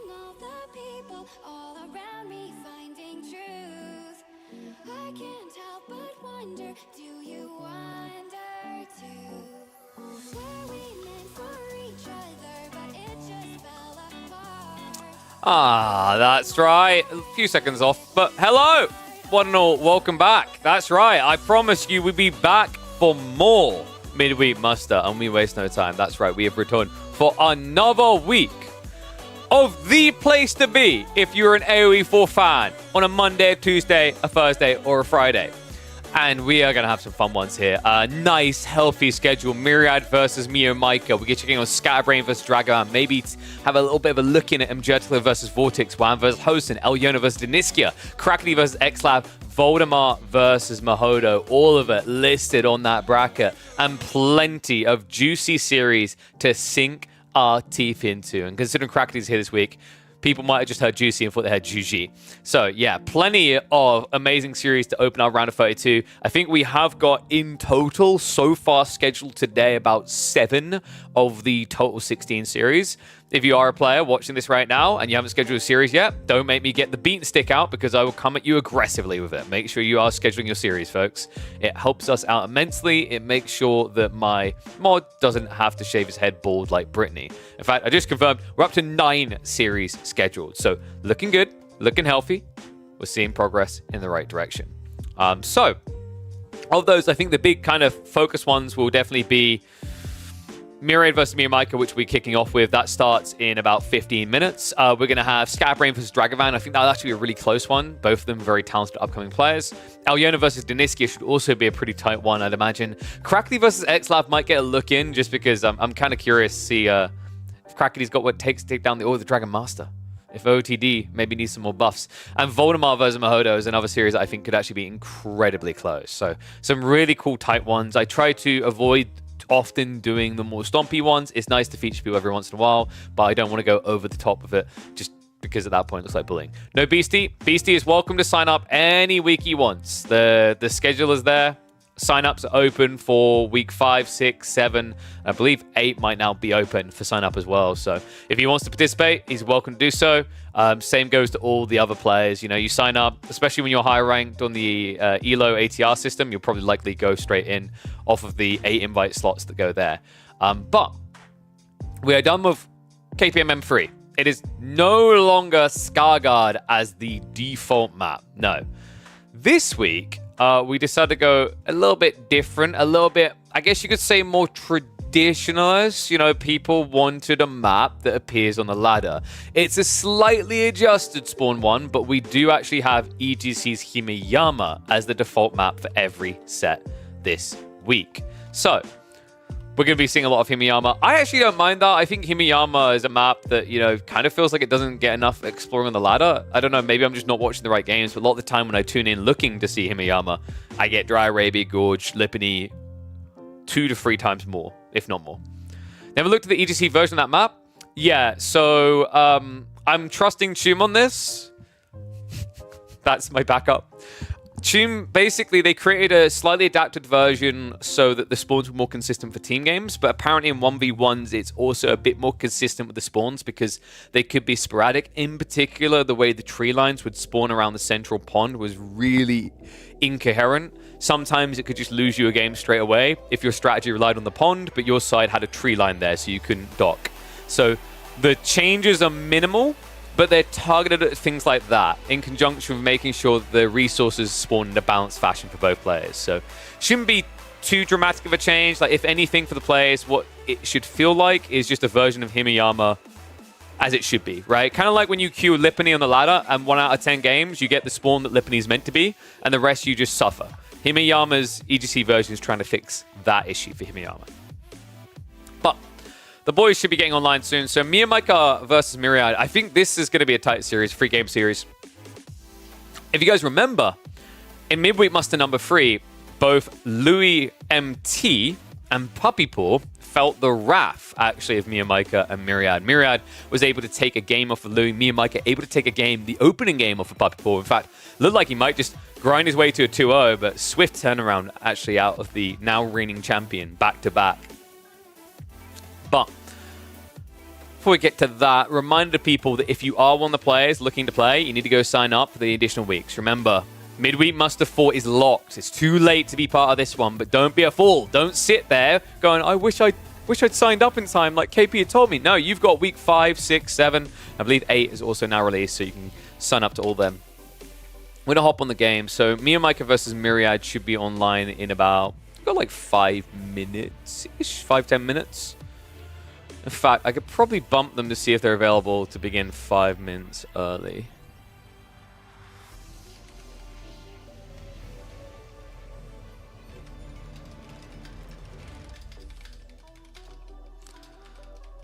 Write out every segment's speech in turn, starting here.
all the people all around me finding truth. I can't help but wonder, do you wonder too? Were we meant for each other, but it just fell apart? That's right. A few seconds off, but hello, one and all, welcome back. That's right. I promised you we'd be back for more midweek muster, and we waste no time. That's right. We have returned for another week of the place to be if you're an AoE4 fan on a Monday, Tuesday, a Thursday, or a Friday. And we are going to have some fun ones here. A nice, healthy schedule. Myriad versus Miyomika. We get checking on Scatterbrain versus Dragon. Maybe have a little bit of a look in at Mjertla versus Vortex. Wan versus Hosen. Elyona versus Deniskia. Krakeny versus Xlab. Voldemort versus Mahodo. All of it listed on that bracket. And plenty of juicy series to sink our teeth into. And considering Krakeny's here this week, people might have just heard Juicy and thought they had Juji. So, yeah, plenty of amazing series to open our round of 32. I think we have got in total so far scheduled today about 7 of the total 16 series. If you are a player watching this right now and you haven't scheduled a series yet, don't make me get the beat stick out because I will come at you aggressively with it. Make sure you are scheduling your series, folks. It helps us out immensely. It makes sure that my mod doesn't have to shave his head bald like Brittany. In fact, I just confirmed we're up to 9 series scheduled. So looking good, looking healthy. We're seeing progress in the right direction. So of those, I think the big kind of focus ones will definitely be Myriad versus Miyomika, which we're kicking off with. That starts in about 15 minutes. We're going to have Scatterbrain versus Dragavan. I think that'll actually be a really close one. Both of them very talented upcoming players. Elyona versus Deniskia should also be a pretty tight one, I'd imagine. Krakeny versus Xlab might get a look in just because I'm kind of curious to see if Krakeny's got what it takes to take down the Order of the Dragon Master. If OTD maybe needs some more buffs. And Voldemort versus Mahodo is another series that I think could actually be incredibly close. So some really cool tight ones. I try to avoid often doing the more stompy ones. It's nice to feature people every once in a while, but I don't want to go over the top of it just because at that point it looks like bullying. No Beastie. Beastie is welcome to sign up any week he wants. The schedule is there. Sign-ups are open for week 5, 6, 7. I believe 8 might now be open for sign-up as well. So if he wants to participate, he's welcome to do so. Same goes to all the other players. You know, you sign up, especially when you're higher ranked on the ELO ATR system, you'll probably likely go straight in off of the 8 invite slots that go there. But we are done with KPMM3. It is no longer Skarsgård as the default map. No. This week, we decided to go a little bit different, a little bit, I guess you could say more traditionalist. You know, people wanted a map that appears on the ladder. It's a slightly adjusted spawn one, but we do actually have EGC's Himeyama as the default map for every set this week. So we're going to be seeing a lot of Himeyama. I actually don't mind that. I think Himeyama is a map that, you know, kind of feels like it doesn't get enough exploring on the ladder. I don't know, maybe I'm just not watching the right games, but a lot of the time when I tune in looking to see Himeyama, I get Dry Arabia, Gorge, Lipany 2 to 3 times more, if not more. Never looked at the EGC version of that map? Yeah, so I'm trusting Chum on this. That's my backup. Chum, basically, they created a slightly adapted version so that the spawns were more consistent for team games, but apparently in 1v1s, it's also a bit more consistent with the spawns because they could be sporadic. In particular, the way the tree lines would spawn around the central pond was really incoherent. Sometimes it could just lose you a game straight away if your strategy relied on the pond, but your side had a tree line there, so you couldn't dock. So the changes are minimal, but they're targeted at things like that, in conjunction with making sure that the resources spawn in a balanced fashion for both players. So shouldn't be too dramatic of a change. Like, if anything for the players, what it should feel like is just a version of Himeyama as it should be, right? Kind of like when you queue Lipany on the ladder, and 1 out of 10 games, you get the spawn that Lipany is meant to be, and the rest you just suffer. Himeyama's EGC version is trying to fix that issue for Himeyama. But the boys should be getting online soon. So Miyomika versus Myriad. I think this is going to be a tight series, free game series. If you guys remember, in Midweek Muster number 3, both Louis MT and Puppypaw felt the wrath, actually, of Miyomika and Myriad. Myriad was able to take a game off of Louis. Miyomika able to take a game, the opening game off of Puppypaw. In fact, looked like he might just grind his way to a 2-0, but swift turnaround, actually, out of the now reigning champion back-to-back. But before we get to that, reminder to people that if you are one of the players looking to play, you need to go sign up for the additional weeks. Remember, Midweek Muster 4 is locked. It's too late to be part of this one, but don't be a fool. Don't sit there going, I wish I'd signed up in time like KP had told me. No, you've got week 5, 6, 7. I believe 8 is also now released, so you can sign up to all them. We're going to hop on the game. So Mia Micah versus Myriad should be online in about, got like 5 minutes-ish, 5-10 minutes. In fact, I could probably bump them to see if they're available to begin 5 minutes early.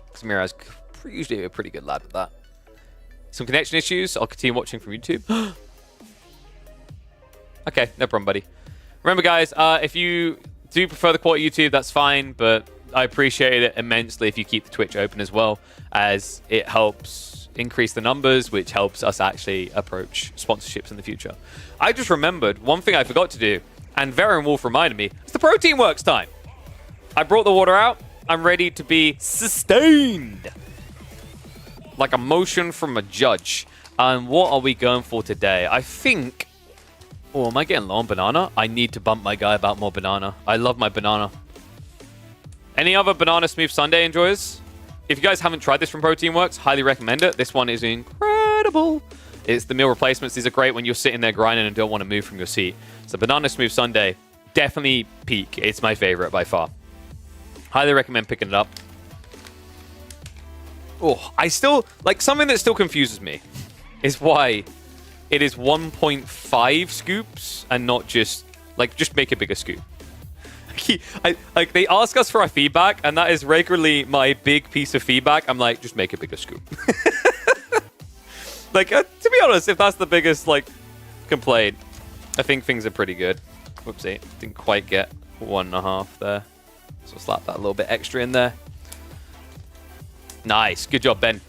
Because Myriad's usually a pretty good lad with that. Some connection issues. I'll continue watching from YouTube. Okay, no problem, buddy. Remember, guys, if you do prefer the quality YouTube, that's fine, but I appreciate it immensely if you keep the Twitch open as well, as it helps increase the numbers, which helps us actually approach sponsorships in the future. I just remembered one thing I forgot to do, and Varen Wolf reminded me. It's the Protein Works time. I brought the water out. I'm ready to be sustained. Like a motion from a judge. And what are we going for today? I think... Oh, am I getting low on banana? I need to bump my guy about more banana. I love my banana. Any other Banana Smooth Sundae enjoyers? If you guys haven't tried this from Protein Works, highly recommend it. This one is incredible. It's the meal replacements. These are great when you're sitting there grinding and don't want to move from your seat. So Banana Smooth Sundae, definitely peak. It's my favorite by far. Highly recommend picking it up. Oh, I still... Like, something that still confuses me is why... It is 1.5 scoops and not just, like, just make a bigger scoop. Like, they ask us for our feedback, and that is regularly my big piece of feedback. I'm like, just make a bigger scoop. Like, to be honest, if that's the biggest, like, complaint, I think things are pretty good. Whoopsie, didn't quite get 1.5 there. So slap that a little bit extra in there. Nice, good job, Ben.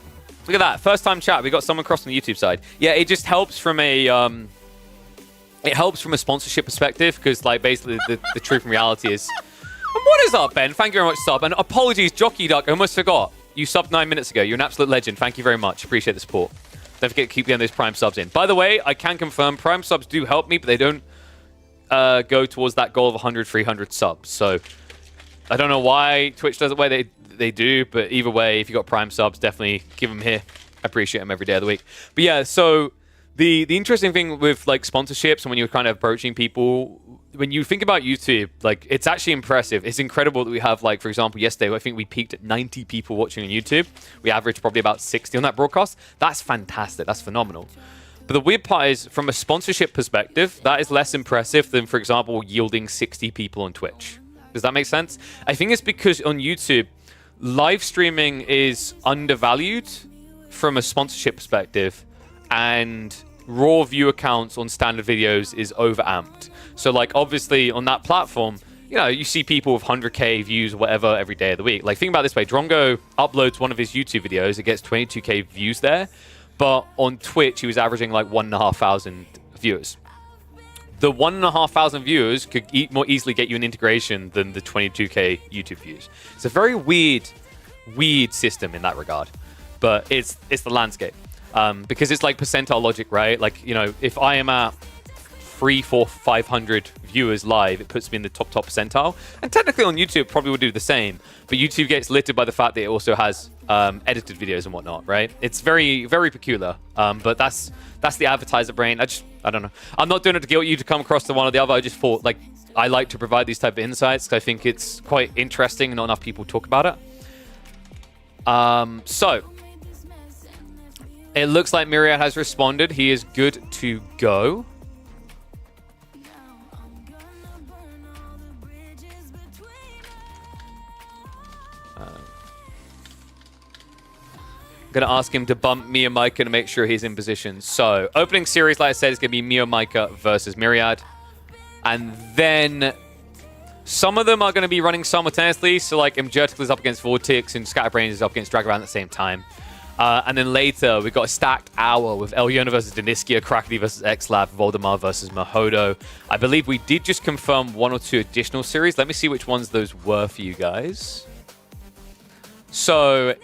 Look at that. First time chat. We got someone across on the YouTube side. Yeah, it just helps from a sponsorship perspective, because like basically the truth and reality is. And what is up, Ben? Thank you very much, sub. And apologies, Jockey Duck. I almost forgot. You subbed 9 minutes ago. You're an absolute legend. Thank you very much. Appreciate the support. Don't forget to keep getting those Prime subs in. By the way, I can confirm Prime subs do help me, but they don't go towards that goal of 100, 300 subs. So I don't know why Twitch does it the way they do, but either way, if you got Prime subs, definitely give them here. I appreciate them every day of the week. But yeah, so the interesting thing with like sponsorships and when you're kind of approaching people, when you think about YouTube, like it's actually impressive. It's incredible that we have, like, for example, yesterday, I think we peaked at 90 people watching on YouTube. We averaged probably about 60 on that broadcast. That's fantastic. That's phenomenal. But the weird part is, from a sponsorship perspective, that is less impressive than, for example, yielding 60 people on Twitch. Does that make sense? I think it's because on YouTube, live streaming is undervalued from a sponsorship perspective, and raw view accounts on standard videos is overamped. So, like, obviously on that platform, you know, you see people with 100k views or whatever every day of the week. Like, think about it this way. Drongo uploads one of his YouTube videos. It gets 22k views there. But on Twitch, he was averaging like 1,500 viewers. The 1,500 viewers could more easily get you an integration than the 22k YouTube views. It's a very weird system in that regard, but it's the landscape, because it's like percentile logic, right? Like, you know, if I am at 300, 400, 500 viewers live, it puts me in the top percentile, and technically on YouTube probably would do the same, but YouTube gets littered by the fact that it also has edited videos and whatnot, right? It's very, very peculiar, but that's the advertiser brain. I don't know. I'm not doing it to guilt you to come across to one or the other. I just thought, like, I like to provide these type of insights because I think it's quite interesting and not enough people talk about it. So it looks like Myriad has responded. He is good to go. I'm going to ask him to bump Mia Micah to make sure he's in position. So, opening series, like I said, is going to be Mia Micah versus Myriad. And then some of them are going to be running simultaneously. So, like, Imjertical is up against Vortex and Scatterbrains is up against Dragavan at the same time. And then later, we've got a stacked hour with Eliona versus Deniskia, Krakely versus Xlab, Voldemar versus Mahodo. I believe we did just confirm 1 or 2 additional series. Let me see which ones those were for you guys. So,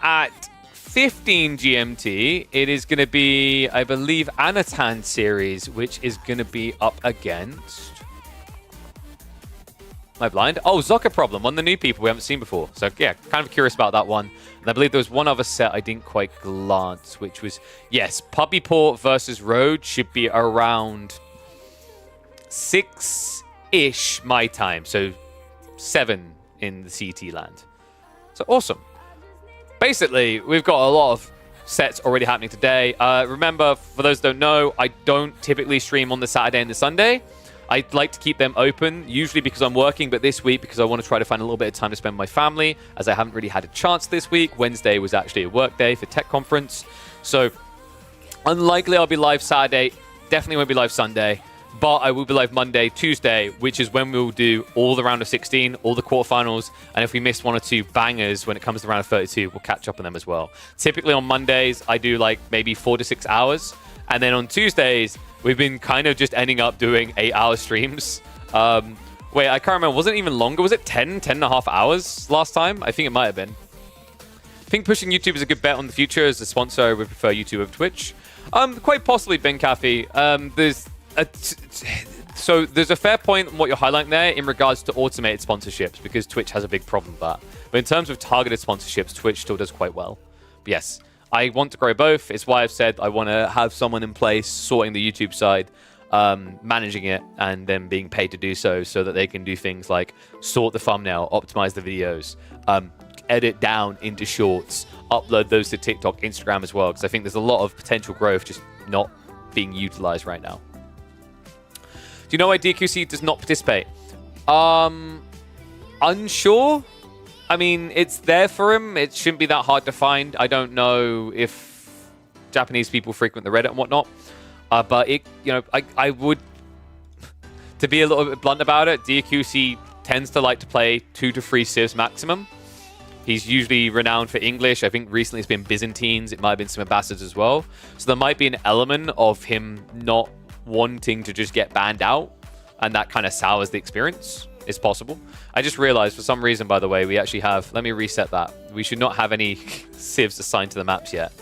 at 15 GMT, it is going to be, I believe, Anatan series, which is going to be up against... Am I blind? Oh, Zoka Problem, one of the new people we haven't seen before. So, yeah, kind of curious about that one. And I believe there was one other set I didn't quite glance, which was, yes, Puppyport versus Road should be around 6-ish my time. So, 7 in the CT land. So, awesome. Basically, we've got a lot of sets already happening today. Remember, for those who don't know, I don't typically stream on the Saturday and the Sunday. I like to keep them open, usually because I'm working, but this week because I want to try to find a little bit of time to spend with my family, as I haven't really had a chance this week. Wednesday was actually a work day for tech conference. So, unlikely I'll be live Saturday. Definitely won't be live Sunday. But I will be live Monday, Tuesday, which is when we'll do all the round of 16, all the quarterfinals. And if we miss 1 or 2 bangers when it comes to round of 32, we'll catch up on them as well. Typically on Mondays, I do like maybe 4 to 6 hours. And then on Tuesdays, we've been kind of just ending up doing 8-hour streams. Wait, I can't remember. Was it even longer? Was it 10 and a half hours last time? I think it might have been. I think pushing YouTube is a good bet on the future. As a sponsor, I would prefer YouTube over Twitch. Quite possibly, Ben Caffey. So there's a fair point on what you're highlighting there in regards to automated sponsorships, because Twitch has a big problem with that. But in terms of targeted sponsorships, Twitch still does quite well. But yes, I want to grow both. It's why I've said I want to have someone in place sorting the YouTube side, managing it, and then being paid to do so that they can do things like sort the thumbnail, optimize the videos, edit down into shorts, upload those to TikTok, Instagram as well, because I think there's a lot of potential growth just not being utilized right now. Do you know why DQC does not participate? Unsure. I mean, it's there for him. It shouldn't be that hard to find. I don't know if Japanese people frequent the Reddit and whatnot. But it, I would, to be a little bit blunt about it, DQC tends to like to play 2 to 3 civs maximum. He's usually renowned for English. I think recently it's been Byzantines. It might have been some ambassadors as well. So there might be an element of him not wanting to just get banned out, and that kind of sours the experience. It's possible. I just realized for some reason, by the way, we actually have... Let me reset that. We should not have any civs assigned to the maps yet.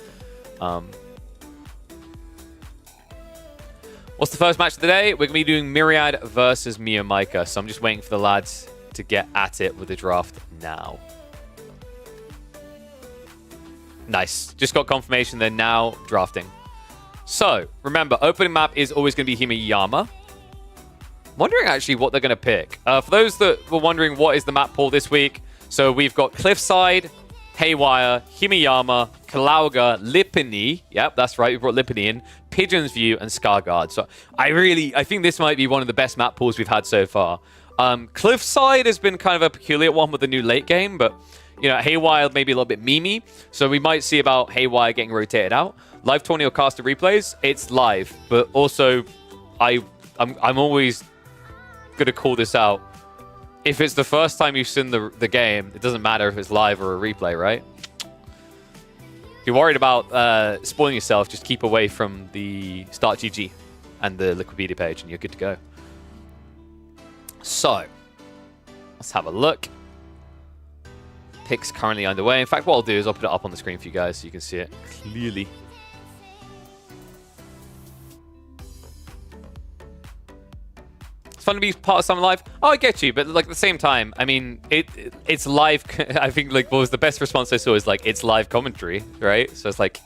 What's the first match of the day? We're going to be doing Myriad versus Mia Micah. So I'm just waiting for the lads to get at it with the draft now. Nice. Just got confirmation they're now drafting. So, remember, opening map is always going to be Himiyama. Wondering actually what they're going to pick. For those that were wondering what is the map pool this week, so we've got Cliffside, Haywire, Himiyama, Kalauga, Lipany. Yep, that's right. We brought Lipany in. Pigeon's View and Scarguard. So I think this might be one of the best map pools we've had so far. Cliffside has been kind of a peculiar one with the new late game, but Haywire maybe a little bit memey. So we might see about Haywire getting rotated out. Live 20 or caster replays, it's live, but also I'm always gonna call this out. If it's the first time you've seen the game, it doesn't matter if it's live or a replay, right? If you're worried about spoiling yourself, just keep away from the Start GG and the Wikipedia page, and you're good to go. So let's have a look. Picks currently underway. In fact, what I'll do is I'll put it up on the screen for you guys so you can see it clearly. It's fun to be part of something live. Oh, I get you, but like at the same time, I mean, it's live. I think like what was the best response I saw is like it's live commentary, right? So it's like,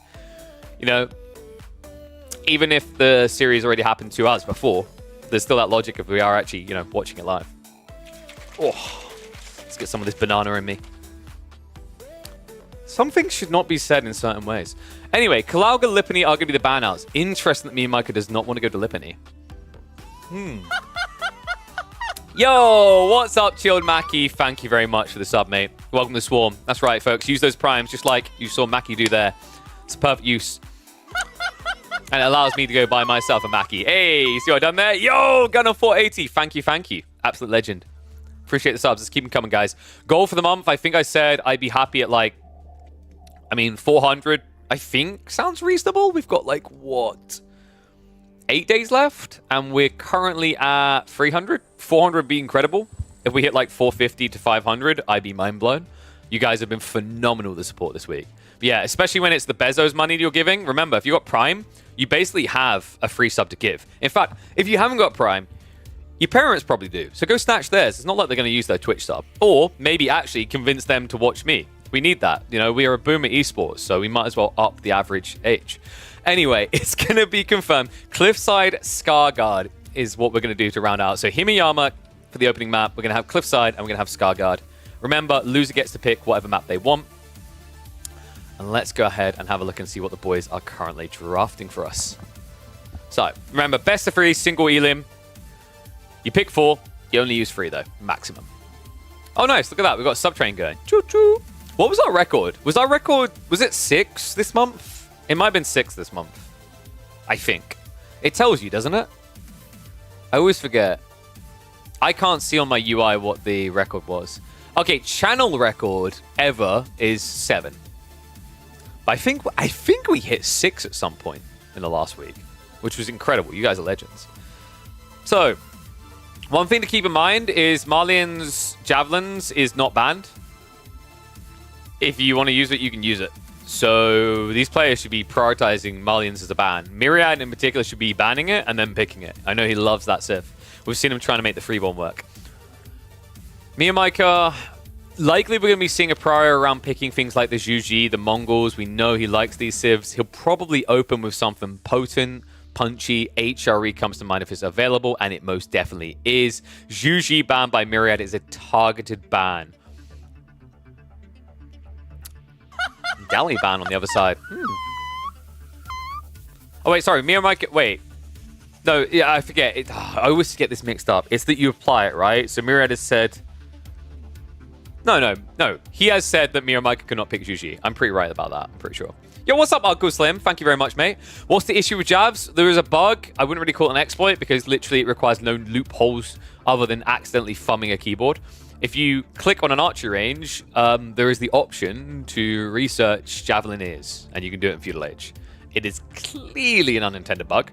even if the series already happened 2 hours before, there's still that logic of we are actually watching it live. Oh, let's get some of this banana in me. Some things should not be said in certain ways. Anyway, Kalauga, Lipany are going to be the banouts. Interesting that me and Micah does not want to go to Lipany. Yo, what's up, Chilled Mackie? Thank you very much for the sub, mate. Welcome to Swarm. That's right, folks. Use those primes just like you saw Mackie do there. It's a perfect use. And it allows me to go buy myself a Mackie. Hey, see what I done there? Yo, Gunner 480. Thank you, thank you. Absolute legend. Appreciate the subs. Let's keep them coming, guys. Goal for the month, I think I said I'd be happy at 400, I think sounds reasonable. We've got 8 days left, and we're currently at 300. 400 would be incredible. If we hit 450 to 500, I'd be mind blown. You guys have been phenomenal with the support this week. Yeah, especially when it's the Bezos money you're giving. Remember, if you got Prime, you basically have a free sub to give. In fact, if you haven't got Prime, your parents probably do. So go snatch theirs. It's not like they're going to use their Twitch sub. Or maybe actually convince them to watch me. We need that. You know, we are a boom at esports, so we might as well up the average age. Anyway, it's going to be confirmed. Cliffside Scarguard is what we're going to do to round out. So Himiyama for the opening map. We're going to have Cliffside and we're going to have Scarguard. Remember, loser gets to pick whatever map they want. And let's go ahead and have a look and see what the boys are currently drafting for us. So, remember, best of 3, single elim. You pick 4. You only use 3, though. Maximum. Oh, nice. Look at that. We've got a sub-train going. Choo-choo. What was our record? Was it 6 this month? It might have been 6 this month. I think. It tells you, doesn't it? I always forget. I can't see on my UI what the record was. Okay, channel record ever is 7. But I think we hit 6 at some point in the last week, which was incredible. You guys are legends. So, one thing to keep in mind is Marlian's Javelins is not banned. If you want to use it, you can use it. So, these players should be prioritizing Marlian's as a ban. Myriad in particular should be banning it and then picking it. I know he loves that Civ. We've seen him trying to make the freeborn work. Miyamika, likely we're going to be seeing a prior around picking things like the Zhuji, the Mongols. We know he likes these civs. He'll probably open with something potent, punchy. HRE comes to mind if it's available, and it most definitely is. Zhuji banned by Myriad is a targeted ban. Dally ban on the other side. Oh, wait, sorry. Miyamika, wait. No, yeah, I forget. I always get this mixed up. It's that you apply it, right? So Myriad has said... No. He has said that Miyamika cannot pick Zhuji. I'm pretty right about that. I'm pretty sure. Yo, what's up, Uncle Slim? Thank you very much, mate. What's the issue with Javs? There is a bug. I wouldn't really call it an exploit because literally it requires no loopholes other than accidentally thumbing a keyboard. If you click on an archery range, there is the option to research Javelin ears, and you can do it in Feudal Age. It is clearly an unintended bug.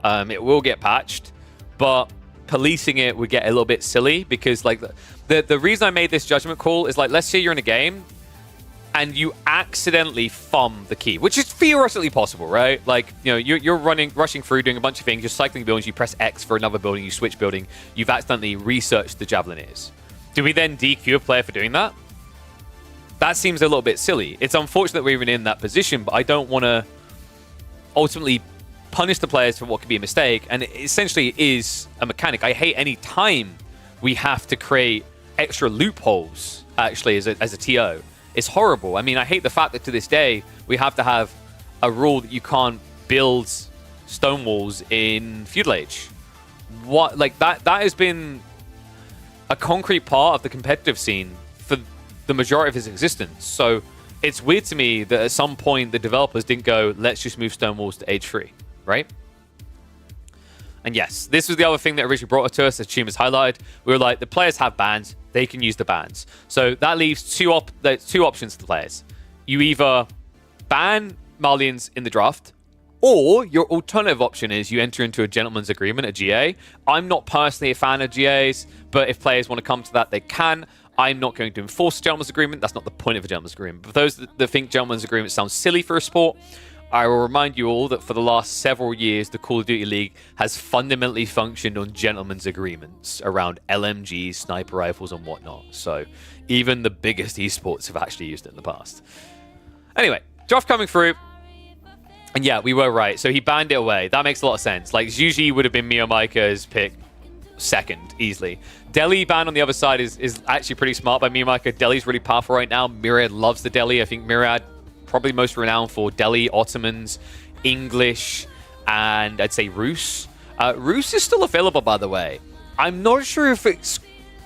It will get patched, but policing it would get a little bit silly because like the reason I made this judgment call is like, let's say you're in a game and you accidentally thumb the key, which is theoretically possible, right? Like, you know, you're rushing through, doing a bunch of things, you're cycling buildings, you press X for another building, you switch building, you've accidentally researched the Javelin ears. Do we then DQ a player for doing that? That seems a little bit silly. It's unfortunate we're even in that position, but I don't want to ultimately punish the players for what could be a mistake, and it essentially is a mechanic. I hate any time we have to create extra loopholes, actually, as a TO. It's horrible. I mean, I hate the fact that to this day, we have to have a rule that you can't build stone walls in Feudal Age. What, like, that has been a concrete part of the competitive scene for the majority of its existence. So it's weird to me that at some point the developers didn't go, let's just move stone walls to Age 3. Right? And yes, this was the other thing that originally brought it to us, as Chum has highlighted. We were like, the players have bans, they can use the bans. So that leaves two options to the players. You either ban Marlians in the draft, or your alternative option is you enter into a gentleman's agreement, a GA. I'm not personally a fan of GAs, but if players want to come to that, they can. I'm not going to enforce a gentleman's agreement. That's not the point of a gentleman's agreement. But for those that think gentleman's agreement sounds silly for a sport, I will remind you all that for the last several years, the Call of Duty League has fundamentally functioned on gentlemen's agreements around LMGs, sniper rifles, and whatnot. So even the biggest esports have actually used it in the past. Anyway, draft coming through. And yeah, we were right. So he banned it away. That makes a lot of sense. Like, usually would have been Miyamika's pick second, easily. Delhi ban on the other side is actually pretty smart by Miyamika. Delhi's really powerful right now. Myriad loves the Delhi. I think Myriad probably most renowned for Delhi, Ottomans, English, and I'd say Rus. Rus is still available, by the way. I'm not sure if it's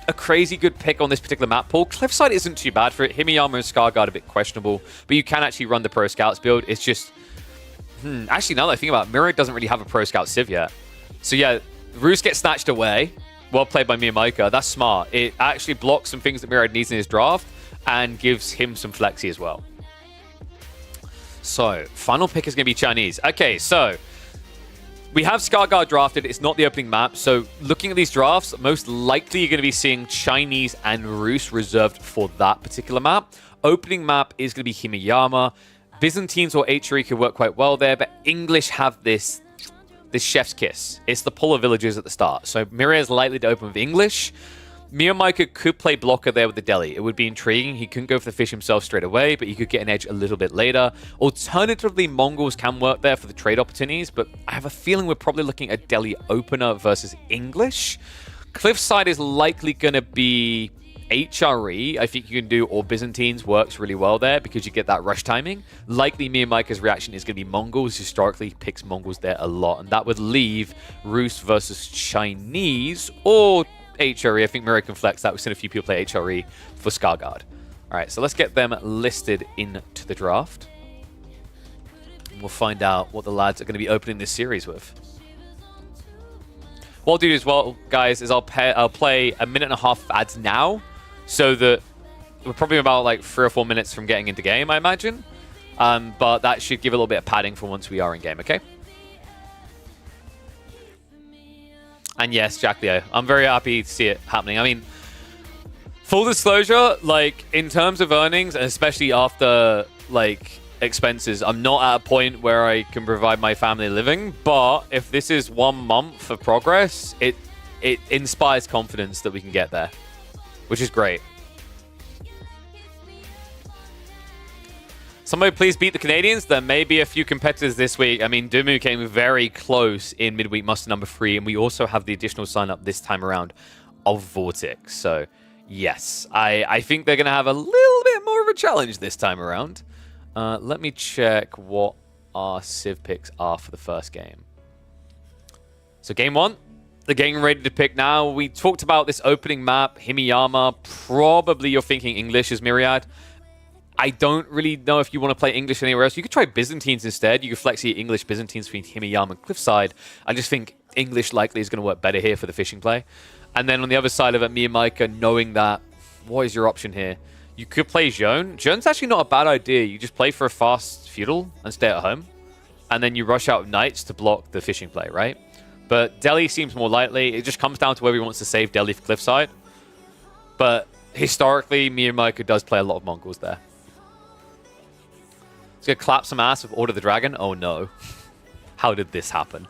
a crazy good pick on this particular map pool. Cliffside isn't too bad for it. Himiyama and Scarguard a bit questionable, but you can actually run the Pro Scouts build. It's just... Actually, now that I think about it, Myriad doesn't really have a Pro Scout Civ yet. So yeah, Rus gets snatched away. Well played by Miyamika. That's smart. It actually blocks some things that Myriad needs in his draft and gives him some flexi as well. So, final pick is going to be Chinese. Okay, so we have Scarguard drafted. It's not the opening map. So, looking at these drafts, most likely you're going to be seeing Chinese and Rus reserved for that particular map. Opening map is going to be Himiyama. Byzantines or HRE could work quite well there, but English have this chef's kiss. It's the polar villages at the start. So Myriad is likely to open with English. Miyamika could play blocker there with the Delhi. It would be intriguing. He couldn't go for the fish himself straight away, but he could get an edge a little bit later. Alternatively, Mongols can work there for the trade opportunities, but I have a feeling we're probably looking at Delhi opener versus English. Cliffside is likely going to be HRE. I think you can do, or Byzantines works really well there because you get that rush timing. Likely Miyamika's reaction is going to be Mongols. Historically, he picks Mongols there a lot, and that would leave Rus versus Chinese or HRE. I think Miro can flex that. We've seen a few people play HRE for Scarguard. All right, so let's get them listed into the draft. And we'll find out what the lads are going to be opening this series with. What I'll do as well, guys, is I'll play a minute and a half of ads now, so that we're probably about like 3 or 4 minutes from getting into game, I imagine. But that should give a little bit of padding for once we are in game, okay? And yes, Jack Leo, I'm very happy to see it happening. I mean, full disclosure, like in terms of earnings, and especially after like expenses, I'm not at a point where I can provide my family a living. But if this is 1 month of progress, it inspires confidence that we can get there, which is great. Somebody please beat the Canadians. There may be a few competitors this week. I mean, Dumu came very close in midweek muster number 3, and we also have the additional sign-up this time around of Vortex. So, yes, I think they're going to have a little bit more of a challenge this time around. Let me check what our Civ picks are for the first game. So, game 1, they're getting ready to pick now. We talked about this opening map, Himiyama. Probably you're thinking English is Myriad. I don't really know if you want to play English anywhere else. You could try Byzantines instead. You could flex your English Byzantines between Himiyama and Cliffside. I just think English likely is going to work better here for the fishing play. And then on the other side of it, Miyamika, knowing that, what is your option here? You could play Zhone. Zhone's actually not a bad idea. You just play for a fast feudal and stay at home. And then you rush out knights to block the fishing play, right? But Delhi seems more likely. It just comes down to whether he wants to save Delhi for Cliffside. But historically, Miyamika does play a lot of Mongols there. He's going to clap some ass with Order the Dragon. Oh no. How did this happen?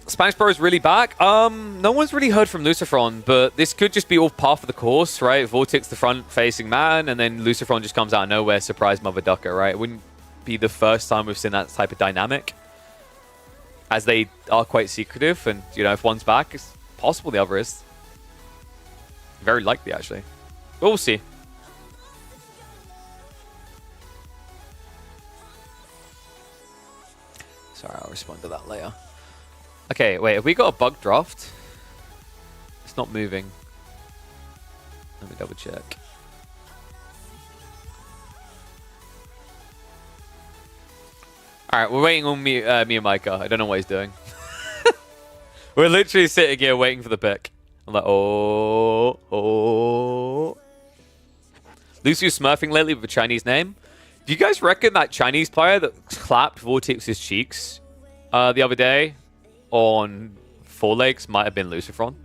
Spanish Bro is really back. No one's really heard from Lucifron, but this could just be all par for the course, right? Vortex the front-facing man, and then Lucifron just comes out of nowhere, surprise Mother Ducker, right? It wouldn't be the first time we've seen that type of dynamic, as they are quite secretive, and, you know, if one's back, it's possible the other is. Very likely, actually. But we'll see. Sorry, I'll respond to that later. Okay, wait, have we got a bug draft? It's not moving. Let me double check. Alright, we're waiting on Miyamika. I don't know what he's doing. We're literally sitting here waiting for the pick. I'm like, oh. Lucy's smurfing lately with a Chinese name. Do you guys reckon that Chinese player that clapped Vortex's cheeks the other day on Four Legs might have been Lucifron?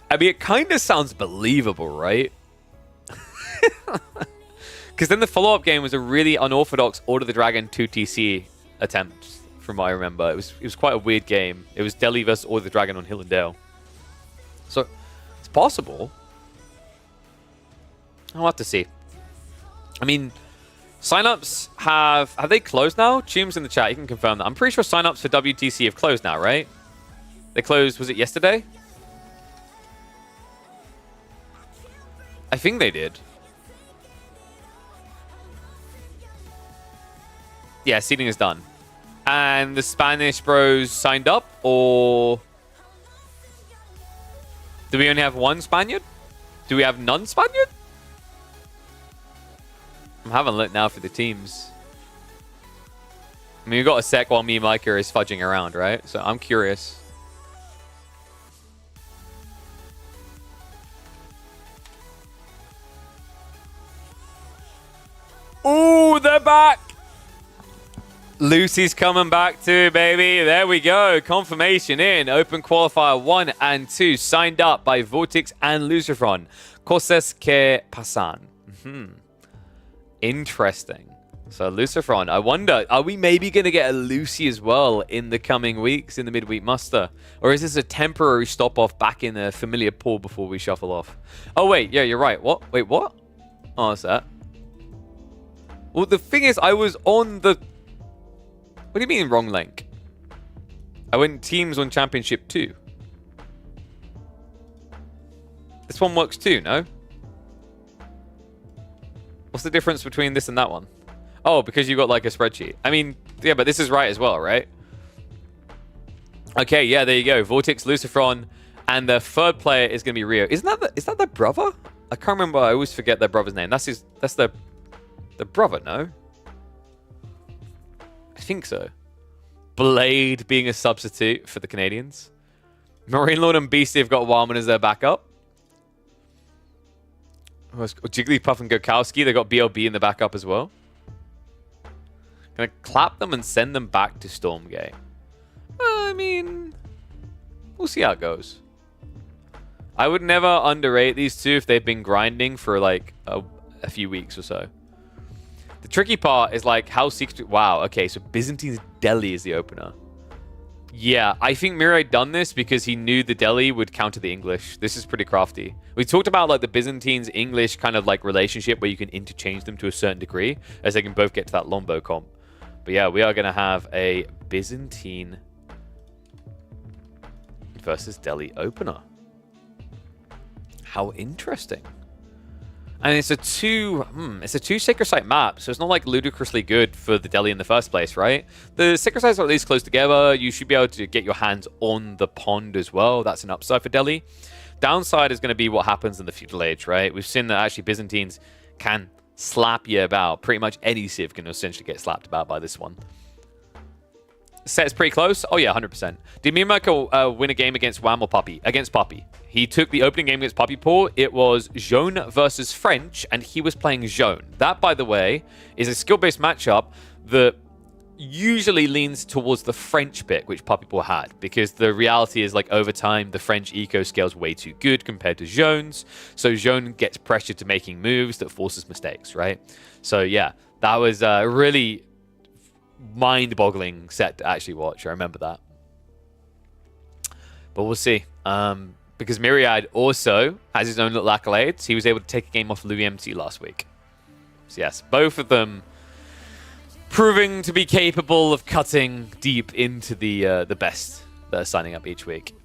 I mean, it kind of sounds believable, right? Because then the follow-up game was a really unorthodox Order the Dragon 2TC attempt, from what I remember. It was quite a weird game. It was Delhi versus Order the Dragon on Hill and Dale. So, it's possible. I'll have to see. I mean, signups have they closed now? Tume's in the chat, you can confirm that. I'm pretty sure signups for WTC have closed now, right? They closed, was it yesterday? I think they did. Yeah, seating is done. And the Spanish bros signed up, or do we only have one Spaniard? Do we have none Spaniard? I'm having a look now for the teams. I mean, we've got a sec while me and Micah is fudging around, right? So I'm curious. Ooh, they're back! Lucy's coming back too, baby. There we go. Confirmation in. Open qualifier 1 and 2 signed up by Vortex and Lucifron. Cosas que pasan. Interesting. So Lucifron, I wonder, are we maybe going to get a Lucy as well in the coming weeks in the midweek muster? Or is this a temporary stop-off back in a familiar pool before we shuffle off? Oh, wait, yeah, you're right. What? Wait, what? Oh, that's that. Well, the thing is, I was on the... What do you mean wrong link? I went teams on Championship 2. This one works too, no? What's the difference between this and that one? Oh, because you got like a spreadsheet. I mean, yeah, but this is right as well, right? Okay, yeah, there you go. Vortex, Lucifron, and the third player is going to be Rio. Is that their brother? I can't remember. I always forget their brother's name. That's the brother, no? I think so. Blade being a substitute for the Canadians. Marine Lord and Beastie have got Wildman as their backup. Jigglypuff and Gokowski, they got BLB in the backup as well. Gonna clap them and send them back to Stormgate. I mean, we'll see how it goes. I would never underrate these two if they've been grinding for like a few weeks or so. The tricky part is like how secret. Wow, okay, so Byzantine's Delhi is the opener. Yeah, I think Mirai done this because he knew the Delhi would counter the English. This is pretty crafty. We talked about like the Byzantines English kind of like relationship where you can interchange them to a certain degree as they can both get to that longbow comp. But yeah, we are going to have a Byzantine versus Delhi opener. How interesting. And it's a two sacred site map, so it's not like ludicrously good for the Delhi in the first place, right? The sacred sites are at least close together. You should be able to get your hands on the pond as well. That's an upside for Delhi. Downside is going to be what happens in the feudal age, right? We've seen that actually Byzantines can slap you about. Pretty much any civ can essentially get slapped about by this one. Set's pretty close. Oh yeah, 100%. Did Mirmako win a game against Wham or Puppy? Against Puppy. He took the opening game against Puppy Paw. It was Jaune versus French, and he was playing Jaune. That, by the way, is a skill-based matchup that usually leans towards the French pick, which Puppy Paw had, because the reality is, like, over time, the French eco scale's way too good compared to Jaune's, so Jaune gets pressured to making moves that forces mistakes, right? So, yeah, that was a really mind-boggling set to actually watch. I remember that. But we'll see. Because Myriad also has his own little accolades. He was able to take a game off Louis MT last week. So yes, both of them proving to be capable of cutting deep into the best that are signing up each week.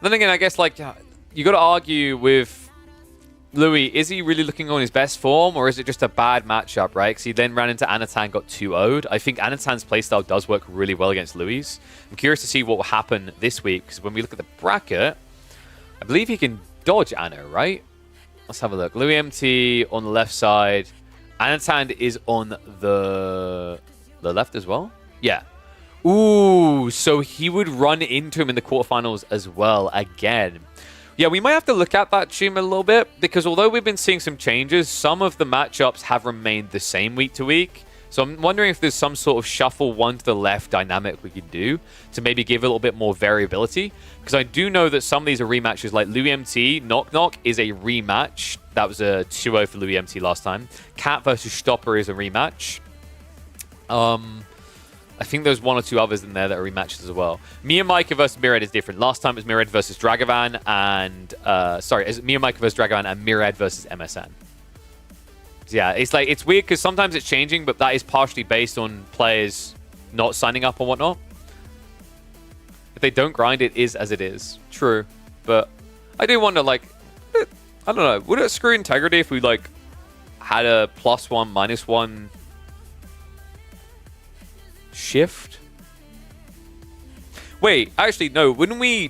Then again, I guess like you got to argue with Louis, is he really looking on his best form, or is it just a bad matchup, right? Because he then ran into Anatan, got 2-0'd. I think Anatan's playstyle does work really well against Louis. I'm curious to see what will happen this week, because when we look at the bracket, I believe he can dodge Anna, right? Let's have a look. Louis MT on the left side. Anatan is on the left as well? Yeah. Ooh, so he would run into him in the quarterfinals as well again. Yeah, we might have to look at that team a little bit, because although we've been seeing some changes, some of the matchups have remained the same week to week. So I'm wondering if there's some sort of shuffle one to the left dynamic we could do to maybe give a little bit more variability. Because I do know that some of these are rematches, like Louis MT, Knock Knock is a rematch. That was a 2-0 for Louis MT last time. Cat versus Stopper is a rematch. I think there's one or two others in there that are rematches as well. Mia Micah versus Mirad is different. Last time it was Mirad versus Dragavan and... Mia Micah versus Dragavan and Mirad versus MSN. So yeah, it's like it's weird because sometimes it's changing, but that is partially based on players not signing up or whatnot. If they don't grind, it is as it is. True. But I do wonder, like... I don't know. Would it screw integrity if we, like, had a +1, -1... shift? Wait, actually, no. Wouldn't we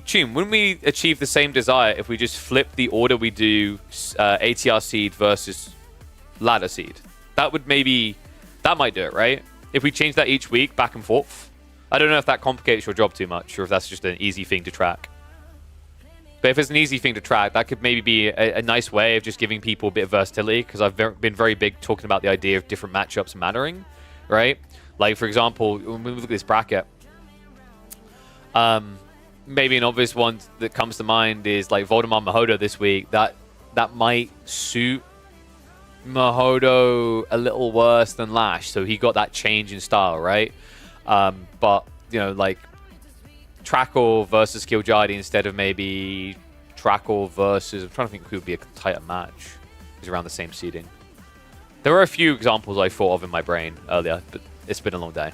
achieve the same desire if we just flip the order we do ATR seed versus ladder seed? That might do it, right? If we change that each week, back and forth. I don't know if that complicates your job too much, or if that's just an easy thing to track. But if it's an easy thing to track, that could maybe be a nice way of just giving people a bit of versatility, because I've been very big talking about the idea of different matchups mattering, right? Like, for example, when we look at this bracket, maybe an obvious one that comes to mind is like Voldemort Mahoda this week. That that might suit Mahodo a little worse than Lash. So he got that change in style, right? But, you know, like Trackle versus Killjadi instead of maybe Trackle versus... I'm trying to think who would be a tighter match. He's around the same seeding. There were a few examples I thought of in my brain earlier, but it's been a long day.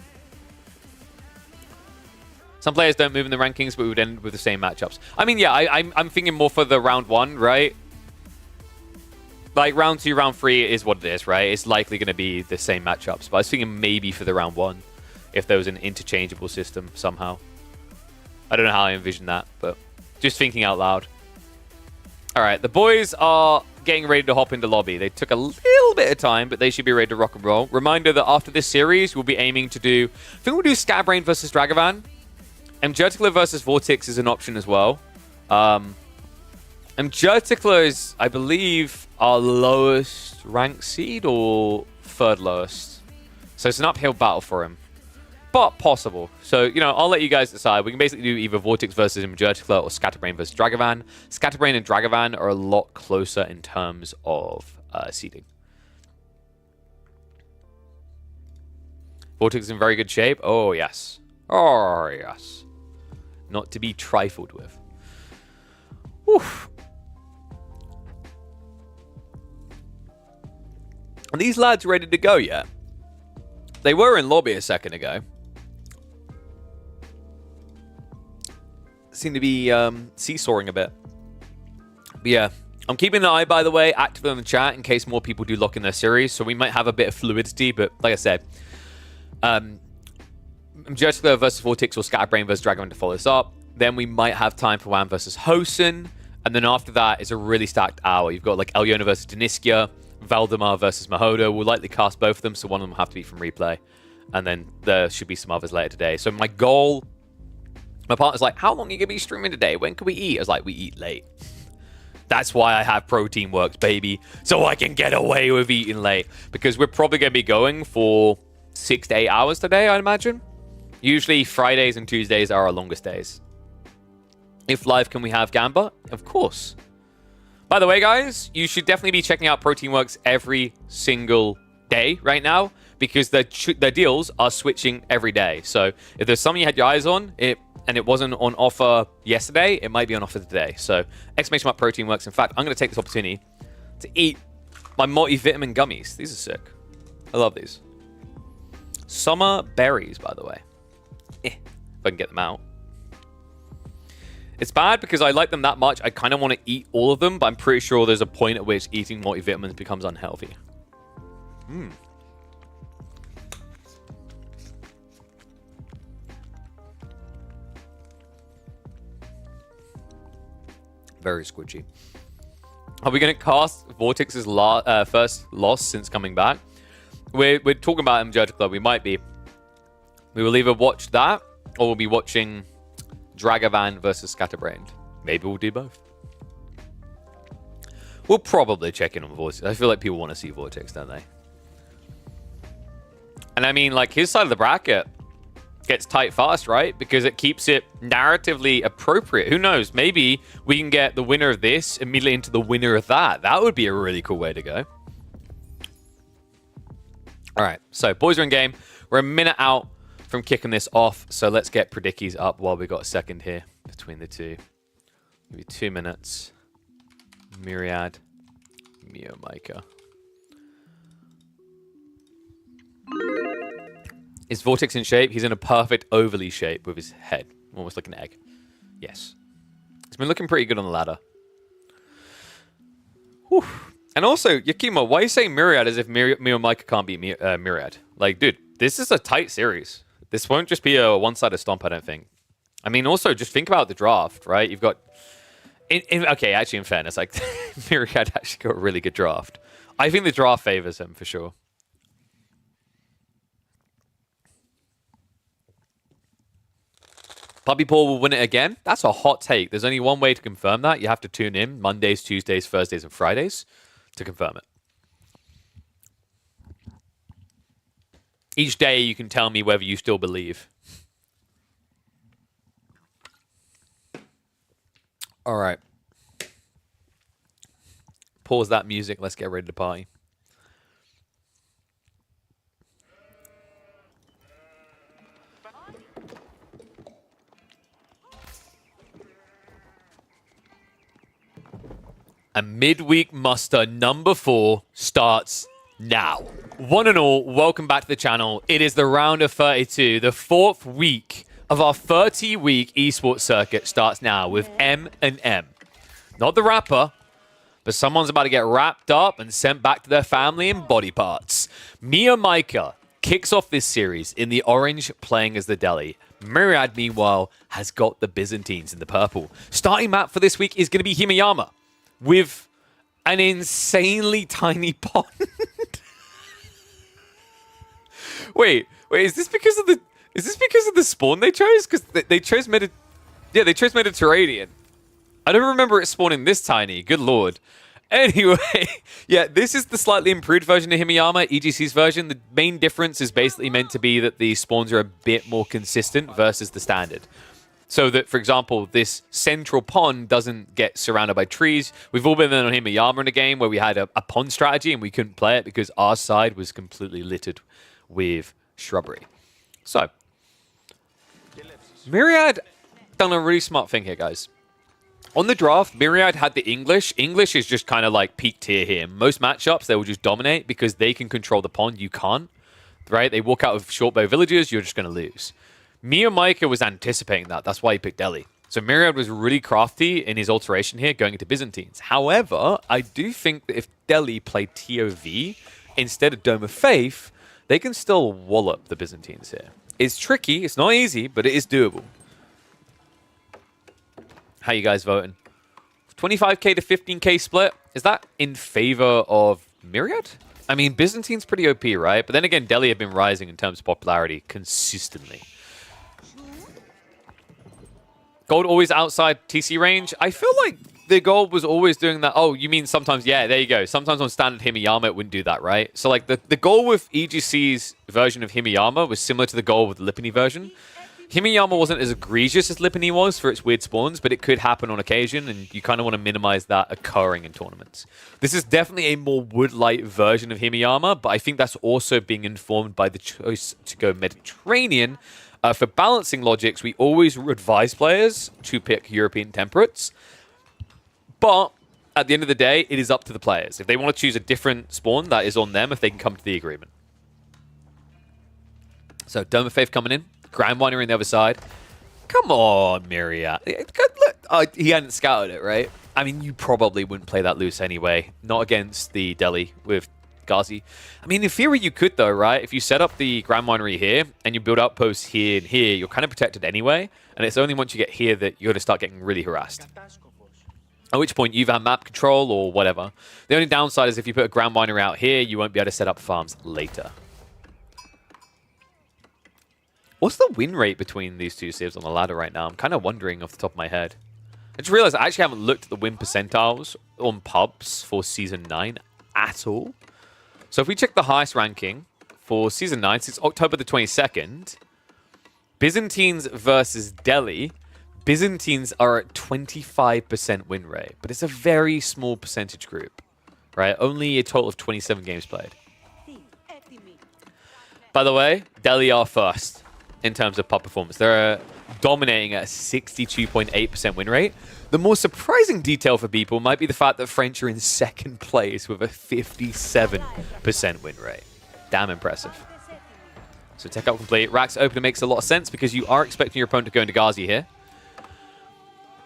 Some players don't move in the rankings, but we would end with the same matchups. I mean, yeah, I'm thinking more for the round 1, right? Like, round 2, round 3 is what it is, right? It's likely going to be the same matchups. But I was thinking maybe for the round 1, if there was an interchangeable system somehow. I don't know how I envision that, but just thinking out loud. All right, the boys are getting ready to hop into lobby. They took a little bit of time, but they should be ready to rock and roll. Reminder that after this series, we'll be aiming to do... I think we'll do Scatterbrain versus Dragavan. And Jerticler versus Vortex is an option as well. And Jerticler is, I believe, our lowest rank seed or third lowest. So it's an uphill battle for him. But possible. So, you know, I'll let you guys decide. We can basically do either Vortex versus Jerticler or Scatterbrain versus Dragavan. Scatterbrain and Dragavan are a lot closer in terms of seeding. Vortex is in very good shape. Oh, yes. Oh, yes. Not to be trifled with. Oof. Are these lads ready to go yet? They were in lobby a second ago. Seem to be seesawing a bit. But yeah, I'm keeping an eye, by the way, active in the chat in case more people do lock in their series. So we might have a bit of fluidity, but like I said, Jerticler versus Vortex or Scatterbrain versus Dragon to follow this up. Then we might have time for Wan versus Hosen. And then after that is a really stacked hour. You've got like Elyona versus Deniskia, Valdemar versus Mahodo. We'll likely cast both of them, so one of them will have to be from replay. And then there should be some others later today. So my goal... My partner's like, how long are you going to be streaming today? When can we eat? I was like, we eat late. That's why I have Protein Works, baby. So I can get away with eating late. Because we're probably going to be going for 6 to 8 hours today, I'd imagine. Usually Fridays and Tuesdays are our longest days. If live, can we have Gamba? Of course. By the way, guys, you should definitely be checking out Protein Works every single day right now. Because their deals are switching every day. So if there's something you had your eyes on, and it wasn't on offer yesterday, it might be on offer today. So, exclamation mark Protein Works. In fact, I'm going to take this opportunity to eat my multivitamin gummies. These are sick. I love these. Summer berries, by the way. If I can get them out. It's bad because I like them that much. I kind of want to eat all of them, but I'm pretty sure there's a point at which eating multivitamins becomes unhealthy. Very squidgy. Are we going to cast Vortex's first loss since coming back? We're talking about him, Judge Club. We might be. We will either watch that or we'll be watching Dragavan versus Scatterbrain. Maybe we'll do both. We'll probably check in on Vortex. I feel like people want to see Vortex, don't they? And I mean, like, his side of the bracket gets tight fast, right? Because it keeps it narratively appropriate. Who knows? Maybe we can get the winner of this immediately into the winner of that. That would be a really cool way to go. All right, so boys are in game. We're a minute out from kicking this off, so let's get predickies up while we got a second here between the two. Maybe 2 minutes. Myriad, Mio Micah. Is Vortex in shape? He's in a perfect overly shape with his head. Almost like an egg. Yes. He's been looking pretty good on the ladder. Whew. And also, Yakima, why are you saying Myriad as if Mio Micah can't beat Myriad? Like, dude, this is a tight series. This won't just be a one-sided stomp, I don't think. I mean, also, just think about the draft, right? You've got... okay, actually, in fairness, like, Myriad actually got a really good draft. I think the draft favors him, for sure. Puppy Paw will win it again? That's a hot take. There's only one way to confirm that. You have to tune in Mondays, Tuesdays, Thursdays, and Fridays to confirm it. Each day you can tell me whether you still believe. All right. pause that music. Let's get ready to party. And midweek muster number 4 starts now. One and all, welcome back to the channel. It is the round of 32. The 4th week of our 30-week esports circuit starts now with M&M. Not the rapper, but someone's about to get wrapped up and sent back to their family in body parts. Mia Micah kicks off this series in the orange, playing as the Delhi. Myriad, meanwhile, has got the Byzantines in the purple. Starting map for this week is going to be Himeyama, with an insanely tiny pond. wait, is this because of the spawn they chose? Because they chose they chose Mediterranean. I don't remember it spawning this tiny. Good lord. Anyway, yeah, this is the slightly improved version of Himeyama, EGC's version. The main difference is basically meant to be that the spawns are a bit more consistent versus the standard. So that, for example, this central pond doesn't get surrounded by trees. We've all been on Himeyama in a game where we had a pond strategy and we couldn't play it because our side was completely littered with shrubbery. So, Myriad done a really smart thing here, guys. On the draft, Myriad had the English. English is just kind of like peak tier here. Most matchups, they will just dominate because they can control the pond. You can't, right? They walk out with short bow villagers, you're just going to lose. Mia Micah was anticipating that. That's why he picked Delhi. So Myriad was really crafty in his alteration here, going into Byzantines. However, I do think that if Delhi played TOV instead of Dome of Faith, they can still wallop the Byzantines here. It's tricky. It's not easy, but it is doable. How you guys voting? 25k to 15k split. Is that in favor of Myriad? I mean, Byzantine's pretty OP, right? But then again, Delhi have been rising in terms of popularity consistently. Gold always outside TC range. I feel like the gold was always doing that. Oh, you mean sometimes? Yeah, there you go. Sometimes on standard Himeyama, it wouldn't do that, right? So like the goal with EGC's version of Himeyama was similar to the goal with the Lipany version. Himeyama wasn't as egregious as Lipany was for its weird spawns, but it could happen on occasion, and you kind of want to minimize that occurring in tournaments. This is definitely a more wood-light version of Himeyama, but I think that's also being informed by the choice to go Mediterranean. For balancing logics, we always advise players to pick European temperates, but at the end of the day, it is up to the players. If they want to choose a different spawn, that is on them if they can come to the agreement. So, Dome of Faith coming in. Grand Winery on the other side. Come on, Myriad. He hadn't scouted it, right? I mean, you probably wouldn't play that loose anyway. Not against the Delhi with Ghazi. I mean, in theory, you could, though, right? If you set up the Grand Winery here and you build outposts here and here, you're kind of protected anyway. And it's only once you get here that you're going to start getting really harassed. At which point, you've had map control or whatever. The only downside is if you put a Grand Winery out here, you won't be able to set up farms later. What's the win rate between these two civs on the ladder right now? I'm kind of wondering off the top of my head. I just realized I actually haven't looked at the win percentiles on pubs for Season 9 at all. So if we check the highest ranking for Season 9 since October the 22nd, Byzantines versus Delhi, Byzantines are at 25% win rate. But it's a very small percentage group, right? Only a total of 27 games played. By the way, Delhi are first in terms of pub performance. They're dominating at a 62.8% win rate. The more surprising detail for people might be the fact that French are in second place with a 57% win rate. Damn impressive. So tech out complete. Racks opener makes a lot of sense because you are expecting your opponent to go into Ghazi here.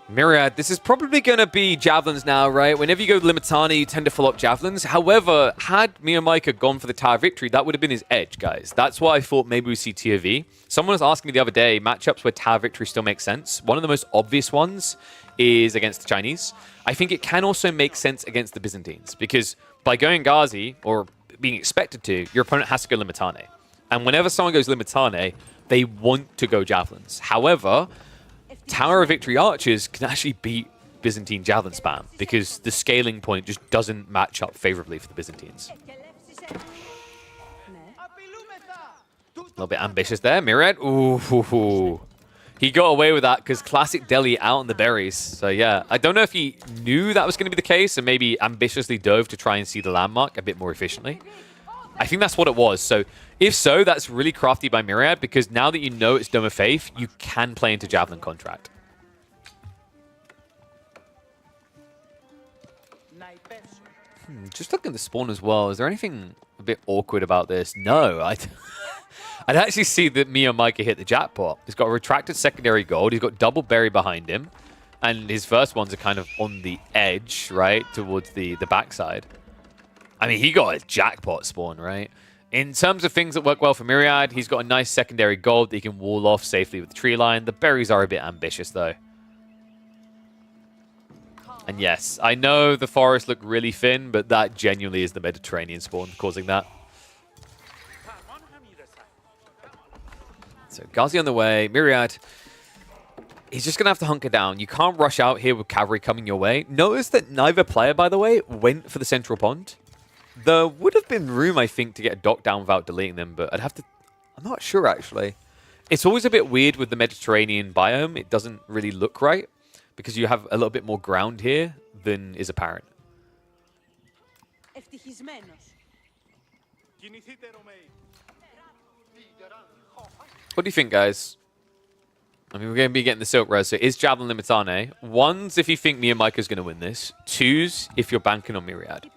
Myriad, this is probably going to be javelins now, right? Whenever you go Limitani, you tend to follow up javelins. However, had Mia Micah gone for the Tower Victory, that would have been his edge, guys. That's why I thought maybe we see TOV. Someone was asking me the other day, matchups where Tower Victory still makes sense. One of the most obvious ones is against the Chinese. I think it can also make sense against the Byzantines, because by going Ghazi, or being expected to, your opponent has to go Limitane. And whenever someone goes Limitane, they want to go javelins. However, Tower of Victory archers can actually beat Byzantine javelin spam because the scaling point just doesn't match up favorably for the Byzantines. A little bit ambitious there. Myriad. Ooh. he got away with that because classic Deli out on the berries. So yeah, I don't know if he knew that was going to be the case and maybe ambitiously dove to try and see the landmark a bit more efficiently. I think that's what it was. So if so, that's really crafty by Myriad because now that you know it's Dome of Faith, you can play into Javelin Contract. Just looking at the spawn as well, is there anything a bit awkward about this? No, I'd actually see that Mia Micah hit the jackpot. He's got a retracted secondary gold. He's got double berry behind him. And his first ones are kind of on the edge, right? Towards the backside. I mean, he got a jackpot spawn, right? In terms of things that work well for Myriad, he's got a nice secondary gold that he can wall off safely with the tree line. The berries are a bit ambitious, though. And yes, I know the forests look really thin, but that genuinely is the Mediterranean spawn causing that. So Ghazi on the way. Myriad, he's just going to have to hunker down. You can't rush out here with cavalry coming your way. Notice that neither player, by the way, went for the central pond. There would have been room, I think, to get a dock down without deleting them, but I'd have to... I'm not sure, actually. It's always a bit weird with the Mediterranean biome. It doesn't really look right, because you have a little bit more ground here than is apparent. What do you think, guys? I mean, we're going to be getting the Silk Res, so is Javelin Limitane. Ones, if you think Mia Micah's going to win this. Twos, if you're banking on Myriad.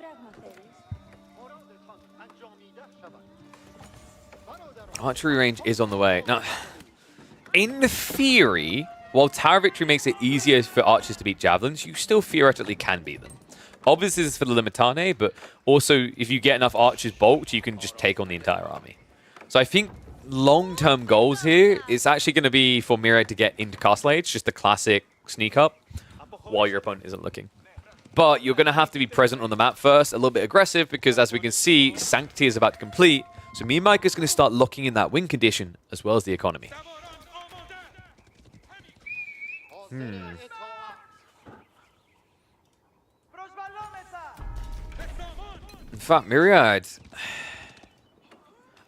Archery range is on the way. Now, in theory, while Tower Victory makes it easier for archers to beat javelins, you still theoretically can beat them. Obviously, this is for the Limitane, but also, if you get enough archers bulked, you can just take on the entire army. So I think long-term goals here is actually going to be for Myriad to get into Castle Age, just the classic sneak up, while your opponent isn't looking. But you're going to have to be present on the map first, a little bit aggressive, because as we can see, Sanctity is about to complete. So Mia Micah is going to start locking in that win condition, as well as the economy. In fact, Myriad...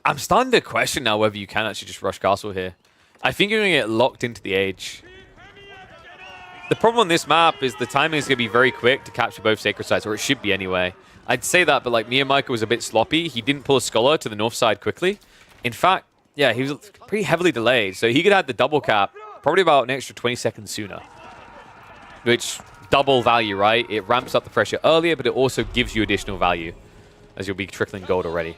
I'm starting to question now whether you can actually just rush castle here. I think you're going to get locked into the age. The problem on this map is the timing is going to be very quick to capture both sacred sites, or it should be anyway. I'd say that, but like Mia Micah was a bit sloppy. He didn't pull a scholar to the north side quickly. In fact, yeah, he was pretty heavily delayed. So he could have the double cap probably about an extra 20 seconds sooner. Which, double value, right? It ramps up the pressure earlier, but it also gives you additional value, as you'll be trickling gold already.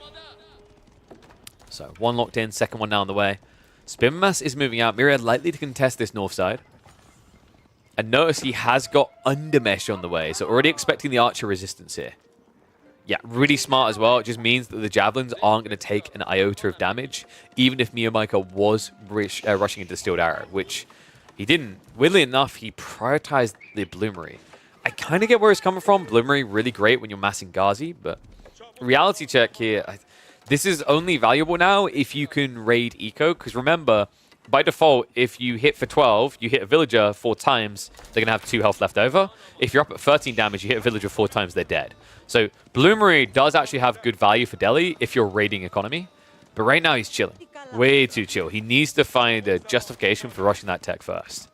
So, one locked in, second one now on the way. Spinmass is moving out. Myriad likely to contest this north side. And notice he has got Undermesh on the way, so already expecting the archer resistance here. Yeah, really smart as well. It just means that the javelins aren't going to take an iota of damage, even if Mia Micah was rushing into Steeled Arrow, which he didn't. Weirdly enough, he prioritized the Bloomery. I kind of get where it's coming from. Bloomery, really great when you're massing Ghazi, but reality check here. This is only valuable now if you can raid Eco, because remember, by default, if you hit for 12, you hit a villager 4 times, they're going to have 2 health left over. If you're up at 13 damage, you hit a villager 4 times, they're dead. So Bloomery does actually have good value for Delhi if you're raiding economy. But right now, he's chilling. Way too chill. He needs to find a justification for rushing that tech first.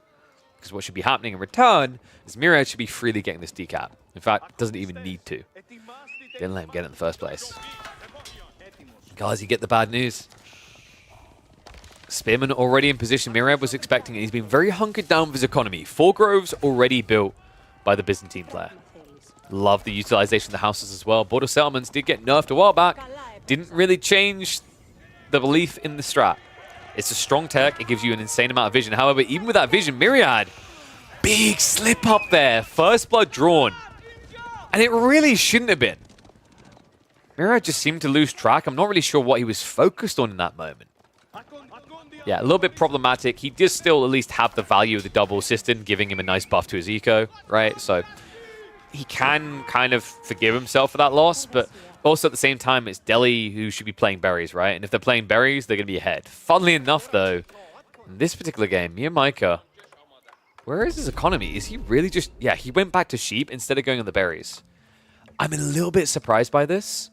Because what should be happening in return is Myriad should be freely getting this decap. In fact, doesn't even need to. Didn't let him get it in the first place. Guys, you get the bad news. Spearman already in position. Myriad was expecting it. He's been very hunkered down with his economy. 4 groves already built by the Byzantine player. Love the utilization of the houses as well. Border settlements did get nerfed a while back. Didn't really change the belief in the strat. It's a strong tech. It gives you an insane amount of vision. However, even with that vision, Myriad, big slip up there. First blood drawn. And it really shouldn't have been. Myriad just seemed to lose track. I'm not really sure what he was focused on in that moment. Yeah, a little bit problematic. He does still at least have the value of the double assistant, giving him a nice buff to his eco, right? So he can kind of forgive himself for that loss, but also at the same time, it's Delhi who should be playing berries, right? And if they're playing berries, they're going to be ahead. Funnily enough, though, in this particular game, Mia Micah, where is his economy? Is he really just... Yeah, he went back to sheep instead of going on the berries. I'm a little bit surprised by this.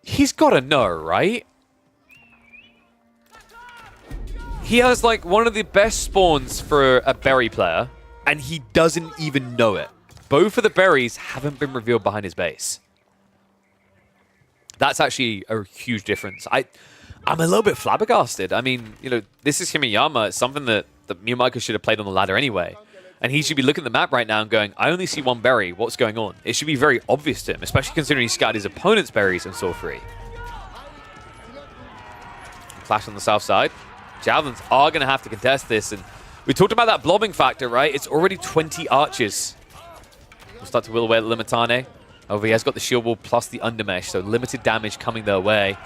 He's got to know, right? He has like one of the best spawns for a berry player, and he doesn't even know it. Both of the berries haven't been revealed behind his base. That's actually a huge difference. I'm a little bit flabbergasted. I mean, you know, this is Himiyama. It's something that Miyamaka should have played on the ladder anyway. And he should be looking at the map right now and going, I only see one berry. What's going on? It should be very obvious to him, especially considering he scouted his opponent's berries and saw 3. Flash on the south side. Javelins are going to have to contest this. And we talked about that blobbing factor, right? It's already 20 archers. We'll start to will away at Limitane. Over he has got the shield wall plus the undermesh, so limited damage coming their way.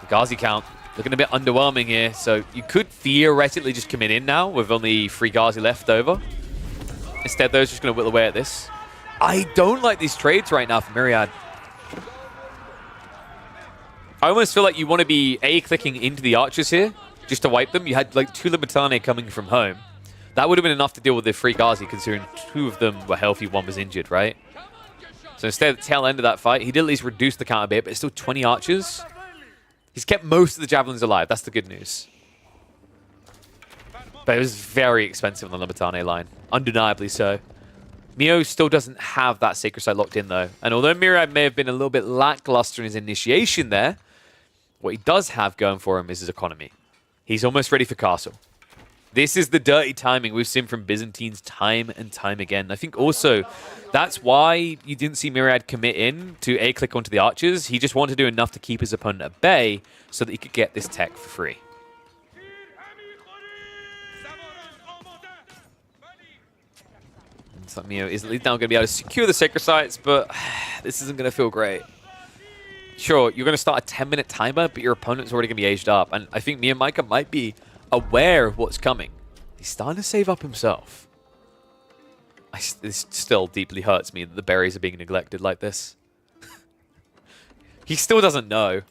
The Ghazi count looking a bit underwhelming here, so you could theoretically just commit in now with only 3 Ghazi left over. Instead, those just going to whittle away at this. I don't like these trades right now for Myriad. I almost feel like you want to be A-clicking into the archers here, just to wipe them. You had like 2 Limitane coming from home. That would have been enough to deal with the 3 Ghazi, considering 2 of them were healthy, 1 was injured, right? So instead, at the tail end of that fight, he did at least reduce the count a bit, but it's still 20 archers. He's kept most of the javelins alive. That's the good news. But it was very expensive on the Limitane line. Undeniably so. Mio still doesn't have that Sacred Site locked in, though. And although Myriad may have been a little bit lackluster in his initiation there, what he does have going for him is his economy. He's almost ready for Castle. This is the dirty timing we've seen from Byzantines time and time again. I think also that's why you didn't see Myriad commit in to A-click onto the archers. He just wanted to do enough to keep his opponent at bay so that he could get this tech for free. And so Mio is at least now going to be able to secure the Sacred Sites, but this isn't going to feel great. Sure, you're going to start a 10-minute timer, but your opponent's already going to be aged up. And I think Miyamaka might be aware of what's coming. He's starting to save up himself. This still deeply hurts me that the berries are being neglected like this. He still doesn't know.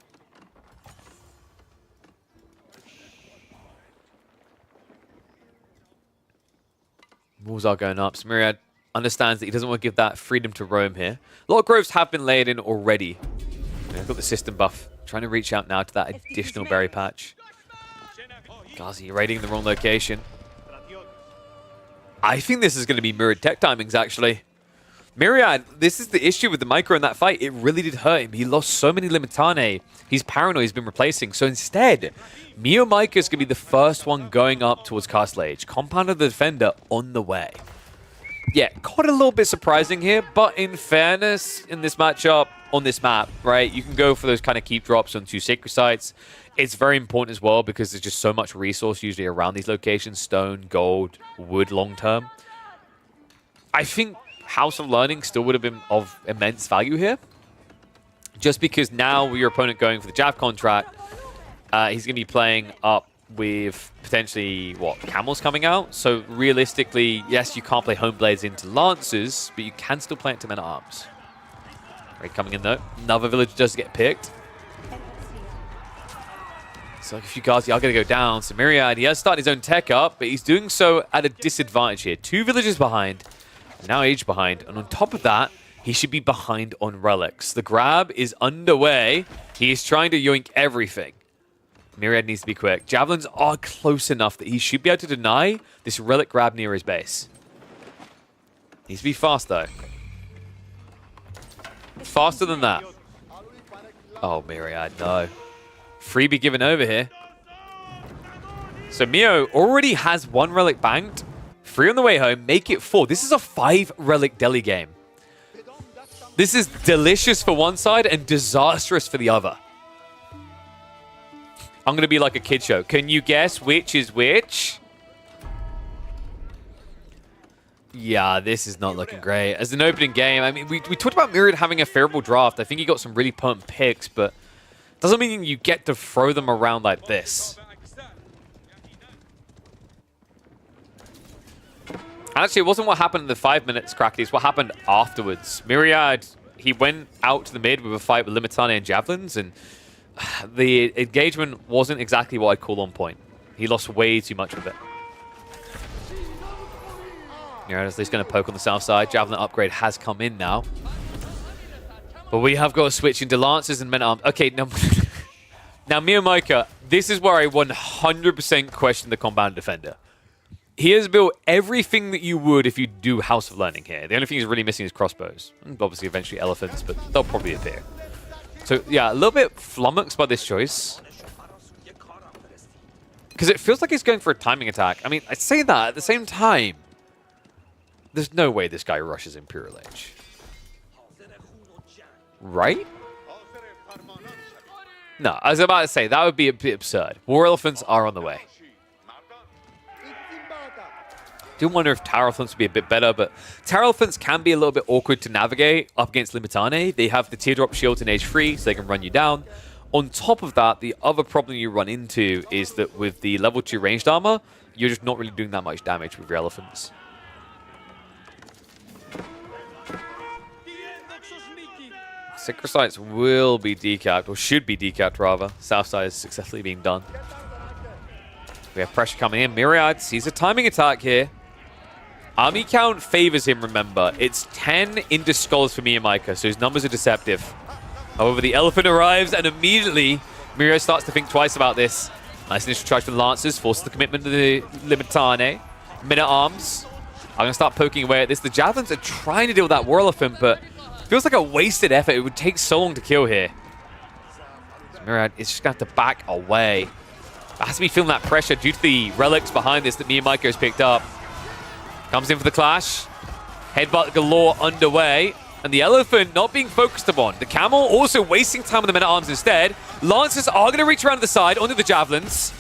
Walls are going up. So Myriad understands that he doesn't want to give that freedom to roam here. A lot of groves have been laid in already. I've got the system buff. Trying to reach out now to that additional berry patch. Ghazi raiding the wrong location. I think this is going to be mirrored tech timings, actually. Myriad, this is the issue with the micro in that fight. It really did hurt him. He lost so many Limitane. He's paranoid. He's been replacing. So instead, Miyamaka is going to be the first one going up towards Castle Age. Compounder the Defender on the way. Yeah, quite a little bit surprising here, but in fairness, in this matchup, on this map, right, you can go for those kind of keep drops on 2 Sacred Sites. It's very important as well because there's just so much resource usually around these locations. Stone, gold, wood long term. I think House of Learning still would have been of immense value here. Just because now with your opponent going for the Jav contract, he's going to be playing up with potentially, what, camels coming out? So realistically, yes, you can't play Home Blades into Lancers, but you can still play it to Men-at-Arms. Right, coming in though. Another village does get picked. So if you guys are going to go down, so Myriad, he has started his own tech up, but he's doing so at a disadvantage here. 2 villages behind, now Age behind, and on top of that, he should be behind on relics. The grab is underway. He is trying to yoink everything. Myriad needs to be quick. Javelins are close enough that he should be able to deny this relic grab near his base. Needs to be fast though. Faster than that. Oh, Myriad, no. Freebie given over here. So Mio already has 1 relic banked. 3 on the way home. Make it 4. This is a 5 relic deli game. This is delicious for one side and disastrous for the other. I'm going to be like a kid show. Can you guess which is which? Yeah, this is not looking great. As an opening game, I mean, we talked about Myriad having a favorable draft. I think he got some really potent picks, but doesn't mean you get to throw them around like this. Actually, it wasn't what happened in the 5 minutes, Cracky. It's what happened afterwards. Myriad, he went out to the mid with a fight with Limitane and Javelins, and the engagement wasn't exactly what I'd call on point. He lost way too much with it. Myriad is at least going to poke on the south side. Javelin upgrade has come in now. But we have got to switch into Lancers and Men-at-Arms. Okay, no. Now, Miyamika, this is where I 100% question the compound defender. He has built everything that you would if you do House of Learning here. The only thing he's really missing is crossbows. And obviously, eventually elephants, but they'll probably appear. So, yeah, a little bit flummoxed by this choice. Because it feels like he's going for a timing attack. I mean, I say that at the same time. There's no way this guy rushes Imperial Age. Right? No, I was about to say, that would be a bit absurd. War Elephants are on the way. Do wonder if Tower Elephants would be a bit better, but Tower Elephants can be a little bit awkward to navigate up against Limitane. They have the Teardrop Shield in Age 3, so they can run you down. On top of that, the other problem you run into is that with the level 2 ranged armor, you're just not really doing that much damage with your elephants. Synchro will be decapped, or should be decapped rather. Southside is successfully being done. We have pressure coming in. Myriad sees a timing attack here. Army count favors him, remember. It's 10 into skulls for Miyamika, so his numbers are deceptive. However, the elephant arrives, and immediately Myriad starts to think twice about this. Nice initial charge from the Lancers, forces the commitment to the Limitane. Men-at-Arms are going to start poking away at this. The Javelins are trying to deal with that War Elephant, but it feels like a wasted effort. It would take so long to kill here. So Myriad is just going to have to back away. It has to be feeling that pressure due to the relics behind this that Miyamika has picked up. Comes in for the clash. Headbutt galore underway. And the elephant not being focused upon. The camel also wasting time on the men-at-arms instead. Lancers are going to reach around to the side onto the javelins.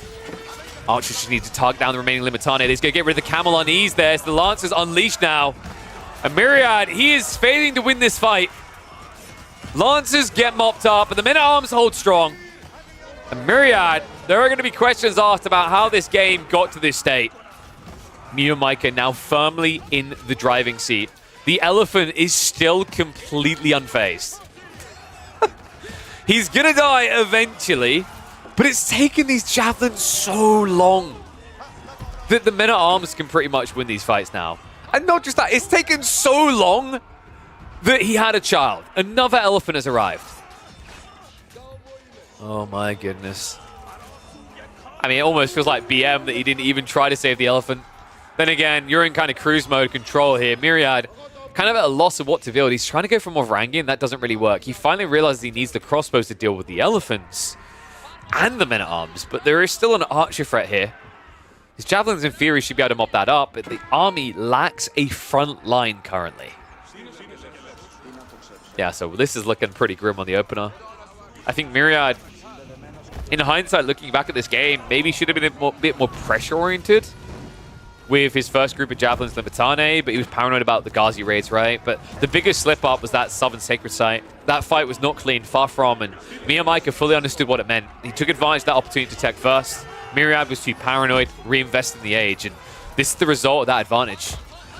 Archers just need to target down the remaining Limitane. He's going to get rid of the camel on ease there. So the Lancers unleashed now. And Myriad, he is failing to win this fight. Lancers get mopped up, and the men-at-arms hold strong. And Myriad, there are going to be questions asked about how this game got to this state. Miyamika now firmly in the driving seat. The elephant is still completely unfazed. He's going to die eventually, but it's taken these javelins so long that the men-at-arms can pretty much win these fights now. And not just that, it's taken so long that he had a child. Another elephant has arrived. Oh my goodness. I mean, it almost feels like BM that he didn't even try to save the elephant. Then again, you're in kind of cruise mode control here. Myriad, kind of at a loss of what to build. He's trying to go for more Rangian. That doesn't really work. He finally realizes he needs the crossbows to deal with the elephants and the men-at-arms. But there is still an archer threat here. His javelins, in theory, should be able to mop that up. But the army lacks a front line currently. Yeah, so this is looking pretty grim on the opener. I think Myriad, in hindsight, looking back at this game, maybe should have been a bit more pressure-oriented with his first group of javelins, Limitane, but he was paranoid about the Ghazi raids, right? But the biggest slip-up was that Southern Sacred Site. That fight was not clean, far from, and Miyamika fully understood what it meant. He took advantage of that opportunity to tech first. Myriad was too paranoid, reinvested in the age, and this is the result of that advantage.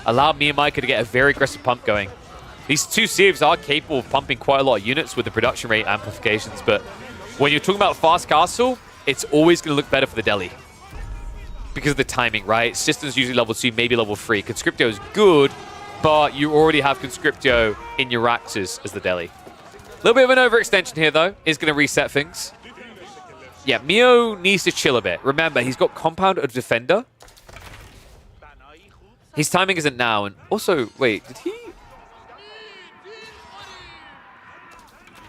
Allowed Miyamika to get a very aggressive pump going. These two civs are capable of pumping quite a lot of units with the production rate amplifications, but when you're talking about fast castle, it's always going to look better for the Delhi. Because of the timing, right? Systems usually level 2, maybe level 3. Conscriptio is good, but you already have Conscriptio in your Axes as the Delhi. A little bit of an overextension here, though. Is going to reset things. Yeah, Mio needs to chill a bit. Remember, he's got Compound of Defender. His timing isn't now. And also, wait, did he?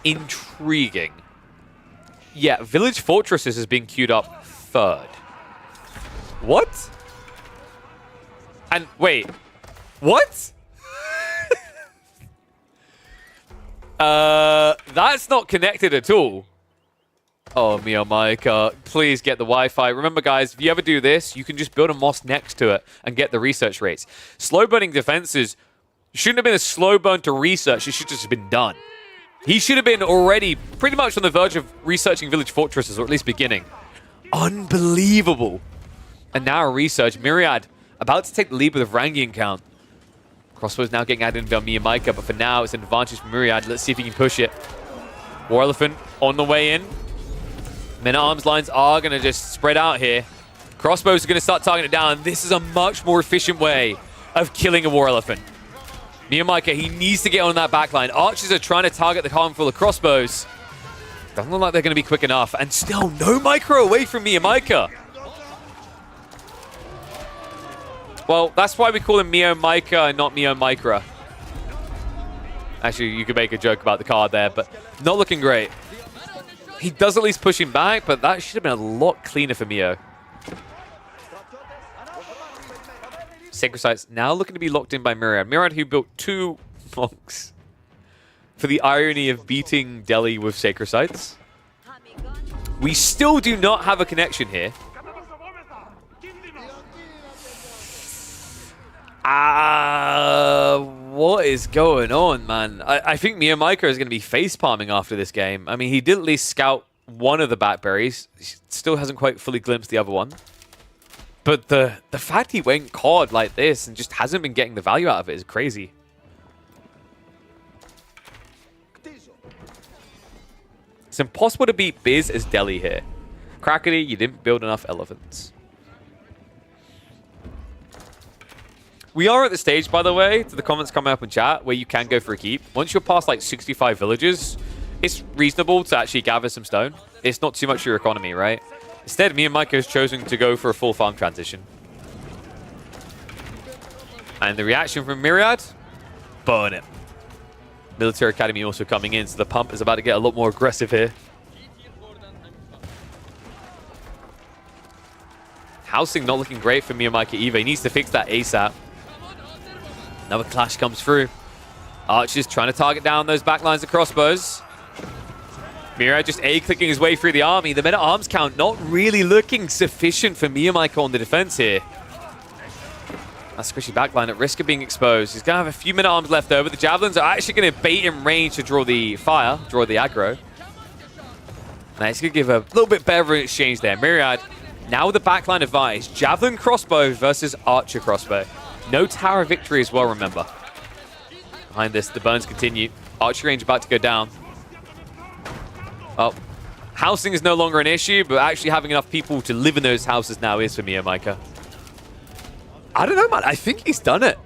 Intriguing. Yeah, Village Fortresses is being queued up third. What? And wait, what? That's not connected at all. Oh, Miyamika, please get the Wi-Fi. Remember, guys, if you ever do this, you can just build a mosque next to it and get the research rates. Slow burning defenses shouldn't have been a slow burn to research. It should just have been done. He should have been already pretty much on the verge of researching village fortresses, or at least beginning. Unbelievable. And now a research. Myriad about to take the lead with a Rangian count. Crossbows now getting added into Miyamika, but for now it's an advantage for Myriad. Let's see if he can push it. War Elephant on the way in. Men-at-arms lines are going to just spread out here. Crossbows are going to start targeting it down. This is a much more efficient way of killing a War Elephant. Miyamika, he needs to get on that backline. Archers are trying to target the column full of crossbows. Doesn't look like they're going to be quick enough. And still no micro away from Miyamaika. Well, that's why we call him Mio Micah and not Mio Micra. Actually, you could make a joke about the card there, but not looking great. He does at least push him back, but that should have been a lot cleaner for Mio. Sacred Sites now looking to be locked in by Myriad. Myriad who built 2 monks for the irony of beating Delhi with Sacred Sites. We still do not have a connection here. What is going on, man? I think Miyamaika is going to be face-palming after this game. I mean, he did at least scout one of the backberries. He still hasn't quite fully glimpsed the other one. But the fact he went COD like this and just hasn't been getting the value out of it is crazy. It's impossible to beat Biz as Delhi here. Crackety, you didn't build enough elephants. We are at the stage, by the way, to the comments coming up in chat, where you can go for a keep. Once you're past like 65 villages, it's reasonable to actually gather some stone. It's not too much of your economy, right? Instead, me and Mike has chosen to go for a full farm transition. And the reaction from Myriad? Burn it. Military Academy also coming in, so the pump is about to get a lot more aggressive here. Housing not looking great for Miyamaka either. He needs to fix that ASAP. Another clash comes through. Archer's trying to target down those backlines of crossbows. Myriad just A-clicking his way through the army. The men-at-arms count not really looking sufficient for Miyamaka on the defense here. That squishy backline at risk of being exposed. He's going to have a few men-at-arms left over. The javelins are actually going to bait in range to draw the fire, draw the aggro. Now he's going to give a little bit better in exchange there. Myriad, now with the backline advantage. Javelin crossbow versus Archer crossbow. No tower victory as well, remember. Behind this, the burns continue. Archer range about to go down. Well, housing is no longer an issue, but actually having enough people to live in those houses now is for Miyamaka. I don't know, man. I think he's done it.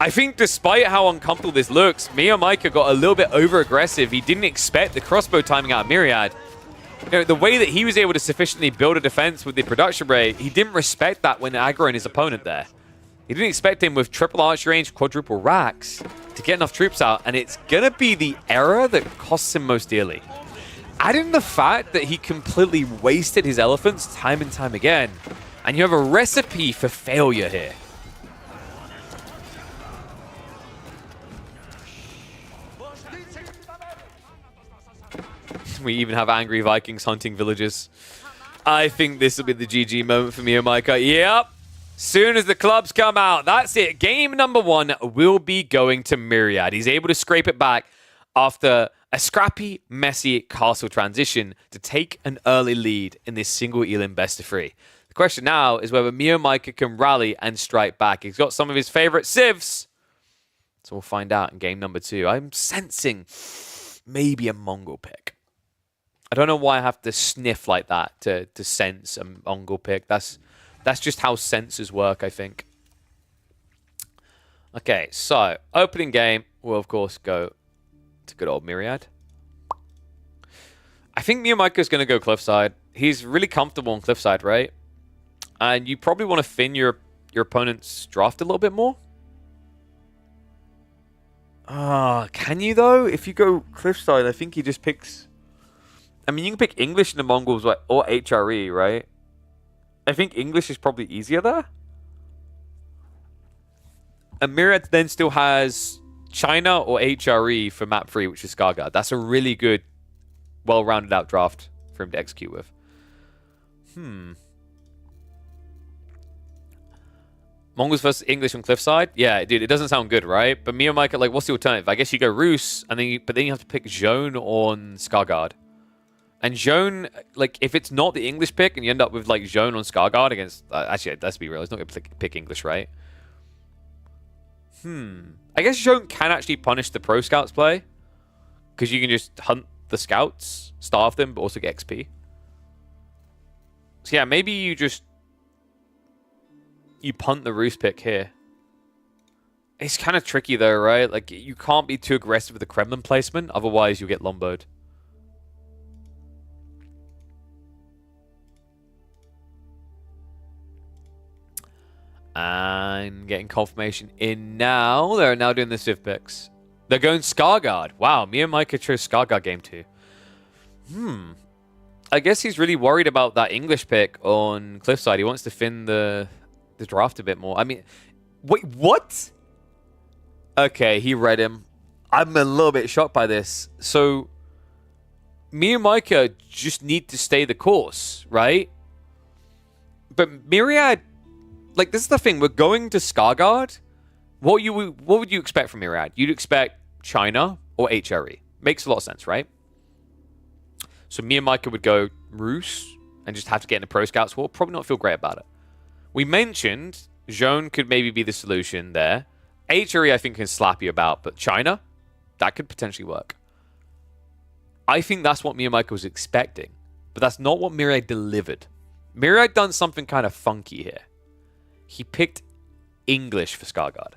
I think despite how uncomfortable this looks, Miyamaka got a little bit over-aggressive. He didn't expect the crossbow timing out of Myriad. You know, the way that he was able to sufficiently build a defense with the production rate, he didn't respect that when aggroing his opponent there. He didn't expect him with triple archer range, quadruple racks to get enough troops out, and it's going to be the error that costs him most dearly. Add in the fact that he completely wasted his elephants time and time again, and you have a recipe for failure here. We even have angry Vikings hunting villages. I think this will be the GG moment for Miyamaka. Yep. Soon as the clubs come out, that's it. Game number 1 will be going to Myriad. He's able to scrape it back after a scrappy, messy castle transition to take an early lead in this single Elim best of 3. The question now is whether Miyamaka can rally and strike back. He's got some of his favorite civs. So we'll find out in game number 2. I'm sensing maybe a Mongol pick. I don't know why I have to sniff like that to sense a Mongol pick. That's just how sensors work, I think. Okay, so opening game will, of course, go to good old Myriad. I think Miyamaka is going to go Cliffside. He's really comfortable on Cliffside, right? And you probably want to thin your opponent's draft a little bit more. Can you, though? If you go Cliffside, I think he just picks... I mean, you can pick English in the Mongols or HRE, right? I think English is probably easier there. And Myriad then still has China or HRE for map 3, which is Skarsgård. That's a really good, well-rounded out draft for him to execute with. Mongols versus English on Cliffside? Yeah, dude, it doesn't sound good, right? But Miyamaka, like, what's the alternative? I guess you go Rus, and then but then you have to pick Zhone on Skarsgård. And Zhone, like, if it's not the English pick and you end up with, like, Zhone on Skarsgård against... actually, let's be real. It's not going to pick English, right? I guess Zhone can actually punish the pro scouts play. Because you can just hunt the scouts, starve them, but also get XP. So, yeah, maybe you just... you punt the Rus pick here. It's kind of tricky, though, right? Like, you can't be too aggressive with the Kremlin placement. Otherwise, you'll get Lomboed. And getting confirmation in now. They're now doing the Civ picks. They're going Scarguard. Wow, me and Micah chose Scarguard game 2. I guess he's really worried about that English pick on Cliffside. He wants to fin the draft a bit more. I mean, wait, what? Okay, he read him. I'm a little bit shocked by this. So, me and Micah just need to stay the course, right? But Myriad, like, this is the thing. We're going to Scarguard. What would you expect from Myriad? You'd expect China or HRE. Makes a lot of sense, right? So me and Micah would go Roos and just have to get into Pro Scouts War. Probably not feel great about it. We mentioned Zhone could maybe be the solution there. HRE, I think, can slap you about, but China, that could potentially work. I think that's what me and Micah was expecting, but that's not what Myriad delivered. Myriad done something kind of funky here. He picked English for Scarguard.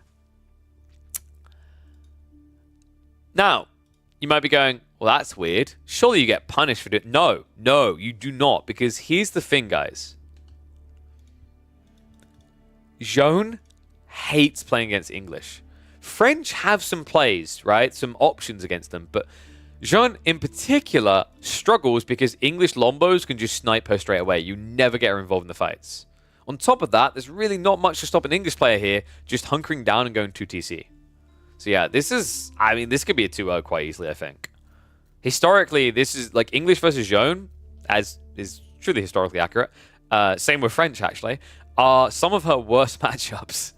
Now, you might be going, well, that's weird. Surely you get punished for it. No, you do not. Because here's the thing, guys. Zhone hates playing against English. French have some plays, right? Some options against them. But Zhone, in particular, struggles because English Lombos can just snipe her straight away. You never get her involved in the fights. On top of that, there's really not much to stop an English player here just hunkering down and going 2TC. So yeah, this could be a 2-0 quite easily, I think. Historically, this is like English versus Zhone, as is truly historically accurate. Same with French, actually, are some of her worst matchups.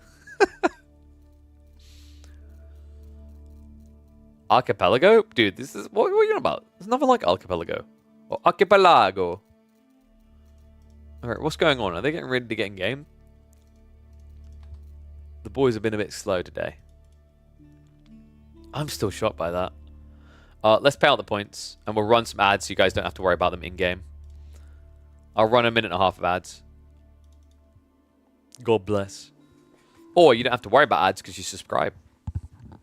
Archipelago? Dude, this is... What are you on about? There's nothing like Archipelago. Or Archipelago. Alright, what's going on? Are they getting ready to get in game? The boys have been a bit slow today. I'm still shocked by that. Let's pay out the points, and we'll run some ads so you guys don't have to worry about them in-game. I'll run a 1.5 minute of ads. God bless. Or you don't have to worry about ads because you subscribe.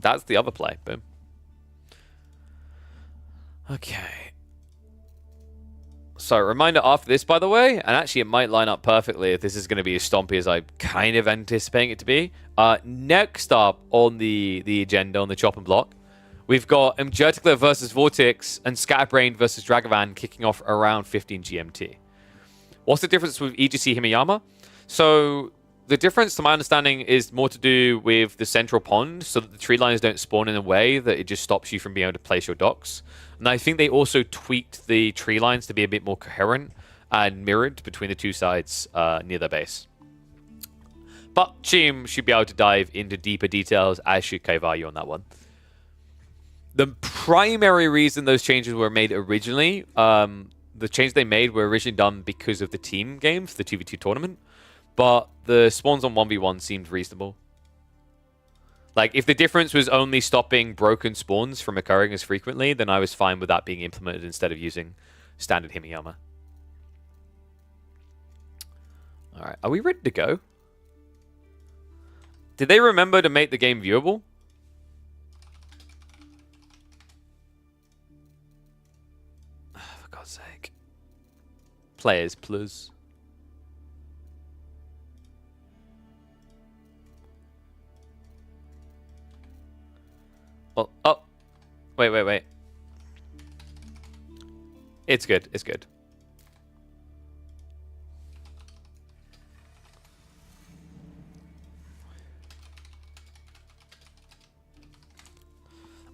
That's the other play. Boom. Okay. So, reminder after this, by the way, and actually it might line up perfectly if this is going to be as stompy as I'm kind of anticipating it to be. Next up on the agenda, on the chopping block, we've got Mjertikler versus Vortex and Scatterbrain versus Dragavan kicking off around 15 GMT. What's the difference with EGC Himeyama? So, the difference, to my understanding, is more to do with the central pond, so that the tree lines don't spawn in a way that it just stops you from being able to place your docks. And I think they also tweaked the tree lines to be a bit more coherent and mirrored between the two sides near their base. But Chim should be able to dive into deeper details, as should Kaivayu on that one. The primary reason those changes were made originally, the changes they made were originally done because of the team game for the 2v2 tournament. But the spawns on 1v1 seemed reasonable. Like, if the difference was only stopping broken spawns from occurring as frequently, then I was fine with that being implemented instead of using standard Himeyama. Alright, are we ready to go? Did they remember to make the game viewable? For God's sake. Players, please. Well, oh. Wait. It's good. It's good.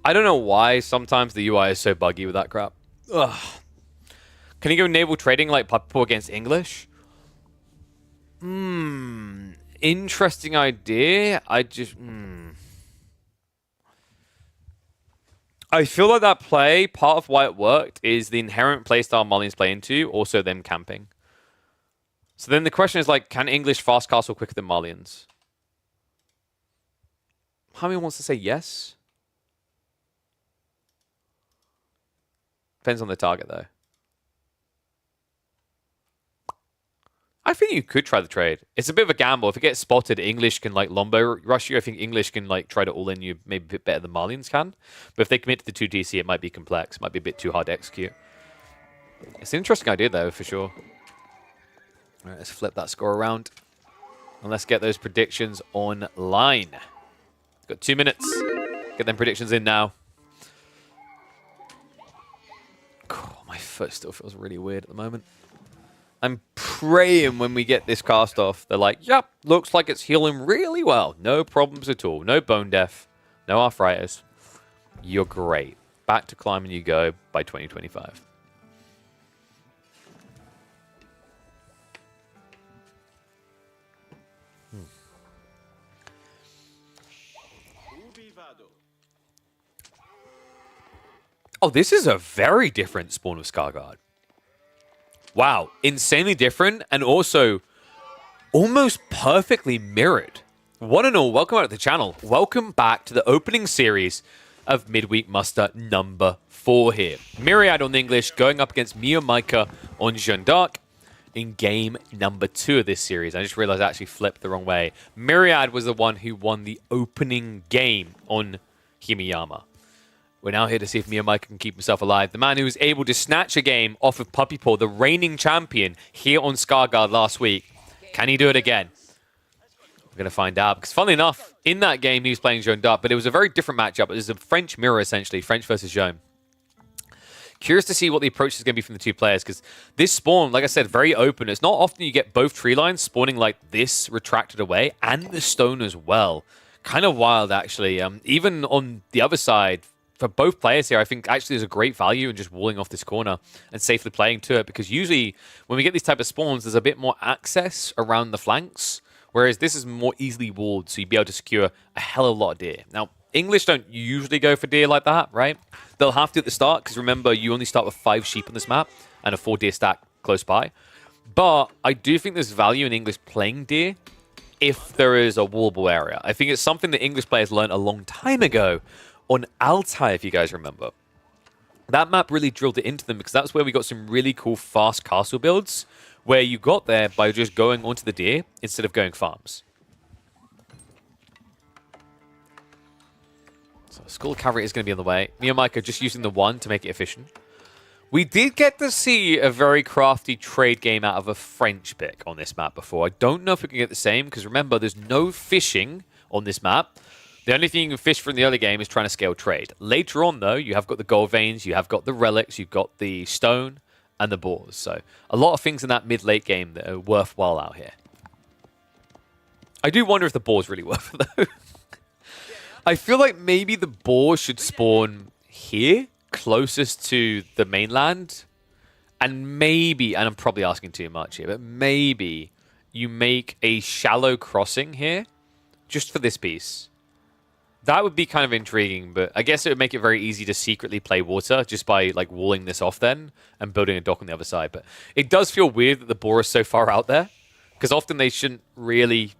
I don't know why sometimes the UI is so buggy with that crap. Ugh. Can you go naval trading like people against English? Interesting idea. I feel like that play, part of why it worked, is the inherent playstyle Malians play into, also them camping. So then the question is, like, can English fast castle quicker than Malians? How many wants to say yes? Depends on the target, though. I think you could try the trade. It's a bit of a gamble. If it gets spotted, English can, like, Lombo rush you. I think English can, like, try to all-in you maybe a bit better than Malians can. But if they commit to the 2TC, it might be complex. It might be a bit too hard to execute. It's an interesting idea, though, for sure. All right, let's flip that score around. And let's get those predictions online. Got 2 minutes. Get them predictions in now. Oh, my foot still feels really weird at the moment. I'm praying when we get this cast off, they're like, yep, looks like it's healing really well. No problems at all. No bone death. No arthritis. You're great. Back to climbing you go by 2025. Oh, this is a very different spawn of Scarguard. Wow, insanely different and also almost perfectly mirrored. One and all, welcome back to the channel. Welcome back to the opening series of Midweek Muster number 4 here. Myriad on English going up against Mia Micah on Jeanne d'Arc in game number 2 of this series. I just realized I actually flipped the wrong way. Myriad was the one who won the opening game on Himiyama. We're now here to see if Mia Micah can keep himself alive. The man who was able to snatch a game off of Puppy Paw, the reigning champion here on Scarguard last week. Can he do it again? We're going to find out. Because funnily enough, in that game, he was playing Jeanne d'Arc, but it was a very different matchup. It was a French mirror, essentially. French versus Jeanne. Curious to see what the approach is going to be from the two players, because this spawn, like I said, very open. It's not often you get both tree lines spawning like this, retracted away, and the stone as well. Kind of wild, actually. Even on the other side, for both players here, I think actually there's a great value in just walling off this corner and safely playing to it, because usually when we get these type of spawns, there's a bit more access around the flanks, whereas this is more easily walled, so you'd be able to secure a hell of a lot of deer. Now, English don't usually go for deer like that, right? They'll have to at the start, because remember, you only start with 5 sheep on this map and a 4 deer stack close by. But I do think there's value in English playing deer if there is a wallable area. I think it's something that English players learned a long time ago on Altai, if you guys remember. That map really drilled it into them, because that's where we got some really cool fast castle builds, where you got there by just going onto the deer instead of going farms. So School of Cavalry is going to be on the way. Mia Micah just using the 1 to make it efficient. We did get to see a very crafty trade game out of a French pick on this map before. I don't know if we can get the same, because remember, there's no fishing on this map. The only thing you can fish from the other game is trying to scale trade. Later on, though, you have got the gold veins, you have got the relics, you've got the stone, and the boars. So a lot of things in that mid-late game that are worthwhile out here. I do wonder if the boar's really worth it, though. I feel like maybe the boar should spawn here, closest to the mainland. And maybe, and I'm probably asking too much here, but maybe you make a shallow crossing here, just for this piece. That would be kind of intriguing, but I guess it would make it very easy to secretly play water just by like walling this off then and building a dock on the other side. But it does feel weird that the boar is so far out there, because often they shouldn't really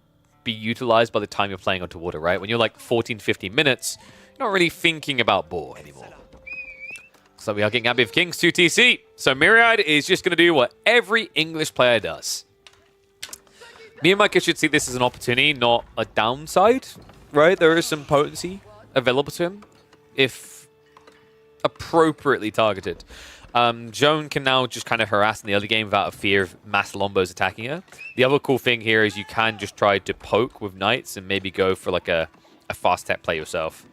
be utilized by the time you're playing onto water, right? When you're like 14, 15 minutes, you're not really thinking about boar anymore. So we are getting Abbey of Kings 2 TC. So Myriad is just going to do what every English player does. Me and Micah should see this as an opportunity, not a downside. Right, there is some potency available to him if appropriately targeted. Joan can now just kind of harass in the early game without a fear of mass Lombos attacking her. The other cool thing here is you can just try to poke with knights and maybe go for like a fast tech play yourself.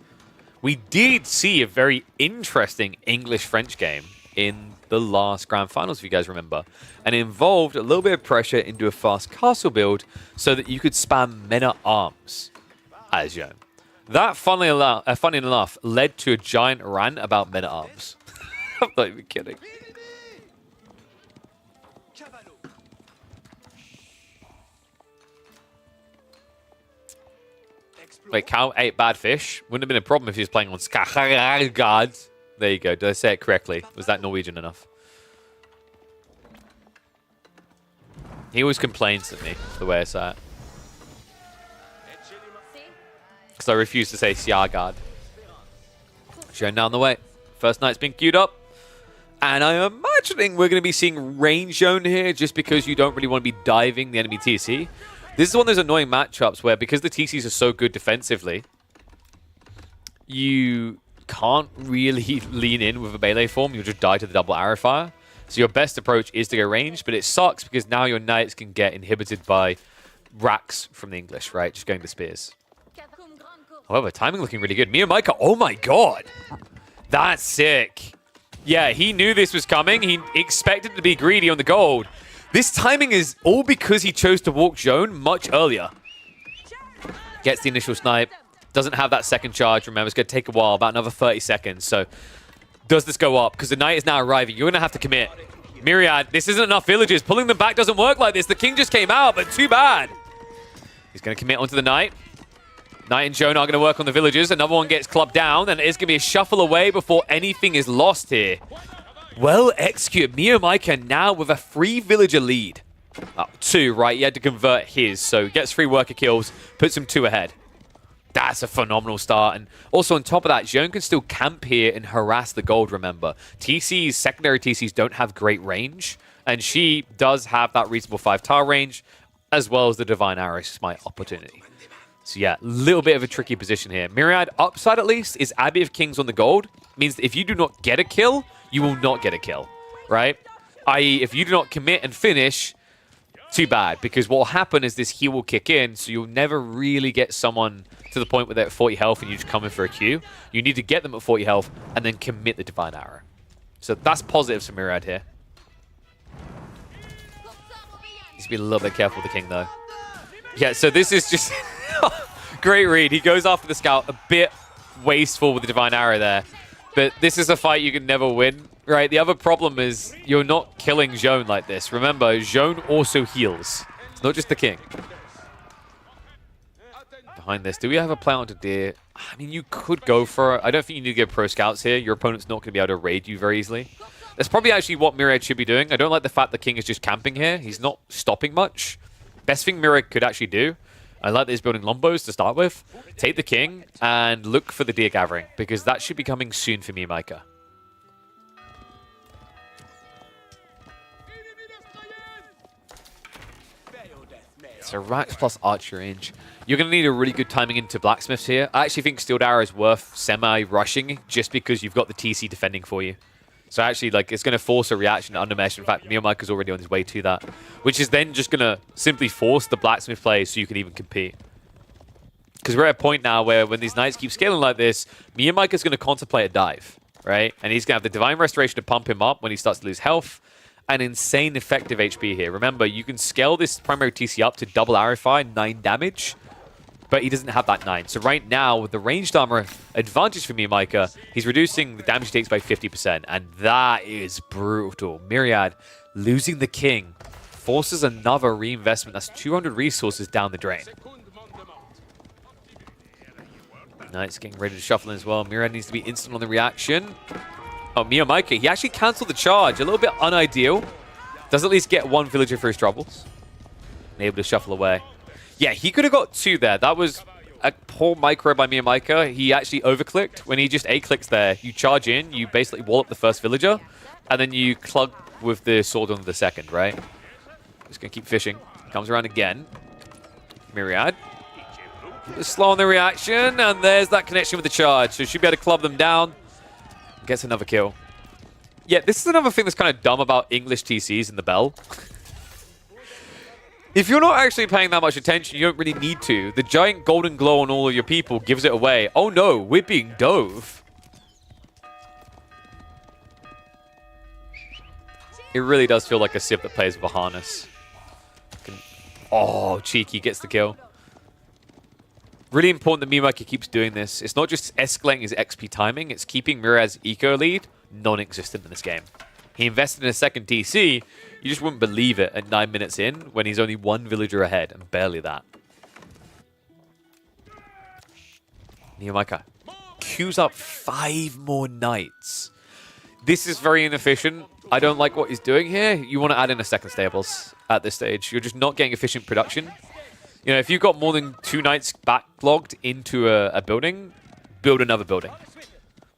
We did see a very interesting English-French game in the last Grand Finals, if you guys remember. And it involved a little bit of pressure into a fast castle build so that you could spam men-at-arms as Jeanne. That, funny enough, led to a giant rant about men-at-arms. I'm not even kidding. Wait, cow ate bad fish? Wouldn't have been a problem if he was playing on Skargard. There you go. Did I say it correctly? Was that Norwegian enough? He always complains at me, the way I say it. Because I refuse to say Sjargard. Shown down the way. First knight's been queued up. And I'm imagining we're going to be seeing range zone here just because you don't really want to be diving the enemy TC. This is one of those annoying matchups where because the TCs are so good defensively, you can't really lean in with a melee form. You'll just die to the double arrow fire. So your best approach is to go range, but it sucks because now your knights can get inhibited by racks from the English, right? Just going to spears. However, timing looking really good. Miyamika, oh my god. That's sick. Yeah, he knew this was coming. He expected to be greedy on the gold. This timing is all because he chose to walk Joan much earlier. Gets the initial snipe. Doesn't have that second charge. Remember, it's going to take a while, about another 30 seconds. So, does this go up? Because the knight is now arriving. You're going to have to commit. Myriad, this isn't enough villagers. Pulling them back doesn't work like this. The king just came out, but too bad. He's going to commit onto the knight. Knight and Joan are going to work on the villagers. Another one gets clubbed down, and it's going to be a shuffle away before anything is lost here. Well executed. Miyamika now with a 3 villager lead. 2, right? He had to convert his, so gets 3 worker kills, puts him 2 ahead. That's a phenomenal start. And also on top of that, Joan can still camp here and harass the gold, remember. TCs, secondary TCs don't have great range, and she does have that reasonable 5-tar range, as well as the Divine Arrow Smite opportunity. So yeah, a little bit of a tricky position here. Myriad, upside at least, is Abbey of Kings on the gold. Means that if you do not get a kill, you will not get a kill, right? I.e., if you do not commit and finish, too bad, because what will happen is this heal will kick in, so you'll never really get someone to the point where they're at 40 health and you just come in for a Q. You need to get them at 40 health and then commit the Divine Arrow. So that's positive for Myriad here. Needs to be a little bit careful with the king, though. Yeah, so this is just... Great read. He goes after the scout. A bit wasteful with the Divine Arrow there. But this is a fight you can never win, right? The other problem is you're not killing Joan like this. Remember, Joan also heals. It's not just the king. Behind this, do we have a play onto Deer? I mean, you could go for it. I don't think you need to get pro scouts here. Your opponent's not going to be able to raid you very easily. That's probably actually what Myriad should be doing. I don't like the fact the king is just camping here. He's not stopping much. Best thing Myriad could actually do, I like that he's building Lombos to start with. Take the king and look for the deer gathering, because that should be coming soon for Miyamika. So racks plus archer range. You're going to need a really good timing into blacksmiths here. I actually think Steeled Arrow is worth semi-rushing just because you've got the TC defending for you. So actually, like, it's going to force a reaction to Undermesh. In fact, Miyamika's already on his way to that, which is then just going to simply force the blacksmith play so you can even compete. Because we're at a point now where when these knights keep scaling like this, Miyamika's going to contemplate a dive, right? And he's going to have the Divine Restoration to pump him up when he starts to lose health. An insane effective HP here. Remember, you can scale this primary TC up to double Arrowfire, 9 damage. But he doesn't have that 9. So right now, with the ranged armor advantage for Miyamika, he's reducing the damage he takes by 50%. And that is brutal. Myriad losing the king forces another reinvestment. That's 200 resources down the drain. Knight's getting ready to shuffle in as well. Myriad needs to be instant on the reaction. Oh, Miyamika, he actually cancelled the charge. A little bit unideal. Does at least get 1 villager for his troubles. And able to shuffle away. Yeah, he could have got 2 there. That was a poor micro by Miyamika. He actually overclicked. When he just A-clicks there, you charge in, you basically wall up the first villager, and then you clug with the sword on the second, right? Just going to keep fishing. Comes around again. Myriad. Just slow on the reaction, and there's that connection with the charge. So should be able to club them down. Gets another kill. Yeah, this is another thing that's kind of dumb about English TCs in the Bell. If you're not actually paying that much attention, you don't really need to. The giant golden glow on all of your people gives it away. Oh no, we're being dove. It really does feel like a Civ that plays with a harness. Oh, cheeky, gets the kill. Really important that Miyamika keeps doing this. It's not just escalating his XP timing, it's keeping Myriad's eco lead non-existent in this game. He invested in a second TC. You just wouldn't believe it at 9 minutes in when he's only 1 villager ahead, and barely that. Miyamika queues up 5 more knights. This is very inefficient. I don't like what he's doing here. You want to add in a second stables at this stage. You're just not getting efficient production. You know, if you've got more than 2 knights backlogged into a building, build another building.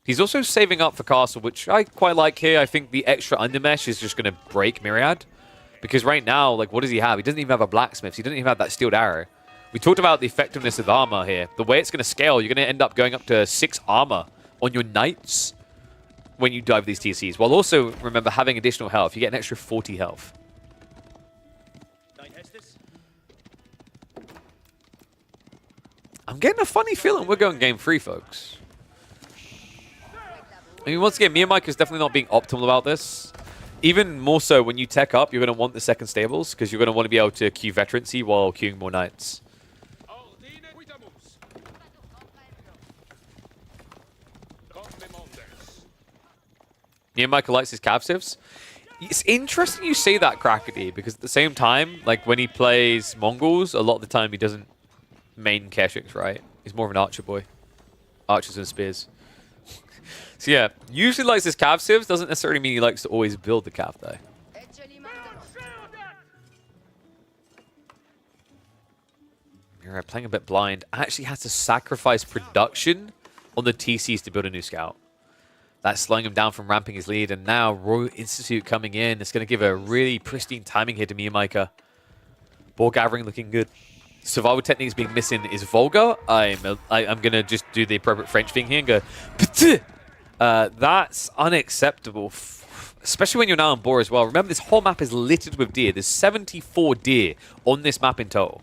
He's also saving up for castle, which I quite like here. I think the extra undermesh is just going to break Myriad. Because right now, like, what does he have? He doesn't even have a blacksmith. He doesn't even have that steeled arrow. We talked about the effectiveness of armor here. The way it's going to scale, you're going to end up going up to 6 armor on your knights when you dive these TCs. While also, remember, having additional health. You get an extra 40 health. I'm getting a funny feeling we're going game 3, folks. I mean, once again, Miyamika is definitely not being optimal about this. Even more so when you tech up, you're going to want the second stables because you're going to want to be able to queue veterancy while queuing more knights. Miyamika likes his captives. It's interesting you say that, Crackety, because at the same time, like when he plays Mongols, a lot of the time he doesn't main Keshiks, right? He's more of an archer boy. Archers and spears. So yeah, usually likes his captives, doesn't necessarily mean he likes to always build the cap though. You're playing a bit blind. Actually has to sacrifice production on the TCs to build a new scout. That's slowing him down from ramping his lead, and now Royal Institute coming in. It's going to give a really pristine timing here to Miyamika. Ball gathering looking good. Survival techniques being missing is vulgar. I'm going to just do the appropriate French thing here and go, P'tih! That's unacceptable, especially when you're now on board as well. Remember, this whole map is littered with deer. There's 74 deer on this map in total.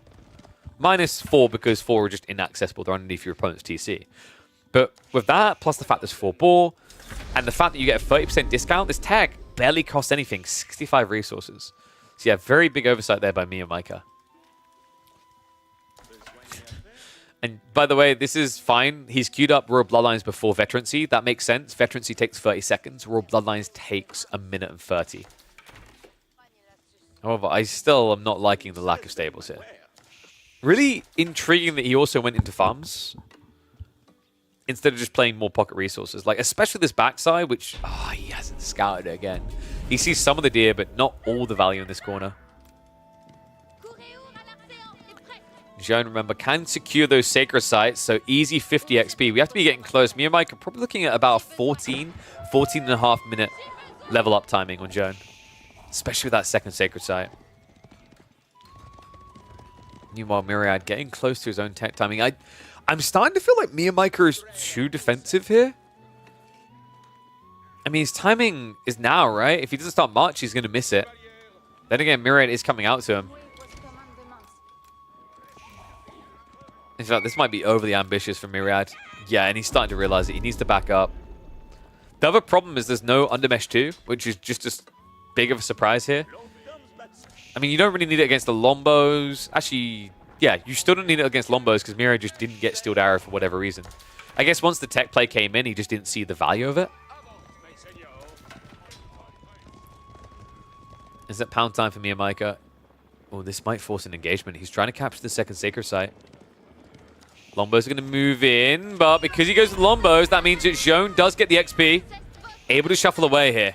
Minus 4 because 4 are just inaccessible. They're underneath your opponent's TC. But with that, plus the fact there's 4 boar, and the fact that you get a 30% discount, this tag barely costs anything, 65 resources. So yeah, very big oversight there by Miyamika. And by the way, this is fine. He's queued up Royal Bloodlines before Veterancy. That makes sense. Veterancy takes 30 seconds. Royal Bloodlines takes 1 minute and 30. However, I still am not liking the lack of stables here. Really intriguing that he also went into farms instead of just playing more pocket resources. Like, especially this backside, which, he hasn't scouted it again. He sees some of the deer, but not all the value in this corner. Joan, remember, can secure those sacred sites, so easy 50 XP. We have to be getting close. Miyamika probably looking at about 14.5 minute level up timing on Joan. Especially with that second sacred site. Meanwhile, Myriad getting close to his own tech timing. I'm starting to feel like Miyamika is too defensive here. I mean, his timing is now, right? If he doesn't start much, he's going to miss it. Then again, Myriad is coming out to him. In fact, this might be overly ambitious for Myriad. Yeah, and he's starting to realize it. He needs to back up. The other problem is there's no Undermesh 2, which is just as big of a surprise here. I mean, you don't really need it against the Lombos. Actually, yeah, you still don't need it against Lombos because Myriad just didn't get Steeled Arrow for whatever reason. I guess once the tech play came in, he just didn't see the value of it. Is it pound time for Miyamika? Oh, this might force an engagement. He's trying to capture the second Sacred Site. Lombos are going to move in, but because he goes to the Lombos, that means that Joan does get the XP. Able to shuffle away here.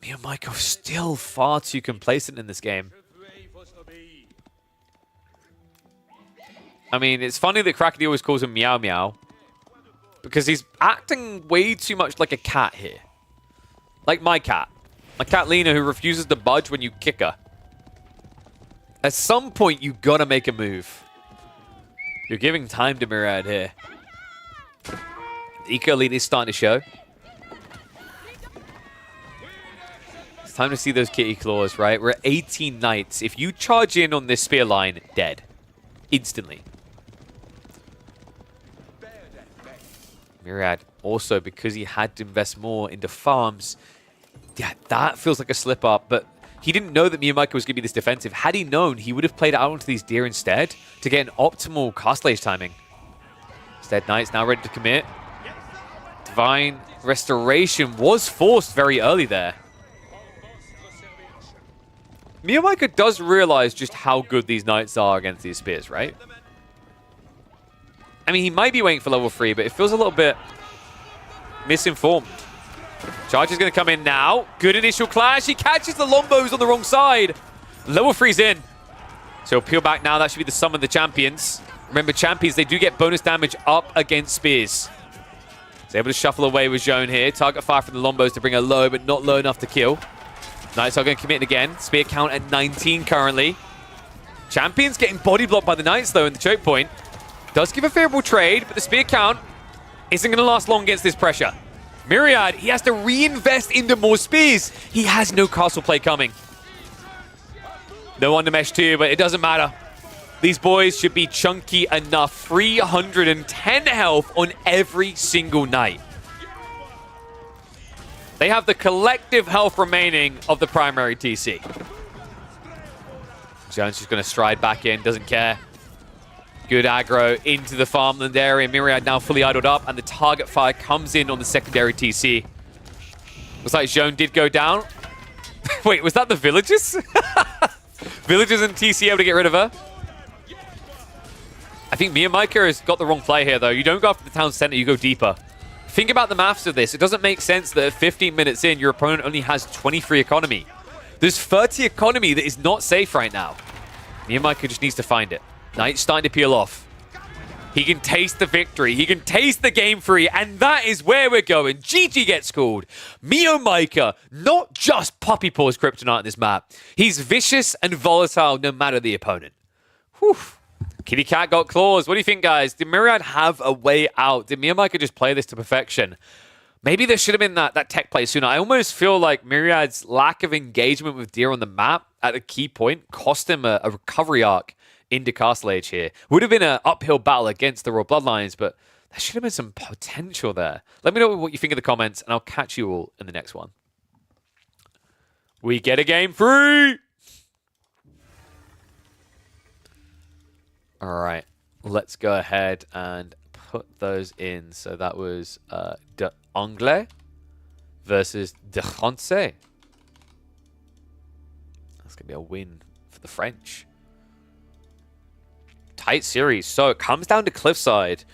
Miyamika still far too complacent in this game. I mean, it's funny that Crackety always calls him Meow Meow, because he's acting way too much like a cat here. Like my cat. My cat Lena, who refuses to budge when you kick her. At some point, you gotta make a move. You're giving time to Myriad here. The eco lead is starting to show. It's time to see those kitty claws, right? We're at 18 knights. If you charge in on this spear line, dead. Instantly. Myriad also, because he had to invest more into farms, yeah, that feels like a slip up, but he didn't know that Miyamika was going to be this defensive. Had he known, he would have played out onto these deer instead to get an optimal Castlage timing. Instead, Knight's now ready to commit. Divine Restoration was forced very early there. Miyamika does realize just how good these Knights are against these spears, right? I mean, he might be waiting for level 3, but it feels a little bit misinformed. Charge is going to come in now. Good initial clash. He catches the Lombos on the wrong side. Level 3's in. So he'll peel back now. That should be the sum of the champions. Remember, champions, they do get bonus damage up against spears. He's able to shuffle away with Joan here. Target fire from the Lombos to bring her low, but not low enough to kill. Knights are going to commit again. Spear count at 19 currently. Champions getting body blocked by the Knights, though, in the choke point. Does give a favorable trade, but the spear count isn't going to last long against this pressure. Myriad, he has to reinvest into more spears. He has no castle play coming. No Undermesh 2, but it doesn't matter. These boys should be chunky enough. 310 health on every single night. They have the collective health remaining of the primary TC. Jones just going to stride back in, doesn't care. Good aggro into the farmland area. Myriad now fully idled up, and the target fire comes in on the secondary TC. Looks like Joan did go down. Wait, was that the villagers? Villagers and TC able to get rid of her? I think Miyamika has got the wrong play here, though. You don't go after the town center, you go deeper. Think about the maths of this. It doesn't make sense that at 15 minutes in, your opponent only has 23 economy. There's 30 economy that is not safe right now. Miyamika just needs to find it. Night's starting to peel off. He can taste the victory. He can taste the game free, and that is where we're going. GG gets called. Miyamika, not just puppy paws kryptonite on this map. He's vicious and volatile no matter the opponent. Whew. Kitty Cat got claws. What do you think, guys? Did Myriad have a way out? Did Miyamika just play this to perfection? Maybe there should have been that tech play sooner. I almost feel like Myriad's lack of engagement with Deer on the map at a key point cost him a recovery arc into Castle Age here. Would have been an uphill battle against the Royal Bloodlines, but there should have been some potential there. Let me know what you think in the comments, and I'll catch you all in the next one. We get a game free! All right, let's go ahead and put those in. So that was De Anglais versus De Français. That's going to be a win for the French. Tight series. So it comes down to Cliffside.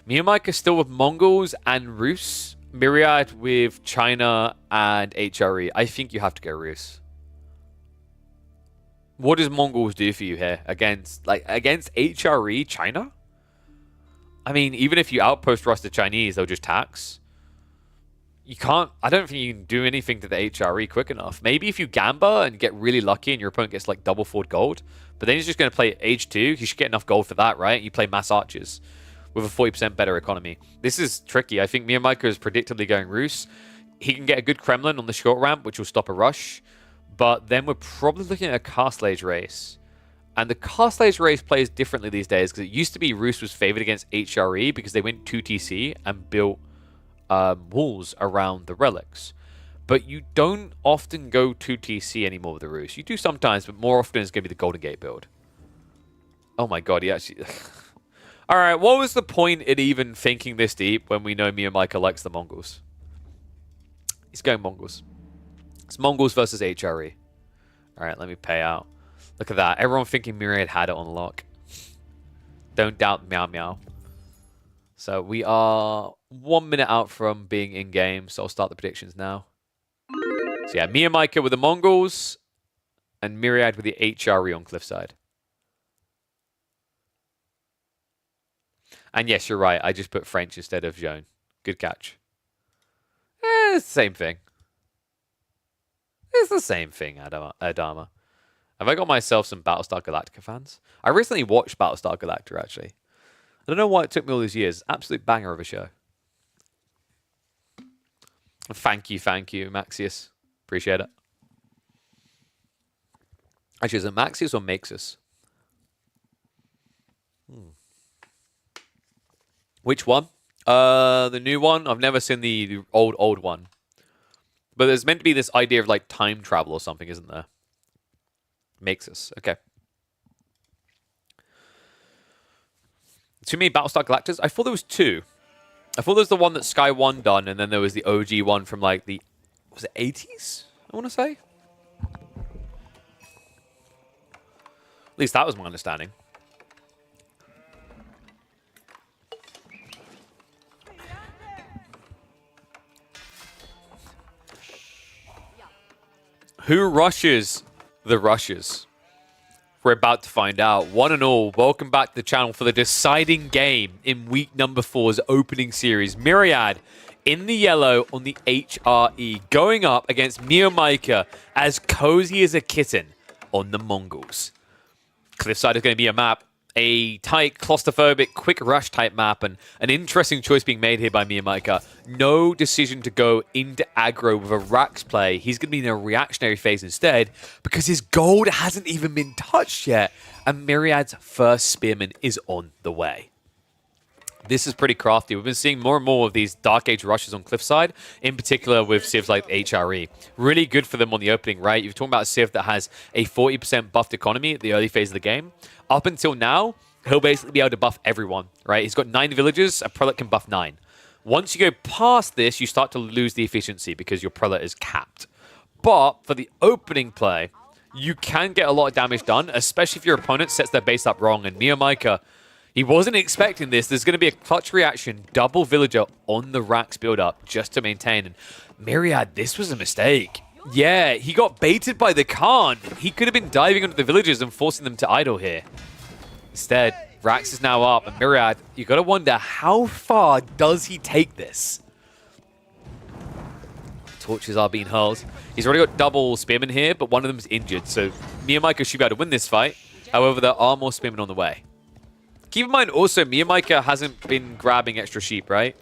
Miyamika still with Mongols and Rus. Myriad with China and HRE. I think you have to go Rus. What does Mongols do for you here against HRE China? I mean, even if you outpost Rust the Chinese, they'll just tax. You can't. I don't think you can do anything to the HRE quick enough. Maybe if you gamba and get really lucky and your opponent gets like double forward gold, but then he's just going to play H2. You should get enough gold for that, right? You play mass archers with a 40% better economy. This is tricky. I think Miyamika is predictably going Rus. He can get a good Kremlin on the short ramp, which will stop a rush. But then we're probably looking at a Castle Age race. And the Castle Age race plays differently these days because it used to be Rus was favored against HRE because they went 2TC and built walls around the relics. But you don't often go 2TC anymore with the Rus. You do sometimes, but more often it's going to be the Golden Gate build. Oh my god, he actually... Alright, what was the point in even thinking this deep when we know Miyamika likes the Mongols? He's going Mongols. It's Mongols versus HRE. Alright, let me pay out. Look at that. Everyone thinking Myriad had it on lock. Don't doubt Meow Meow. So we are 1 minute out from being in-game, so I'll start the predictions now. So yeah, Miyamika with the Mongols and Myriad with the HRE on Cliffside. And yes, you're right. I just put French instead of Joan. Good catch. It's the same thing. It's the same thing, Adama. Have I got myself some Battlestar Galactica fans? I recently watched Battlestar Galactica, actually. I don't know why it took me all these years. Absolute banger of a show. Thank you, Maxius. Appreciate it. Actually, is it Maxius or Maxus? Which one? The new one? I've never seen the old one. But there's meant to be this idea of like time travel or something, isn't there? Maxus. Okay. Too many Battlestar Galacticas? I thought there was two. I thought there was the one that Sky 1 done, and then there was the OG one from like the... Was it 80s? I want to say? At least that was my understanding. Who rushes the rushes? We're about to find out. One and all, welcome back to the channel for the deciding game in week number 4's opening series. Myriad in the yellow on the HRE, going up against Miyamika as cozy as a kitten on the Mongols. Cliffside is going to be a map A tight, claustrophobic, quick rush type map, and an interesting choice being made here by Miyamika. No decision to go into aggro with a Rax play. He's going to be in a reactionary phase instead because his gold hasn't even been touched yet, and Myriad's first Spearman is on the way. This is pretty crafty. We've been seeing more and more of these Dark Age rushes on Cliffside, in particular with civs like HRE. Really good for them on the opening, right? You're talking about a civ that has a 40% buffed economy at the early phase of the game. Up until now, he'll basically be able to buff everyone, right? He's got 9 villagers, a prelate can buff 9. Once you go past this, you start to lose the efficiency because your prelate is capped. But for the opening play, you can get a lot of damage done, especially if your opponent sets their base up wrong. And Miyamika, he wasn't expecting this. There's going to be a clutch reaction, double villager on the Rax build-up just to maintain. And Myriad, this was a mistake. Yeah, he got baited by the Khan. He could have been diving onto the villagers and forcing them to idle here. Instead, Rax is now up, and Myriad, you got to wonder, how far does he take this? Torches are being hurled. He's already got double Spearmen here, but one of them is injured, so Miyamika should be able to win this fight. However, there are more Spearmen on the way. Keep in mind also, Miyamika hasn't been grabbing extra sheep, right?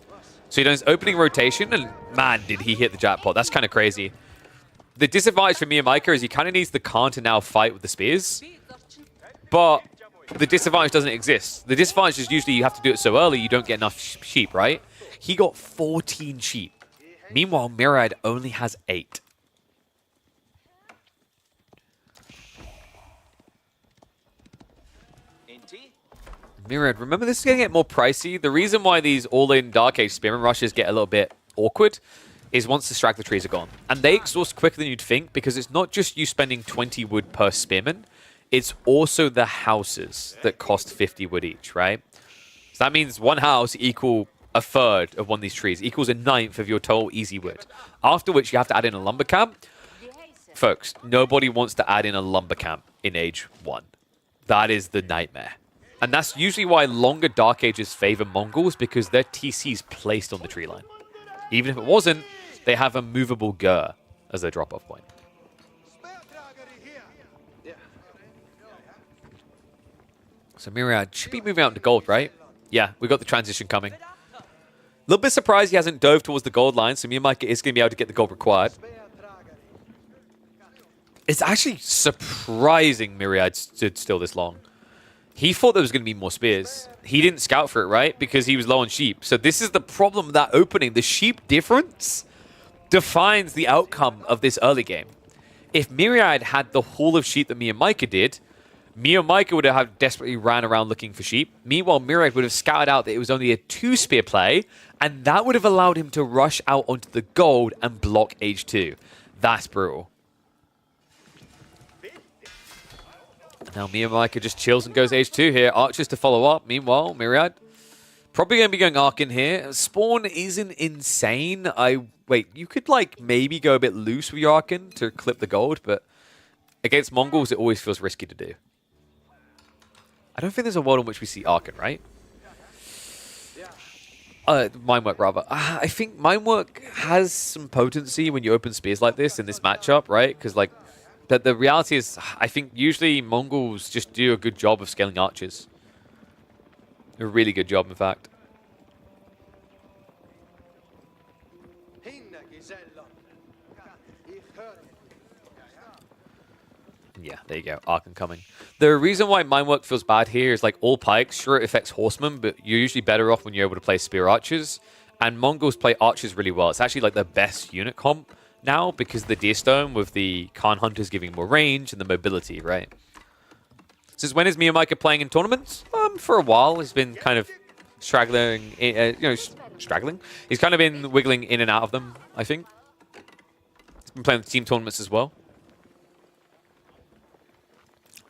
So he does his opening rotation, and man, did he hit the jackpot. That's kind of crazy. The disadvantage for Miyamika is he kind of needs the Khan to now fight with the spears. But the disadvantage doesn't exist. The disadvantage is usually you have to do it so early, you don't get enough sheep, right? He got 14 sheep. Meanwhile, Myriad only has 8. Myriad, remember this is going to get more pricey. The reason why these all-in Dark Age Spearman rushes get a little bit awkward is once the straggler trees are gone. And they exhaust quicker than you'd think because it's not just you spending 20 wood per Spearman, it's also the houses that cost 50 wood each, right? So that means one house equal a third of one of these trees, equals a ninth of your total easy wood. After which you have to add in a lumber camp. Folks, nobody wants to add in a lumber camp in Age 1. That is the nightmare. And that's usually why longer Dark Ages favor Mongols, because their TC is placed on the tree line. Even if it wasn't, they have a movable Gur as their drop-off point. So Myriad should be moving out into gold, right? Yeah, we got the transition coming. A little bit surprised he hasn't dove towards the gold line, so Miyamika is going to be able to get the gold required. It's actually surprising Myriad stood still this long. He thought there was going to be more spears. He didn't scout for it, right? Because he was low on sheep. So this is the problem with that opening. The sheep difference defines the outcome of this early game. If Myriad had the haul of sheep that Miyamika did, Miyamika would have desperately ran around looking for sheep. Meanwhile, Myriad would have scouted out that it was only a 2-spear play, and that would have allowed him to rush out onto the gold and block Age 2. That's brutal. Now Miyamika just chills and goes Age 2 here. Archers to follow up. Meanwhile, Myriad probably going to be going Arc in here. Spawn isn't insane. Wait, you could like maybe go a bit loose with your Arcan to clip the gold, but against Mongols, it always feels risky to do. I don't think there's a world in which we see Arcan, right? Minework, rather. I think Minework has some potency when you open spears like this in this matchup, right? Because like, the reality is, I think usually Mongols just do a good job of scaling archers. A really good job, in fact. Yeah, there you go. Arcan coming. The reason why Minework feels bad here is like all pikes, sure it affects horsemen, but you're usually better off when you're able to play spear archers. And Mongols play archers really well. It's actually like the best unit comp now because the Deer Stone with the Khan Hunters giving more range and the mobility, right? Since when is Miyamika playing in tournaments? For a while. He's been kind of straggling. Straggling? He's kind of been wiggling in and out of them, I think. He's been playing team tournaments as well.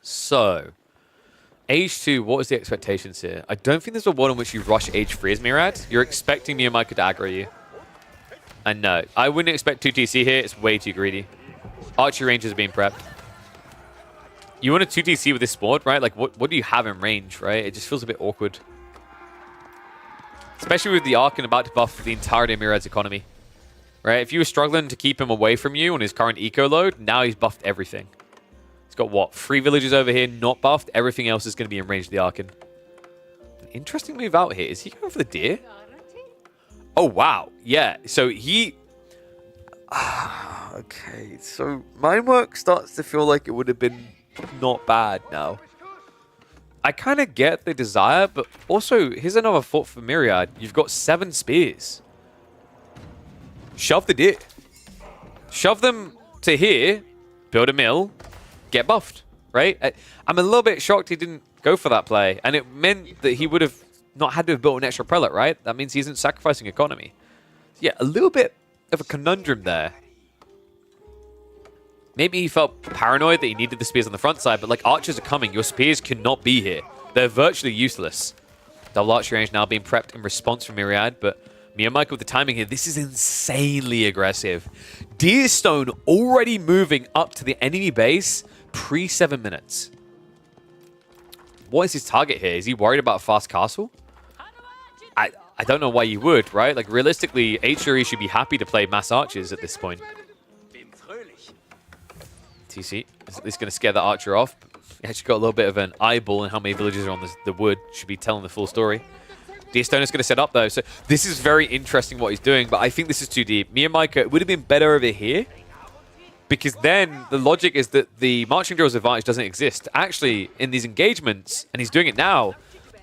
So, Age 2, what is the expectations here? I don't think there's a world in which you rush Age 3 as Myriad. You're expecting Miyamika to aggro you. And no, I wouldn't expect 2TC here. It's way too greedy. Archery ranges are being prepped. You want a 2TC with this sport, right? Like, what do you have in range, right? It just feels a bit awkward. Especially with the Arcan about to buff the entirety of Myriad's economy. Right? If you were struggling to keep him away from you on his current eco load, now he's buffed everything. It's got, what, 3 villagers over here, not buffed. Everything else is going to be in range of the Archon. An interesting move out here. Is he going for the deer? Oh, wow. Yeah, so he... okay, so Minework starts to feel like it would have been not bad now. I kind of get the desire, but also, here's another thought for Myriad. You've got 7 spears. Shove the deer. Shove them to here, build a mill, get buffed, right? I'm a little bit shocked he didn't go for that play, and it meant that he would have not had to have built an extra prelate, right? That means he isn't sacrificing economy. So yeah, a little bit of a conundrum there. Maybe he felt paranoid that he needed the spears on the front side, but like archers are coming, your spears cannot be here. They're virtually useless. Double archery range now being prepped in response from Myriad, but Miyamika with the timing here, this is insanely aggressive. Deerstone already moving up to the enemy base pre-7 minutes. What is his target here? Is he worried about a fast castle? I don't know why you would, right? Like, realistically, HRE should be happy to play mass archers at this point. TC is at least going to scare the archer off. He actually got a little bit of an eyeball in how many villagers are on the wood. Should be telling the full story. Deerstone is going to set up, though. So this is very interesting what he's doing, but I think this is too deep. Miyamika would have been better over here, because then the logic is that the marching drill's advantage doesn't exist. Actually, in these engagements, and he's doing it now,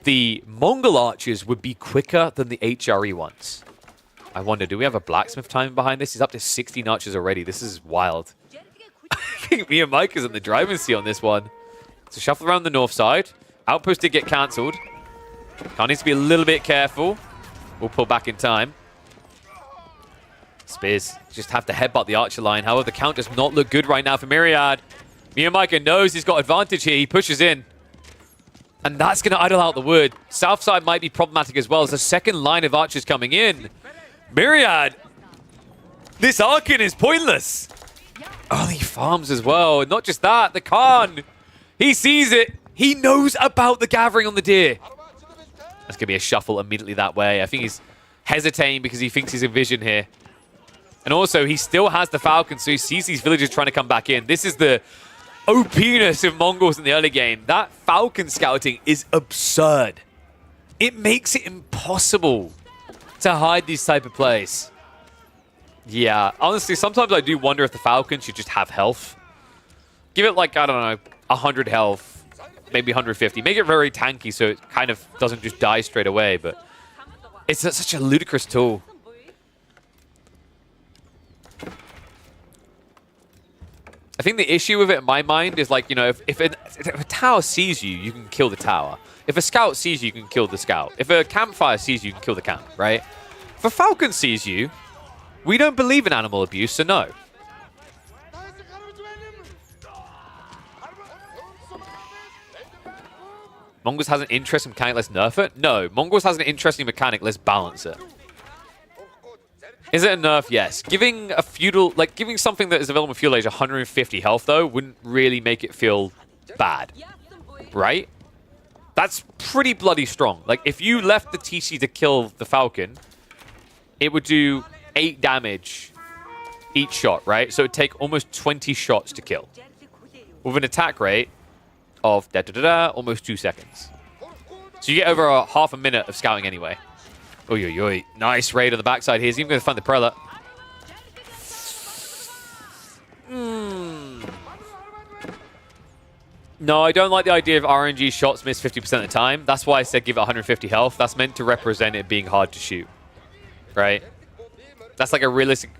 the Mongol archers would be quicker than the HRE ones. I wonder, do we have a blacksmith time behind this? He's up to 16 archers already. This is wild. I think Miyamika's in the driving seat on this one. So shuffle around the north side. Outpost did get cancelled. Khan needs to be a little bit careful. We'll pull back in time. Spears just have to headbutt the archer line. However, the count does not look good right now for Myriad. Miyamika knows he's got advantage here. He pushes in. And that's going to idle out the wood. South side might be problematic as well as the second line of archers coming in. Myriad! This Archon is pointless! Oh, he farms as well. And not just that, the Khan! He sees it! He knows about the gathering on the deer! That's going to be a shuffle immediately that way. I think he's hesitating because he thinks he's in vision here. And also, he still has the Falcon, so he sees these villagers trying to come back in. This is the OP-ness of Mongols in the early game. That Falcon scouting is absurd. It makes it impossible to hide these type of plays. Yeah, honestly, sometimes I do wonder if the Falcon should just have health. Give it like, I don't know, 100 health, maybe 150. Make it very tanky so it kind of doesn't just die straight away, but it's such a ludicrous tool. I think the issue with it in my mind is like, you know, if a tower sees you, you can kill the tower. If a scout sees you, you can kill the scout. If a campfire sees you, you can kill the camp, right? If a falcon sees you, we don't believe in animal abuse, so no. Mongols has an interesting mechanic, let's nerf it? No, Mongols has an interesting mechanic, let's balance it. Is it a nerf? Yes. Giving a feudal, like giving something that is available in Feudal Age 150 health though, wouldn't really make it feel bad, right? That's pretty bloody strong. Like if you left the TC to kill the Falcon, it would do 8 damage each shot, right? So it'd take almost 20 shots to kill. With an attack rate of almost 2 seconds. So you get over a half a minute of scouting anyway. Oy, oy, oy. Nice raid on the backside here. He's even going to find the prelate. No, I don't like the idea of RNG shots miss 50% of the time. That's why I said give it 150 health. That's meant to represent it being hard to shoot, right? That's like a realistic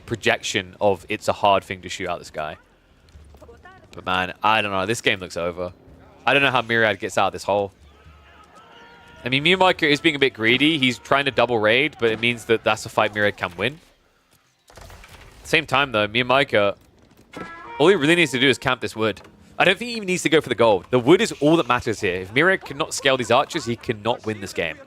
projection of it's a hard thing to shoot out this guy. But man, I don't know. This game looks over. I don't know how Myriad gets out of this hole. I mean, Miyamika is being a bit greedy. He's trying to double raid, but it means that that's a fight Myriad can win. At the same time, though, Miyamika, all he really needs to do is camp this wood. I don't think he even needs to go for the gold. The wood is all that matters here. If Myriad cannot scale these archers, he cannot win this game.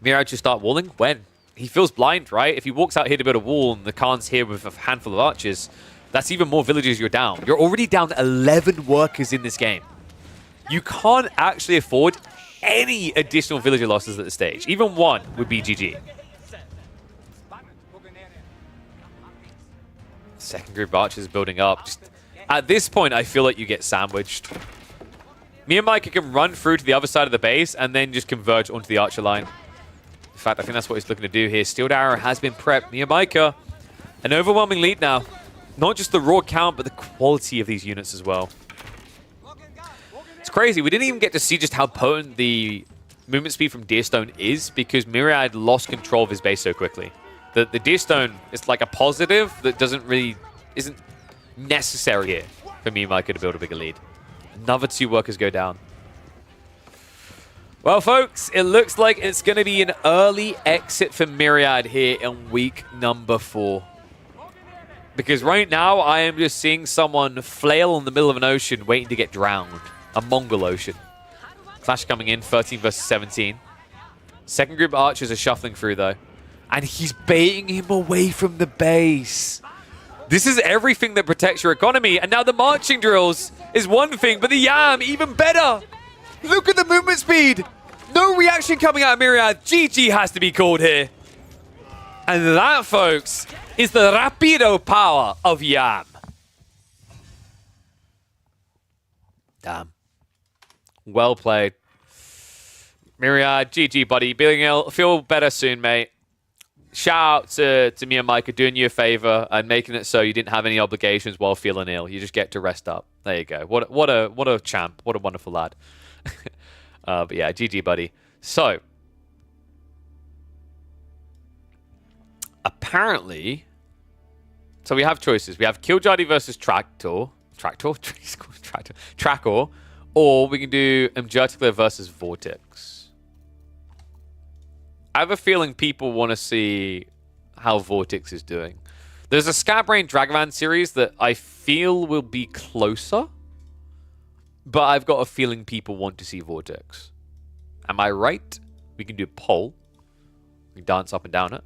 Myriad should start walling? When? He feels blind, right? If he walks out here to build a wall and the Khan's here with a handful of archers, that's even more villagers you're down. You're already down to 11 workers in this game. You can't actually afford any additional villager losses at this stage. Even one would be GG. Second group archers building up. Just, at this point, I feel like you get sandwiched. Me and Micah can run through to the other side of the base and then just converge onto the archer line. In fact, I think that's what he's looking to do here. Steeled Arrow has been prepped. Me and Micah, an overwhelming lead now. Not just the raw count, but the quality of these units as well. It's crazy. We didn't even get to see just how potent the movement speed from Deerstone is because Myriad lost control of his base so quickly. The Deerstone is like a positive that isn't necessary here for me and Micah to build a bigger lead. Another 2 workers go down. Well, folks, it looks like it's going to be an early exit for Myriad here in week number 4. Because right now, I am just seeing someone flail in the middle of an ocean waiting to get drowned. A Mongol ocean. Clash coming in, 13 versus 17. Second group archers are shuffling through, though. And he's baiting him away from the base. This is everything that protects your economy. And now the marching drills is one thing, but the Yam, even better. Look at the movement speed. No reaction coming out of Myriad. GG has to be called here. And that, folks, is the rapido power of Yam. Damn. Well played. Myriad, GG, buddy. Feel better soon, mate. Shout out to me and Micah doing you a favor and making it so you didn't have any obligations while feeling ill. You just get to rest up. There you go. What a champ. What a wonderful lad. But yeah, GG, buddy. So, apparently, so we have choices. We have Killjadi versus Trackor, or we can do Mjertikla versus Vortex. I have a feeling people want to see how Vortex is doing. There's a Scatbrain Dragavan series that I feel will be closer, but I've got a feeling people want to see Vortex. Am I right? We can do a poll. We can dance up and down it.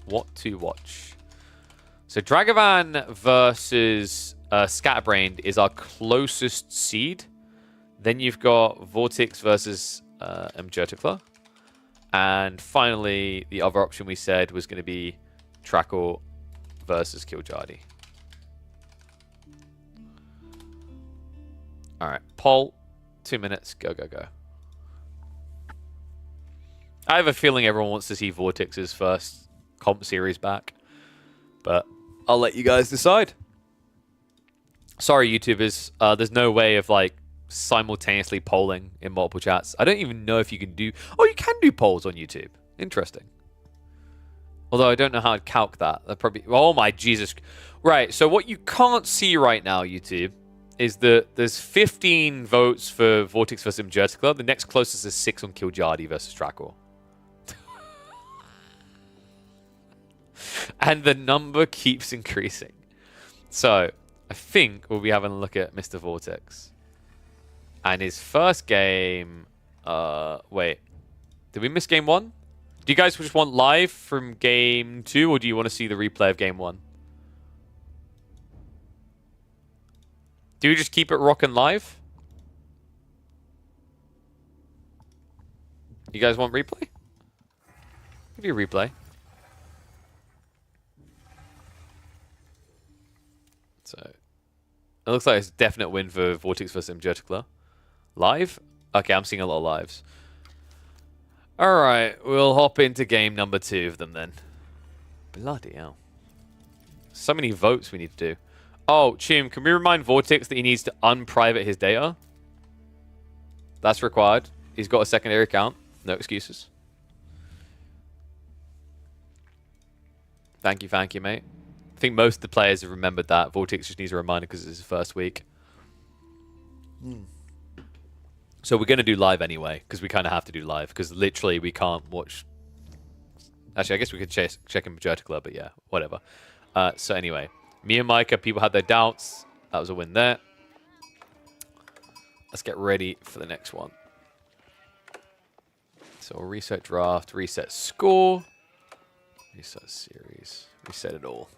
What to watch? So Dragavan versus Scatterbrained is our closest seed. Then you've got Vortex versus Mjertikla. And finally, the other option we said was going to be Trackor versus Killjadi. All right, poll. 2 minutes. Go, go, go. I have a feeling everyone wants to see Vortex's first comp series back. But I'll let you guys decide. Sorry, YouTubers. There's no way of, like, simultaneously polling in multiple chats. I don't even know if you can do... Oh, you can do polls on YouTube. Interesting. Although I don't know how to calc that. That probably... Oh my Jesus. Right, so what you can't see right now, YouTube, is that there's 15 votes for Vortex versus Mjertikla. The next closest is 6 on Killjadi versus Trackor. And the number keeps increasing. So, I think we'll be having a look at Mr. Vortex. And his first game... wait. Did we miss game 1? Do you guys just want live from game 2, or do you want to see the replay of game 1? Do we just keep it rocking live? You guys want replay? Give you a replay. So, it looks like it's a definite win for Vortex versus Mjertikla. Live? Okay, I'm seeing a lot of lives. Alright, we'll hop into game number 2 of them then. Bloody hell. So many votes we need to do. Oh, Chim, can we remind Vortex that he needs to unprivate his data? That's required. He's got a secondary account. No excuses. Thank you, mate. I think most of the players have remembered that. Vortex just needs a reminder because it's his first week. So we're going to do live anyway, because we kind of have to do live, because literally we can't watch... Actually, I guess we could check in Mjertikla, but yeah, whatever. So anyway, me and Micah, people had their doubts. That was a win there. Let's get ready for the next one. So we'll reset draft, reset score, reset series, reset it all.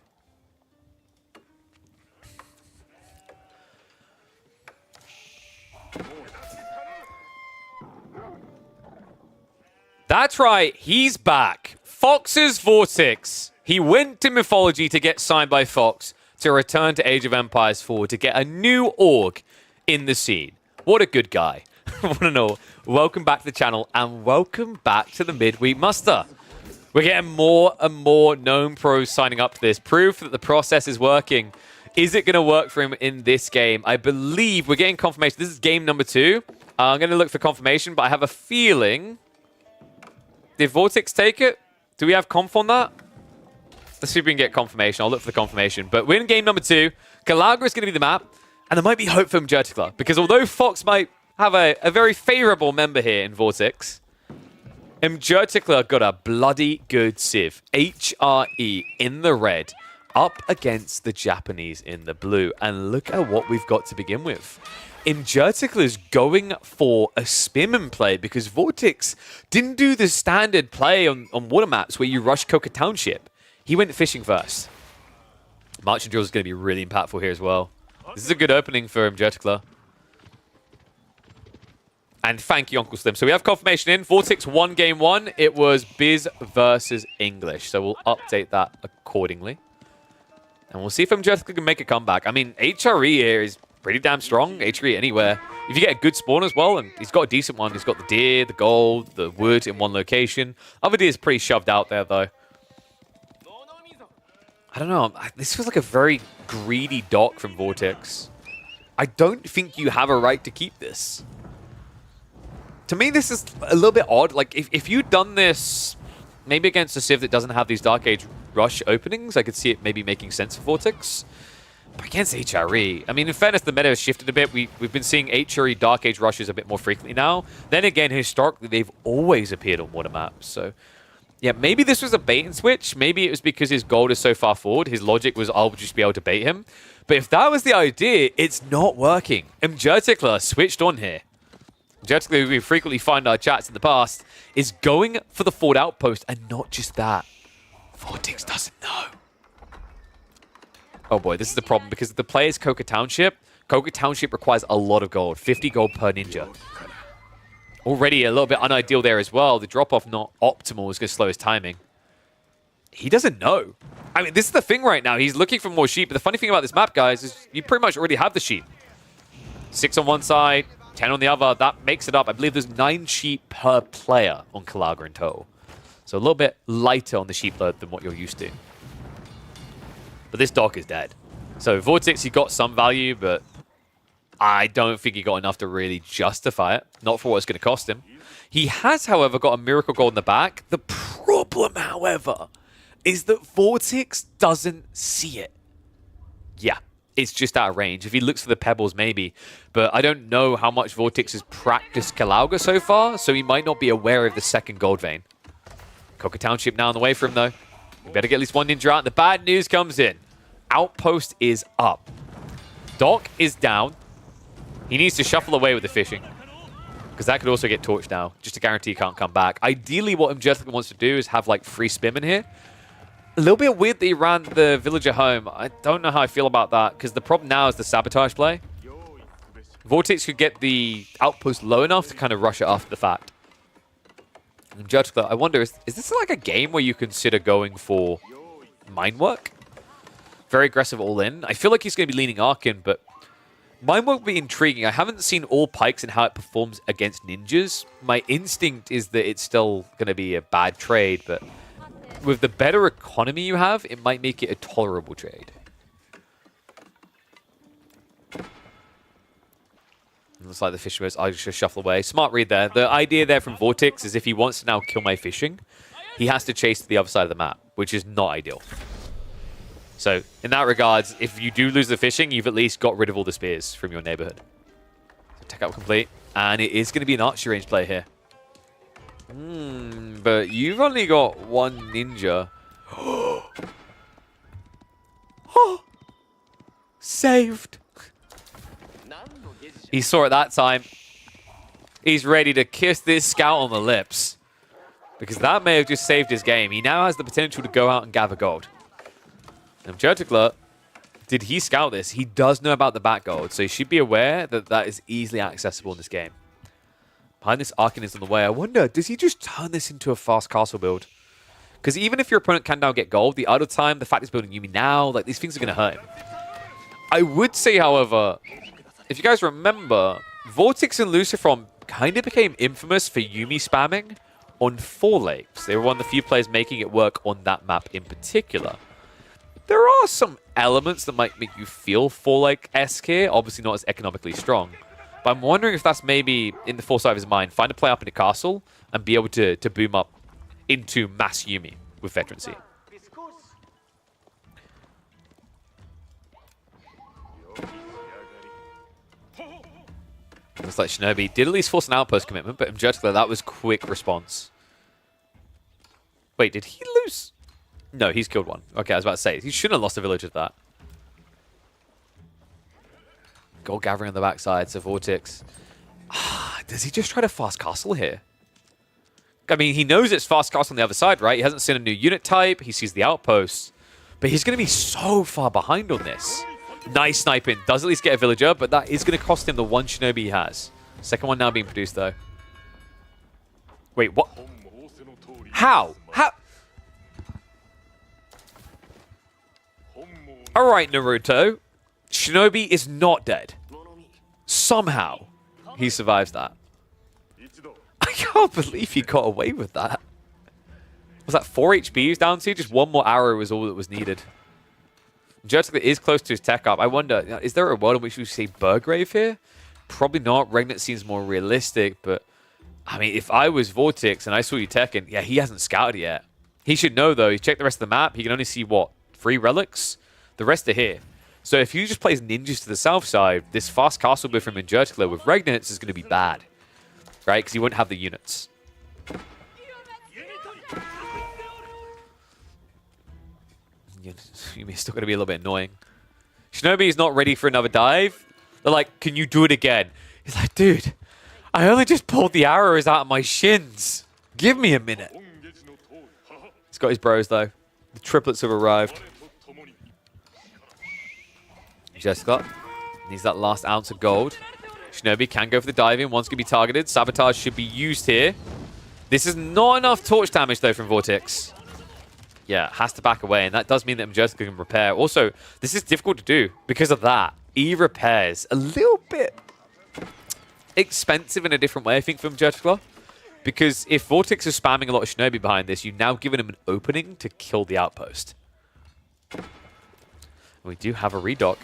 That's right, he's back. Fox's Vortex. He went to Mythology to get signed by Fox. to return to Age of Empires 4 to get a new org in the scene. What a good guy. Want to know? Welcome back to the channel and welcome back to the Midweek Muster. We're getting more and more known pros signing up to this. Proof that the process is working. Is it going to work for him in this game? I believe we're getting confirmation. This is game number 2. I'm going to look for confirmation, but I have a feeling... Did Vortex take it? Do we have conf on that? Let's see if we can get confirmation. I'll look for the confirmation. But we're in game number 2. Calagua is going to be the map. And there might be hope for Mjertikla. Because although Fox might have a very favorable member here in Vortex, Mjertikla got a bloody good civ. HRE in the red. Up against the Japanese in the blue. And look at what we've got to begin with. Mjertikla is going for a spin play because Vortex didn't do the standard play on water maps where you rush Coca Township. He went fishing first. March and Drills is going to be really impactful here as well. This is a good opening for Mjertikla. And thank you, Uncle Slim. So we have confirmation in. Vortex won game 1. It was Biz versus English. So we'll update that accordingly. And we'll see if Mjertikla can make a comeback. I mean, HRE here is pretty damn strong. HRE anywhere. If you get a good spawn as well, and he's got a decent one. He's got the deer, the gold, the wood in one location. Other deer is pretty shoved out there, though. I don't know. This feels like a very greedy dock from Vortex. I don't think you have a right to keep this. To me, this is a little bit odd. Like, if you'd done this maybe against a civ that doesn't have these Dark Age rush openings, I could see it maybe making sense for Vortex. But against HRE, I mean, in fairness, the meta has shifted a bit. We've been seeing HRE Dark Age rushes a bit more frequently now. Then again, historically, they've always appeared on water maps. So, yeah, maybe this was a bait and switch. Maybe it was because his gold is so far forward. His logic was, I'll just be able to bait him. But if that was the idea, it's not working. Mjertikla switched on here. Mjertikla, who we frequently find our chats in the past, is going for the forward outpost. And not just that. Vortex doesn't know. Oh boy, this is the problem because if the play is Coca Township requires a lot of gold. 50 gold per ninja. Already a little bit unideal there as well. The drop-off not optimal is going to slow his timing. He doesn't know. I mean, this is the thing right now. He's looking for more sheep. But the funny thing about this map, guys, is you pretty much already have the sheep. 6 on one side, 10 on the other. That makes it up. I believe there's 9 sheep per player on Calagua in total. So a little bit lighter on the sheep load than what you're used to. But this dock is dead. So Vortex, he got some value, but I don't think he got enough to really justify it. Not for what it's going to cost him. He has, however, got a Miracle Gold in the back. The problem, however, is that Vortex doesn't see it. Yeah, it's just out of range. If he looks for the pebbles, maybe. But I don't know how much Vortex has practiced Calagua so far, so he might not be aware of the second gold vein. Coca Township now on the way for him, though. We better get at least one ninja out. The bad news comes in. Outpost is up. Dock is down. He needs to shuffle away with the fishing. Because that could also get torched now. Just to guarantee he can't come back. Ideally, what Mjertikla wants to do is have, like, free spin in here. A little bit weird that he ran the villager home. I don't know how I feel about that. Because the problem now is the sabotage play. Vortex could get the outpost low enough to kind of rush it after the fact. Mjertikla, I wonder, is this like a game where you consider going for mine work? Very aggressive all in. I feel like he's going to be leaning Arkin, but mine work will be intriguing. I haven't seen all pikes and how it performs against ninjas. My instinct is that it's still going to be a bad trade, but with the better economy you have, it might make it a tolerable trade. Looks like the fishing was, I'll just shuffle away. Smart read there. The idea there from Vortex is if he wants to now kill my fishing, he has to chase to the other side of the map, which is not ideal. So, in that regards, if you do lose the fishing, you've at least got rid of all the spears from your neighborhood. So, tech out complete. And it is going to be an archery range play here. But you've only got one ninja. Saved. He saw it that time. He's ready to kiss this scout on the lips. Because that may have just saved his game. He now has the potential to go out and gather gold. And Mjertikla, did he scout this? He does know about the back gold. So he should be aware that that is easily accessible in this game. Behind this Arkin is on the way. I wonder, does he just turn this into a fast castle build? Because even if your opponent can now get gold, the idle time, the fact he's building Yuumi now, like these things are going to hurt him. I would say, however, if you guys remember, Vortex and Lucifron kind of became infamous for Yuumi spamming on 4 lakes. They were one of the few players making it work on that map in particular. There are some elements that might make you feel 4 lake-esque here, obviously not as economically strong. But I'm wondering if that's maybe in the foresight of his mind, find a play up in the castle and be able to boom up into mass Yuumi with veterancy. Looks like Shinobi did at least force an outpost commitment, but Imjerticler, that was quick response. Wait, did he lose? No, he's killed one. Okay, I was about to say, he shouldn't have lost a village of that. Gold gathering on the backside, so Vortex. Does he just try to fast castle here? I mean, he knows it's fast castle on the other side, right? He hasn't seen a new unit type. He sees the outposts. But he's going to be so far behind on this. Nice sniping. Does at least get a villager, but that is going to cost him the 1 Shinobi he has. Second one now being produced, though. Wait, what? How? How? Alright, Naruto. Shinobi is not dead. Somehow, he survives that. I can't believe he got away with that. Was that 4 HP he was down to? Just one more arrow was all that was needed. Jerticler is close to his tech up. I wonder, is there a world in which we see Burgrave here? Probably not. Regnant seems more realistic, but I mean, if I was Vortex and I saw you teching, yeah, he hasn't scouted yet. He should know, though. He checked the rest of the map. He can only see, what, 3 relics? The rest are here. So if he just plays ninjas to the south side, this fast castle build from Imjerticler with Regnants is going to be bad. Right? Because he wouldn't have the units. Yumi's still going to be a little bit annoying. Shinobi is not ready for another dive. They're like, can you do it again? He's like, dude, I only just pulled the arrows out of my shins. Give me a minute. He's got his bros, though. The triplets have arrived. Jessica needs that last ounce of gold. Shinobi can go for the dive in. One's going to be targeted. Sabotage should be used here. This is not enough torch damage, though, from Vortex. Yeah, has to back away, and that does mean that Jessica can repair. Also, this is difficult to do because of that. E-repairs a little bit expensive in a different way, I think, from Jessica. Because if Vortex is spamming a lot of Shinobi behind this, you've now given him an opening to kill the outpost. We do have a redock.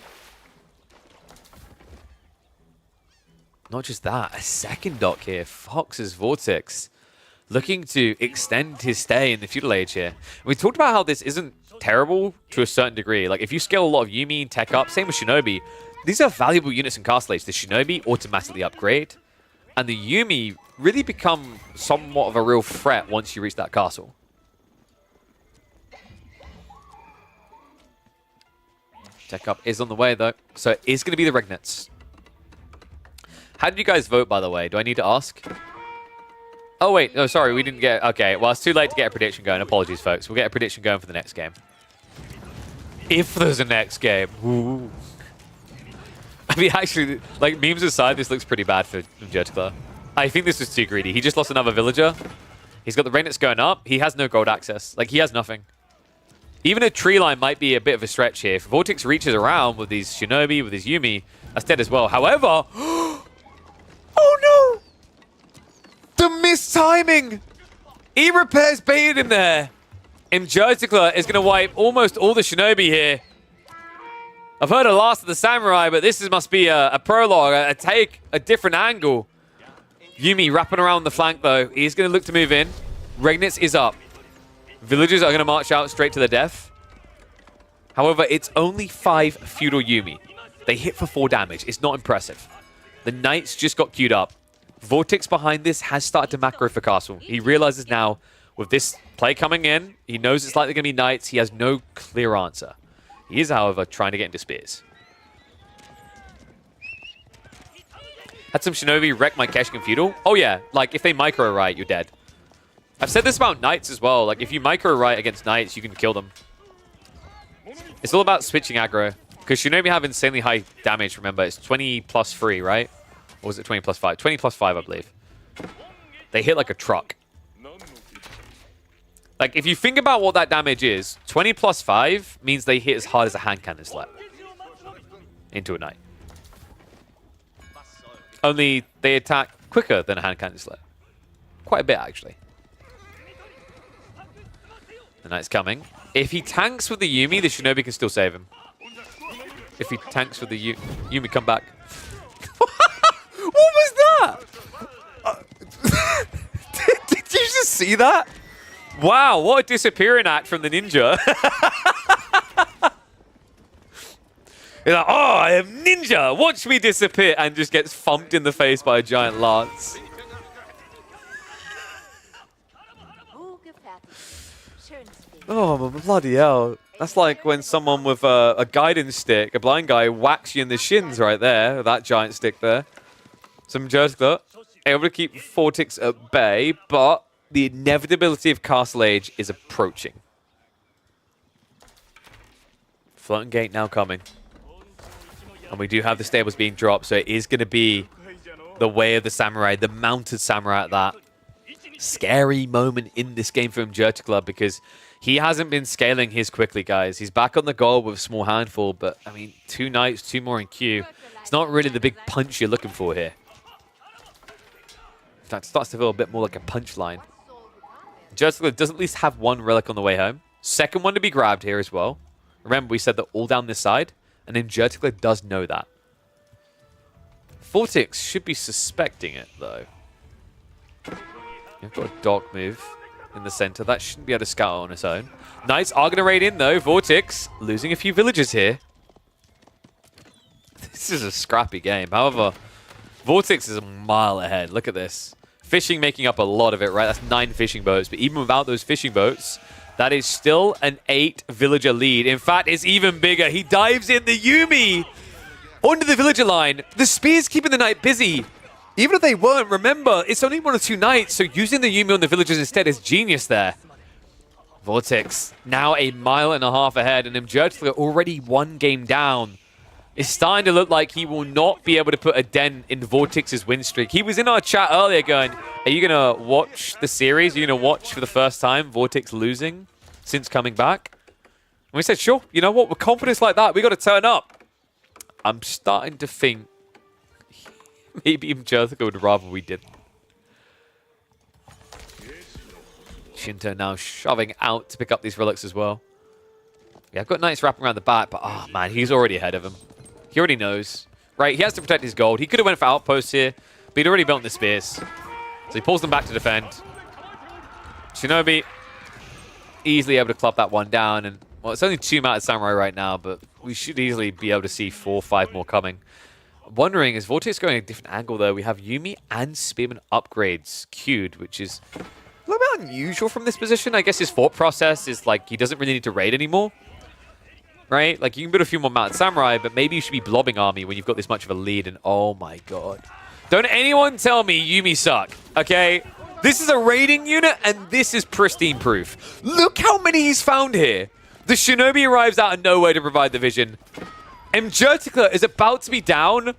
Not just that, a second dock here. Fox's Vortex looking to extend his stay in the feudal age here. We talked about how this isn't terrible to a certain degree. Like, if you scale a lot of Yuumi and tech up, same with Shinobi, these are valuable units in castle age. The Shinobi automatically upgrade, and the Yuumi really become somewhat of a real threat once you reach that castle. Tech up is on the way, though, so it is going to be the Regnants. How did you guys vote, by the way? Do I need to ask? Oh, wait. No, sorry. We didn't get... Okay. Well, it's too late to get a prediction going. Apologies, folks. We'll get a prediction going for the next game. If there's a next game. Ooh. I mean, actually, like, memes aside, this looks pretty bad for Jerticler. I think this is too greedy. He just lost another villager. He's got the Regnants going up. He has no gold access. Like, he has nothing. Even a tree line might be a bit of a stretch here. If Vortex reaches around with these Shinobi, with his Yuumi, that's dead as well. However... Oh, no! The mistiming! E-repairs baited him there. Imjerticler is going to wipe almost all the Shinobi here. I've heard of Last of the Samurai, but this must be a prologue, a take, a different angle. Yuumi wrapping around the flank, though. He's going to look to move in. Regnitz is up. Villagers are going to march out straight to their death. However, it's only 5 feudal Yuumi. They hit for 4 damage. It's not impressive. The Knights just got queued up. Vortex behind this has started to macro for castle. He realizes now, with this play coming in, he knows it's likely going to be Knights. He has no clear answer. He is, however, trying to get into spears. Had some Shinobi wreck my Keshikin feudal. Oh yeah, like if they micro right, you're dead. I've said this about Knights as well. Like if you micro right against Knights, you can kill them. It's all about switching aggro. Because Shinobi have insanely high damage, remember. It's 20 plus 3, right? Or was it 20 plus 5? 20 plus 5, I believe. They hit like a truck. Like, if you think about what that damage is, 20 plus 5 means they hit as hard as a hand cannon slap into a knight. Only they attack quicker than a hand cannon slap. Quite a bit, actually. The knight's coming. If he tanks with the Yuumi, the Shinobi can still save him. If he tanks with the Yuumi, come back. What was that? Did you just see that? Wow, what a disappearing act from the ninja. He's like, oh, I am ninja. Watch me disappear. And just gets thumped in the face by a giant lance. Oh, bloody hell. That's like when someone with a guidance stick, a blind guy, whacks you in the shins right there. That giant stick there. Some Jerskler able to keep Vortex at bay, but the inevitability of Castle Age is approaching. Floating gate now coming. And we do have the stables being dropped, so it is going to be the way of the samurai, the mounted samurai at that. Scary moment in this game for Club because he hasn't been scaling his quickly, guys. He's back on the goal with a small handful, but, I mean, 2 knights, 2 more in queue. It's not really the big punch you're looking for here. In fact, it starts to feel a bit more like a punchline. Club does at least have 1 relic on the way home. Second one to be grabbed here as well. Remember, we said that all down this side, and then Club does know that. Vortex should be suspecting it, though. You've got a dog move in the center. That shouldn't be able to scout on its own. Knights are going to raid in, though. Vortex losing a few villagers here. This is a scrappy game. However, Vortex is a mile ahead. Look at this. Fishing making up a lot of it, right? That's 9 fishing boats. But even without those fishing boats, that is still an 8 villager lead. In fact, it's even bigger. He dives in the Yuumi onto the villager line. The spear's keeping the knight busy. Even if they weren't, remember, it's only 1 or 2 knights, so using the Yuumi on the villagers instead is genius there. Vortex now a mile and a half ahead, and Mjertler already 1 game down. It's starting to look like he will not be able to put a dent in Vortex's win streak. He was in our chat earlier going, are you going to watch the series? Are you going to watch for the first time Vortex losing since coming back? And we said, sure, you know what? With confidence like that, we got to turn up. I'm starting to think maybe Mjertler would rather we didn't. Shinto now shoving out to pick up these relics as well. Yeah, I've got knights wrapping around the back, but oh man, he's already ahead of him. He already knows. Right, he has to protect his gold. He could have went for outposts here, but he'd already built the spears. So he pulls them back to defend. Shinobi easily able to club that one down. And well, it's only 2 mounted samurai right now, but we should easily be able to see 4 or 5 more coming. I'm wondering, is Vortex going a different angle though? We have Yuumi and Spearman upgrades queued, which is a little bit unusual from this position. I guess his thought process is like he doesn't really need to raid anymore. Right? Like, you can build a few more mounted samurai, but maybe you should be blobbing army when you've got this much of a lead. And oh my god. Don't anyone tell me Yuumi suck, okay? This is a raiding unit, and this is pristine proof. Look how many he's found here. The Shinobi arrives out of nowhere to provide the vision. And Mjertler is about to be down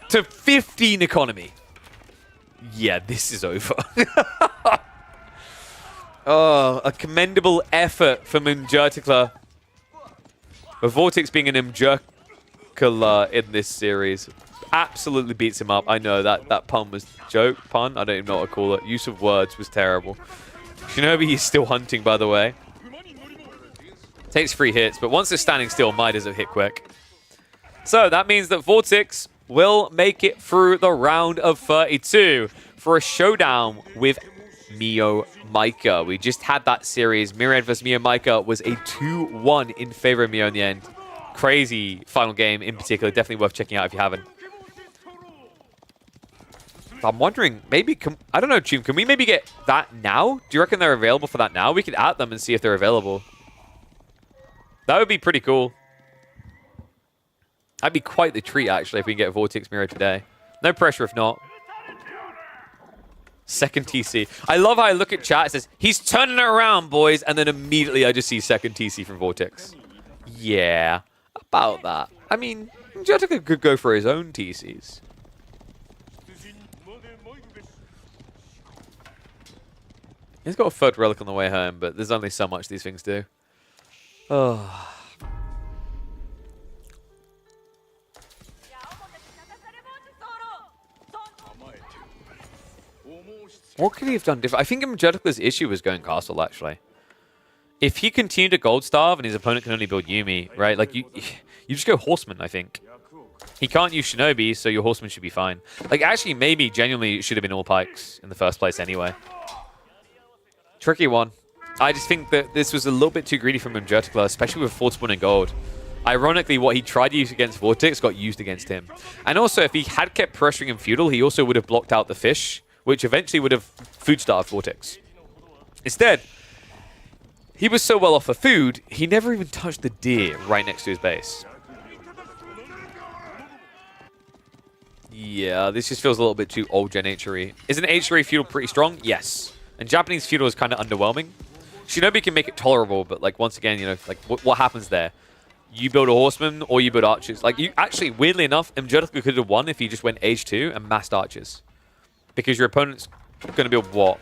to 15 economy. Yeah, this is over. Oh, a commendable effort from Mjertler. But Vortex being an Mjertler in this series absolutely beats him up. I know that pun was pun. I don't even know what to call it. Use of words was terrible. Shinobi is still hunting, by the way. Takes 3 hits, but once it's standing still, might as well hit quick. So that means that Vortex will make it through the round of 32 for a showdown with Mio Micah. We just had that series. Myriad vs Mio Micah was a 2-1 in favor of Mio in the end. Crazy final game in particular. Definitely worth checking out if you haven't. I'm wondering, maybe, I don't know, Chum, can we maybe get that now? Do you reckon they're available for that now? We could add them and see if they're available. That would be pretty cool. That'd be quite the treat, actually, if we can get Vortex Mirror today. No pressure if not. Second TC. I love how I look at chat. It says, he's turning it around, boys. And then immediately I just see second TC from Vortex. Yeah, about that. I mean, Mjertler could go for his own TCs. He's got a third relic on the way home, but there's only so much these things do. Oh. What could he have done different? I think Imjudicla's issue was going castle, actually. If he continued to gold starve and his opponent can only build Yumi, right? Like, you just go Horseman, I think. He can't use Shinobi, so your Horseman should be fine. Like, actually, maybe genuinely it should have been all Pikes in the first place anyway. Tricky one. I just think that this was a little bit too greedy from Imjudicla, especially with 4 spawn and gold. Ironically, what he tried to use against Vortex got used against him. And also, if he had kept pressuring him Feudal, he also would have blocked out the fish, which eventually would have food starved Vortex. Instead, he was so well off for food, he never even touched the deer right next to his base. Yeah, this just feels a little bit too old gen HRE. Isn't HRE Feudal pretty strong? Yes. And Japanese Feudal is kind of underwhelming. Shinobi can make it tolerable, but like once again, you know, like what happens there? You build a Horseman or you build Archers. Like you actually, weirdly enough, Imjudicla could have won if he just went Age 2 and massed Archers. Because your opponent's going to build what?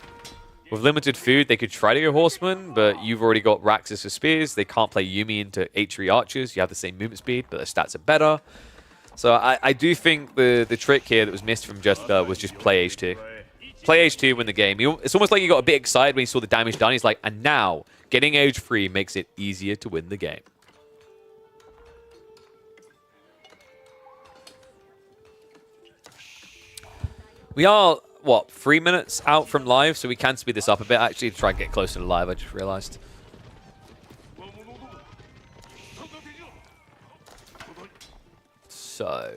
With limited food, they could try to go Horseman, but you've already got Raxus for Spears. They can't play Yumi into H3 Archers. You have the same movement speed, but their stats are better. So I do think the trick here that was missed from Jessica was just play H2. Play H2, win the game. It's almost like he got a bit excited when he saw the damage done. He's like, and now, getting H3 makes it easier to win the game. We are, what, 3 minutes out from live, so we can speed this up a bit, actually, to try and get closer to live, I just realized. So,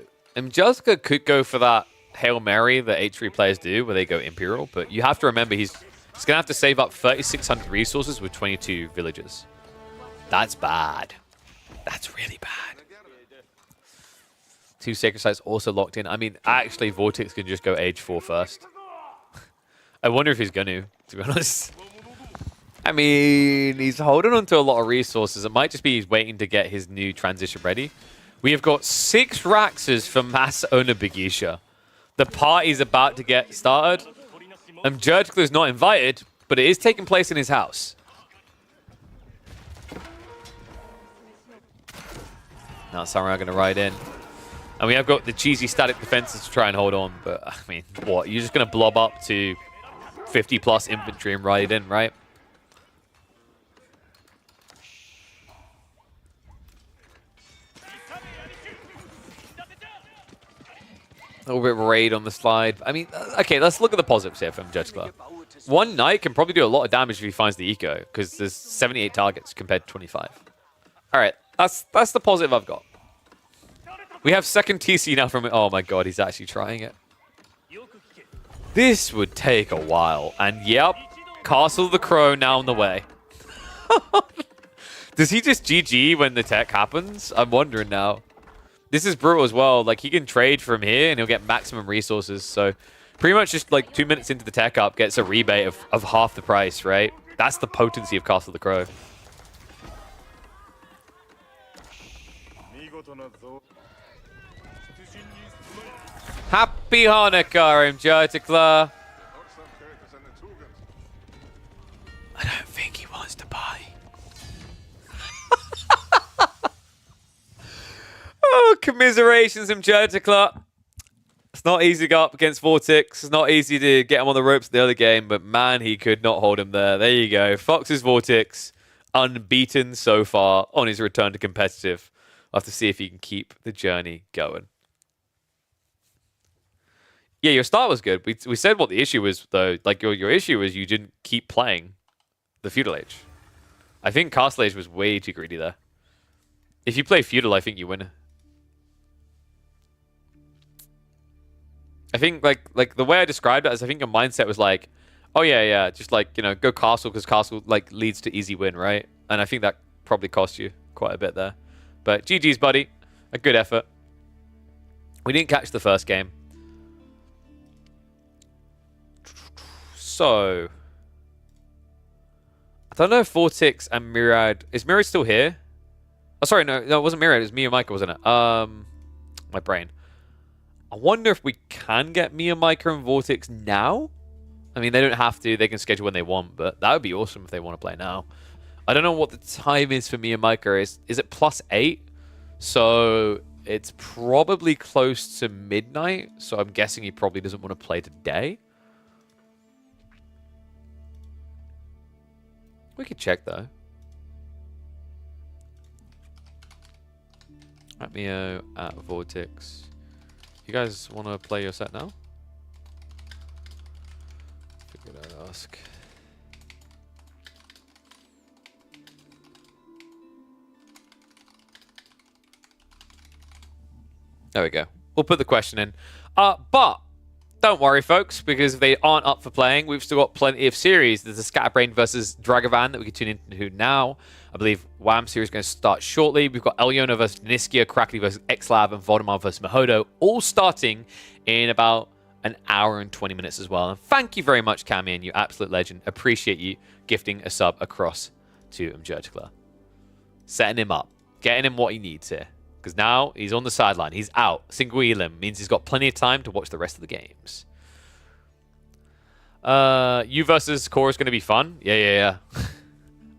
Jessica could go for that Hail Mary that H3 players do, where they go Imperial, but you have to remember he's going to have to save up 3,600 resources with 22 villagers. That's bad. That's really bad. 2 Sacred Sites also locked in. I mean, actually, Vortex can just go Age 4 first. I wonder if he's going to be honest. I mean, he's holding on to a lot of resources. It might just be he's waiting to get his new transition ready. We have got 6 Raxes for Mass Owner Bigisha. The party's about to get started. Jurgler is not invited, but it is taking place in his house. Now Samurai are going to ride in. And we have got the cheesy static defenses to try and hold on. But, I mean, what? You're just going to blob up to 50+ infantry and ride in, right? A little bit of raid on the slide. I mean, okay, let's look at the positives here from Judgeclaw. One knight can probably do a lot of damage if he finds the eco, because there's 78 targets compared to 25. All right, that's the positive I've got. We have second TC now from... Oh my god, he's actually trying it. This would take a while. And yep, Castle of the Crow now on the way. Does he just GG when the tech happens? I'm wondering now. This is brutal as well. Like, he can trade from here and he'll get maximum resources. So, pretty much just like 2 minutes into the tech up, gets a rebate of half the price, right? That's the potency of Castle of the Crow. Happy Hanukkah, Jurgler. I don't think he wants to buy. Oh, commiserations, Jurgler. It's not easy to go up against Vortex. It's not easy to get him on the ropes in the other game, but man, he could not hold him there. There you go. Fox's Vortex, unbeaten so far on his return to competitive. I'll have to see if he can keep the journey going. Yeah, your start was good. We said what the issue was, though. Like, your issue was you didn't keep playing the Feudal Age. I think Castle Age was way too greedy there. If you play Feudal, I think you win. I think, like the way I described it is I think your mindset was like, oh, yeah, just, like, you know, go Castle because Castle, like, leads to easy win, right? And I think that probably cost you quite a bit there. But GG's, buddy. A good effort. We didn't catch the first game. So, I don't know if Vortex and Myriad... Is Myriad still here? Oh, sorry, no, it wasn't Myriad. It was Mia Micah, wasn't it? My brain. I wonder if we can get Mia Micah and Vortex now? I mean, they don't have to. They can schedule when they want, but that would be awesome if they want to play now. I don't know what the time is for me and Micah. Is it +8? So it's probably close to midnight. So I'm guessing he probably doesn't want to play today. We could check, though. At Mio, at Vortex. You guys want to play your set now? Figured I'd ask. There we go. We'll put the question in. But don't worry, folks, because if they aren't up for playing, we've still got plenty of series. There's a Scatterbrain versus Dragavan that we can tune into now. I believe WAM series is going to start shortly. We've got Eliona versus Niskia, Crackly versus Xlav, and Voldemar versus Mahodo, all starting in about an hour and 20 minutes as well. And thank you very much, Camian, you absolute legend. Appreciate you gifting a sub across to Mjurtagla. Setting him up. Getting him what he needs here. Because now he's on the sideline. He's out. Single Elim means he's got plenty of time to watch the rest of the games. You versus Core is going to be fun. Yeah.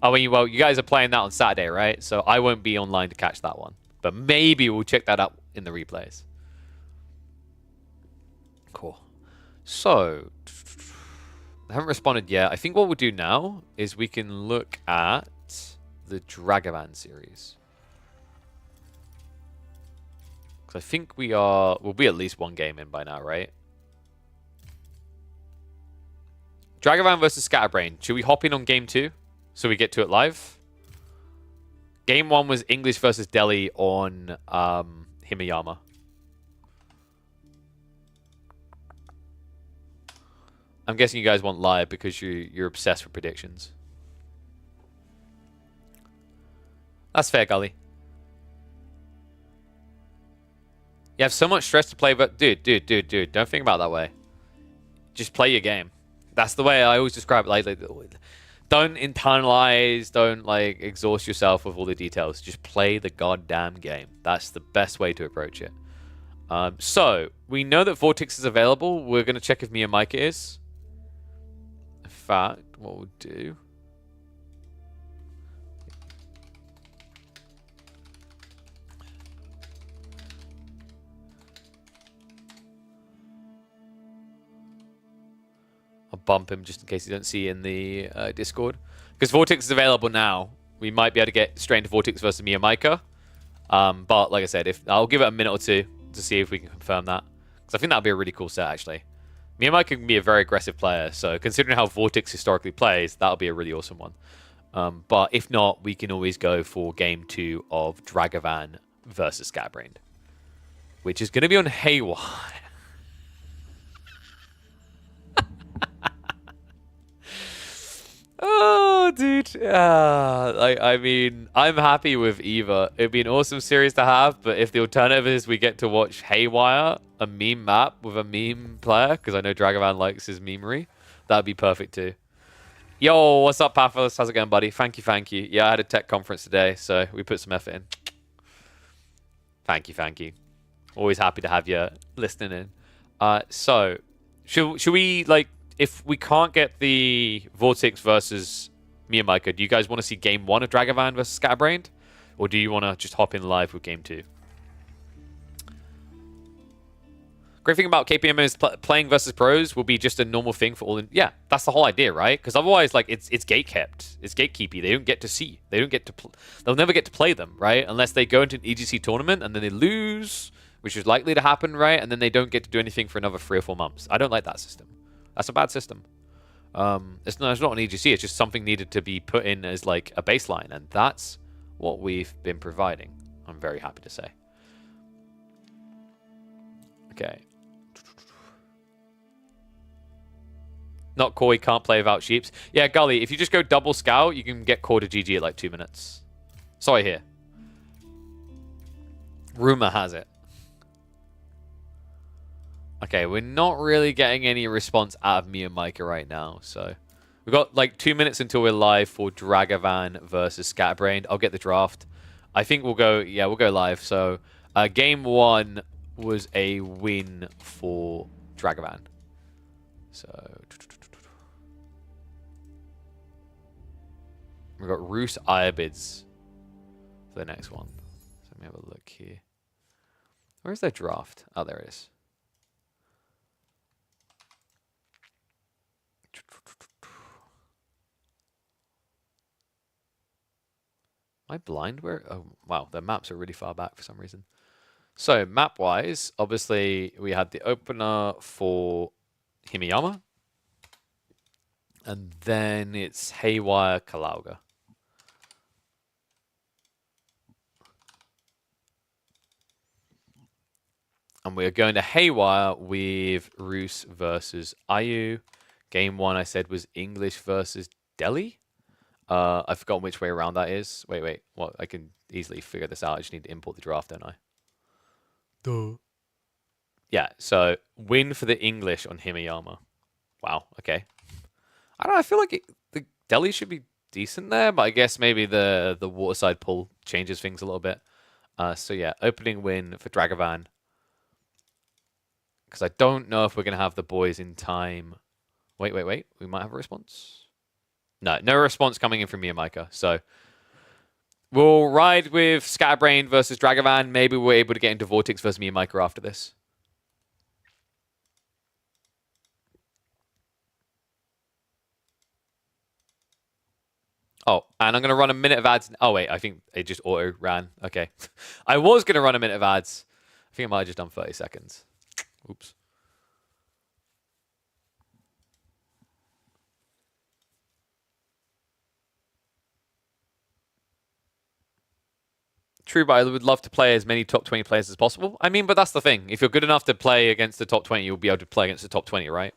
Oh, well, you guys are playing that on Saturday, right? So I won't be online to catch that one. But maybe we'll check that out in the replays. Cool. So, I haven't responded yet. I think what we'll do now is we can look at the Dragavan series. I think we'll be at least one game in by now, right? Dragavan versus Scatterbrain. Should we hop in on game 2 so we get to it live? Game 1 was English versus Delhi on Himayama. I'm guessing you guys want live because you're obsessed with predictions. That's fair, Gully. You have so much stress to play, but dude, don't think about it that way. Just play your game. That's the way I always describe it. Like don't internalize, don't like exhaust yourself with all the details. Just play the goddamn game. That's the best way to approach it. So we know that Vortex is available. We're gonna check if Mia Micah is. In fact, what we'll do. I'll bump him just in case you don't see in the Discord. Because Vortex is available now. We might be able to get straight into Vortex versus Mia Micah. But like I said, I'll give it a minute or two to see if we can confirm that. Because I think that would be a really cool set, actually. Mia Micah can be a very aggressive player. So considering how Vortex historically plays, that'll be a really awesome one. But if not, we can always go for game 2 of Dragavan versus Scatterbrain. Which is going to be on Haywire. Oh, dude. I mean, I'm happy with either. It'd be an awesome series to have, but if the alternative is we get to watch Haywire, a meme map with a meme player, because I know Dragavan likes his memery, that'd be perfect too. Yo, what's up, Pathos? How's it going, buddy? Thank you. Yeah, I had a tech conference today, so we put some effort in. Thank you. Always happy to have you listening in. So, should we, like, if we can't get the Vortex versus Mia Micah, do you guys want to see game 1 of Dragavan versus Scatterbrain? Or do you want to just hop in live with game 2? Great thing about KPM is playing versus pros will be just a normal thing for all. Yeah, that's the whole idea, right? Because otherwise, like, it's gatekept. It's gatekeepy. They don't get to see. They don't get to. They'll never get to play them, right? Unless they go into an EGC tournament and then they lose, which is likely to happen, right? And then they don't get to do anything for another 3 or 4 months. I don't like that system. That's a bad system. It's not an EGC. It's just something needed to be put in as like a baseline, and that's what we've been providing. I'm very happy to say. Okay. Not Koi can't play without Sheeps. Yeah, Gully, if you just go double scout, you can get Core to GG at like 2 minutes. So I hear. Rumor has it. Okay, we're not really getting any response out of me and Micah right now, so we've got like 2 minutes until we're live for Dragavan versus Scatterbrain. I'll get the draft. I think we'll go live. So game 1 was a win for Dragavan. So We've got Rus Iabids for the next one. So let me have a look here. Where's their draft? Oh, there it is. Am I blind? Where? Oh, wow. Their maps are really far back for some reason. So, map-wise, obviously, we had the opener for Himiyama. And then it's Haywire, Kalauga. And we're going to Haywire with Rus versus Ayu. Game 1, I said, was English versus Delhi. I've forgotten which way around that is. Wait. Well, I can easily figure this out. I just need to import the draft, don't I? Duh. Yeah, so win for the English on Himiyama. Wow, okay. I don't know, I feel like the Delhi should be decent there, but I guess maybe the waterside pull changes things a little bit. So yeah, opening win for Dragavan. Because I don't know if we're going to have the boys in time. Wait. We might have a response. No response coming in from Miyamika. So we'll ride with Scatterbrain versus Dragavan. Maybe we're able to get into Vortex versus Miyamika after this. Oh, and I'm going to run a minute of ads. Oh, wait, I think it just auto ran. Okay. I was going to run a minute of ads. I think I might have just done 30 seconds. Oops. True, but I would love to play as many top 20 players as possible. I mean, but that's the thing. If you're good enough to play against the top 20, you'll be able to play against the top 20, right?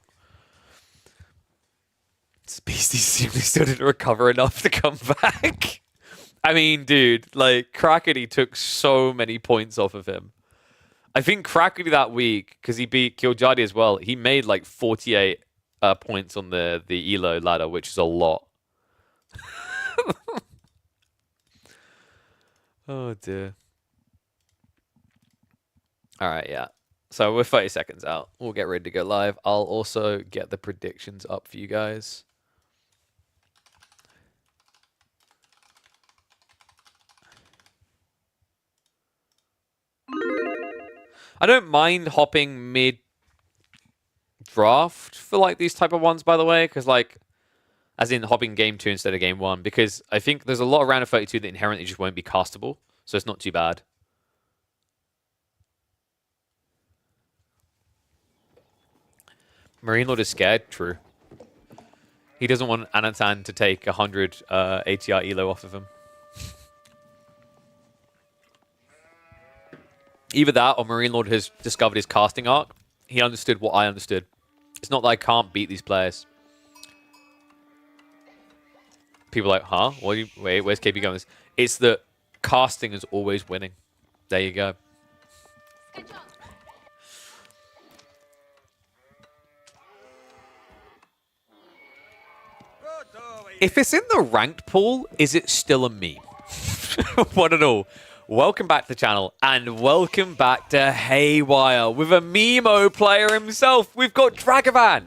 Beastie still didn't recover enough to come back. I mean, dude, like, Krakeny took so many points off of him. I think Krakeny that week, because he beat Kiljadi as well, he made like 48 points on the ELO ladder, which is a lot. Oh, dear. All right, yeah. So we're 30 seconds out. We'll get ready to go live. I'll also get the predictions up for you guys. I don't mind hopping mid-draft for like these type of ones, by the way, because like, as in hopping game 2 instead of game 1, because I think there's a lot of round of 32 that inherently just won't be castable, so it's not too bad. Marine Lord is scared? True. He doesn't want Anatan to take 100 ATR elo off of him. Either that or Marine Lord has discovered his casting arc. He understood what I understood. It's not that I can't beat these players. People are like, huh? Wait, where's KP going? It's that casting is always winning. There you go. If it's in the ranked pool, is it still a meme? One and all. Welcome back to the channel, and welcome back to Haywire with a Memo player himself. We've got Dragavan,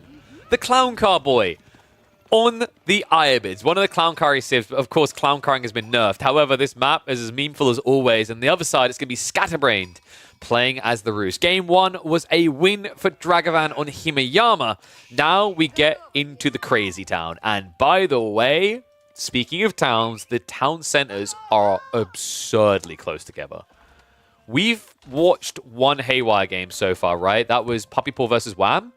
the Clown Car boy, on the Iabids. One of the Clown Car civs, but of course Clown Carring has been nerfed. However, this map is as memeful as always, and the other side it's going to be Scatterbrained, playing as the Roos. Game 1 was a win for Dragavan on Himiyama. Now we get into the crazy town, and by the way, speaking of towns, the town centers are absurdly close together. We've watched one Haywire game so far, right? That was Puppy Paw versus Wham.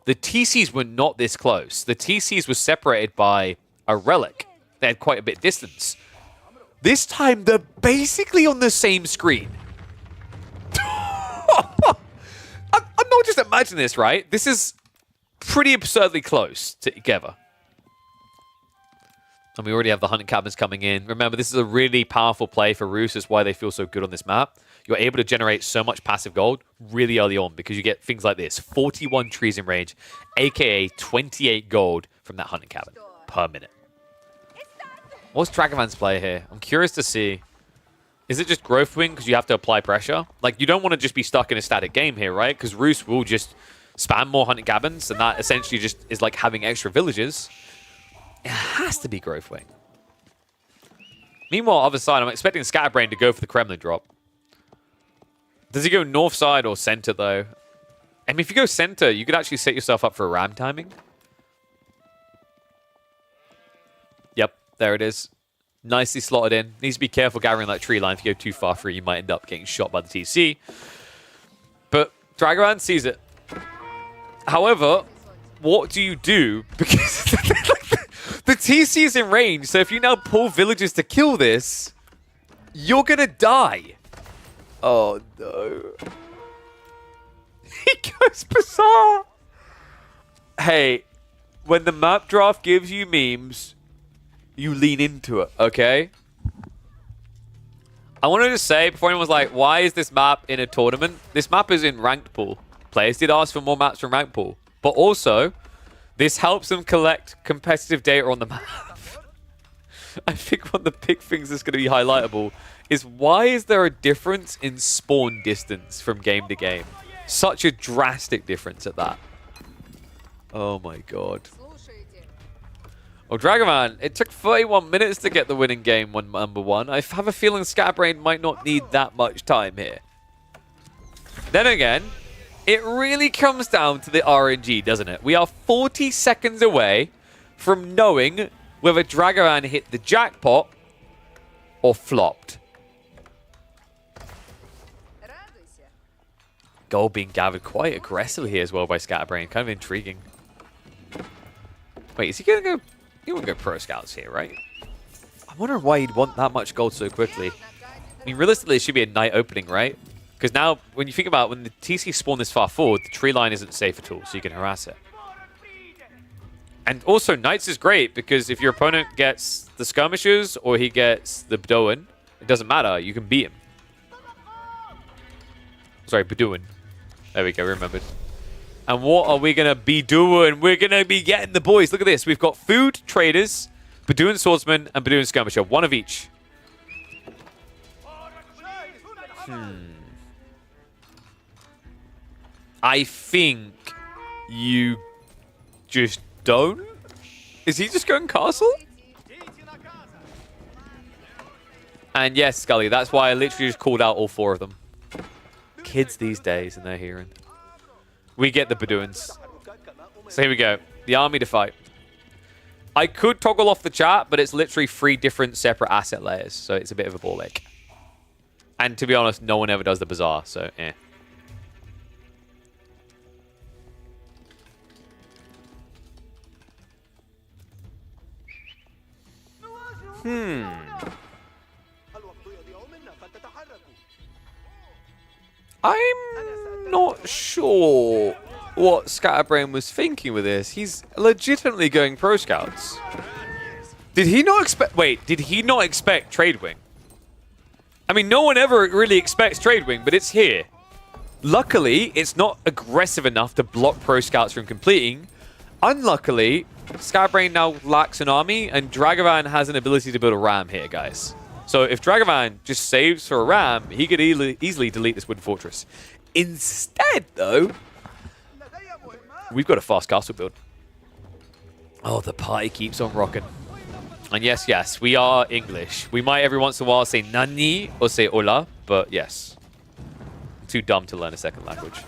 The TCs were not this close. The TCs were separated by a relic. They had quite a bit of distance. This time, they're basically on the same screen. I'm not just imagining this, right? This is pretty absurdly close together. And we already have the hunting cabins coming in. Remember, this is a really powerful play for Roos. That's why they feel so good on this map. You're able to generate so much passive gold really early on because you get things like this. 41 trees in range, a.k.a. 28 gold from that hunting cabin per minute. What's Dragavan's play here? I'm curious to see. Is it just growth wing because you have to apply pressure? Like, you don't want to just be stuck in a static game here, right? Because Roos will just spam more hunting cabins, and that essentially just is like having extra villages. It has to be growth wing. Meanwhile, other side, I'm expecting Scatterbrain to go for the Kremlin drop. Does he go north side or center, though? I mean, if you go center, you could actually set yourself up for a ram timing. Yep, there it is. Nicely slotted in. Needs to be careful gathering that tree line. If you go too far through, you might end up getting shot by the TC. But Dragoran sees it. However, what do you do? Because the TC is in range, so if you now pull villagers to kill this, you're gonna die. Oh no. He goes bizarre. Hey, when the map draft gives you memes, you lean into it, okay? I wanted to say, before anyone's like, why is this map in a tournament? This map is in ranked pool. Players did ask for more maps from ranked pool. But also, this helps them collect competitive data on the map. I think one of the big things that's going to be highlightable is why is there a difference in spawn distance from game to game? Such a drastic difference at that. Oh my god. Well, Dragoman, it took 31 minutes to get the winning game number one. I have a feeling Scatterbrain might not need that much time here. Then again, it really comes down to the RNG, doesn't it? We are 40 seconds away from knowing whether Dragoman hit the jackpot or flopped. Gold being gathered quite aggressively here as well by Scatterbrain. Kind of intriguing. Wait, is he going to go... He wouldn't go pro scouts here, right? I wonder why he'd want that much gold so quickly. I mean, realistically, it should be a night opening, right? Because now, when you think about it, when the TC spawn this far forward, the tree line isn't safe at all, so you can harass it. And also, Knights is great, because if your opponent gets the skirmishers or he gets the Bedouin, it doesn't matter, you can beat him. Sorry, Bedouin. There we go, remembered. And what are we going to be doing? We're going to be getting the boys. Look at this. We've got food traders, Bedouin swordsman, and Bedouin skirmisher. One of each. I think you just don't? Is he just going castle? And yes, Scully, that's why I literally just called out all four of them. Kids these days and they're hearing. We get the Bedouins. So here we go. The army to fight. I could toggle off the chat, but it's literally 3 different separate asset layers. So it's a bit of a ball ache. And to be honest, no one ever does the bazaar. So, eh. I'm not sure what Scatterbrain was thinking with this. He's legitimately going pro scouts. Did he not expect... Wait, did he not expect Tradewing? I mean, no one ever really expects Tradewing, but it's here. Luckily, it's not aggressive enough to block pro scouts from completing. Unluckily, Scatterbrain now lacks an army, and Dragovan has an ability to build a ram here, guys. So if Dragovan just saves for a ram, he could easily delete this wooden fortress. Instead, though, we've got a fast castle build. Oh, the party keeps on rocking. And yes, yes, we are English. We might every once in a while say nani or say hola, but yes. I'm too dumb to learn a second language.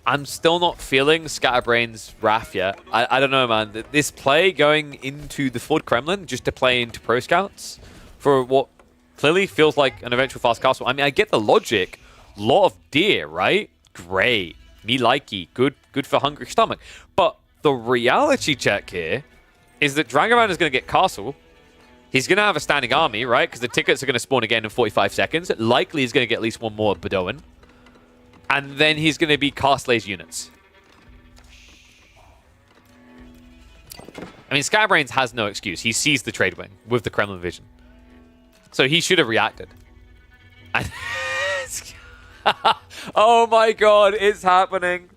I'm still not feeling Scatterbrain's wrath yet. I don't know, man. This play going into the Ford Kremlin just to play into Pro Scouts for what clearly feels like an eventual fast castle. I mean, I get the logic. Lot of deer, right? Great. Me likey. Good for hungry stomach. But the reality check here is that Dragovan is going to get castle. He's going to have a standing army, right? Because the tickets are going to spawn again in 45 seconds. Likely he's going to get at least one more Bedouin. And then he's going to be Castle's units. I mean, Scatterbrains has no excuse. He sees the trade wing with the Kremlin vision. So he should have reacted. And oh my god, it's happening.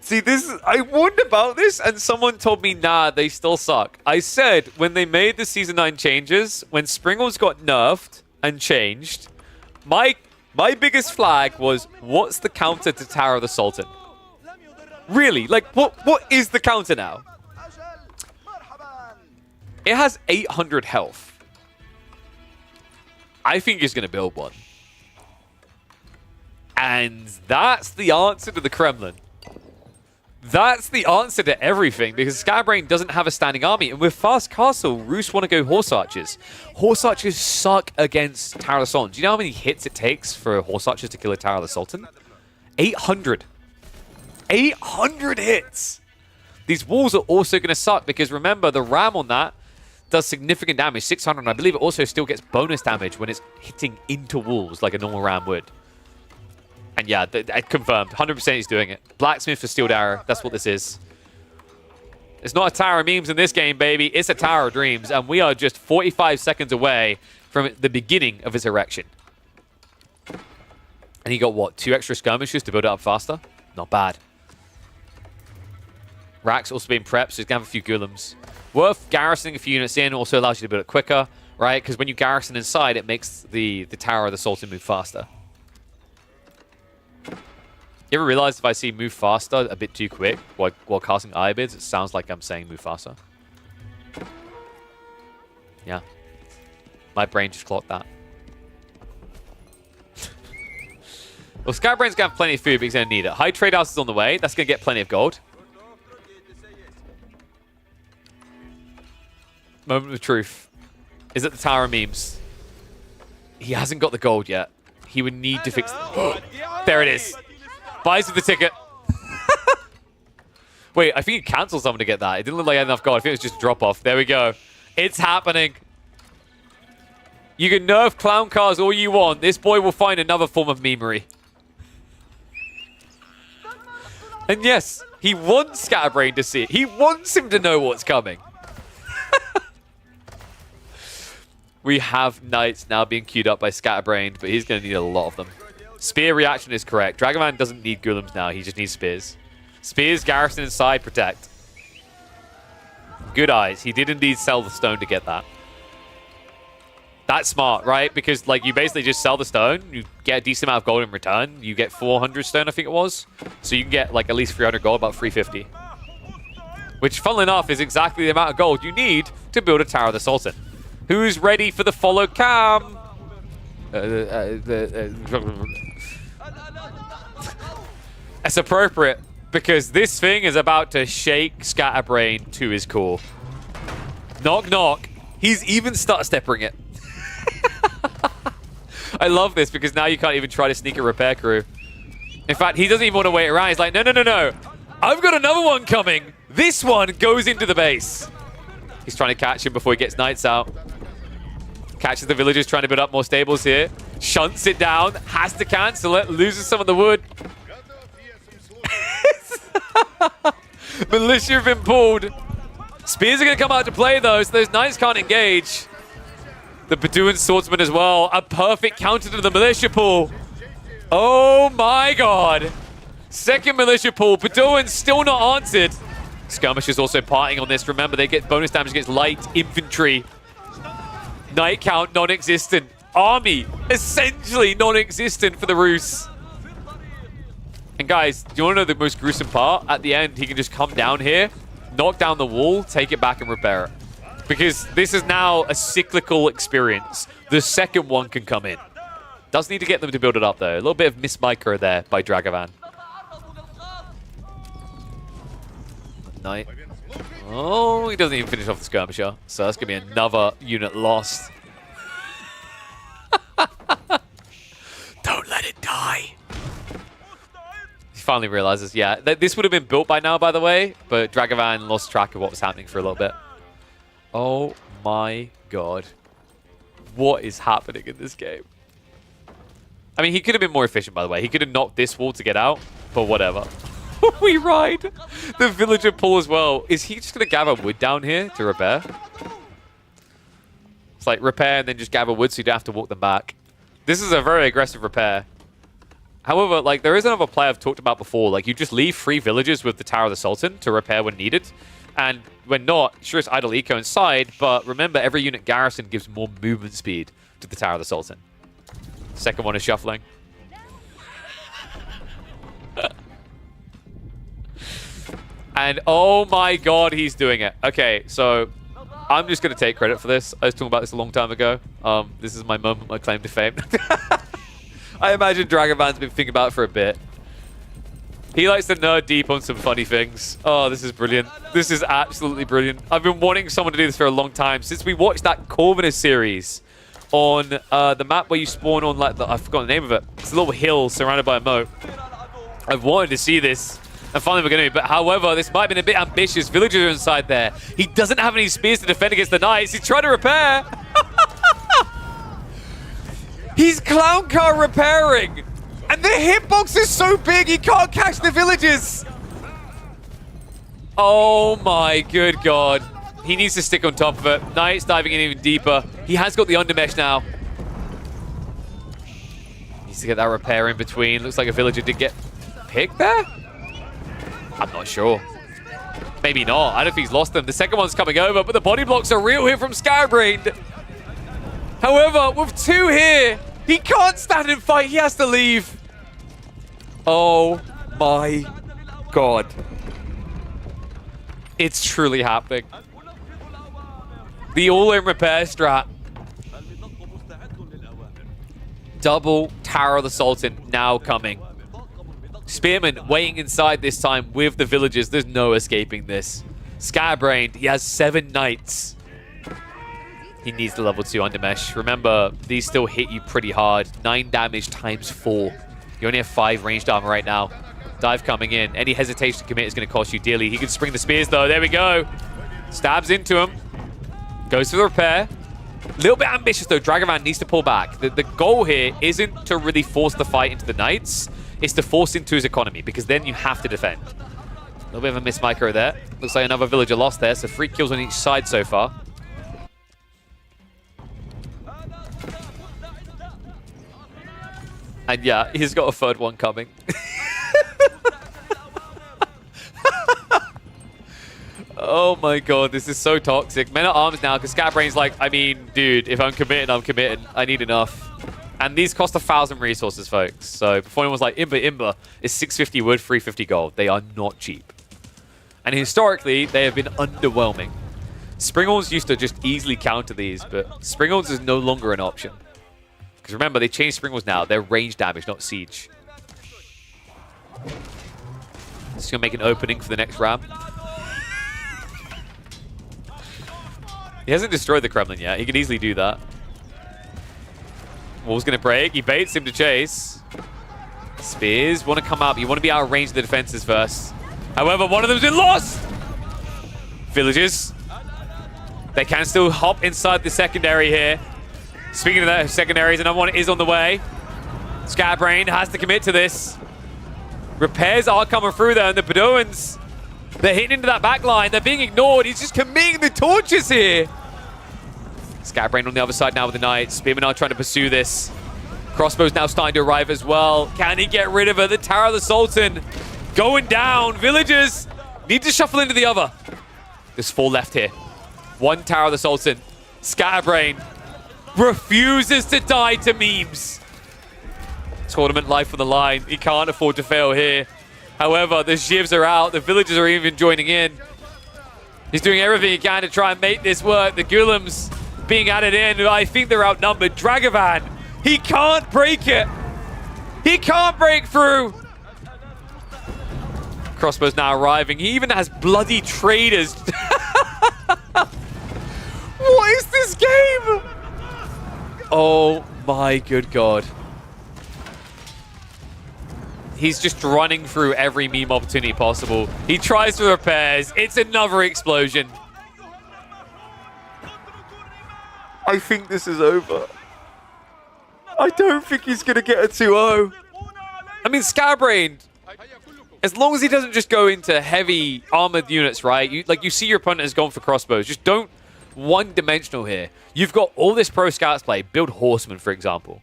See, I warned about this, and someone told me, nah, they still suck. I said, when they made the Season 9 changes, when Springles got nerfed and changed, my biggest flag was, what's the counter to Tower of the Sultan? Really? Like, what is the counter now? It has 800 health. I think he's going to build one. And that's the answer to the Kremlin. That's the answer to everything, because Scatterbrain doesn't have a standing army. And with Fast Castle, Rus want to go Horse Archers. Horse Archers suck against Tower of the Sultan. Do you know how many hits it takes for Horse Archers to kill a Tower of the Sultan? 800. 800 hits! These walls are also going to suck, because remember, the ram on that does significant damage, 600. And I believe it also still gets bonus damage when it's hitting into walls like a normal ram would. And yeah, confirmed. 100% he's doing it. Blacksmith for Steeled Arrow. That's what this is. It's not a Tower of Memes in this game, baby. It's a Tower of Dreams. And we are just 45 seconds away from the beginning of his erection. And he got, what, 2 extra skirmishes to build it up faster? Not bad. Rack's also being prepped, so he's going to have a few golems. Worth garrisoning a few units in. Also allows you to build it quicker, right? Because when you garrison inside, it makes the Tower of the Sultan move faster. You ever realize if I see move faster a bit too quick while casting Ibids, it sounds like I'm saying move faster? Yeah. My brain just clocked that. Well, Scatterbrain's going to have plenty of food, but he's going to need it. High Trade House is on the way. That's going to get plenty of gold. Moment of truth. Is it the Tower of Memes? He hasn't got the gold yet. He would need to fix... There it is. Buys with the ticket. Wait, I think he cancelled something to get that. It didn't look like he had enough gold. I think it was just a drop-off. There we go. It's happening. You can nerf clown cars all you want. This boy will find another form of memery. And yes, he wants Scatterbrain to see it. He wants him to know what's coming. We have knights now being queued up by Scatterbrain, but he's going to need a lot of them. Spear reaction is correct. Dragonman doesn't need golems now. He just needs spears. Spears, garrison inside, protect. Good eyes. He did indeed sell the stone to get that. That's smart, right? Because like you basically just sell the stone, you get a decent amount of gold in return. You get 400 stone, I think it was. So you can get like at least 300 gold, about 350. Which, funnily enough, is exactly the amount of gold you need to build a Tower of the Sultan. Who's ready for the follow cam? It's appropriate, because this thing is about to shake Scatterbrain to his core. Knock, knock. He's even start-stepping it. I love this, because now you can't even try to sneak a repair crew. In fact, he doesn't even want to wait around. He's like, no, no, no, no. I've got another one coming. This one goes into the base. He's trying to catch him before he gets knights out. Catches the villagers trying to build up more stables here. Shunts it down. Has to cancel it. Loses some of the wood. Militia have been pulled. Spears are going to come out to play, though, so those knights can't engage. The Bedouin swordsman as well. A perfect counter to the militia pool. Oh, my God. Second militia pool. Bedouin still not answered. Skirmishers also partying on this. Remember, they get bonus damage against light infantry. Knight count non-existent. Army essentially non-existent for the Rus. And guys, do you want to know the most gruesome part? At the end, he can just come down here, knock down the wall, take it back and repair it. Because this is now a cyclical experience. The second one can come in. Does need to get them to build it up though. A little bit of miss-micro there by Dragovan. Knight. Oh, he doesn't even finish off the skirmisher. So that's going to be another unit lost. Don't let it die. He finally realizes, yeah, this would have been built by now, by the way, but Dragovan lost track of what was happening for a little bit. Oh my God. What is happening in this game? I mean, he could have been more efficient, by the way. He could have knocked this wall to get out, but whatever. We ride the villager pull as well. Is he just going to gather wood down here to repair? It's like repair and then just gather wood so you don't have to walk them back. This is a very aggressive repair. However, like there is another play I've talked about before. Like you just leave 3 villagers with the Tower of the Sultan to repair when needed. And when not, sure it's idle eco inside, but remember every unit garrison gives more movement speed to the Tower of the Sultan. Second one is shuffling. And oh my God, he's doing it. Okay, so I'm just going to take credit for this. I was talking about this a long time ago. This is my moment, my claim to fame. I imagine Dragonvan's been thinking about it for a bit. He likes to nerd deep on some funny things. Oh, this is brilliant. This is absolutely brilliant. I've been wanting someone to do this for a long time. Since we watched that Corvinus series on the map where you spawn on, like, I forgot the name of it. It's a little hill surrounded by a moat. I've wanted to see this. And finally we're going to. But however, this might have been a bit ambitious. Villagers are inside there. He doesn't have any spears to defend against the Knights. He's trying to repair. He's clown car repairing. And the hitbox is so big, he can't catch the villagers. Oh my good god. He needs to stick on top of it. Knight's diving in even deeper. He has got the undermesh now. Needs to get that repair in between. Looks like a villager did get picked there? I'm not sure. Maybe not. I don't think he's lost them. The second one's coming over, but the body blocks are real here from Skybrained. However, with two here, he can't stand and fight. He has to leave. Oh my god. It's truly happening. The all-in repair strat. Double Tower of the Sultan now coming. Spearman waiting inside this time with the villagers. There's no escaping this. Scatterbrained, he has 7 knights. He needs the level 2 undermesh. Remember, these still hit you pretty hard. 9 damage times 4. You only have 5 ranged armor right now. Dive coming in. Any hesitation to commit is going to cost you dearly. He can spring the spears though. There we go. Stabs into him. Goes for the repair. A little bit ambitious though. Dragonvan needs to pull back. The goal here isn't to really force the fight into the Knights. It's to force into his economy, because then you have to defend. A little bit of a miss micro there. Looks like another villager lost there, so 3 kills on each side so far. And yeah, he's got a third one coming. Oh my god, this is so toxic. Men at arms now, because Scatbrain's like, I mean, dude, if I'm committing, I'm committing. I need enough. And these cost 1,000 resources, folks. So before anyone's like, Imba is 650 wood, 350 gold. They are not cheap. And historically, they have been underwhelming. Springalds used to just easily counter these, but Springalds is no longer an option. Because remember, they changed Springalds now. They're range damage, not siege. Just going to make an opening for the next ramp. He hasn't destroyed the Kremlin yet. He could easily do that. Wall's going to break. He baits him to chase. Spears want to come up. You want to be out of range of the defenses first. However, one of them's been lost. Villagers. They can still hop inside the secondary here. Speaking of that, secondaries, another one is on the way. Scatterbrain has to commit to this. Repairs are coming through there, and the Bedouins, they're hitting into that back line. They're being ignored. He's just committing the torches here. Scatterbrain on the other side now with the Knights. Spearman are trying to pursue this. Crossbow's now starting to arrive as well. Can he get rid of her? The Tower of the Sultan going down. Villagers need to shuffle into the other. There's 4 left here. 1 Tower of the Sultan. Scatterbrain refuses to die to memes. Tournament life on the line. He can't afford to fail here. However, the Jivs are out. The villagers are even joining in. He's doing everything he can to try and make this work. The Ghoulam's being added in. I think they're outnumbered. Dragovan, he can't break it. He can't break through. Crossbow's now arriving. He even has bloody traders. What is this game? Oh my good god. He's just running through every meme opportunity possible. He tries for repairs. It's another explosion. I think this is over. I don't think he's going to get a 2-0. I mean, Scatterbrain, as long as he doesn't just go into heavy armored units, right? You see your opponent has gone for crossbows. Just don't one-dimensional here. You've got all this pro scouts play. Build horsemen, for example.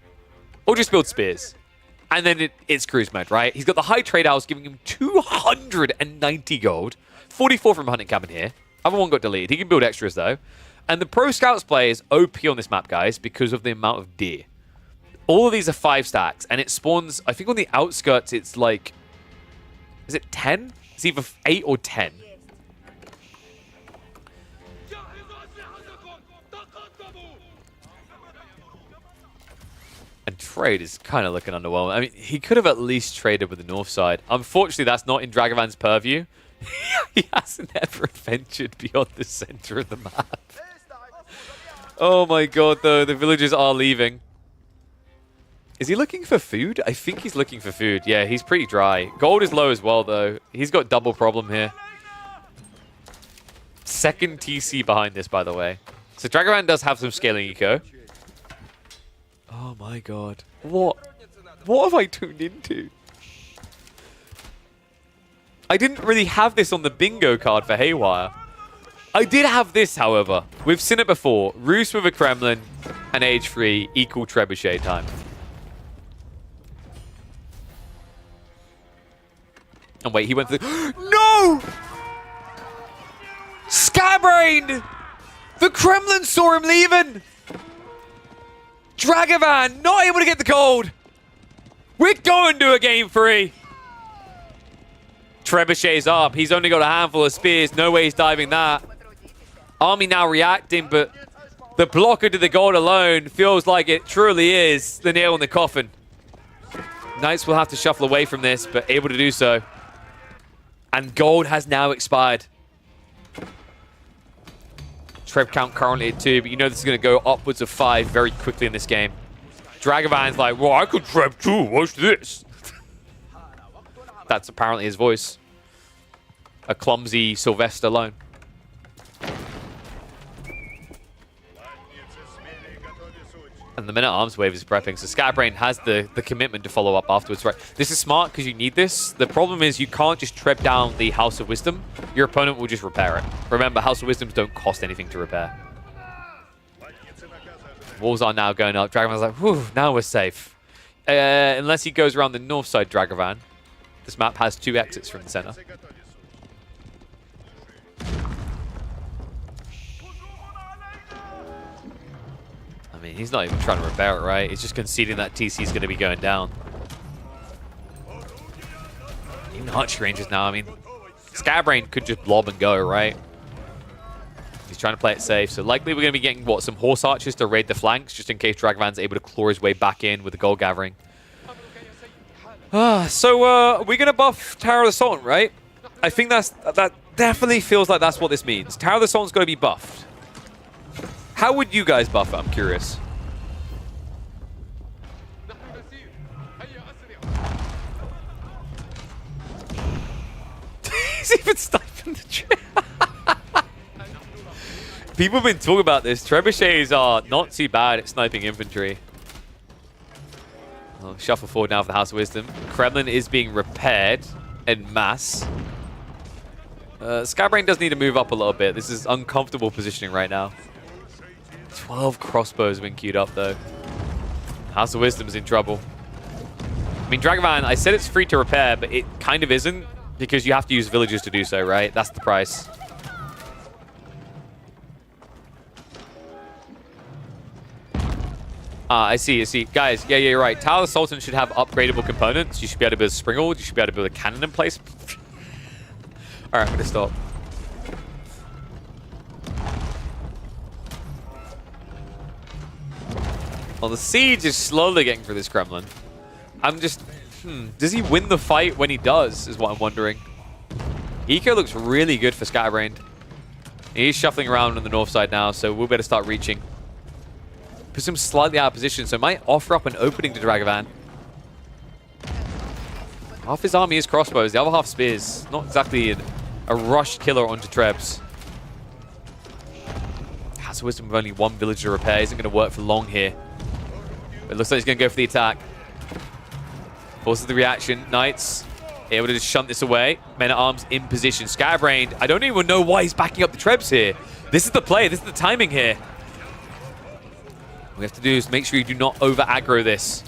Or just build spears. And then it's cruise mode, right? He's got the high trade house giving him 290 gold. 44 from hunting cabin here. Other one got deleted. He can build extras, though. And the pro scouts play is OP on this map, guys, because of the amount of deer. All of these are 5 stacks, and it spawns, I think on the outskirts, it's like, is it 10? It's either 8 or 10. And trade is kind of looking underwhelming. I mean, he could have at least traded with the north side. Unfortunately, that's not in Dragovan's purview. He hasn't ever ventured beyond the center of the map. Oh my god, though. The villagers are leaving. Is he looking for food? I think he's looking for food. Yeah, he's pretty dry. Gold is low as well, though. He's got double problem here. Second TC behind this, by the way. So Dragovan does have some scaling eco. Oh my god. What have I tuned into? I didn't really have this on the bingo card for Haywire. I did have this, however. We've seen it before. Roos with a Kremlin and age 3 equal trebuchet time. And wait, he went for the... No! Scatterbrained! The Kremlin saw him leaving! Dragovan not able to get the gold! We're going to a game 3! Trebuchet's up. He's only got a handful of spears. No way he's diving that. Army now reacting, but the blocker to the gold alone feels like it truly is the nail in the coffin. Knights will have to shuffle away from this, but able to do so. And gold has now expired. Treb count currently at 2, but you know this is going to go upwards of 5 very quickly in this game. Dragovan's like, well, I could Treb too. Watch this. That's apparently his voice. A clumsy Sylvester alone. And the men-at-arms wave is prepping, so Scatterbrain has the commitment to follow up afterwards, right? This is smart because you need this. The problem is you can't just treb down the House of Wisdom. Your opponent will just repair it. Remember, House of Wisdoms don't cost anything to repair. Walls are now going up. Dragovan's like, whew, now we're safe. Unless he goes around the north side, Dragovan. This map has 2 exits from the center. I mean, he's not even trying to repair it, right? He's just conceding that TC is going to be going down. Even Hutch ranges now. I mean, Scatterbrain could just blob and go, right? He's trying to play it safe. So likely we're going to be getting, what, some horse archers to raid the flanks, just in case Dragovan's able to claw his way back in with the gold gathering. So we're going to buff Tower of the Sultan, right? I think that definitely feels like that's what this means. Tower of the Sultan's going to be buffed. How would you guys buff it? I'm curious. He's even sniping the trip. People have been talking about this. Trebuchets are not too bad at sniping infantry. Oh, shuffle forward now for the House of Wisdom. Kremlin is being repaired en masse. Scatterbrain does need to move up a little bit. This is uncomfortable positioning right now. 12 crossbows have been queued up, though. House of Wisdom is in trouble. I mean, Dragovan, I said it's free to repair, but it kind of isn't, because you have to use villagers to do so, right? That's the price. I see. Guys, yeah, you're right. Tower of the Sultan should have upgradable components. You should be able to build a Springald. You should be able to build a cannon in place. All right, I'm going to stop. Well, the siege is slowly getting through this Kremlin. I'm just... does he win the fight when he does, is what I'm wondering. Eco looks really good for Scatterbrain. He's shuffling around on the north side now, so we'll better start reaching. Puts him slightly out of position, so it might offer up an opening to Dragovan. Half his army is crossbows, the other half spears. Not exactly a rushed killer onto Trebs. House of Wisdom with only 1 village to repair isn't going to work for long here. It looks like he's going to go for the attack. Forces the reaction. Knights able to just shunt this away. Men-at-arms in position. Scatterbrain, I don't even know why he's backing up the Trebs here. This is the play. This is the timing here. What we have to do is make sure you do not over-aggro this.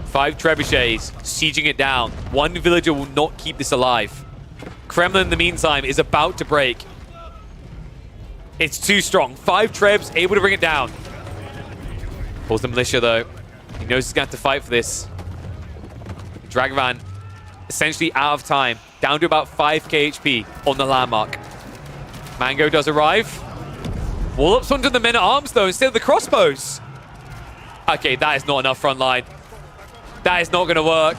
5 trebuchets, sieging it down. 1 villager will not keep this alive. Kremlin, in the meantime, is about to break. It's too strong. 5 trebs, able to bring it down. Pulls the militia, though. He knows he's going to have to fight for this. Dragovan, essentially out of time. Down to about 5k HP on the landmark. Mango does arrive. Wallops onto the men-at-arms, though, instead of the crossbows. Okay, that is not enough front line. That is not going to work.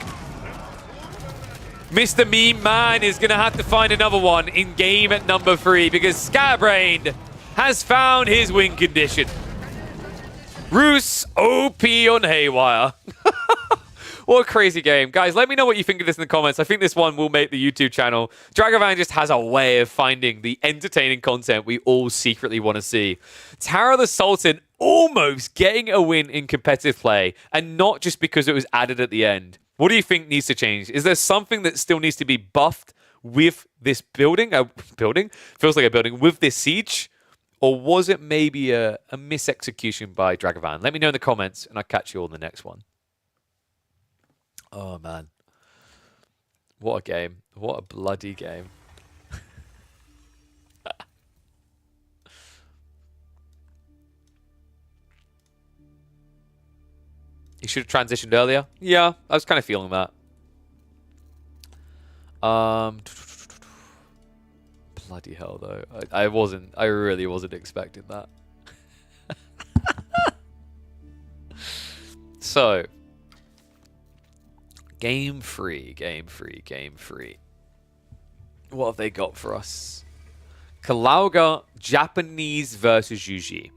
Mr. Meme Man is going to have to find another one in game at number 3 because Scatterbrained has found his win condition. Roos OP on Haywire. What a crazy game. Guys, let me know what you think of this in the comments. I think this one will make the YouTube channel. Dragovan just has a way of finding the entertaining content we all secretly want to see. Tara the Sultan almost getting a win in competitive play, and not just because it was added at the end. What do you think needs to change? Is there something that still needs to be buffed with this building? Building? Feels like a building. With this siege? Or was it maybe a misexecution by Dragovan? Let me know in the comments, and I'll catch you all in the next one. Oh, man. What a game. What a bloody game. He should have transitioned earlier. Yeah, I was kind of feeling that. Bloody hell, though. I really wasn't expecting that. So, game 3. What have they got for us? Kalauga, Japanese versus Yuji.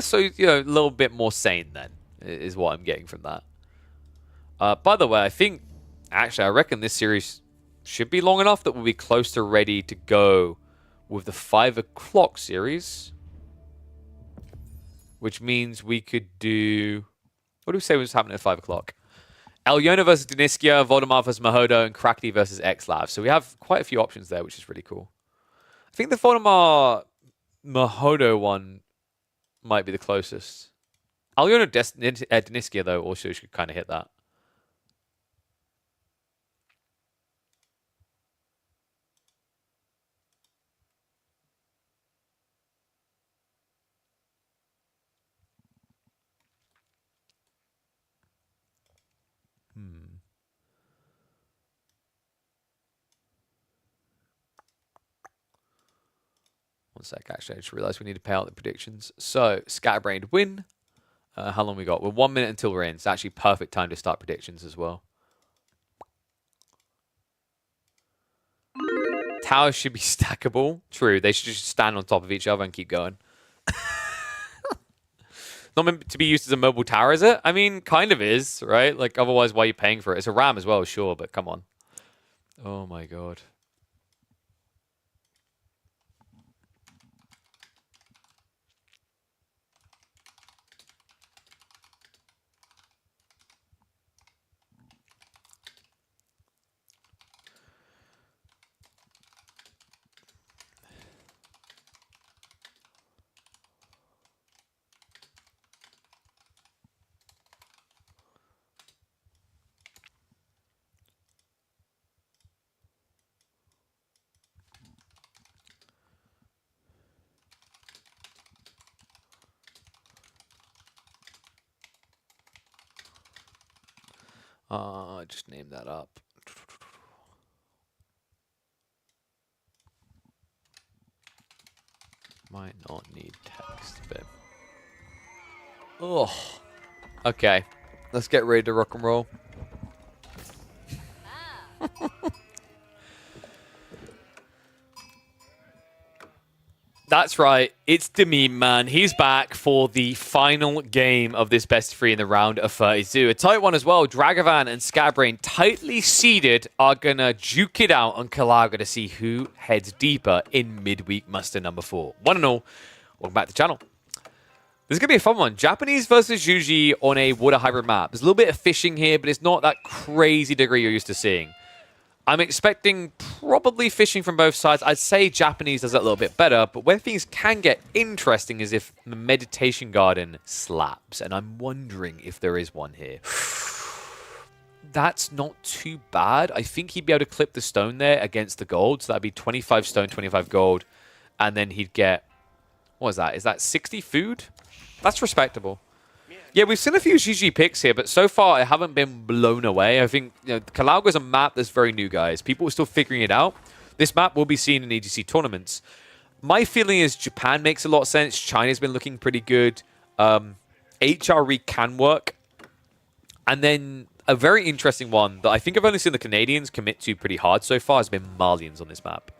So, you know, a little bit more sane then, is what I'm getting from that. By the way, I reckon this series should be long enough that we'll be close to ready to go with the 5 o'clock series. Which means we could do... What do we say was happening at 5 o'clock? Alyona versus Deniskia, Voldemar versus Mahodo, and Krakni versus XLav. So we have quite a few options there, which is really cool. I think the Voldemar Mahodo one might be the closest. Alyona Deniskia, though, also should kind of hit that. One sec, actually, I just realized we need to pay out the predictions. So, Scatterbrained win. How long we got? We're 1 minute until we're in. It's actually perfect time to start predictions as well. Towers should be stackable. True, they should just stand on top of each other and keep going. Not meant to be used as a mobile tower, is it? I mean, kind of is, right? Like, otherwise, why are you paying for it? It's a RAM as well, sure, but come on. Oh my god. Just name that up. Might not need text, but... Oh. Okay. Let's get ready to rock and roll. That's right, it's the Meme Man. He's back for the final game of this best of 3 in the round of 32. A tight one as well. Dragovan and Scatterbrained, tightly seeded, are going to duke it out on Kalauga to see who heads deeper in Midweek Muster number 4. One and all, welcome back to the channel. This is going to be a fun one. Japanese versus Yuji on a water hybrid map. There's a little bit of fishing here, but it's not that crazy degree you're used to seeing. I'm expecting probably fishing from both sides. I'd say Japanese does it a little bit better, but where things can get interesting is if the meditation garden slaps, and I'm wondering if there is one here. That's not too bad. I think he'd be able to clip the stone there against the gold, so that'd be 25 stone, 25 gold, and then he'd get... What is that? Is that 60 food? That's respectable. Yeah, we've seen a few GG picks here, but so far I haven't been blown away. I think Kalauga is a map that's very new, guys. People are still figuring it out. This map will be seen in EGC tournaments. My feeling is Japan makes a lot of sense. China's been looking pretty good. HRE can work. And then a very interesting one that I think I've only seen the Canadians commit to pretty hard so far has been Malians on this map.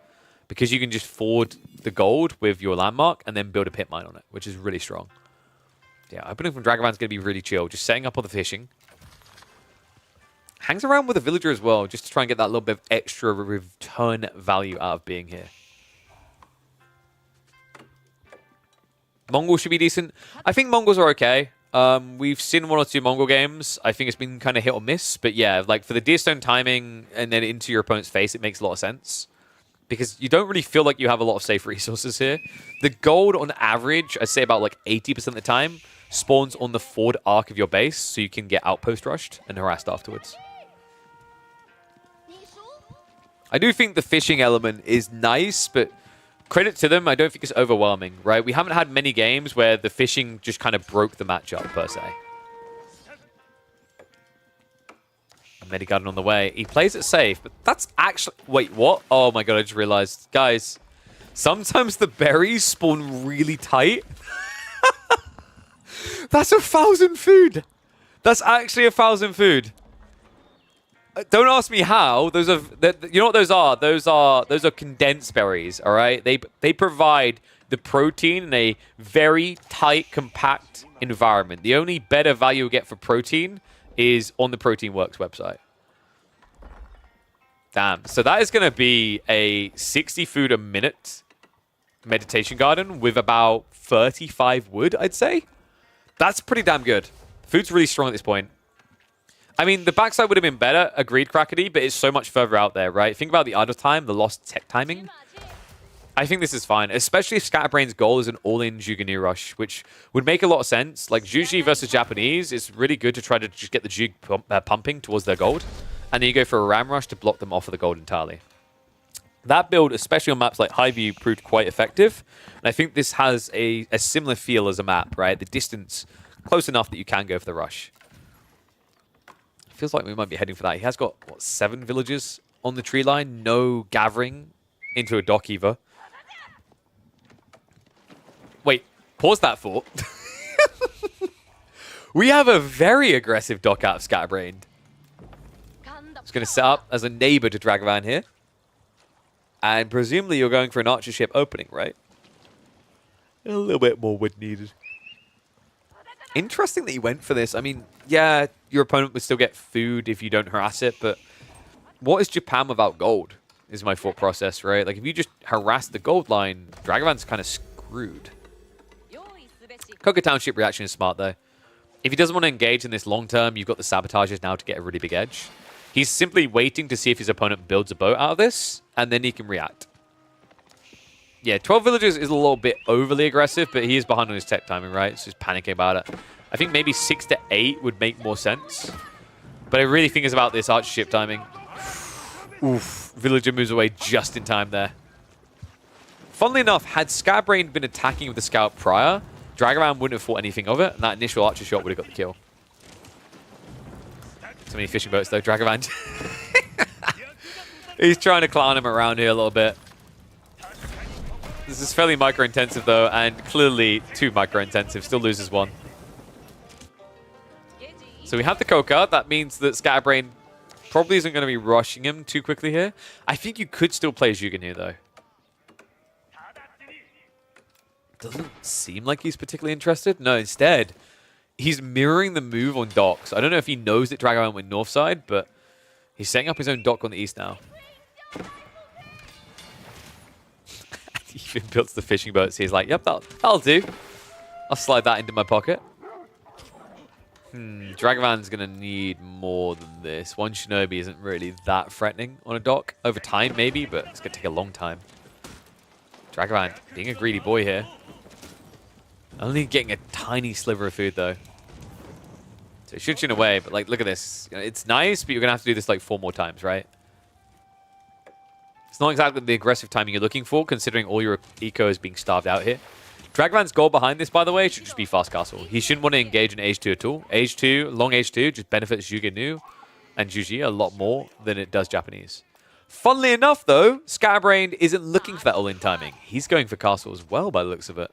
Because you can just forward the gold with your landmark and then build a pit mine on it, which is really strong. Yeah, opening from Dragavan's going to be really chill. Just setting up all the fishing. Hangs around with a villager as well, just to try and get that little bit of extra return value out of being here. Mongol should be decent. I think Mongols are okay. We've seen 1 or 2 Mongol games. I think it's been kind of hit or miss. But yeah, like for the Deerstone timing and then into your opponent's face, it makes a lot of sense. Because you don't really feel like you have a lot of safe resources here. The gold on average, I'd say about like 80% of the time, spawns on the forward arc of your base, so you can get outpost rushed and harassed afterwards. I do think the fishing element is nice, but credit to them, I don't think it's overwhelming, right? We haven't had many games where the fishing just kind of broke the matchup, per se. Medigarden on the way. He plays it safe, but that's actually... Wait, what? Oh my god, I just realized. Guys, sometimes the berries spawn really tight. That's 1,000 food. That's actually 1,000 food. Don't ask me how. Those are... You know what those are? Those are condensed berries, all right? They provide the protein in a very tight, compact environment. The only better value you get for protein is on the Protein Works website. Damn. So that is going to be a 60 food a minute meditation garden with about 35 wood, I'd say. That's pretty damn good. Food's really strong at this point. I mean, the backside would have been better, agreed, Crackety, but it's so much further out there, right? Think about the idle time, the lost tech timing. I think this is fine, especially if Scatterbrain's goal is an all-in Jugu rush, which would make a lot of sense. Like, Juji versus Japanese, it's really good to try to just get the Jug pumping towards their gold, and then you go for a Ram Rush to block them off of the gold entirely. That build, especially on maps like Highview, proved quite effective, and I think this has a similar feel as a map, right? The distance close enough that you can go for the rush. Feels like we might be heading for that. He has got, what, 7 villages on the tree line, no gathering into a dock either. Wait, pause that thought. We have a very aggressive dock out of Scatterbrained. It's going to set up as a neighbor to Dragavan here. And presumably you're going for an archer ship opening, right? A little bit more wood needed. Interesting that you went for this. I mean, yeah, your opponent would still get food if you don't harass it, but what is Japan without gold, is my thought process, right? Like, if you just harass the gold line, Dragavan's kind of screwed. Coca Township reaction is smart, though. If he doesn't want to engage in this long term, you've got the sabotages now to get a really big edge. He's simply waiting to see if his opponent builds a boat out of this, and then he can react. Yeah, 12 villages is a little bit overly aggressive, but he is behind on his tech timing, right? So he's panicking about it. I think maybe 6 to 8 would make more sense. But I really think it's about this archer ship timing. Oof, villager moves away just in time there. Funnily enough, had Scatterbrain been attacking with the scout prior, Dragavan wouldn't have thought anything of it, and that initial archer shot would have got the kill. So many fishing boats, though. Dragavan. He's trying to clown him around here a little bit. This is fairly micro-intensive, though, and clearly too micro-intensive. Still loses one. So we have the Coca. That means that Scatterbrain probably isn't going to be rushing him too quickly here. I think you could still play Jugen here, though. Doesn't seem like he's particularly interested. No, instead, he's mirroring the move on docks. I don't know if he knows that Dragavan went north side, but he's setting up his own dock on the east now. He even builds the fishing boats. He's like, yep, that'll do. I'll slide that into my pocket. Dragavan's going to need more than this. One Shinobi isn't really that threatening on a dock. Over time, maybe, but it's going to take a long time. Dragavan being a greedy boy here. Only getting a tiny sliver of food, though. So it should chin away, but like, look at this. It's nice, but you're going to have to do this like 4 more times, right? It's not exactly the aggressive timing you're looking for, considering all your eco is being starved out here. Dragavan's goal behind this, by the way, should just be fast castle. He shouldn't want to engage in H2 at all. H2, long H2, just benefits Jugenu and Juji a lot more than it does Japanese. Funnily enough, though, Scatterbrain isn't looking for that all-in timing. He's going for castle as well, by the looks of it.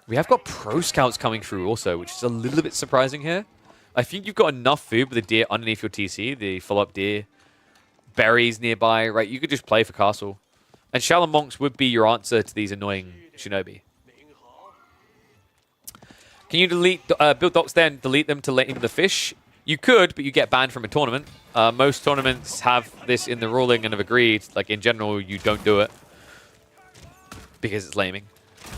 We have got pro scouts coming through also, which is a little bit surprising here. I think you've got enough food with the deer underneath your TC, the follow-up deer, berries nearby, right? You could just play for castle. And Shallow Monks would be your answer to these annoying shinobi. Can you delete build docks there and delete them to let in the fish? You could, but you get banned from a tournament. Most tournaments have this in the ruling and have agreed. Like, in general, you don't do it. Because it's laming.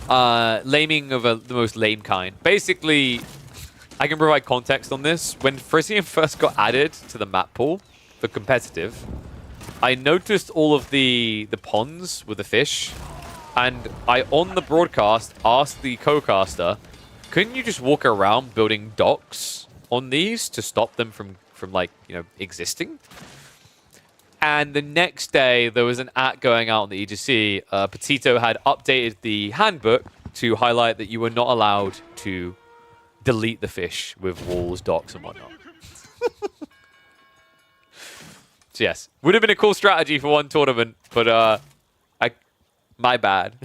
Laming of the most lame kind. Basically, I can provide context on this. When Frisian first got added to the map pool for competitive, I noticed all of the ponds with the fish. And I, on the broadcast, asked the co-caster, couldn't you just walk around building docks on these to stop them from like, you know, existing? And the next day, there was an ad going out on the EGC. Petito had updated the handbook to highlight that you were not allowed to delete the fish with walls, docks, and whatnot. So yes, would have been a cool strategy for one tournament, but my bad.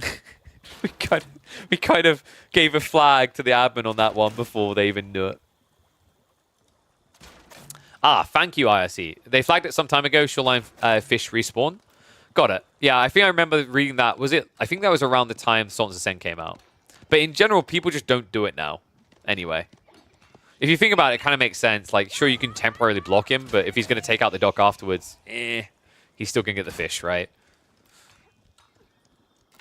we kind of gave a flag to the admin on that one before they even knew it. Ah, thank you, IRC. They flagged it some time ago. Shoreline fish respawn. Got it. Yeah, I think I remember reading that. Was it? I think that was around the time Sultan's Ascent came out. But in general, people just don't do it now. Anyway. If you think about it, it kind of makes sense. Like, sure, you can temporarily block him, but if he's going to take out the dock afterwards, he's still going to get the fish, right?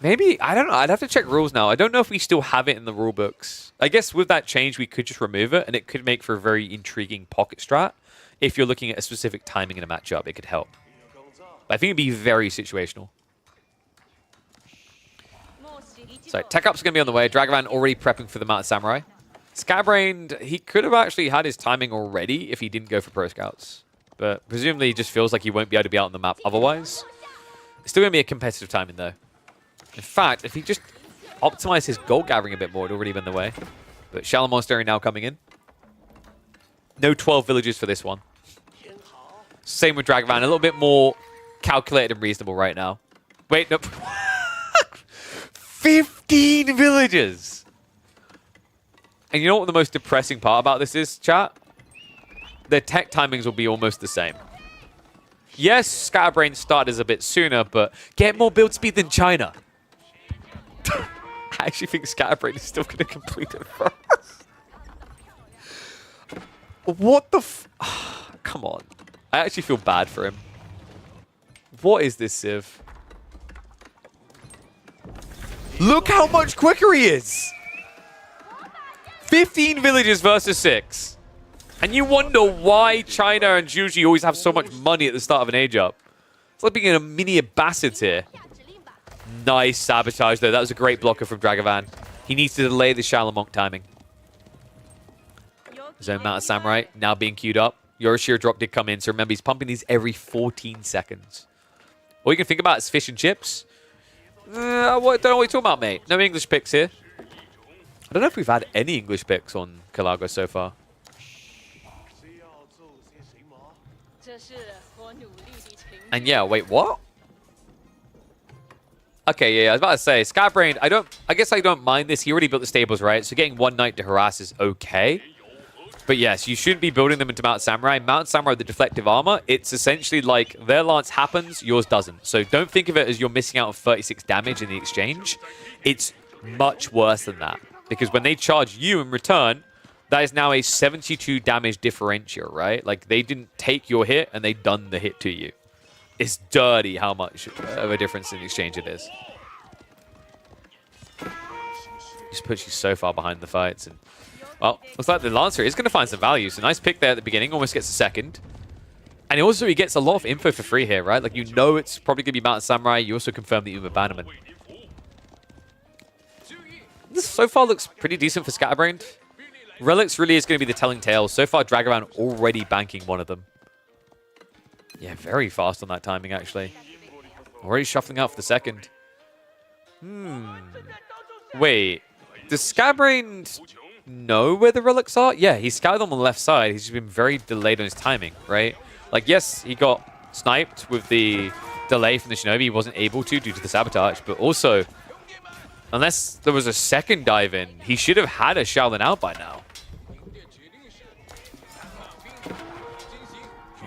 Maybe, I don't know. I'd have to check rules now. I don't know if we still have it in the rule books. I guess with that change, we could just remove it, and it could make for a very intriguing pocket strat. If you're looking at a specific timing in a matchup, it could help. But I think it'd be very situational. So, tech up's going to be on the way. Dragavan already prepping for the Mountain Samurai. Scatterbrained, he could have actually had his timing already if he didn't go for Pro Scouts. But presumably he just feels like he won't be able to be out on the map otherwise. It's still going to be a competitive timing, though. In fact, if he just optimized his gold gathering a bit more, it would already been the way. But Shallow Monastery now coming in. No 12 villages for this one. Same with Dragavan. A little bit more calculated and reasonable right now. Wait, no. 15 villages! And you know what the most depressing part about this is, chat? Their tech timings will be almost the same. Yes, Scatterbrain started a bit sooner, but get more build speed than China. I actually think Scatterbrain is still going to complete it first. What the come on. I actually feel bad for him. What is this, Civ? Look how much quicker he is! 15 villages versus 6. And you wonder why China and Juji always have so much money at the start of an age up. It's like being in a mini Abbasid here. Nice sabotage, though. That was a great blocker from Dragavan. He needs to delay the Shallow Monk timing. Zone Mountain Samurai now being queued up. Yorishiro drop did come in, so remember, he's pumping these every 14 seconds. All you can think about is fish and chips. I don't know what you're talking about, mate. No English picks here. I don't know if we've had any English picks on Kalago so far. And yeah, wait, what? Okay, yeah, I was about to say, Scatterbrain, I guess I don't mind this. He already built the stables, right? So getting one knight to harass is okay. But yes, you shouldn't be building them into Mount Samurai. Mount Samurai, the deflective armor, it's essentially like their lance happens, yours doesn't. So don't think of it as you're missing out on 36 damage in the exchange. It's much worse than that. Because when they charge you in return, that is now a 72 damage differential, right? Like, they didn't take your hit and they done the hit to you. It's dirty how much of a difference in exchange it is. Just puts you so far behind the fights. And, well, looks like the Lancer is going to find some value. So nice pick there at the beginning. Almost gets a second. And also, he gets a lot of info for free here, right? Like, you know it's probably going to be Mountain Samurai. You also confirm the abandonment. This so far looks pretty decent for Scatterbrained. Relics really is going to be the telling tale. So far, Dragavan already banking one of them. Yeah, very fast on that timing, actually. Already shuffling out for the second. Wait. Does Scatterbrained know where the relics are? Yeah, he scouted them on the left side. He's just been very delayed on his timing, right? Like, yes, he got sniped with the delay from the Shinobi. He wasn't able to due to the sabotage, but also Unless there was a second dive in, he should have had a Shaolin out by now.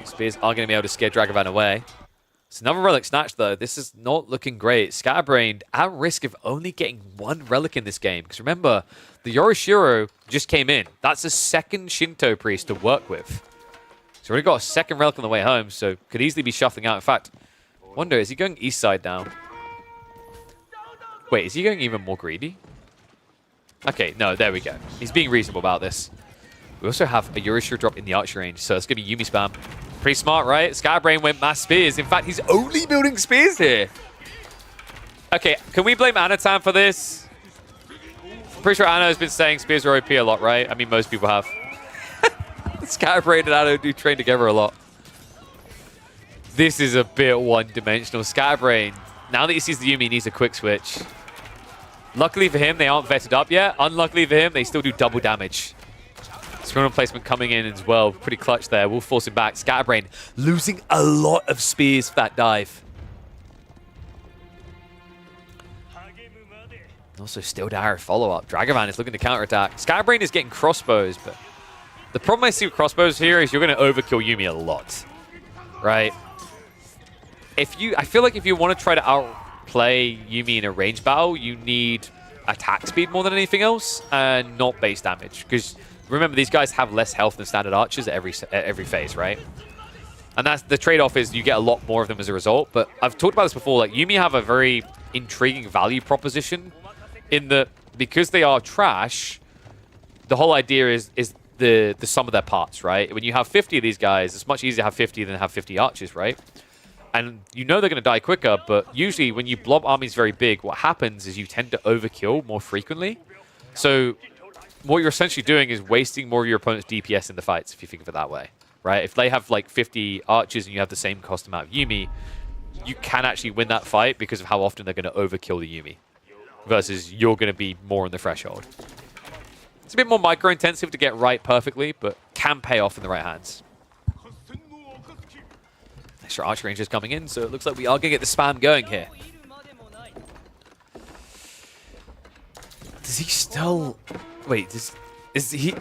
Spears are going to be able to scare Dragavan away. It's another relic snatch, though. This is not looking great. Scatterbrained at risk of only getting one relic in this game. Because remember, the Yorishiro just came in. That's a second Shinto priest to work with. So already got a second relic on the way home, so could easily be shuffling out. In fact, wonder, is he going east side now? Wait, is he going even more greedy? Okay, no, there we go. He's being reasonable about this. We also have a Yorishiro drop in the archer range, so it's going to be Yuumi spam. Pretty smart, right? Scatterbrain went mass spears. In fact, he's only building spears here. Okay, can we blame Anatan for this? I'm pretty sure Anna has been saying spears are OP a lot, right? I mean, most people have. Scatterbrain and Anna do train together a lot. This is a bit one-dimensional. Scatterbrain, now that he sees the Yuumi, needs a quick switch. Luckily for him, they aren't vetted up yet. Unluckily for him, they still do double damage. Screen placement coming in as well. Pretty clutch there. We'll force him back. Scatterbrain losing a lot of spears for that dive. Also, still dire follow-up. Dragavan is looking to counterattack. Scatterbrain is getting crossbows, but the problem I see with crossbows here is you're going to overkill Yuumi a lot, right? I feel like if you want to try to outplay Yuumi in a range battle, you need attack speed more than anything else, and not base damage. Because remember, these guys have less health than standard archers at every phase, right? And that's the trade-off, is you get a lot more of them as a result. But I've talked about this before. Like, Yuumi have a very intriguing value proposition in that because they are trash, the whole idea is the sum of their parts, right? When you have 50 of these guys, it's much easier to have 50 than have 50 archers, right? And you know they're going to die quicker, but usually when you blob armies very big, what happens is you tend to overkill more frequently. So what you're essentially doing is wasting more of your opponent's DPS in the fights, if you think of it that way, right? If they have like 50 archers and you have the same cost amount of Yuumi, you can actually win that fight because of how often they're going to overkill the Yuumi, versus you're going to be more on the threshold. It's a bit more micro-intensive to get right perfectly, but can pay off in the right hands. Extra archer rangers coming in, so it looks like we are going to get the spam going here. Does he still... Wait, is he...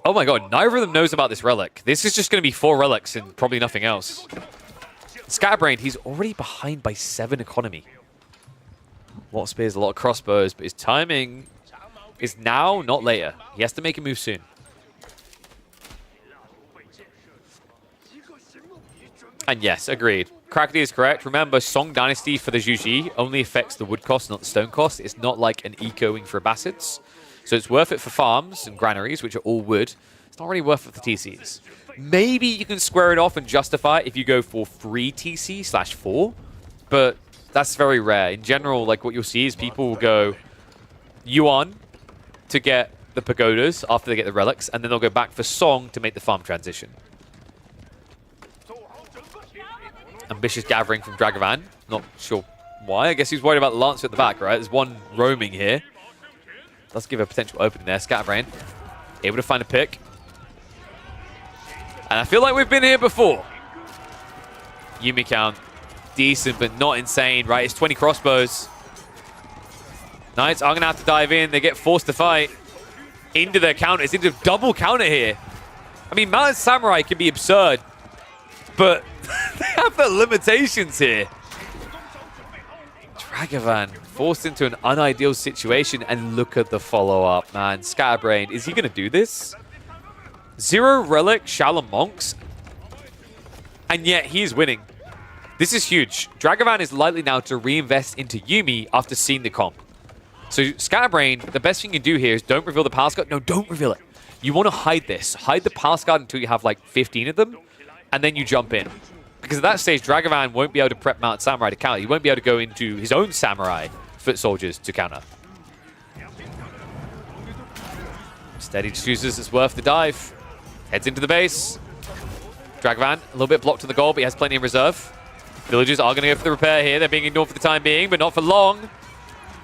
Oh my god, neither of them knows about this relic. This is just going to be 4 relics and probably nothing else. Scatterbrained, he's already behind by 7 economy. A lot of spears, a lot of crossbows, but his timing is now, not later. He has to make a move soon. And yes, agreed. Krakity is correct. Remember, Song Dynasty for the Zhuji only affects the wood cost, not the stone cost. It's not like an ecoing for Abbasids. So it's worth it for farms and granaries, which are all wood. It's not really worth it for TCs. Maybe you can square it off and justify it if you go for free TC/4, but that's very rare. In general, like what you'll see is people will go Yuan to get the pagodas after they get the relics, and then they'll go back for Song to make the farm transition. Ambitious gathering from Dragavan. Not sure why. I guess he's worried about the Lancer at the back, right? There's one roaming here. Let's give a potential opening there. Scatterbrain able to find a pick. And I feel like we've been here before. Yuumi count. Decent, but not insane, right? It's 20 crossbows. Knights are going to have to dive in. They get forced to fight into their counters, into double counter here. I mean, Mounted Samurai can be absurd, but they have their limitations here. Dragavan forced into an unideal situation, and look at the follow-up, man. Scatterbrain, is he going to do this? 0 relic Shaolin monks, and yet he is winning. This is huge. Dragavan is likely now to reinvest into Yuumi after seeing the comp. So Scatterbrain, the best thing you can do here is don't reveal the Palace Guard. No, don't reveal it. You want to hide this. Hide the Palace Guard until you have like 15 of them, and then you jump in. Because at that stage, Dragavan won't be able to prep Mounted Samurai to counter. He won't be able to go into his own Samurai foot soldiers to counter. Steady chooses it's worth the dive. Heads into the base. Dragavan, a little bit blocked to the goal, but he has plenty in reserve. Villagers are going to go for the repair here. They're being ignored for the time being, but not for long.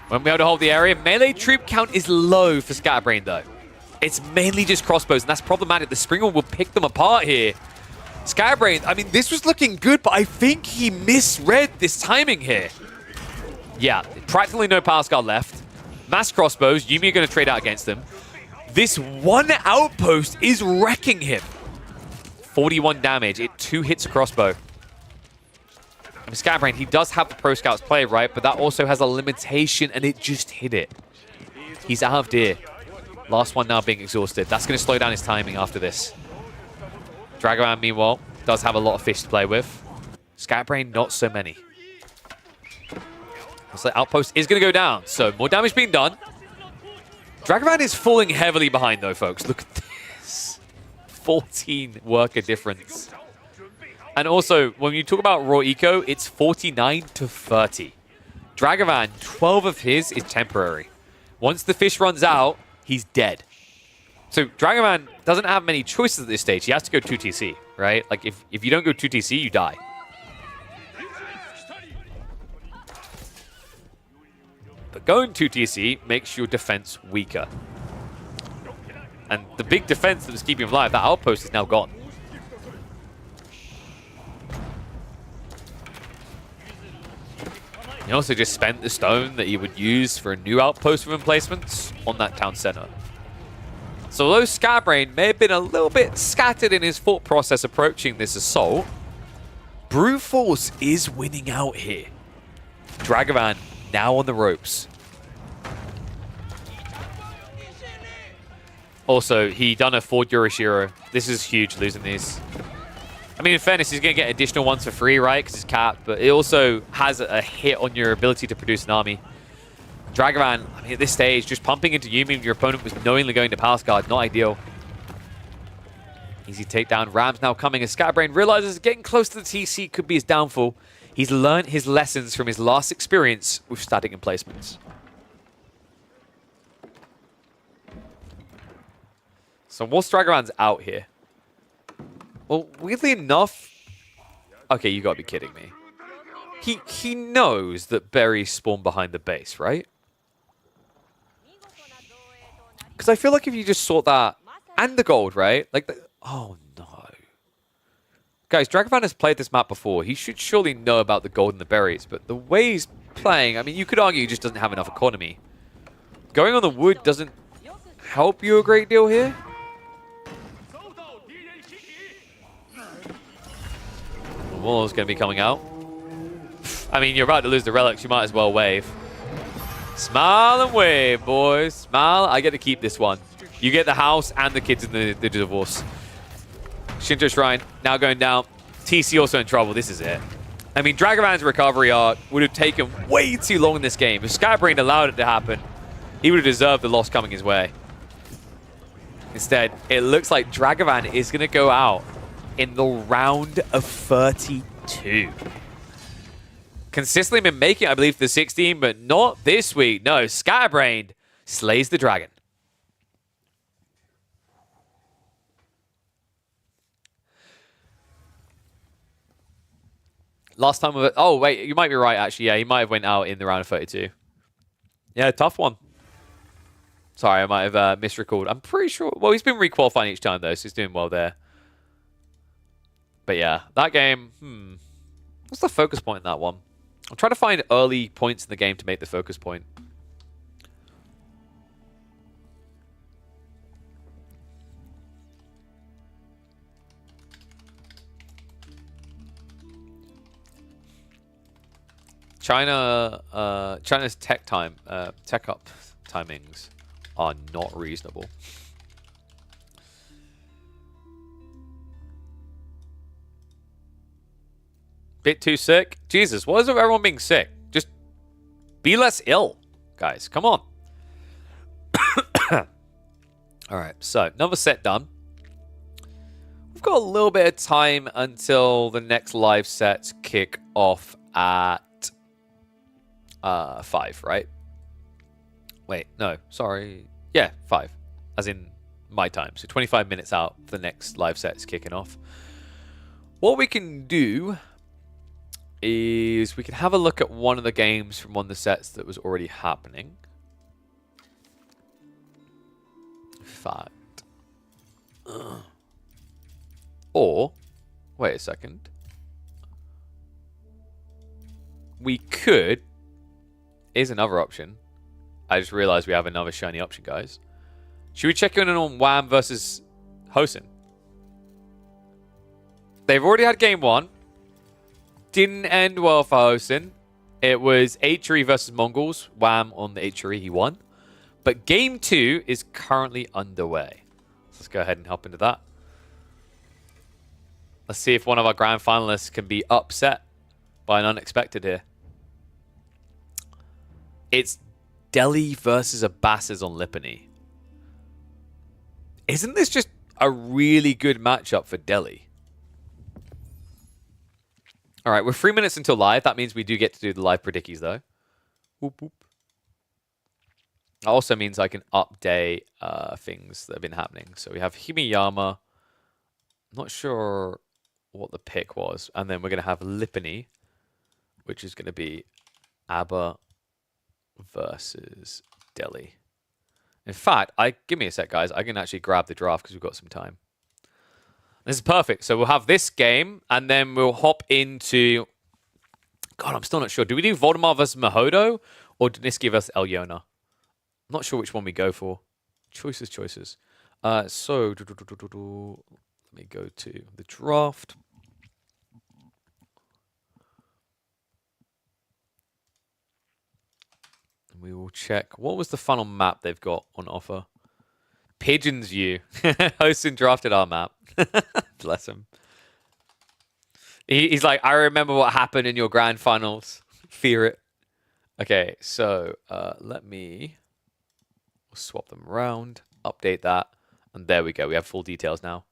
Won't be able to hold the area. Melee troop count is low for Scatterbrain, though. It's mainly just crossbows, and that's problematic. The Springer will pick them apart here. Scatterbrain, I mean, this was looking good, but I think he misread this timing here. Yeah, Practically no Power Scar left. Mass crossbows. Yuumi are going to trade out against them. This one outpost is wrecking him. 41 damage. It 2 hits a crossbow. And Scatterbrain, he does have the Pro Scouts play, right? But that also has a limitation, and it just hit it. He's out of deer. Last one now being exhausted. That's going to slow down his timing after this. Dragoman, meanwhile, does have a lot of fish to play with. Scatterbrain, not so many. So outpost is going to go down. So more damage being done. Dragoman is falling heavily behind, though, folks. Look at this. 14 worker difference. And also, when you talk about raw eco, it's 49 to 30. Dragoman, 12 of his is temporary. Once the fish runs out, he's dead. So Dragoman doesn't have many choices at this stage. He has to go 2TC, right? Like, if you don't go 2TC, you die. But going 2TC makes your defense weaker. And the big defense that was keeping him alive, that outpost is now gone. He also just spent the stone that he would use for a new outpost with emplacements on that town center. So although Scatterbrain may have been a little bit scattered in his thought process approaching this assault, Brute Force is winning out here. Dragoman now on the ropes. Also, he done a 4 Yorishiro. This is huge, losing these. I mean, in fairness, he's going to get additional ones for free, right? Because it's capped. But it also has a hit on your ability to produce an army. Dragoman, I mean, at this stage, just pumping into Yuumi when your opponent was knowingly going to Palace Guard. Not ideal. Easy takedown. Ram's now coming as Scatterbrain realizes getting close to the TC could be his downfall. He's learned his lessons from his last experience with static emplacements. So whilst Dragoman's out here, well, weirdly enough, okay, you gotta be kidding me. He knows that berries spawn behind the base, right? Because I feel like if you just sort that and the gold, right? Like, oh no, guys, Dragoman has played this map before. He should surely know about the gold and the berries. But the way he's playing, I mean, you could argue he just doesn't have enough economy. Going on the wood doesn't help you a great deal here. The wall's going to be coming out. I mean, you're about to lose the relics. You might as well wave. Smile and wave, boys. Smile. I get to keep this one. You get the house and the kids in the divorce. Shinto Shrine now going down. TC also in trouble. This is it. I mean, Dragoman's recovery arc would have taken way too long in this game. If Skybrain allowed it to happen, he would have deserved the loss coming his way. Instead, it looks like Dragoman is going to go out in the round of 32. Consistently been making it, I believe, to the 16, but not this week. No, Scatterbrain slays the dragon. Last time of it. Oh, wait, you might be right, actually. Yeah, he might have went out in the round of 32. Yeah, tough one. Sorry, I might have misrecalled. I'm pretty sure. Well, he's been requalifying each time, though, so he's doing well there. But yeah, that game, what's the focus point in that one? I'm trying to find early points in the game to make the focus point. China's tech up timings are not reasonable. Bit too sick. Jesus, what is it with everyone being sick? Just be less ill, guys. Come on. All right, so another set done. We've got a little bit of time until the next live sets kick off at 5, right? Wait, no, sorry. Yeah, 5, as in my time. So 25 minutes out, the next live set is kicking off. What we can do is we can have a look at one of the games from one of the sets that was already happening. In fact. Or, wait a second. We could is another option. I just realized we have another shiny option, guys. Should we check in on Wham versus Hosen? They've already had game 1. Didn't end well for Hosen. It was Hri versus Mongols. Wham on the Hri, he won. But game 2 is currently underway. Let's go ahead and hop into that. Let's see if one of our grand finalists can be upset by an unexpected here. It's Delhi versus Abasses on Lipany. Isn't this just a really good matchup for Delhi? All right, we're 3 minutes until live. That means we do get to do the live predickies, though. Whoop, whoop. That also means I can update things that have been happening. So we have Himiyama. Not sure what the pick was. And then we're going to have Lipany, which is going to be ABBA versus Delhi. In fact, give me a sec, guys. I can actually grab the draft because we've got some time. This is perfect. So we'll have this game, and then we'll hop into... God, I'm still not sure. Do we do Voldemar versus Mahodo or Deniski versus Elyona? I'm not sure which one we go for. Choices. So, let me go to the draft. And we will check. What was the final map they've got on offer? Pigeon's View. Hosen drafted our map. Bless him. He's like, I remember what happened in your grand finals. Fear it. Okay, so let me swap them around, update that, and there we go. We have full details now.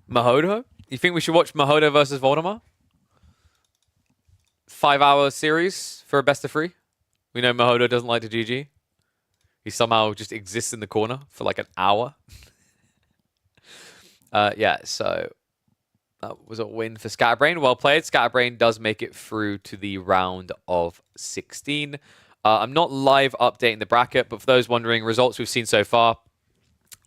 Mahodo? You think we should watch Mahodo versus Voldemar? 5-hour series for a best of 3? We know Mahodo doesn't like to GG. He somehow just exists in the corner for like an hour. Yeah, so that was a win for Scatterbrain. Well played. Scatterbrain does make it through to the round of 16. I'm not live updating the bracket, but for those wondering, results we've seen so far,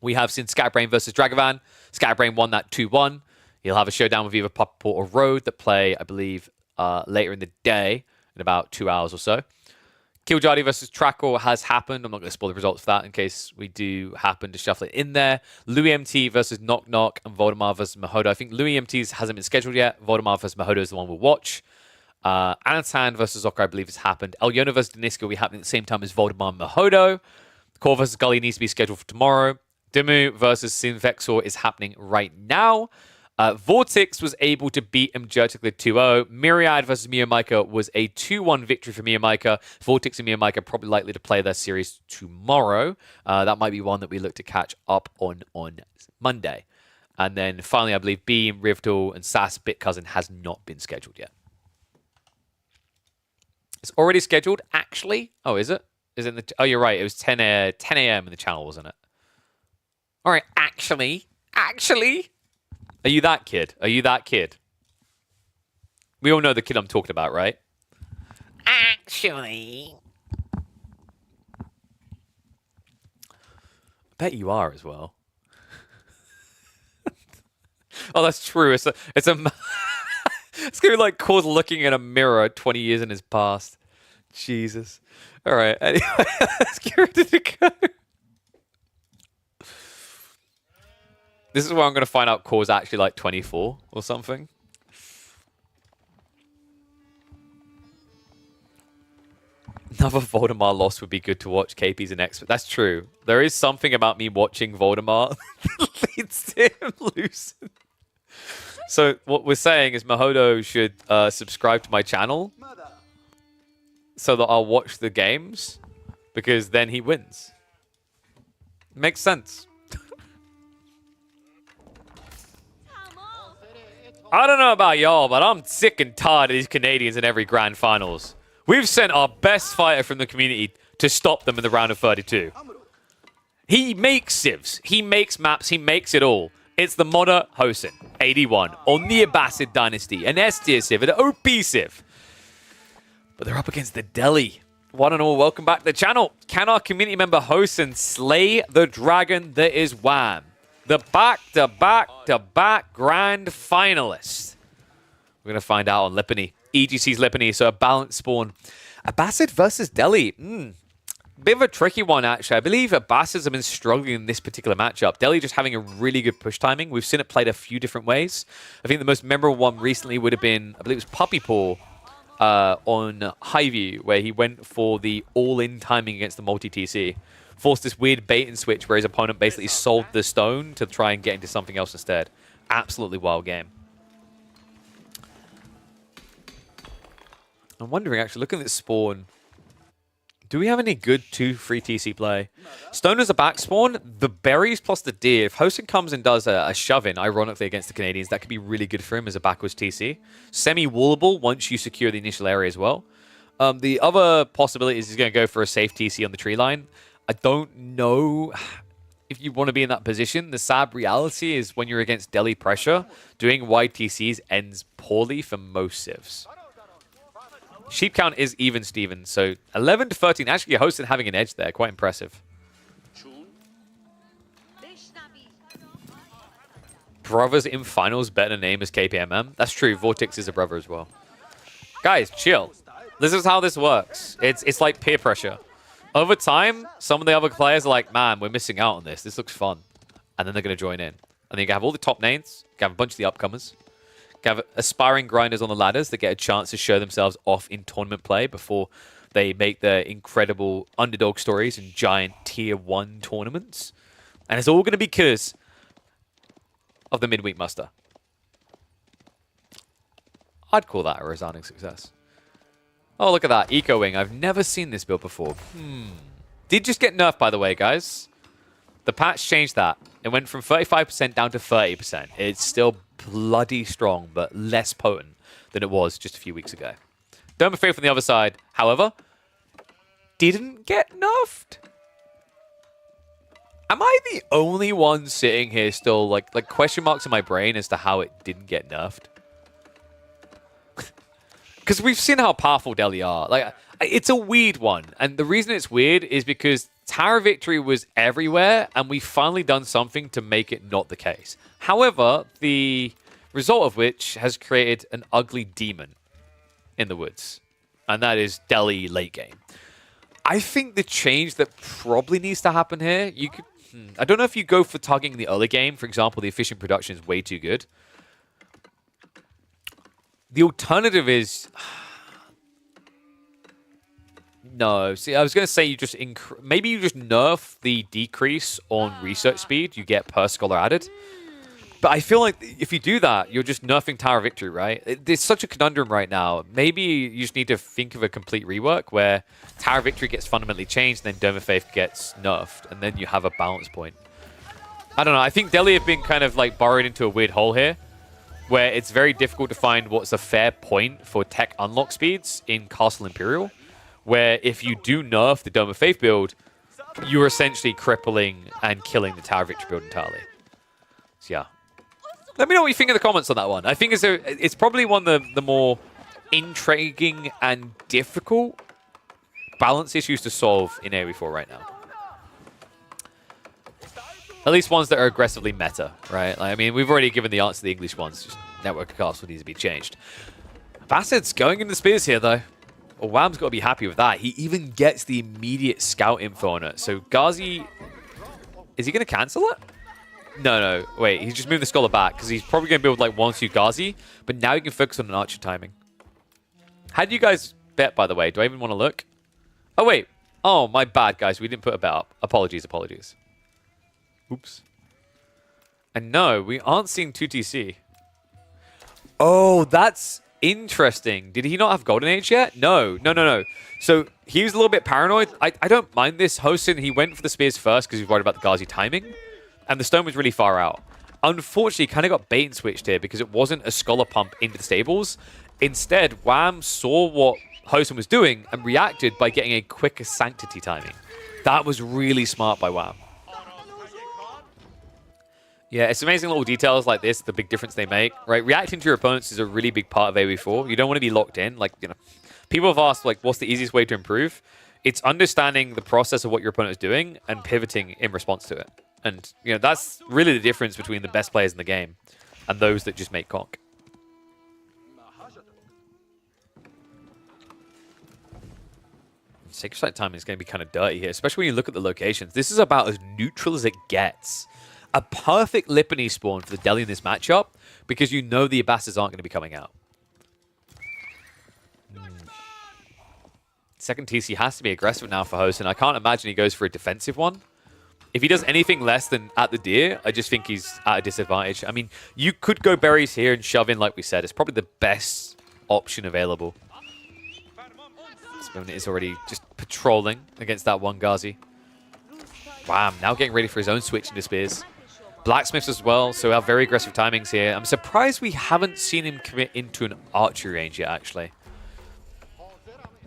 we have seen Scatterbrain versus Dragavan. Scatterbrain won that 2-1. He'll have a showdown with either Puppet or Road that play, I believe, later in the day in about 2 hours or so. Killjadi versus Trackle has happened. I'm not going to spoil the results for that in case we do happen to shuffle it in there. Louis MT versus Knock Knock and Voldemar versus Mahodo. I think Louis MT's hasn't been scheduled yet. Voldemar versus Mahodo is the one we'll watch. Anatan versus Zoka, I believe, has happened. Elyona versus Deniska will be happening at the same time as Voldemar and Mahodo. Core versus Gully needs to be scheduled for tomorrow. Dimu versus Sinvexor is happening right now. Vortex was able to beat Mjertikla 2-0. Myriad versus Miyamaika was a 2-1 victory for Miyamaika. Vortex and Miyamaika probably likely to play their series tomorrow. That might be one that we look to catch up on Monday. And then finally, I believe Beam, Rivtal, and Sass Bit Cousin has not been scheduled yet. It's already scheduled, actually. Oh, is it? Is it in the? Oh, you're right. It was 10 a.m. in the channel, wasn't it? All right, actually. Are you that kid? Are you that kid? We all know the kid I'm talking about, right? Actually. I bet you are as well. Oh, that's true. It's it's gonna be like Cause looking in a mirror 20 years in his past. Jesus. All right. Anyway, let's get ready to go. This is where I'm going to find out Core's actually like 24 or something. Another Voldemar loss would be good to watch. KP's an expert. That's true. There is something about me watching Voldemar that leads to him losing. So what we're saying is Mahodo should subscribe to my channel so that I'll watch the games because then he wins. Makes sense. I don't know about y'all, but I'm sick and tired of these Canadians in every grand finals. We've sent our best fighter from the community to stop them in the round of 32. He makes civs, he makes maps, he makes it all. It's the modder Hosen, 81, on the Abbasid Dynasty, an S-tier civ, an OP civ. But they're up against the Delhi. One and all, welcome back to the channel. Can our community member Hosen slay the dragon that is Wham? The back-to-back-to-back grand finalist. We're going to find out on Lipany. EGC's Lipany, so a balanced spawn. Abbasid versus Delhi. Bit of a tricky one, actually. I believe Abbasids have been struggling in this particular matchup. Delhi just having a really good push timing. We've seen it played a few different ways. I think the most memorable one recently would have been, I believe it was Puppy Paw on Highview, where he went for the all-in timing against the multi-TC. Forced this weird bait and switch where his opponent basically sold the stone to try and get into something else instead. Absolutely wild game. I'm wondering, actually, looking at this spawn, do we have any good 2-3 TC play? Stone as a back spawn, the berries plus the deer. If Hosen comes and does a shove-in, ironically, against the Canadians, that could be really good for him as a backwards TC. Semi-wallable once you secure the initial area as well. The other possibility is he's going to go for a safe TC on the tree line. I don't know if you want to be in that position. The sad reality is when you're against Delhi pressure, doing wide TCs ends poorly for most civs. Sheep count is even, Steven. So 11 to 13. Actually, Hosen having an edge there. Quite impressive. Brothers in finals, better name as KPMM. That's true. Vortex is a brother as well. Guys, chill. This is how this works. It's like peer pressure. Over time, some of the other players are like, man, we're missing out on this. This looks fun. And then they're going to join in. And then you can have all the top names. You can have a bunch of the upcomers. Have aspiring grinders on the ladders that get a chance to show themselves off in tournament play before they make their incredible underdog stories in giant tier 1 tournaments. And it's all going to be because of the midweek muster. I'd call that a resounding success. Oh, look at that. Eco Wing. I've never seen this build before. Did just get nerfed, by the way, guys. The patch changed that. It went from 35% down to 30%. It's still bloody strong, but less potent than it was just a few weeks ago. Dome of Faith on the other side, however, didn't get nerfed. Am I the only one sitting here still like question marks in my brain as to how it didn't get nerfed? Because we've seen how powerful Delhi are. Like, it's a weird one, and the reason it's weird is because Tower Victory was everywhere, and we've finally done something to make it not the case. However, the result of which has created an ugly demon in the woods, and that is Delhi late game. I think the change that probably needs to happen here, you could, I don't know if you go for targeting the early game. For example, the efficient production is way too good. The alternative is... No, see, I was going to say you just maybe you just nerf the decrease on research speed you get per scholar added. But I feel like if you do that, you're just nerfing Tower Victory, right? There's such a conundrum right now. Maybe you just need to think of a complete rework where Tower Victory gets fundamentally changed, and then Dome of Faith gets nerfed, and then you have a balance point. I don't know. I think Delhi have been kind of like burrowed into a weird hole here, where it's very difficult to find what's a fair point for tech unlock speeds in Castle Imperial, where if you do nerf the Dome of Faith build, you're essentially crippling and killing the Tower Victory build entirely. So yeah. Let me know what you think in the comments on that one. I think it's probably one of the more intriguing and difficult balance issues to solve in AoE4 right now. At least ones that are aggressively meta, right? Like, I mean, we've already given the answer to the English ones. Just Network of Castle needs to be changed. Bassett's going into spears here, though. Well, Wham's got to be happy with that. He even gets the immediate scout info on it. So Ghazi... Is he going to cancel it? No. Wait, he's just moved the scholar back because he's probably going to build like 1-2 Ghazi. But now he can focus on an archer timing. How do you guys bet, by the way? Do I even want to look? Oh, wait. Oh, my bad, guys. We didn't put a bet up. Apologies. Oops. And no, we aren't seeing 2TC. Oh, that's... interesting. Did he not have Golden Age yet? No. So he was a little bit paranoid. I don't mind this. Hosen, he went for the spears first because he was worried about the Ghazi timing. And the stone was really far out. Unfortunately, he kind of got bait and switched here because it wasn't a scholar pump into the stables. Instead, Wham saw what Hosen was doing and reacted by getting a quicker sanctity timing. That was really smart by Wham. Yeah, it's amazing little details like this, the big difference they make, right? Reacting to your opponents is a really big part of AoE4. You don't want to be locked in. Like, you know, people have asked, like, what's the easiest way to improve? It's understanding the process of what your opponent is doing and pivoting in response to it. And, you know, that's really the difference between the best players in the game and those that just make conk. Sacred Site timing is going to be kind of dirty here, especially when you look at the locations. This is about as neutral as it gets. A perfect Lippany spawn for the Deli in this matchup, because you know the Abastas aren't going to be coming out. Second TC has to be aggressive now for Hosen. I can't imagine he goes for a defensive one. If he does anything less than at the deer, I just think he's at a disadvantage. I mean, you could go berries here and shove in, like we said. It's probably the best option available. Spoon is already just patrolling against that one Ghazi. Wow, now getting ready for his own switch into spears. Blacksmiths as well, so we have very aggressive timings here. I'm surprised we haven't seen him commit into an archery range yet, actually.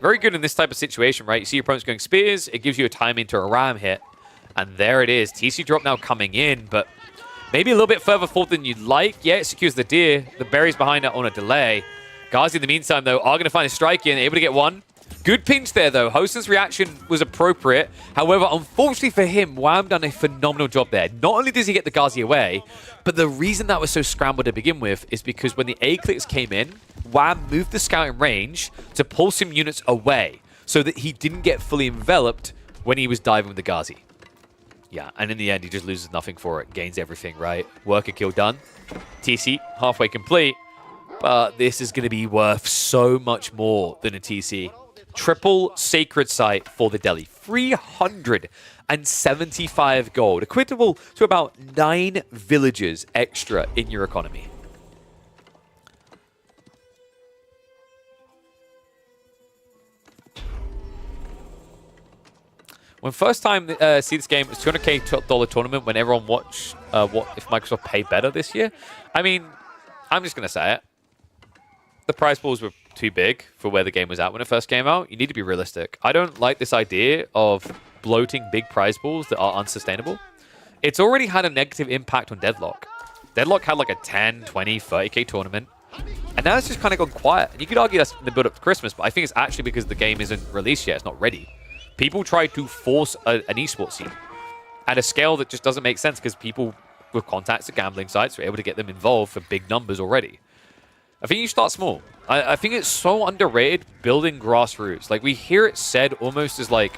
Very good in this type of situation, right? You see your opponent's going spears, it gives you a time into a ram hit. And there it is. TC drop now coming in, but maybe a little bit further forward than you'd like. Yeah, it secures the deer. The berries behind it on a delay. Ghazi, in the meantime, though, are going to find a strike in, able to get one. Good pinch there, though. Hosen's reaction was appropriate. However, unfortunately for him, Wham done a phenomenal job there. Not only does he get the Ghazi away, but the reason that was so scrambled to begin with is because when the A-clicks came in, Wham moved the scout in range to pull some units away so that he didn't get fully enveloped when he was diving with the Ghazi. Yeah, and in the end, he just loses nothing for it. Gains everything, right? Worker kill done. TC, halfway complete. But this is going to be worth so much more than a TC. Triple Sacred Site for the Deli. 375 gold. Equitable to about 9 villagers extra in your economy. When first time see this game, it was $200K tournament when everyone watched what if Microsoft paid better this year. I mean, I'm just going to say it. The prize pools were too big for where the game was at when it first came out. You need to be realistic. I don't like this idea of bloating big prize pools that are unsustainable. It's already had a negative impact on Deadlock. Deadlock had like a 10, 20, 30K tournament. And now it's just kind of gone quiet. And you could argue that's in the build up to Christmas, but I think it's actually because the game isn't released yet. It's not ready. People try to force an esports scene at a scale that just doesn't make sense because people with contacts at gambling sites are able to get them involved for big numbers already. I think you start small. I think it's so underrated building grassroots. Like, we hear it said almost as like...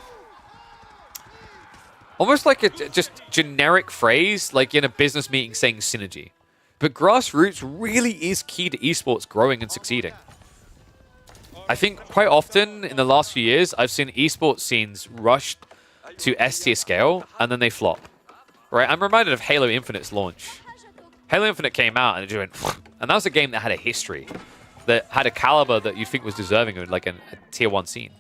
almost like a just generic phrase, like in a business meeting saying synergy. But grassroots really is key to esports growing and succeeding. I think quite often in the last few years, I've seen esports scenes rushed to S-tier scale, and then they flop. Right? I'm reminded of Halo Infinite's launch. Halo Infinite came out, and it just went... and that was a game that had a history, that had a caliber that you'd think was deserving of like a tier 1 scene.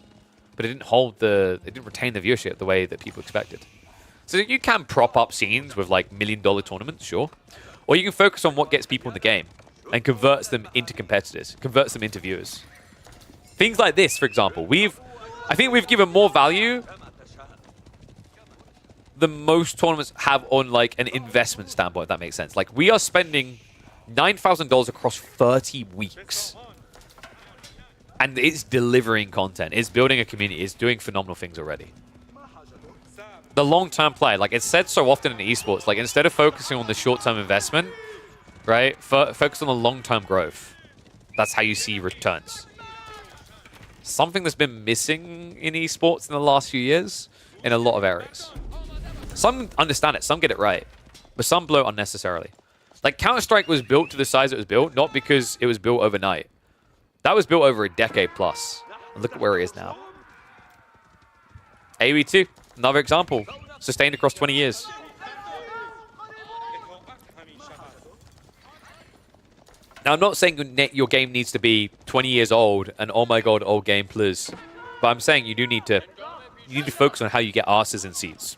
But it didn't hold the... it didn't retain the viewership the way that people expected. So you can prop up scenes with like $1 million tournaments, sure. Or you can focus on what gets people in the game and converts them into competitors, converts them into viewers. Things like this, for example, I think we've given more value than most tournaments have on like an investment standpoint, if that makes sense. Like, we are spending $9,000 across 30 weeks. And it's delivering content. It's building a community. It's doing phenomenal things already. The long-term play, like it's said so often in esports, like instead of focusing on the short-term investment, right, focus on the long-term growth. That's how you see returns. Something that's been missing in esports in the last few years in a lot of areas. Some understand it, some get it right, but some blow unnecessarily. Like, Counter-Strike was built to the size it was built, not because it was built overnight. That was built over a decade plus. And look at where it is now. AoE 2, another example. Sustained across 20 years. Now, I'm not saying your game needs to be 20 years old and, oh my god, old game, please. But I'm saying you do need to focus on how you get asses in seats.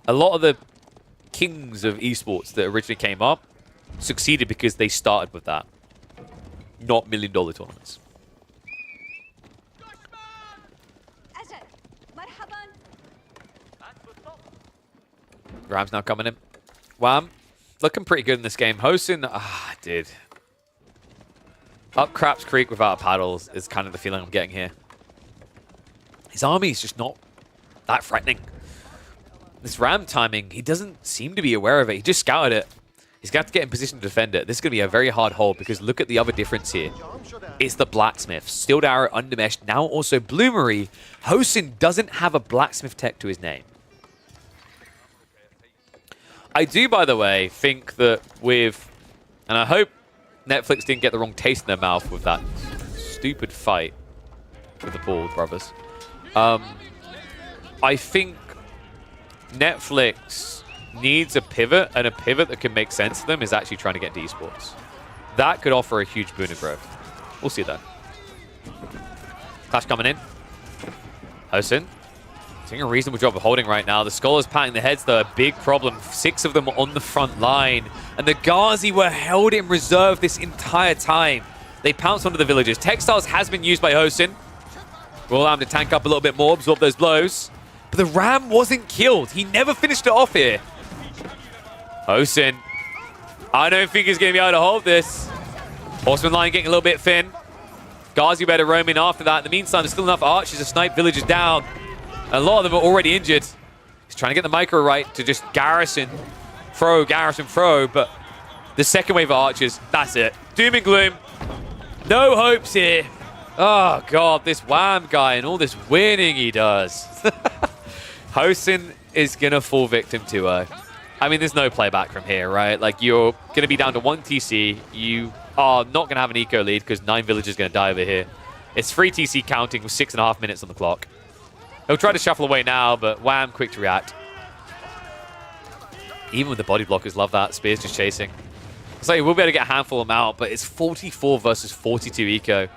A lot of the kings of esports that originally came up succeeded because they started with that. Not $1 million tournaments. Ram's now coming in. Wham. Looking pretty good in this game. Hosen, dude. Up Craps Creek without paddles is kind of the feeling I'm getting here. His army is just not that frightening. This Ram timing, he doesn't seem to be aware of it. He just scouted it. He's got to get in position to defend it. This is going to be a very hard hold because look at the other difference here. It's the Blacksmith. Stilled Arrow, Undermesh, now also Bloomery. Hosin doesn't have a Blacksmith tech to his name. I do, by the way, think that with... And I hope Netflix didn't get the wrong taste in their mouth with that stupid fight with the Ball brothers. I think Netflix needs a pivot, and a pivot that can make sense to them is actually trying to get to esports. That could offer a huge boon of growth. We'll see that. Clash coming in. Hosin doing a reasonable job of holding right now. The Scholars patting their heads, though, a big problem. 6 of them are on the front line, and the Ghazi were held in reserve this entire time. They pounced onto the villagers. Textiles has been used by Hosin. Will allow him to tank up a little bit more, absorb those blows. But the Ram wasn't killed. He never finished it off here. Hosin, I don't think he's going to be able to hold this. Horseman line getting a little bit thin. Ghazi better roam in after that. In the meantime, there's still enough archers to snipe villagers down. A lot of them are already injured. He's trying to get the micro right to just garrison, throw, but the second wave of archers, that's it. Doom and gloom. No hopes here. Oh, God, this Wham guy and all this winning he does. Hosin is going to fall victim to I mean, there's no playback from here, right? Like, you're going to be down to 1 TC. You are not going to have an eco lead because 9 villagers are going to die over here. It's 3 TC counting with 6.5 minutes on the clock. He'll try to shuffle away now, but Wham, quick to react. Even with the body blockers, love that. Spear's just chasing. So we'll be able to get a handful of them out, but it's 44 versus 42 eco.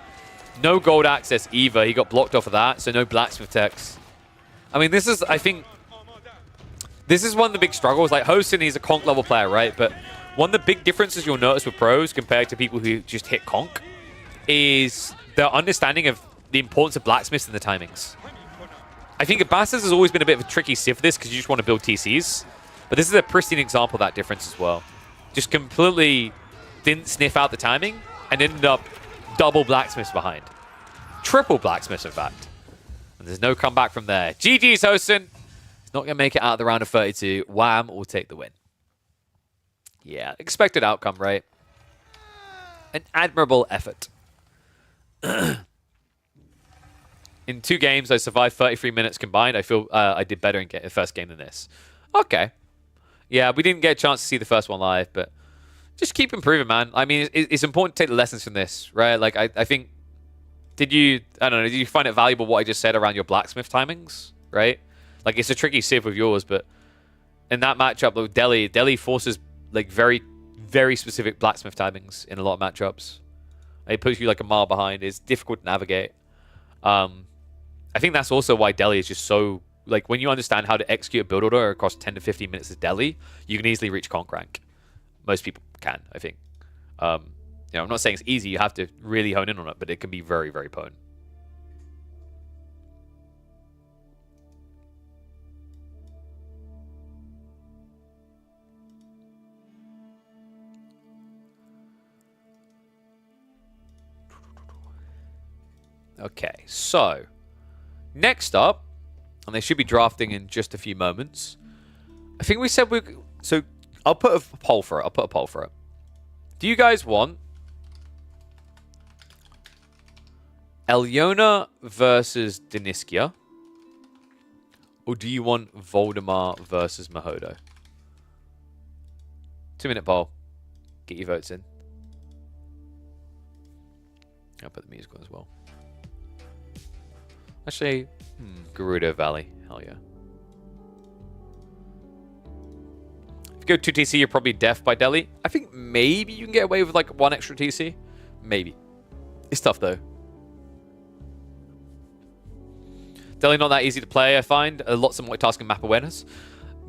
No gold access either. He got blocked off of that, so no blacksmith techs. I mean, this is, I think, this is one of the big struggles. Like, Hosin, he's a conk level player, right? But one of the big differences you'll notice with pros compared to people who just hit conk is their understanding of the importance of blacksmiths and the timings. I think Abbas's has always been a bit of a tricky sieve for this because you just want to build TCs. But this is a pristine example of that difference as well. Just completely didn't sniff out the timing and ended up double blacksmiths behind. Triple blacksmiths, in fact. And there's no comeback from there. GG's, Hosin. He's not going to make it out of the round of 32. Wham will take the win. Yeah, expected outcome, right? An admirable effort. In 2 games, I survived 33 minutes combined. I feel I did better in the first game than this. Okay. Yeah, we didn't get a chance to see the first one live, but just keep improving, man. I mean, it's important to take the lessons from this, right? Like, I think, I don't know, did you find it valuable what I just said around your blacksmith timings, right? Like, it's a tricky sieve with yours, but in that matchup with Delhi forces, like, very, very specific blacksmith timings in a lot of matchups. It puts you, like, a mile behind. It's difficult to navigate. I think that's also why Delhi is just so... Like, when you understand how to execute a build order across 10 to 15 minutes of Delhi, you can easily reach conk rank. Most people can, I think. You know, I'm not saying it's easy. You have to really hone in on it, but it can be very, very potent. Okay, so next up, and they should be drafting in just a few moments. I think we said we... So I'll put a poll for it. Do you guys want Elyona versus Deniskia? Or do you want Voldemar versus Mahodo? 2-minute poll. Get your votes in. I'll put the music on as well. Actually, Gerudo Valley. Hell yeah. If you go 2 TC, you're probably deaf by Delhi. I think maybe you can get away with like 1 extra TC. Maybe. It's tough though. Delhi not that easy to play, I find. Lots of multitasking map awareness.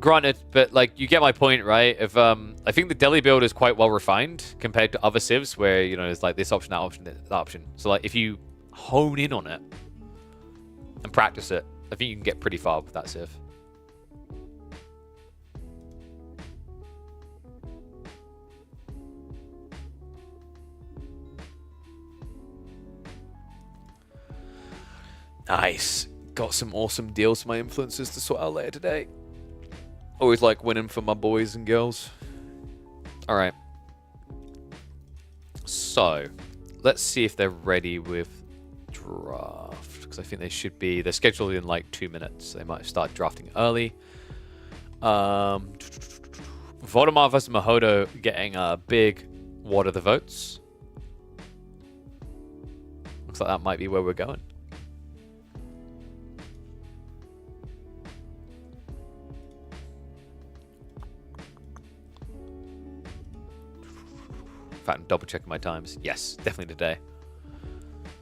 Granted, but like you get my point, right? If I think the Delhi build is quite well refined compared to other civs where, you know, there's like this option, that option, that option. So like if you hone in on it and practice it, I think you can get pretty far with that civ. Nice. Got some awesome deals for my influencers to sort out later today. Always like winning for my boys and girls. All right. So, let's see if they're ready with draft. Because I think they should be. They're scheduled in like 2 minutes. They might start drafting early. Voldemar versus Mahodo getting a big what are the votes? Looks like that might be where we're going. In fact, I'm double checking my times. Yes, definitely today.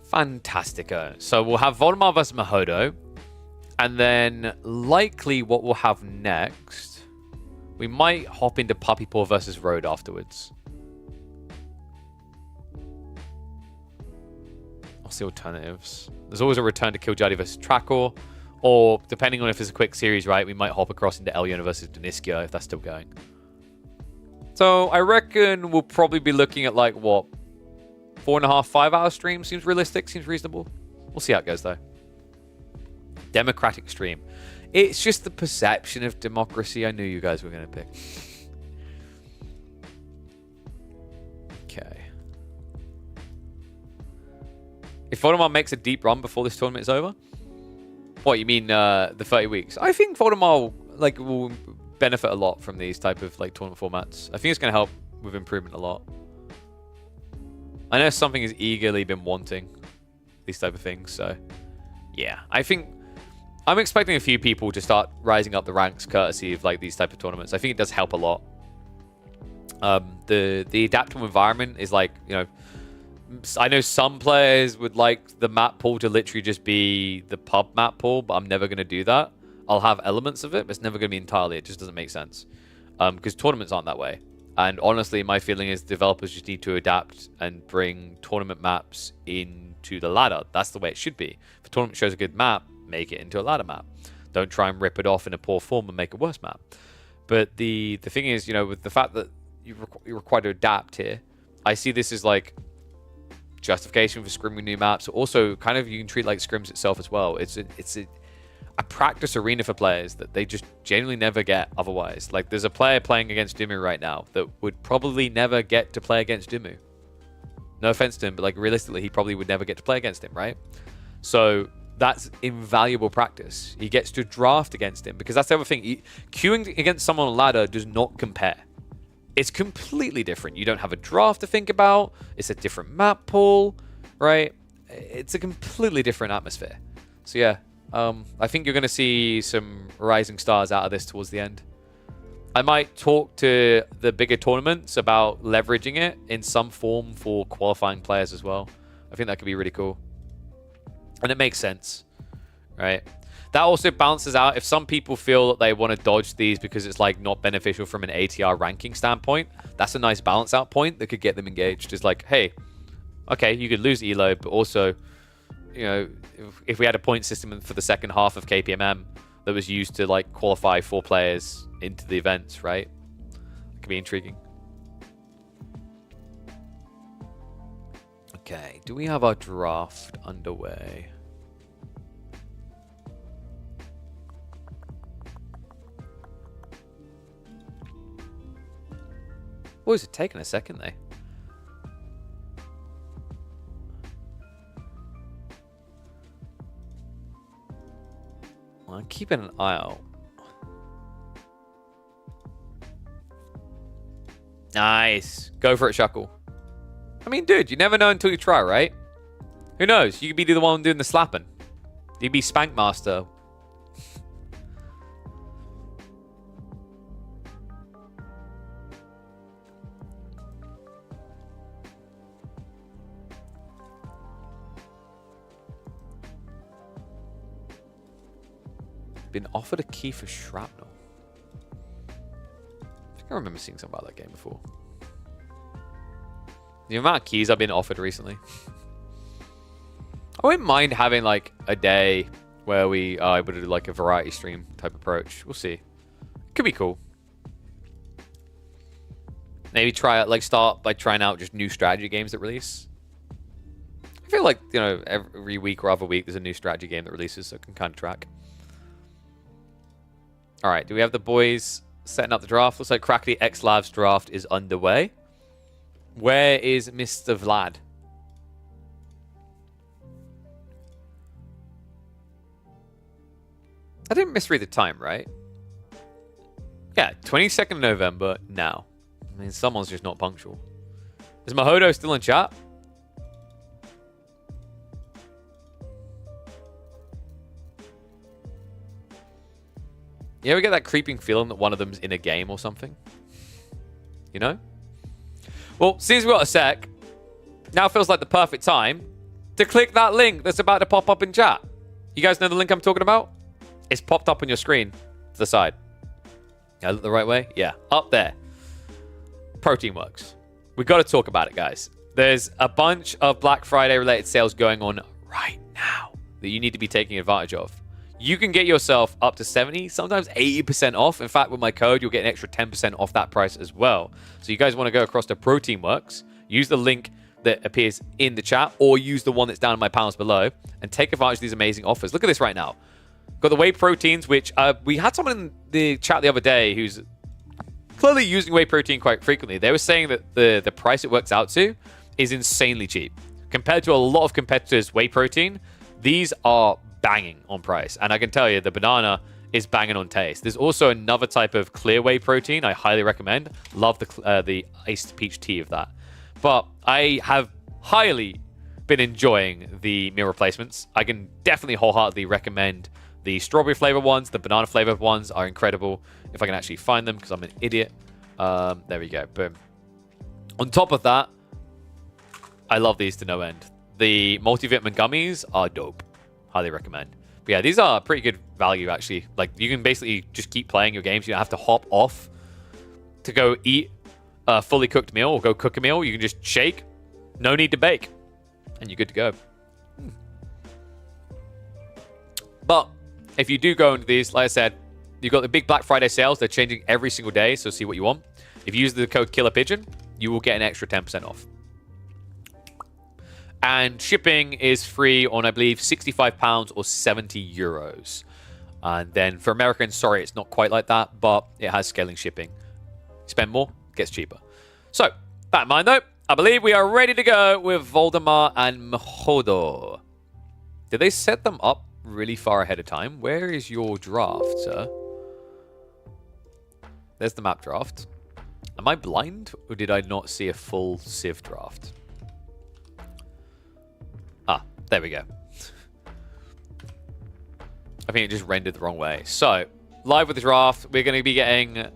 Fantastico. So we'll have Voldemar versus Mahodo. And then likely what we'll have next, we might hop into Puppy Paw versus Road afterwards. What's the alternatives? There's always a return to Killjoy versus Trackor. Or depending on if it's a quick series, right, we might hop across into Eliona versus Deniskio if that's still going. So I reckon we'll probably be looking at like what? 4.5, 5 hour stream seems realistic, seems reasonable. We'll see how it goes though. Democratic stream. It's just the perception of democracy I knew you guys were going to pick. Okay. If Voldemar makes a deep run before this tournament is over? What, you mean the 30 weeks? I think Voldemar will benefit a lot from these type of like tournament formats. I think it's going to help with improvement a lot. I know something has eagerly been wanting these type of things, so yeah. I think I'm expecting a few people to start rising up the ranks courtesy of like these type of tournaments. I think it does help a lot. The adaptable environment is like, you know, I know some players would like the map pool to literally just be the pub map pool, but I'm never going to do that. I'll have elements of it, but it's never going to be entirely. It just doesn't make sense. Because tournaments aren't that way. And honestly, my feeling is developers just need to adapt and bring tournament maps into the ladder. That's the way it should be. If a tournament shows a good map, make it into a ladder map. Don't try and rip it off in a poor form and make a worse map. But the thing is, you know, with the fact that you're required to adapt here, I see this as like justification for scrimming new maps. Also, kind of you can treat like scrims itself as well. It's a practice arena for players that they just genuinely never get otherwise. Like there's a player playing against Dimmu right now that would probably never get to play against Dimmu. No offense to him, but like realistically, he probably would never get to play against him, right? So that's invaluable practice. He gets to draft against him because that's the other thing. Queuing against someone on ladder does not compare. It's completely different. You don't have a draft to think about. It's a different map pool, right? It's a completely different atmosphere. So yeah, I think you're going to see some rising stars out of this towards the end. I might talk to the bigger tournaments about leveraging it in some form for qualifying players as well. I think that could be really cool. And it makes sense, right? That also balances out if some people feel that they want to dodge these because it's like not beneficial from an ATR ranking standpoint. That's a nice balance out point that could get them engaged. It's like, hey, okay, you could lose Elo, but also, you know, if we had a point system for the second half of KPMM that was used to like qualify 4 players into the events, right? It could be intriguing. Okay, do we have our draft underway? Oh, is it taking a second there? Well, I'm keeping an eye out. Nice. Go for it, Shuckle. I mean, dude, you never know until you try, right? Who knows? You could be the one doing the slapping. You'd be Spank Master. Been offered a key for Shrapnel. I think I remember seeing something about that game before. The amount of keys I've been offered recently. I wouldn't mind having like a day where we are able to do like a variety stream type approach. We'll see. Could be cool. Maybe try out, like start by trying out just new strategy games that release. I feel like, you know, every week or other week there's a new strategy game that releases, so I can kind of track. All right, do we have the boys setting up the draft. Looks like Crackly X Labs draft is underway. Where is Mr. Vlad? I didn't misread the time, right? Yeah, 22nd November now. I mean, someone's just not punctual. Is Mahodo still in chat? You ever get that creeping feeling that one of them's in a game or something? You know? Well, since we've got a sec, now feels like the perfect time to click that link that's about to pop up in chat. You guys know the link I'm talking about? It's popped up on your screen to the side. I look the right way? Yeah, up there. Protein Works. We've got to talk about it, guys. There's a bunch of Black Friday related sales going on right now that you need to be taking advantage of. You can get yourself up to 70, sometimes 80% off. In fact, with my code, you'll get an extra 10% off that price as well. So you guys want to go across to Protein Works, use the link that appears in the chat, or use the one that's down in my panels below, and take advantage of these amazing offers. Look at this right now. Got the whey proteins, which we had someone in the chat the other day who's clearly using whey protein quite frequently. They were saying that the price it works out to is insanely cheap. Compared to a lot of competitors' whey protein, these are banging on price. And I can tell you, the banana is banging on taste. There's also another type of clear whey protein I highly recommend. Love the iced peach tea of that. But I have highly been enjoying the meal replacements. I can definitely wholeheartedly recommend the strawberry flavor ones. The banana flavored ones are incredible. If I can actually find them, because I'm an idiot. There we go. Boom. On top of that, I love these to no end. The multivitamin gummies are dope. Highly recommend. But yeah, these are pretty good value, actually. Like, you can basically just keep playing your games. You don't have to hop off to go eat a fully cooked meal or go cook a meal. You can just shake. No need to bake. And you're good to go. But if you do go into these, like I said, you've got the big Black Friday sales. They're changing every single day, so see what you want. If you use the code KillerPigeon, you will get an extra 10% off. And shipping is free on, I believe, £65 or 70 euros. And then for Americans, sorry, it's not quite like that, but it has scaling shipping. Spend more, gets cheaper. So, that in mind though, I believe we are ready to go with Voldemar and Mahodo. Did they set them up really far ahead of time? Where is your draft, sir? There's the map draft. Am I blind, or did I not see a full Civ draft? Ah, there we go. I think it just rendered the wrong way. So, live with the draft, we're going to be getting...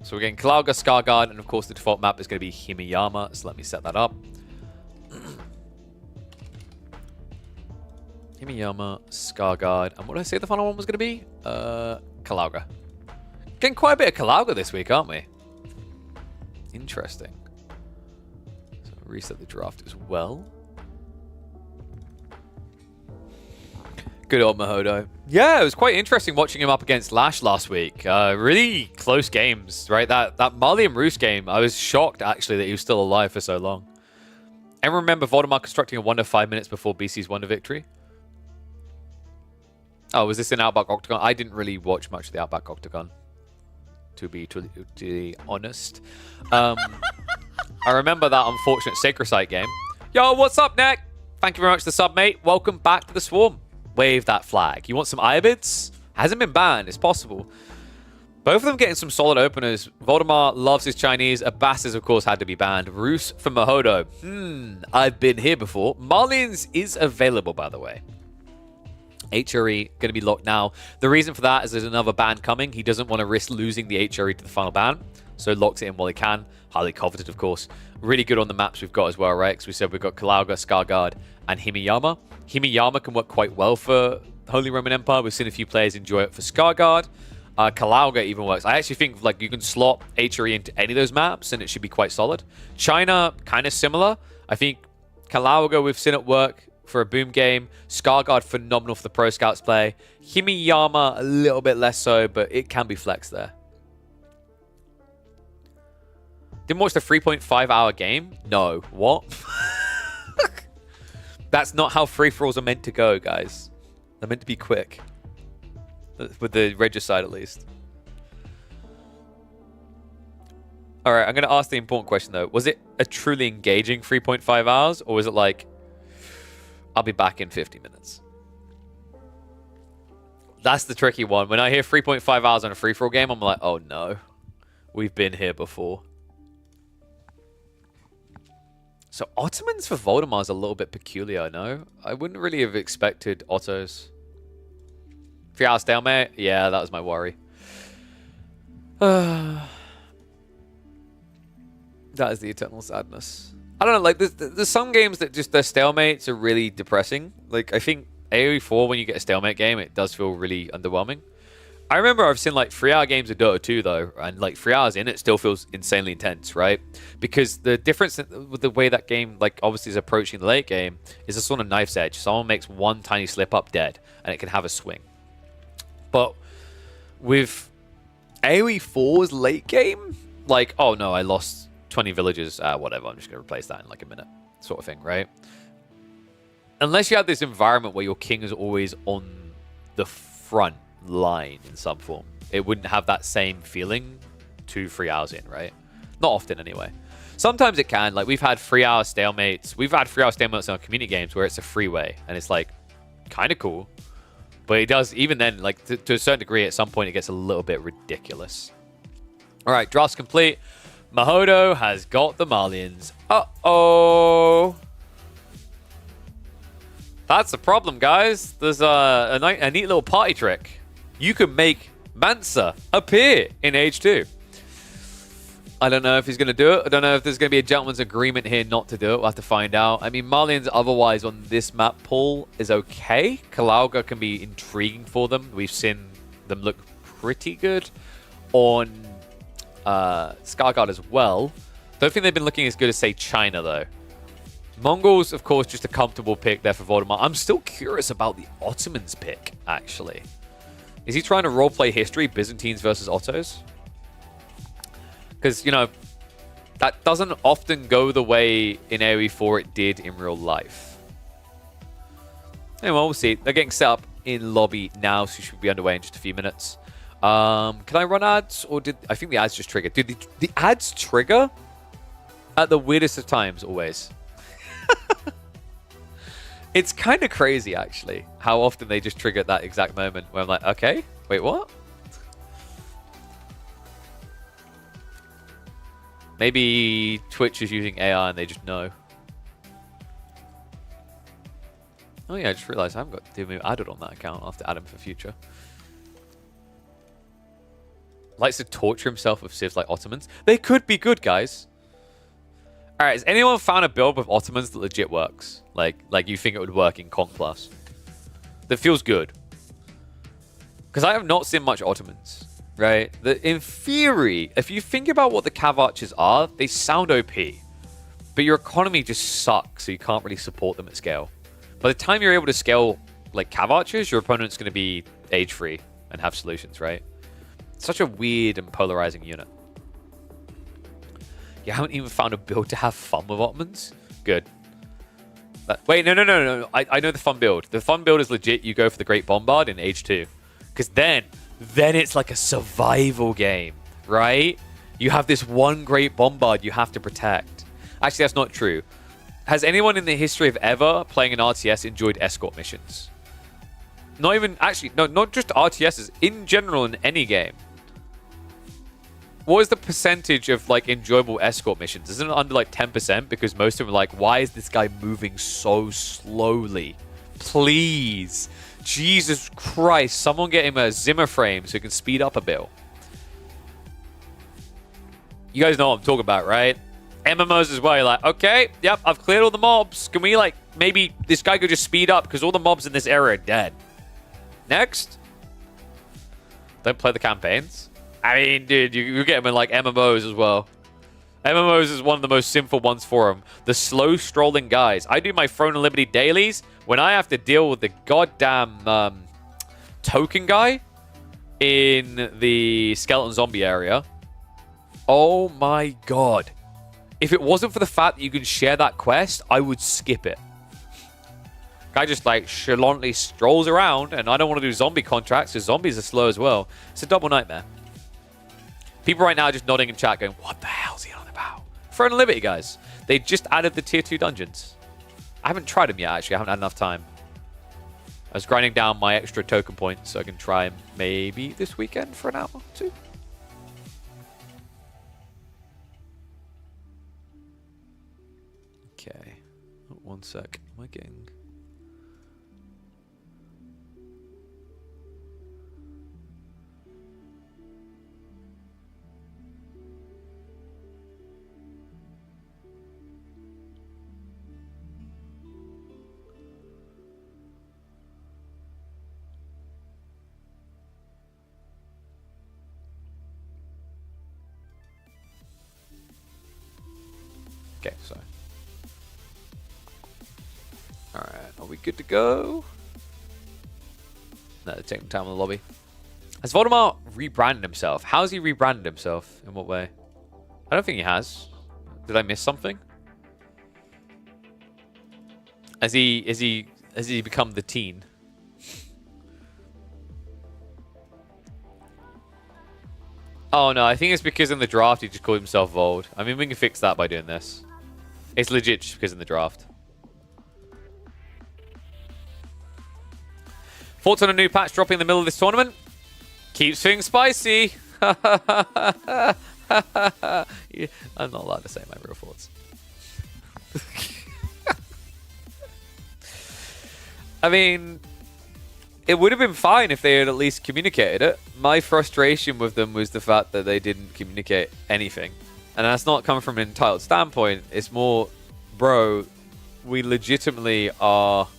So we're getting Kalauga, Skargard, and of course the default map is going to be Himiyama. So let me set that up. Himiyama, Skargard, and what did I say the final one was going to be? Kalauga. Getting quite a bit of Kalauga this week, aren't we? Interesting. So reset the draft as well. Good old Mahodo. Yeah, it was quite interesting watching him up against Lash last week. Really close games, right? That Marley and Roos game, I was shocked, actually, that he was still alive for so long. And remember Voldemar constructing a wonder 5 minutes before BC's wonder victory? Oh, was this in Outback Octagon? I didn't really watch much of the Outback Octagon, to be honest. I remember that unfortunate Sacred Site game. Yo, what's up, Nick? Thank you very much for the sub, mate. Welcome back to the Swarm. Wave that flag. You want some Iobids? Hasn't been banned. It's possible. Both of them getting some solid openers. Voldemar loves his Chinese. Abbas, of course, had to be banned. Roos for Mahodo. I've been here before. Marlins is available, by the way. HRE going to be locked now. The reason for that is there's another ban coming. He doesn't want to risk losing the HRE to the final ban, so locks it in while he can. Highly coveted, of course. Really good on the maps we've got as well, right? Because we said we've got Kalauga, Skargard, and Himiyama. Himiyama can work quite well for Holy Roman Empire. We've seen a few players enjoy it for Skargard. Kalauga even works. I actually think like you can slot HRE into any of those maps and it should be quite solid. China, kind of similar. I think Kalauga, we've seen it work for a boom game. Skargard, phenomenal for the Pro Scouts play. Himiyama, a little bit less so, but it can be flexed there. Didn't watch the 3.5 hour game? No. What? That's not how free-for-alls are meant to go, guys. They're meant to be quick. With the Regicide, at least. All right, I'm going to ask the important question, though. Was it a truly engaging 3.5 hours, or was it like, I'll be back in 50 minutes? That's the tricky one. When I hear 3.5 hours on a free-for-all game, I'm like, oh no. We've been here before. So Ottomans for Voldemar is a little bit peculiar, no? I wouldn't really have expected Ottos. 3 hour stalemate? Yeah, that was my worry. That is the eternal sadness. I don't know, like, there's some games that just, their stalemates are really depressing. Like, I think AoE 4, when you get a stalemate game, it does feel really underwhelming. I remember I've seen, like, 3 hour games of Dota 2, though, and, like, 3 hours in, it still feels insanely intense, right? Because the difference with the way that game, like, obviously is approaching the late game is a sort of knife's edge. Someone makes one tiny slip up dead, and it can have a swing. But with AoE 4's late game, like, oh no, I lost 20 villages, whatever, I'm just going to replace that in like a minute, sort of thing, right? Unless you have this environment where your king is always on the front line in some form, it wouldn't have that same feeling 2-3 hours in, right? Not often anyway. Sometimes it can, like we've had 3 hour stalemates, we've had 3 hour stalemates in our community games where it's a freeway, and it's like, kind of cool. But it does, even then, like, to a certain degree, at some point, it gets a little bit ridiculous. All right, draft's complete. Mahodo has got the Malians. Uh-oh. That's the problem, guys. There's a neat little party trick. You can make Mansa appear in Age 2. I don't know if he's going to do it. I don't know if there's going to be a gentleman's agreement here not to do it. We'll have to find out. I mean, Malians otherwise on this map pool is okay. Kalauga can be intriguing for them. We've seen them look pretty good on Scarguard as well. Don't think they've been looking as good as, say, China, though. Mongols, of course, just a comfortable pick there for Voldemar. I'm still curious about the Ottomans pick, actually. Is he trying to roleplay history, Byzantines versus Ottos? Because, you know, that doesn't often go the way in AoE 4 it did in real life. Anyway, we'll see. They're getting set up in lobby now, so you should be underway in just a few minutes. Can I run ads? Or did... I think the ads just triggered. Did the ads trigger at the weirdest of times, always? It's kind of crazy, actually, how often they just trigger at that exact moment where I'm like, okay, wait, what? Maybe Twitch is using AI and they just know. Oh yeah, I just realized I haven't got Dimu added on that account. I'll have to add him for future. Likes to torture himself with civs like Ottomans. They could be good, guys. Alright, has anyone found a build with Ottomans that legit works? Like you think it would work in Conk Plus? That feels good. Because I have not seen much Ottomans. Right? In theory, if you think about what the Cav Archers are, they sound OP. But your economy just sucks, so you can't really support them at scale. By the time you're able to scale like Cav Archers, your opponent's going to be age-free and have solutions, right? It's such a weird and polarizing unit. You haven't even found a build to have fun with Ottomans? Good. Wait, no. I know the fun build. The fun build is legit. You go for the Great Bombard in Age 2. Because then it's like a survival game, right? You have this one Great Bombard you have to protect. Actually, that's not true. Has anyone in the history of ever playing an RTS enjoyed escort missions? Not even, actually, no, not just RTSs, in general in any game. What is the percentage of like enjoyable escort missions? Isn't it under like 10%? Because most of them are like, why is this guy moving so slowly? Please. Jesus Christ, someone get him a Zimmer frame so he can speed up a bit. You guys know what I'm talking about, right? MMOs as well. You're like, okay, yep, I've cleared all the mobs. Can we, like, maybe this guy could just speed up because all the mobs in this area are dead. Next. Don't play the campaigns. I mean, dude, you get them in, like, MMOs as well. MMOs is one of the most simple ones for them. The slow strolling guys. I do my Throne and Liberty dailies when I have to deal with the goddamn token guy in the skeleton zombie area. Oh my god. If it wasn't for the fact that you can share that quest, I would skip it. Guy just like chalantly strolls around, and I don't want to do zombie contracts because zombies are slow as well. It's a double nightmare. People right now are just nodding in chat going, what the hell's Throne of Liberty, guys. They just added the tier 2 dungeons. I haven't tried them yet, actually. I haven't had enough time. I was grinding down my extra token points so I can try them maybe this weekend for an hour or two. Okay. Oh, one sec. Am I getting... Okay, so. Alright, are we good to go? No, they're taking time in the lobby. Has Voldemort rebranded himself? How's he rebranded himself? In what way? I don't think he has. Did I miss something? Has he become the teen? Oh no, I think it's because in the draft he just called himself Vold. I mean, we can fix that by doing this. It's legit just because in the draft. Thoughts on a new patch dropping in the middle of this tournament? Keeps things spicy. Yeah, I'm not allowed to say my real thoughts. I mean, it would have been fine if they had at least communicated it. My frustration with them was the fact that they didn't communicate anything. And that's not coming from an entitled standpoint. It's more, bro, we legitimately are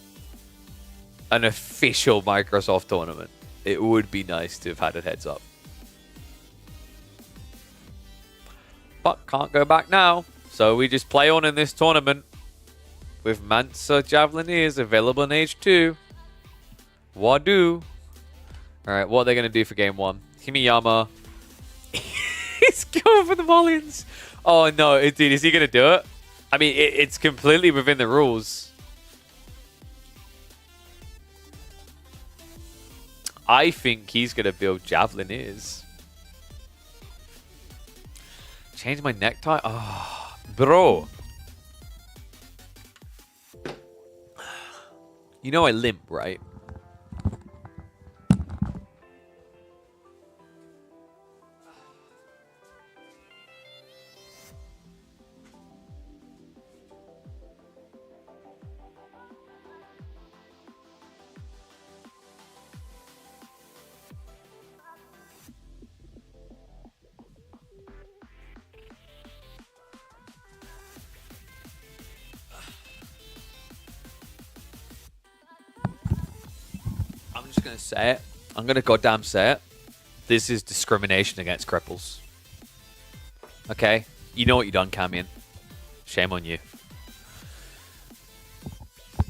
an official Microsoft tournament. It would be nice to have had a heads up. But can't go back now. So we just play on in this tournament with Mansa Javelineers available in Age 2. Wadu. Alright, what are they going to do for game 1? Himiyama. He's going for the Molians. Oh no, dude, is he going to do it? I mean, it's completely within the rules. I think he's going to build Javelineers. Change my necktie? Oh, bro. You know I limp, right? I'm just going to say it. I'm going to goddamn say it. This is discrimination against cripples. Okay? You know what you done, Camion. Shame on you.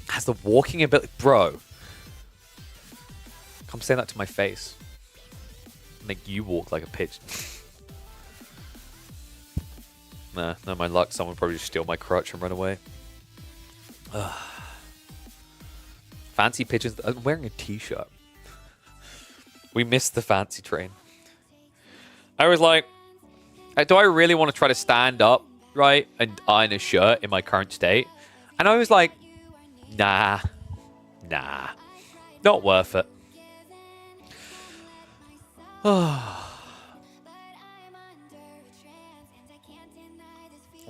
Has the walking ability... Bro. Come say that to my face. Make you walk like a pigeon. Nah, no, my luck. Someone would probably just steal my crutch and run away. Ugh. Fancy pigeons. I'm wearing a t-shirt. We missed the fancy train. I was like, do I really want to try to stand up, right, and iron a shirt in my current state? And I was like, nah, not worth it.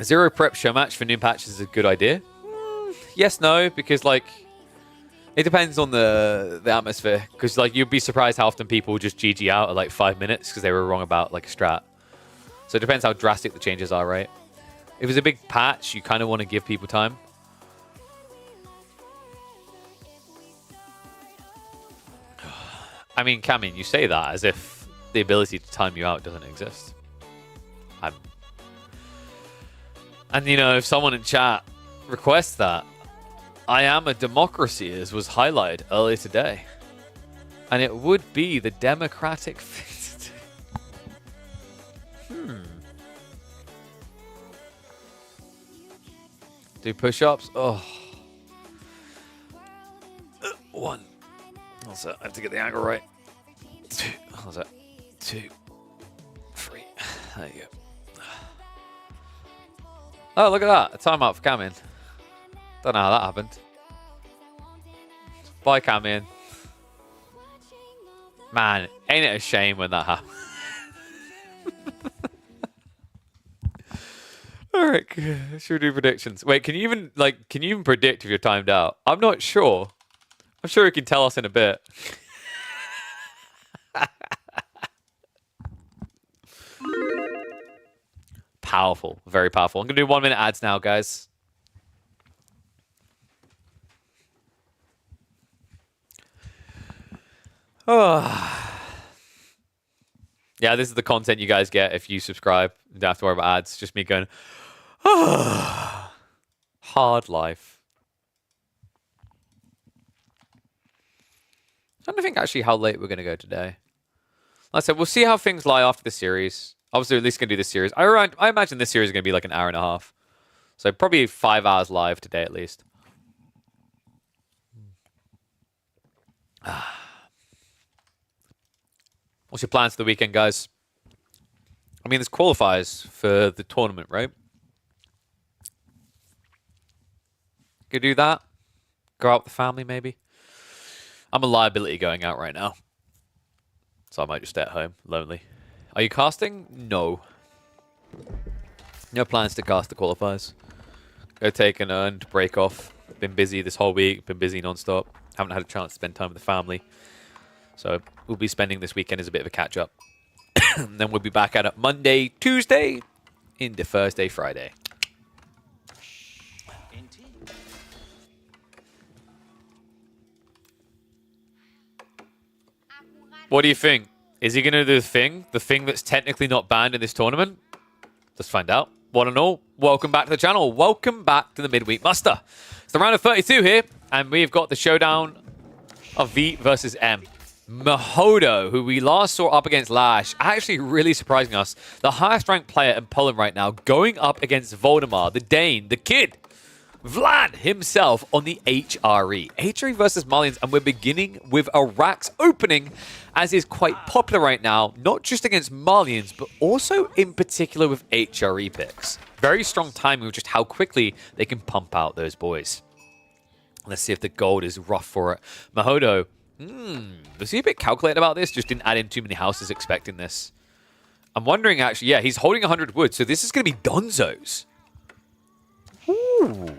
Zero prep show match for new patches is a good idea. Yes, no, because like, it depends on the atmosphere. Because like, you'd be surprised how often people just GG out at like 5 minutes because they were wrong about like a strat. So it depends how drastic the changes are, right? If it's a big patch, you kind of want to give people time. I mean, Camin, you say that as if the ability to time you out doesn't exist. And you know, if someone in chat requests that, I am a democracy, as was highlighted earlier today. And it would be the democratic thing to do. Do push-ups? Oh. One. Also, I have to get the angle right. Two. How's that? 2, 3. There you go. Oh, look at that. A timeout for Camion. Don't know how that happened. Bye, Camion. Man, ain't it a shame when that happens? All right, should we do predictions? Wait, can you even predict if you're timed out? I'm not sure. I'm sure you can tell us in a bit. Powerful, very powerful. I'm gonna do 1 minute ads now, guys. Oh. Yeah, this is the content you guys get if you subscribe. You don't have to worry about ads. Just me going, oh, hard life. I don't think actually how late we're going to go today. Like I said, we'll see how things lie after the series. Obviously, at least going to do this series. I imagine this series is going to be like an hour and a half. So probably 5 hours live today at least. What's your plans for the weekend, guys? I mean, there's qualifiers for the tournament, right? Could do that. Go out with the family, maybe. I'm a liability going out right now. So I might just stay at home, lonely. Are you casting? No. No plans to cast the qualifiers. Go take an earned break off. Been busy this whole week. Been busy non-stop. Haven't had a chance to spend time with the family. So we'll be spending this weekend as a bit of a catch-up. And then we'll be back at it Monday, Tuesday, into Thursday, Friday. What do you think? Is he going to do the thing? The thing that's technically not banned in this tournament? Let's find out. One and all, welcome back to the channel. Welcome back to the Midweek Muster. It's the round of 32 here, and we've got the showdown of V versus M. Mahodo, who we last saw up against Lash, actually really surprising us. The highest ranked player in Poland right now, going up against Voldemar, the Dane, the kid, Vlad himself on the HRE. HRE versus Malians, and we're beginning with a Rax opening, as is quite popular right now, not just against Malians, but also in particular with HRE picks. Very strong timing with just how quickly they can pump out those boys. Let's see if the gold is rough for it. Mahodo, was he a bit calculated about this? Just didn't add in too many houses expecting this. I'm wondering, actually, yeah, he's holding 100 wood, so this is going to be Donzo's. Ooh.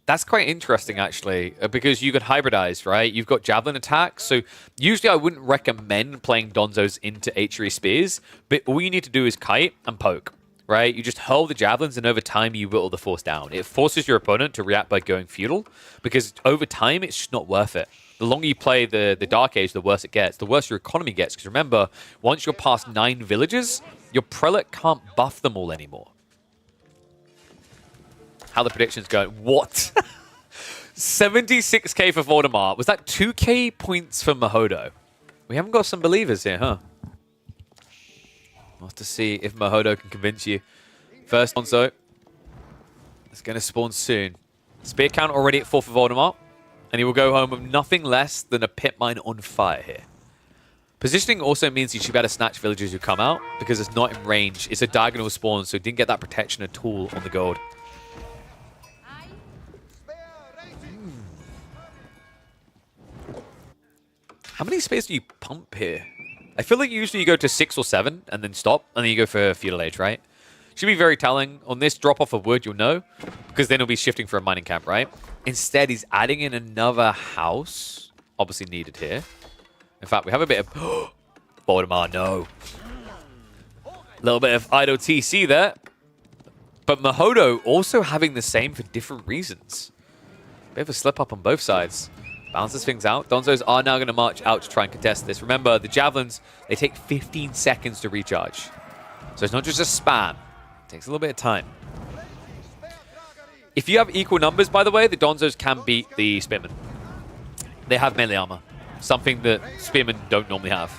That's quite interesting, actually, because you could hybridize, right? You've got javelin attacks, so usually I wouldn't recommend playing Donzo's into HRE spears, but all you need to do is kite and poke, right? You just hurl the javelins, and over time you whittle the force down. It forces your opponent to react by going feudal, because over time it's just not worth it. The longer you play the Dark Age, the worse it gets. The worse your economy gets. Because remember, once you're past 9 villages, your prelate can't buff them all anymore. How the predictions go? What? 76k for Voldemar. Was that 2k points for Mahodo? We haven't got some believers here, huh? We'll have to see if Mahodo can convince you. First Onzo. It's going to spawn soon. Spear count already at 4 for Voldemar. And he will go home with nothing less than a pit mine on fire here. Positioning also means you should be able to snatch villagers who come out, because it's not in range. It's a diagonal spawn, so it didn't get that protection at all on the gold. How many spears do you pump here? I feel like usually you go to 6 or 7 and then stop, and then you go for Feudal Age, right? Should be very telling. On this drop-off of wood, you'll know, because then he'll be shifting for a mining camp, right? Instead, he's adding in another house. Obviously needed here. In fact, we have a bit of... Voldemar, no. A little bit of idle TC there. But Mahodo also having the same for different reasons. Bit of a slip-up on both sides. Bounces things out. Donzos are now going to march out to try and contest this. Remember, the javelins, they take 15 seconds to recharge. So it's not just a spam. It takes a little bit of time. If you have equal numbers, by the way, the Donzos can beat the Spearmen. They have melee armor, something that Spearmen don't normally have.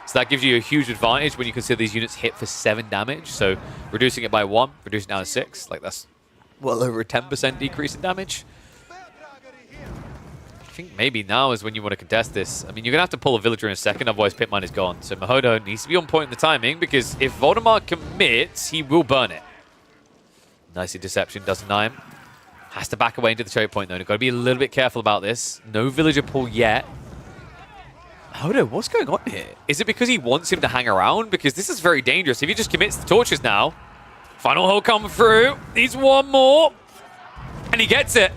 So that gives you a huge advantage when you consider these units hit for 7 damage. So reducing it by 1, reducing it down to 6, like that's well over a 10% decrease in damage. I think maybe now is when you want to contest this. I mean, you're going to have to pull a villager in a second, otherwise Pitmine is gone. So Mahodo needs to be on point in the timing, because if Voldemar commits, he will burn it. Nicely deception, doesn't deny him. Has to back away into the choke point, though. Got to be a little bit careful about this. No villager pull yet. Hodo, what's going on here? Is it because he wants him to hang around? Because this is very dangerous. If he just commits the torches now, final hole coming through. Needs one more. And he gets it.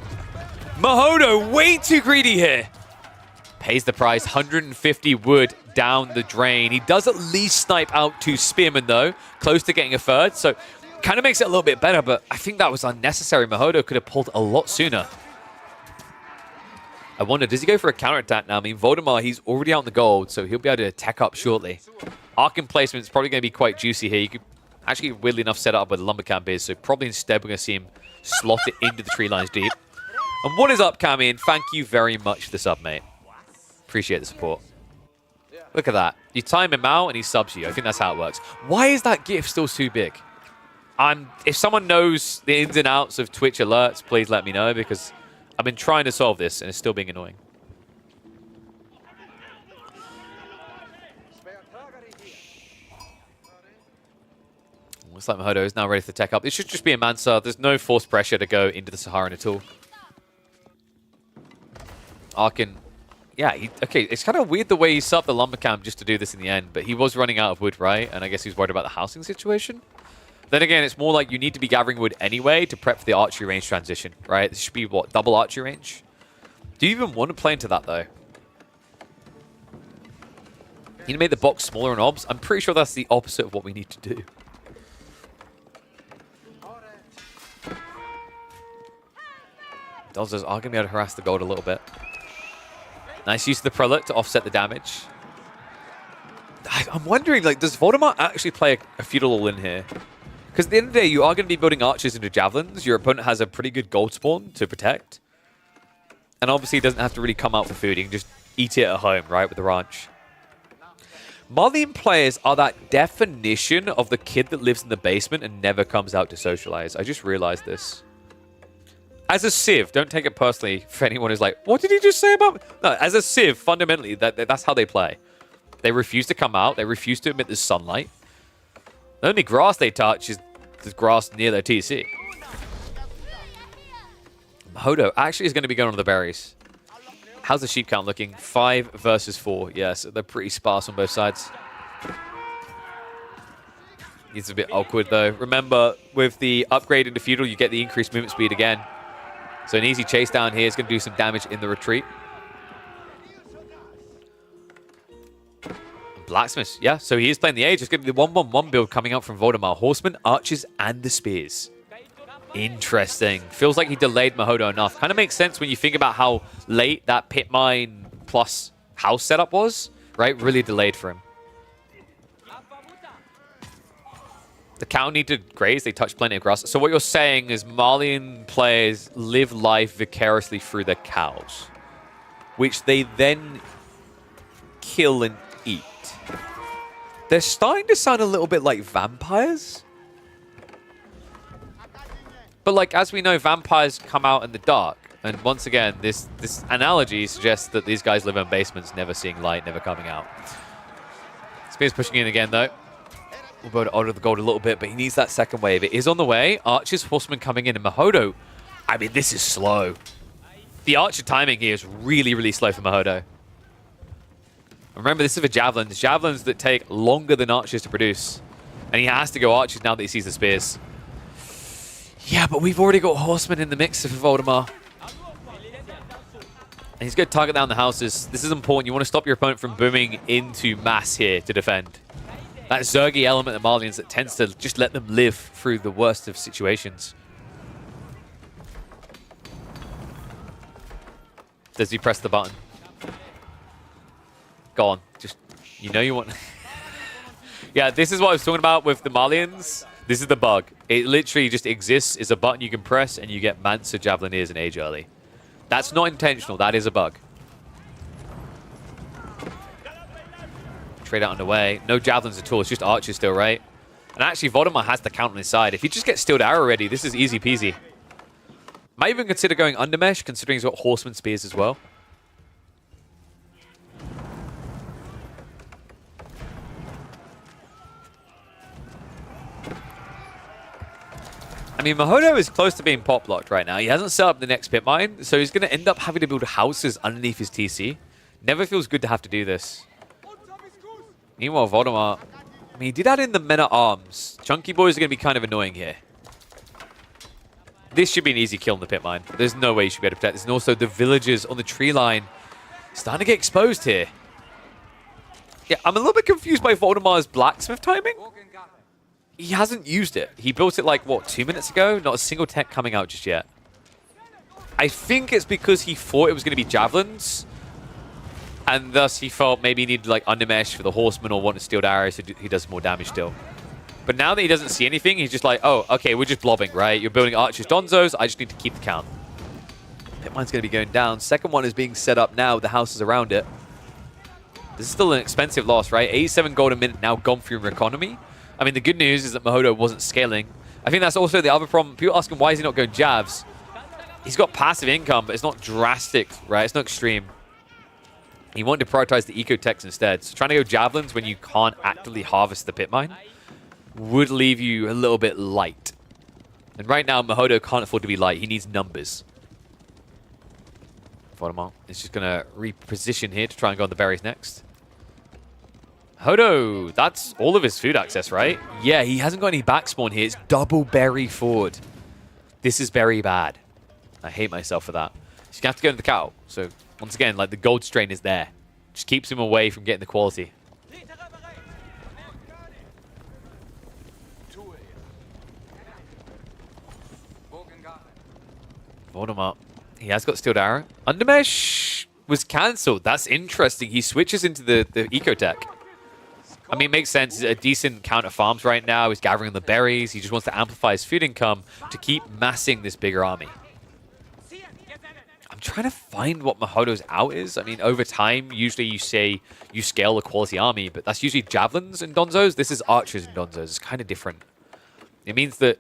Mahodo, way too greedy here. Pays the price, 150 wood down the drain. He does at least snipe out 2 spearmen, though. Close to getting a third, so kind of makes it a little bit better, but I think that was unnecessary. Mahodo could have pulled a lot sooner. I wonder, does he go for a counterattack now? I mean, Voldemar, he's already out in the gold, so he'll be able to attack up shortly. Arcane placement is probably going to be quite juicy here. You could actually, weirdly enough, set up where the lumber camp is, so probably instead we're going to see him slot it into the tree lines deep. And what is up, Camian? Thank you very much for the sub, mate. Appreciate the support. Look at that. You time him out and he subs you. I think that's how it works. Why is that GIF still too big? If someone knows the ins and outs of Twitch alerts, please let me know, because I've been trying to solve this and it's still being annoying. Looks like Mahodo is now ready for tech up. It should just be a Mansa. There's no forced pressure to go into the Saharan at all. Arkin, yeah, okay, it's kind of weird the way he subbed the lumber camp just to do this in the end, but he was running out of wood, right? And I guess he's worried about the housing situation. Then again, it's more like you need to be gathering wood anyway to prep for the archery range transition, right? This should be, what, double archery range? Do you even want to play into that, though? You need to make the box smaller on obs? I'm pretty sure that's the opposite of what we need to do. Dozers are going to be able to harass the gold a little bit. Nice use of the Prelate to offset the damage. I'm wondering, like, does Voldemar actually play a feudal all in here? Because at the end of the day, you are going to be building archers into javelins. Your opponent has a pretty good gold spawn to protect. And obviously, he doesn't have to really come out for food. He can just eat it at home, right, with the ranch. Malian players are that definition of the kid that lives in the basement and never comes out to socialize. I just realized this. As a Civ, don't take it personally if anyone is like, what did he just say about me? No, as a Civ, fundamentally, that's how they play. They refuse to come out. They refuse to emit the sunlight. The only grass they touch is the grass near their TC. Mahodo actually is going to be going on the berries. How's the sheep count looking? 5 versus 4. Yes, they're pretty sparse on both sides. It's a bit awkward, though. Remember, with the upgrade into feudal, you get the increased movement speed again. So an easy chase down here is going to do some damage in the retreat. Blacksmith, yeah. So he is playing the Age. It's going to be the 1-1-1 build coming out from Voldemar. Horsemen, archers, and the spears. Interesting. Feels like he delayed Mahodo enough. Kind of makes sense when you think about how late that pit mine plus house setup was, right? Really delayed for him. The cow need to graze. They touch plenty of grass. So what you're saying is Malian players live life vicariously through their cows, which they then kill and eat. They're starting to sound a little bit like vampires. But like, as we know, vampires come out in the dark. And once again, this analogy suggests that these guys live in basements, never seeing light, never coming out. Spear's pushing in again, though. We'll be able to order the gold a little bit, but he needs that second wave. It is on the way. Archers, horsemen coming in, and Mahodo. I mean, this is slow. The archer timing here is really, really slow for Mahodo. Remember, this is for javelins. Javelins that take longer than archers to produce. And he has to go archers now that he sees the spears. Yeah, but we've already got horsemen in the mix for Voldemar. And he's going to target down the houses. This is important. You want to stop your opponent from booming into mass here to defend. That Zergy element of Malians that tends to just let them live through the worst of situations. Does he press the button? Go on. Just, you know you want... Yeah, this is what I was talking about with the Malians. This is the bug. It literally just exists as a button you can press and you get Mansa Javelineers in age early. That's not intentional. That is a bug. Trade out underway. No javelins at all. It's just archers still, right? And actually, Voldemar has the count on his side. If he just gets stilled arrow ready, this is easy peasy. Might even consider going undermesh, considering he's got horseman spears as well. I I mean, Mahodo is close to being pop blocked right now. He hasn't set up the next pit mine, so he's going to end up having to build houses underneath his TC. Never feels good to have to do this. Meanwhile, Voldemort, I mean, he did add in the men-at-arms. Chunky boys are going to be kind of annoying here. This should be an easy kill in the pit mine, but there's no way you should be able to protect this. And also, the villagers on the tree line starting to get exposed here. Yeah, I'm a little bit confused by Voldemar's blacksmith timing. He hasn't used it. He built it like, what, 2 minutes ago? Not a single tech coming out just yet. I think it's because he thought it was going to be javelins, and thus he felt maybe he needed like undermesh for the horseman or wanted steeled arrows so he does more damage still. But now that he doesn't see anything, he's just like, oh, okay, we're just blobbing, right? You're building archers, donzos. I just need to keep the count. Pit mine's going to be going down. Second one is being set up now with the houses around it. This is still an expensive loss, right? 87 gold a minute now gone through your economy. I mean, the good news is that Mahodo wasn't scaling. I think that's also the other problem. People asking why is he not going jabs? He's got passive income, but it's not drastic, right? It's not extreme. He wanted to prioritize the eco techs instead. So trying to go javelins when you can't actively harvest the pit mine would leave you a little bit light. And right now, Mahodo can't afford to be light. He needs numbers. Voldemort is just going to reposition here to try and go on the berries next. Mahodo, that's all of his food access, right? Yeah, he hasn't got any backspawn here. It's double berry forward. This is very bad. I hate myself for that. He's going to have to go into the cow. So, once again, like the gold strain is there. Just keeps him away from getting the quality. Voldemort. He has got Steeled Arrow. Undermesh was cancelled. That's interesting. He switches into the Ecotech. I mean, it makes sense. He's a decent count of farms right now. He's gathering the berries. He just wants to amplify his food income to keep massing this bigger army. I'm trying to find what Mahodo's out is. I mean, over time, usually you say you scale a quality army, but that's usually javelins and donzos. This is archers and donzos. It's kind of different. It means that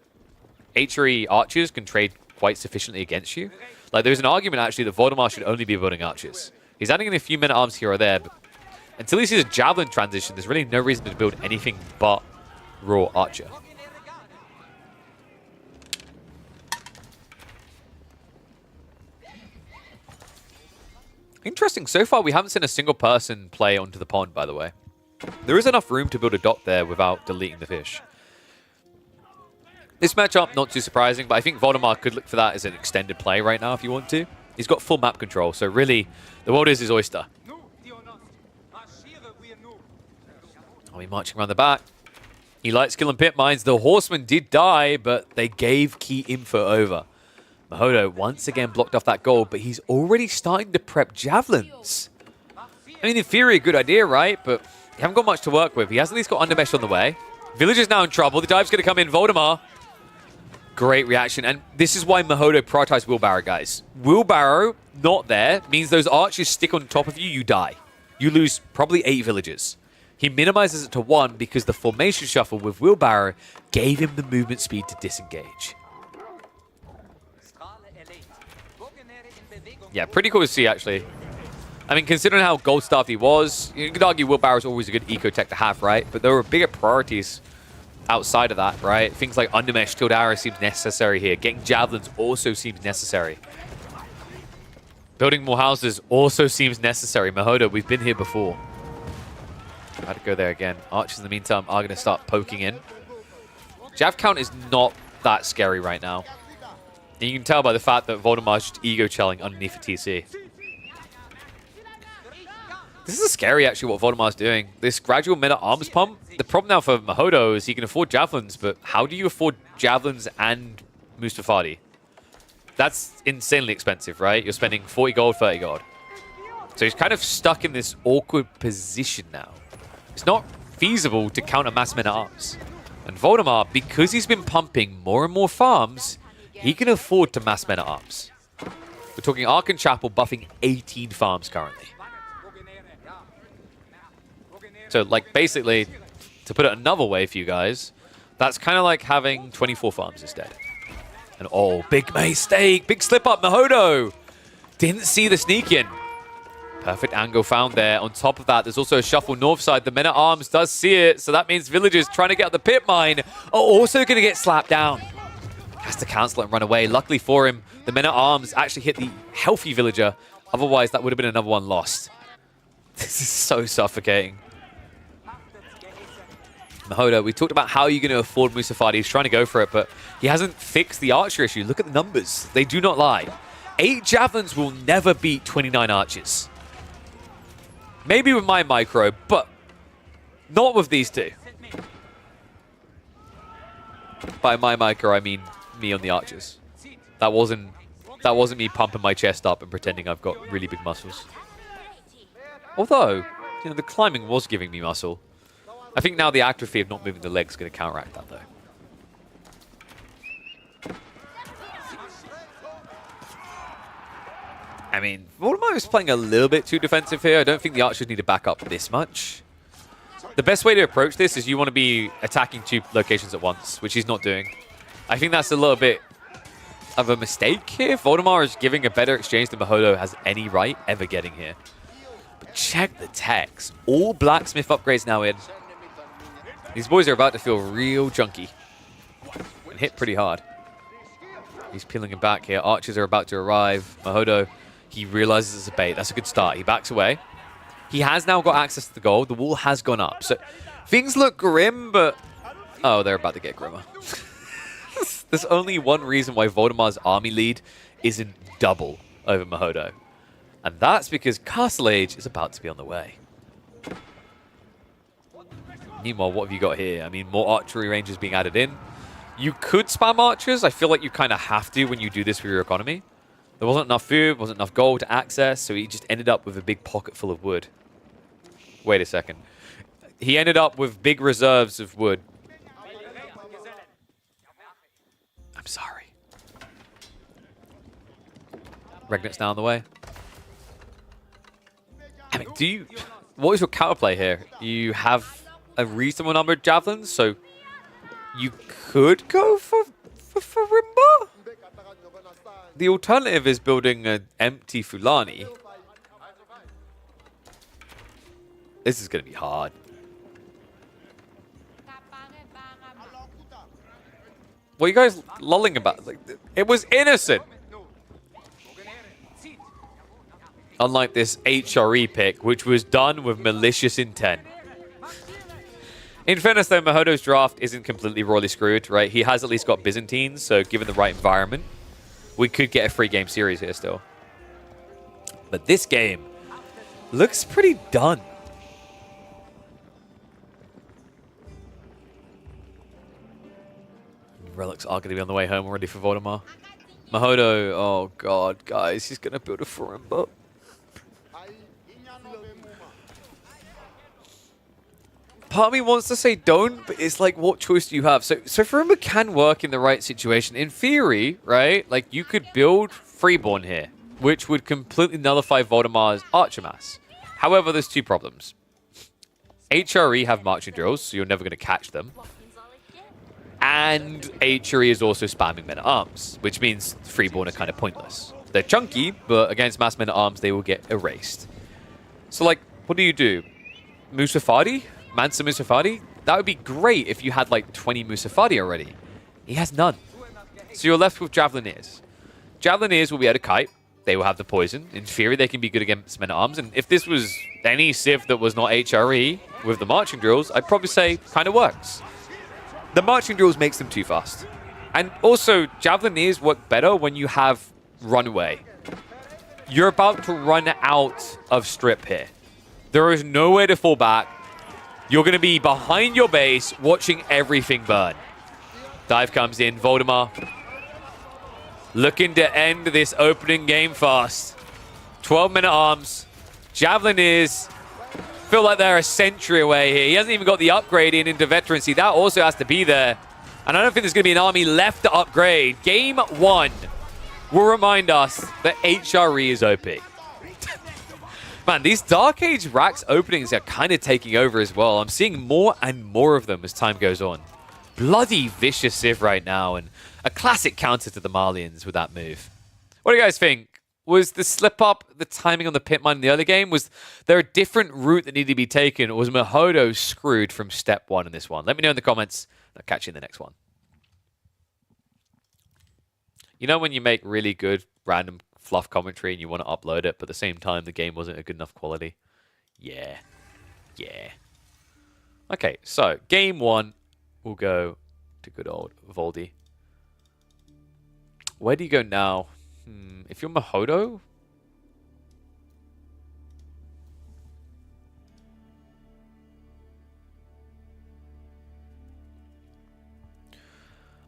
HRE archers can trade quite sufficiently against you. Like, there's an argument, actually, that Voldemort should only be building archers. He's adding in a few men-at-arms here or there, but until he sees a javelin transition, there's really no reason to build anything but raw archer. Interesting. So far, we haven't seen a single person play onto the pond, by the way. There is enough room to build a dock there without deleting the fish. This matchup, not too surprising, but I think Voldemort could look for that as an extended play right now if you want to. He's got full map control, so really, the world is his oyster. Are we marching around the back? He likes killing pit mines. The horseman did die, but they gave key info over. Mahodo once again blocked off that gold, but he's already starting to prep javelins. I mean, in theory, a good idea, right? But you haven't got much to work with. He has at least got undermesh on the way. Villager's now in trouble. The dive's going to come in. Voldemort. Great reaction. And this is why Mahodo prioritized Wheelbarrow, guys. Wheelbarrow, not there, means those archers stick on top of you, you die. You lose probably 8 villagers. He minimizes it to 1 because the formation shuffle with Wheelbarrow gave him the movement speed to disengage. Yeah, pretty cool to see, actually. I mean, considering how gold-staffed he was, you could argue Wheelbarrow is always a good eco-tech to have, right? But there were bigger priorities outside of that, right? Things like Undermesh, Steeled Arrow seems necessary here. Getting Javelins also seems necessary. Building more houses also seems necessary. Mahodo, we've been here before. I had to go there again. Archers, in the meantime, are going to start poking in. Jav count is not that scary right now. And you can tell by the fact that Voldemar's just ego-chelling underneath the TC. This is scary, actually, what Voldemar's doing. This gradual minute arms pump. The problem now for Mahodo is he can afford javelins, but how do you afford javelins and Mustafadi? That's insanely expensive, right? You're spending 40 gold, 30 gold. So he's kind of stuck in this awkward position now. It's not feasible to counter mass men at arms. And Voldemar, because he's been pumping more and more farms, he can afford to mass men at arms. We're talking Arkan Chapel buffing 18 farms currently. So, like, basically, to put it another way for you guys, that's kind of like having 24 farms instead. And oh, big mistake, big slip up, Mahodo. Didn't see the sneak in. Perfect angle found there. On top of that, there's also a shuffle north side. The men-at-arms does see it, so that means villagers trying to get out the pit mine are also going to get slapped down. has to cancel it and run away. Luckily for him, the men-at-arms actually hit the healthy villager. Otherwise, that would have been another one lost. This is so suffocating. Mahodo, we talked about how you're going to afford Musafadi. He's trying to go for it, but he hasn't fixed the archer issue. Look at the numbers. They do not lie. 8 javelins will never beat 29 archers. Maybe with my micro, but not with these two. By my micro, I mean me on the archers. That wasn't me pumping my chest up and pretending I've got really big muscles. Although, you know, the climbing was giving me muscle. I think now the atrophy of not moving the legs is going to counteract that, though. I mean, Voldemort is playing a little bit too defensive here. I don't think the archers need to back up this much. The best way to approach this is you want to be attacking 2 locations at once, which he's not doing. I think that's a little bit of a mistake here. Voldemort is giving a better exchange than Mahodo has any right ever getting here. But check the techs. All blacksmith upgrades now in. These boys are about to feel real junky and hit pretty hard. He's peeling him back here. Archers are about to arrive. Mahodo, he realizes it's a bait. That's a good start. He backs away. He has now got access to the gold. The wall has gone up. So things look grim, but... Oh, they're about to get grimmer. There's only one reason why Voldemar's army lead isn't double over Mahodo. And that's because Castle Age is about to be on the way. Meanwhile, what have you got here? I mean, more archery ranges being added in. You could spam archers. I feel like you kind of have to when you do this for your economy. There wasn't enough food, wasn't enough gold to access, so he just ended up with a big pocket full of wood. Wait a second. He ended up with big reserves of wood. I'm sorry. Regnet's now on the way. I mean, what is your counterplay here? You have a reasonable number of javelins, so you could go for Rimba. The alternative is building an empty Fulani. This is going to be hard. What are you guys lulling about? Like, it was innocent. Unlike this HRE pick, which was done with malicious intent. In fairness, though, Mahodo's draft isn't completely royally screwed, right? He has at least got Byzantines, so given the right environment, we could get a free game series here still. But this game looks pretty done. Relics are going to be on the way home already for Voldemar. Mahodo, oh god, guys, he's going to build a Furimba. Part of me wants to say don't, but it's like, what choice do you have? So Furimba can work in the right situation. In theory, right, like you could build Freeborn here, which would completely nullify Voldemar's Archer Mass. However, there's 2 problems. HRE have marching drills, so you're never going to catch them. And HRE is also spamming men-at-arms, which means Freeborn are kind of pointless. They're chunky, but against mass men-at-arms, they will get erased. So, like, what do? Musafadi? Mansa Musafadi? That would be great if you had, like, 20 Musafadi already. He has none. So you're left with Javelineers. Javelineers will be able to kite. They will have the poison. In theory, they can be good against men-at-arms. And if this was any civ that was not HRE with the marching drills, I'd probably say kind of works. The marching drills makes them too fast. And also, Javelineers work better when you have runway. You're about to run out of strip here. There is nowhere to fall back. You're going to be behind your base, watching everything burn. Dive comes in. Voldemar looking to end this opening game fast. 12 men-at-arms. Javelineers feel like they're a century away here. He hasn't even got the upgrade into veterancy. That also has to be there. And I don't think there's going to be an army left to upgrade. Game 1 will remind us that HRE is OP. Man, these Dark Age Rax openings are kind of taking over as well. I'm seeing more and more of them as time goes on. Bloody vicious Civ right now, and a classic counter to the Malians with that move. What do you guys think? Was the slip-up, the timing on the pit mine in the early game, was there a different route that needed to be taken, or was Mahodo screwed from step 1 in this one? Let me know in the comments. I'll catch you in the next one. You know when you make really good random fluff commentary and you want to upload it, but at the same time the game wasn't a good enough quality? Yeah. Yeah. Okay, so game 1 will go to good old Voldy. Where do you go now? If you're Mahodo...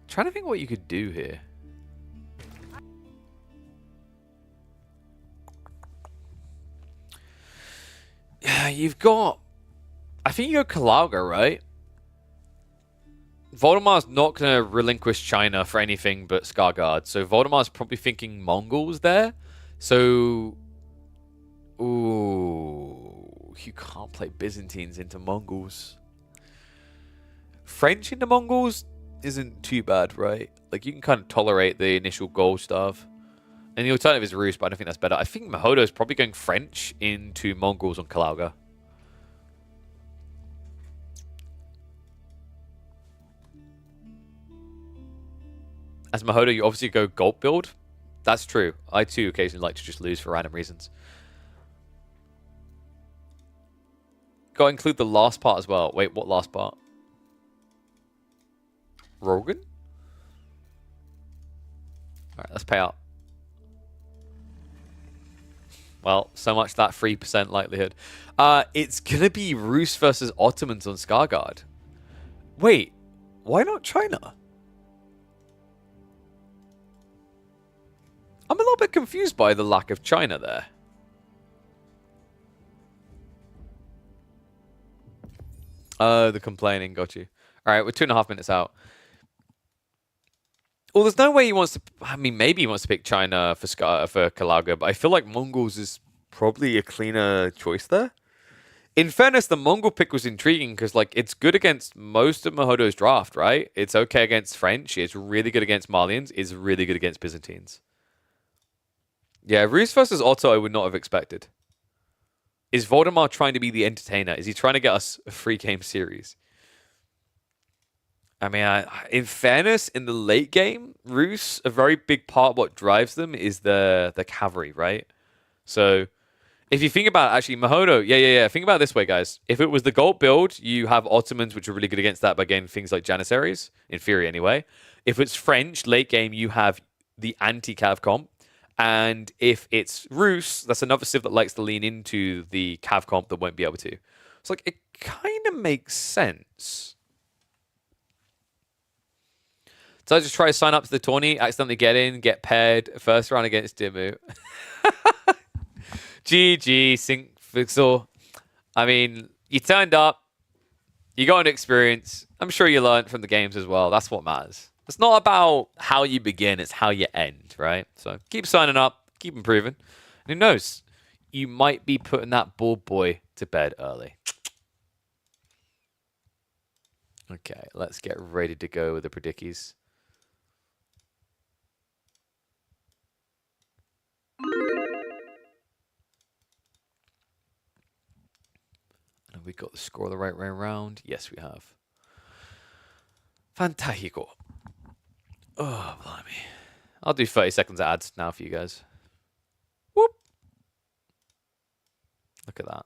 trying to think what you could do here. Yeah, you've got... I think you go Kalauga, right? Voldemar's not going to relinquish China for anything but Skarsgård. So Voldemar's probably thinking Mongols there. So... ooh... you can't play Byzantines into Mongols. French into Mongols isn't too bad, right? Like, you can kind of tolerate the initial goal stuff. And the alternative is Rus, but I don't think that's better. I think Mahodo is probably going French into Mongols on Kalauga. As Mahodo, you obviously go gold build. That's true. I too occasionally like to just lose for random reasons. Got to include the last part as well. Wait, what last part? Rogan? Alright, let's pay out. Well, so much that 3% likelihood. It's gonna be Rus versus Ottomans on Skarsgård. Wait, why not China? I'm a little bit confused by the lack of China there. The complaining, got you. Alright, we're 2.5 minutes out. Well, there's no way he wants to... I mean, maybe he wants to pick China for Kalauga, but I feel like Mongols is probably a cleaner choice there. In fairness, the Mongol pick was intriguing because, like, it's good against most of Mahodo's draft, right? It's okay against French. It's really good against Malians. It's really good against Byzantines. Yeah, Rus versus Otto I would not have expected. Is Voldemar trying to be the entertainer? Is he trying to get us a free game series? I mean, in fairness, in the late game, Rus, a very big part of what drives them is the cavalry, right? So, if you think about it, actually, Mahodo, yeah. Think about it this way, guys. If it was the gold build, you have Ottomans, which are really good against that by getting things like Janissaries, in theory anyway. If it's French, late game, you have the anti-cav comp. And if it's Rus, that's another civ that likes to lean into the cav comp that won't be able to. It's like, it kind of makes sense. So I just try to sign up to the tourney, accidentally get in, get paired, first round against Dimmu. GG, Sync Fixel. I mean, you turned up, you got an experience. I'm sure you learned from the games as well. That's what matters. It's not about how you begin, it's how you end, right? So keep signing up, keep improving. And who knows? You might be putting that bald boy to bed early. Okay, let's get ready to go with the predickies. Have we got the score the right way around? Yes, we have. Fantastico. Oh, blimey. I'll do 30 seconds of ads now for you guys. Whoop. Look at that.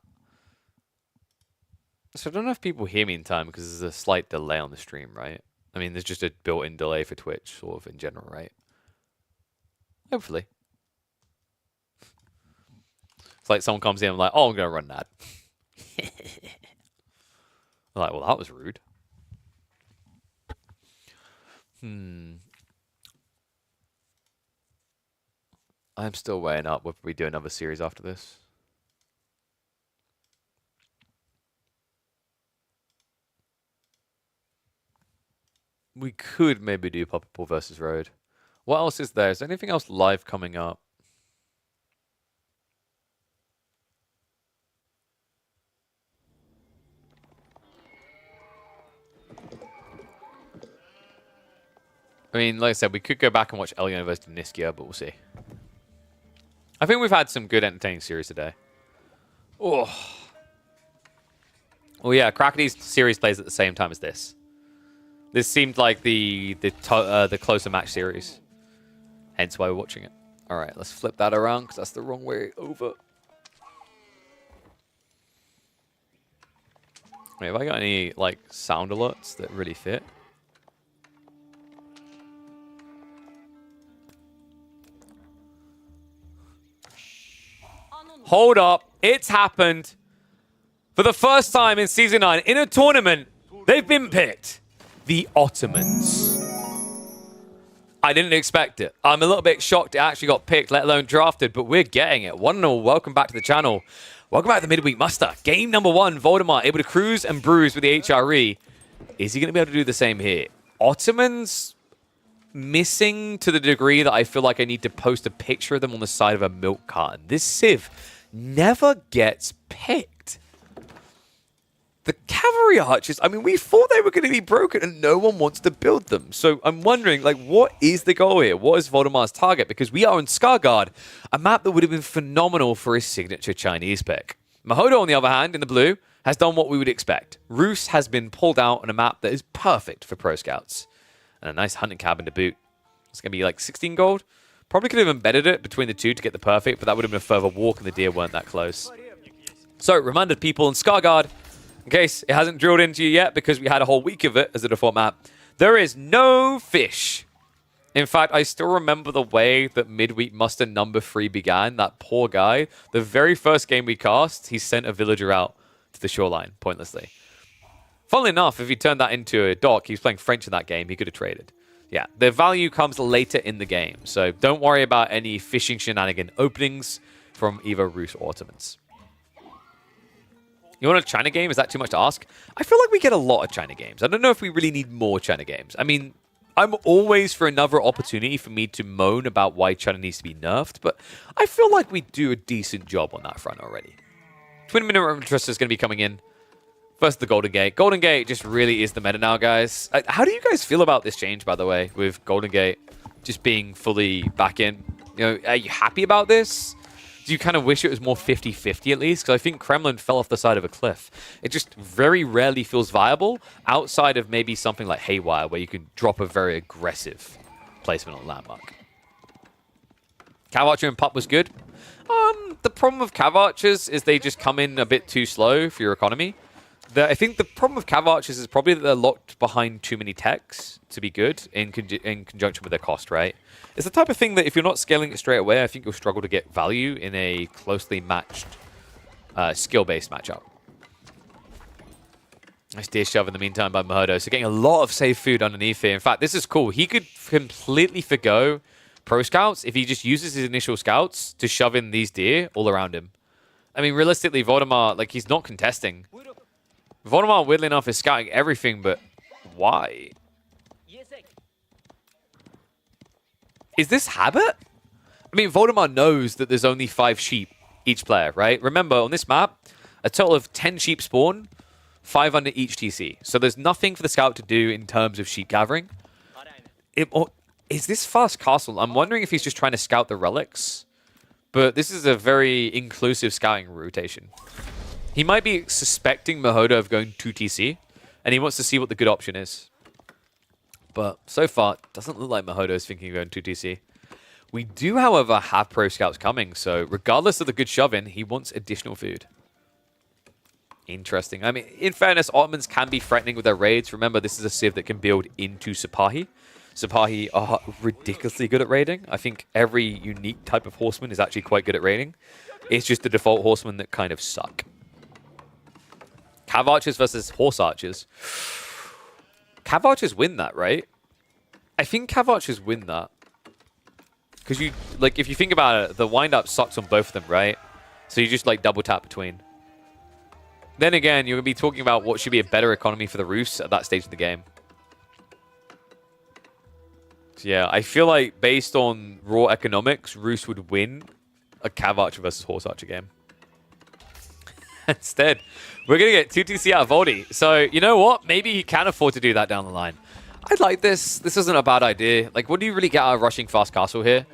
So I don't know if people hear me in time because there's a slight delay on the stream, right? I mean, there's just a built-in delay for Twitch, sort of, in general, right? Hopefully. It's like someone comes in and I'm like, oh, I'm going to run an ad. I'm like, well, that was rude. I'm still weighing up whether we do another series after this. We could maybe do Puppet Ball versus Road. What else is there? Is there anything else live coming up? I mean, like I said, we could go back and watch Elion versus Niskia, but we'll see. I think we've had some good entertaining series today. Oh. Well, yeah, Crackety's series plays at the same time as this. This seemed like the closer match series. Hence why we're watching it. All right, let's flip that around because that's the wrong way over. Wait, have I got any like sound alerts that really fit? Hold up. It's happened. For the first time in Season 9, in a tournament, they've been picked. The Ottomans. I didn't expect it. I'm a little bit shocked it actually got picked, let alone drafted, but we're getting it. 1-0, welcome back to the channel. Welcome back to the Midweek Muster. Game number 1, Voldemort able to cruise and bruise with the HRE. Is he going to be able to do the same here? Ottomans missing to the degree that I feel like I need to post a picture of them on the side of a milk carton. This Civ never gets picked. The cavalry archers, I mean, we thought they were going to be broken and no one wants to build them. So I'm wondering, like, what is the goal here? What is Voldemar's target? Because we are on Skarsgård, a map that would have been phenomenal for his signature Chinese pick. Mahodo, on the other hand, in the blue, has done what we would expect. Rus has been pulled out on a map that is perfect for pro scouts. And a nice hunting cabin to boot. It's going to be like 16 gold. Probably could have embedded it between the two to get the perfect, but that would have been a further walk and the deer weren't that close. So, reminded people in Skarsgård, in case it hasn't drilled into you yet because we had a whole week of it as a default map, there is no fish. In fact, I still remember the way that Midweek Muster number 3 began. That poor guy. The very first game we cast, he sent a villager out to the shoreline, pointlessly. Funnily enough, if he turned that into a dock, he was playing French in that game, he could have traded. Yeah, the value comes later in the game, so don't worry about any fishing shenanigan openings from either Rus or Ottomans. You want a China game? Is that too much to ask? I feel like we get a lot of China games. I don't know if we really need more China games. I mean, I'm always for another opportunity for me to moan about why China needs to be nerfed, but I feel like we do a decent job on that front already. Twin Minute Interest is going to be coming in. First, the Golden Gate. Golden Gate just really is the meta now, guys. How do you guys feel about this change, by the way, with Golden Gate just being fully back in? You know, are you happy about this? Do you kind of wish it was more 50-50 at least? Because I think Kremlin fell off the side of a cliff. It just very rarely feels viable outside of maybe something like Haywire, where you can drop a very aggressive placement on Landmark. Cav Archer and Pup was good. The problem with Cav Archers is they just come in a bit too slow for your economy. I think the problem with Cav Archers is probably that they're locked behind too many techs to be good in conjunction with their cost, right? It's the type of thing that if you're not scaling it straight away, I think you'll struggle to get value in a closely matched skill-based matchup. Nice deer shove in the meantime by Mahodo. So getting a lot of safe food underneath here. In fact, this is cool. He could completely forgo pro scouts if he just uses his initial scouts to shove in these deer all around him. I mean, realistically, Voldemar, like, he's not contesting. Voldemar, weirdly enough, is scouting everything, but why? Is this habit? I mean, Voldemar knows that there's only 5 sheep each player, right? Remember, on this map, a total of 10 sheep spawn, 5 under each TC. So there's nothing for the scout to do in terms of sheep gathering. Is this fast castle? I'm wondering if he's just trying to scout the relics. But this is a very inclusive scouting rotation. He might be suspecting Mahodo of going 2 TC, and he wants to see what the good option is. But so far, it doesn't look like Mahodo is thinking of going 2 TC. We do, however, have pro scouts coming, so regardless of the good shove-in, he wants additional food. Interesting. I mean, in fairness, Ottomans can be threatening with their raids. Remember, this is a civ that can build into Sipahi. Sipahi are ridiculously good at raiding. I think every unique type of horseman is actually quite good at raiding. It's just the default horsemen that kind of suck. Cav Archers versus Horse Archers. Cav Archers win that, right? I think Cav Archers win that. Because you, like, if you think about it, the wind-up sucks on both of them, right? So you just, like, double tap between. Then again, you're going to be talking about what should be a better economy for the Rus at that stage of the game. So yeah, I feel like based on raw economics, Rus would win a Cav Archer versus Horse Archer game. Instead, we're going to get 2 TC out of Voldy. So, you know what? Maybe he can afford to do that down the line. I'd like this. This isn't a bad idea. Like, what do you really get out of rushing fast castle here?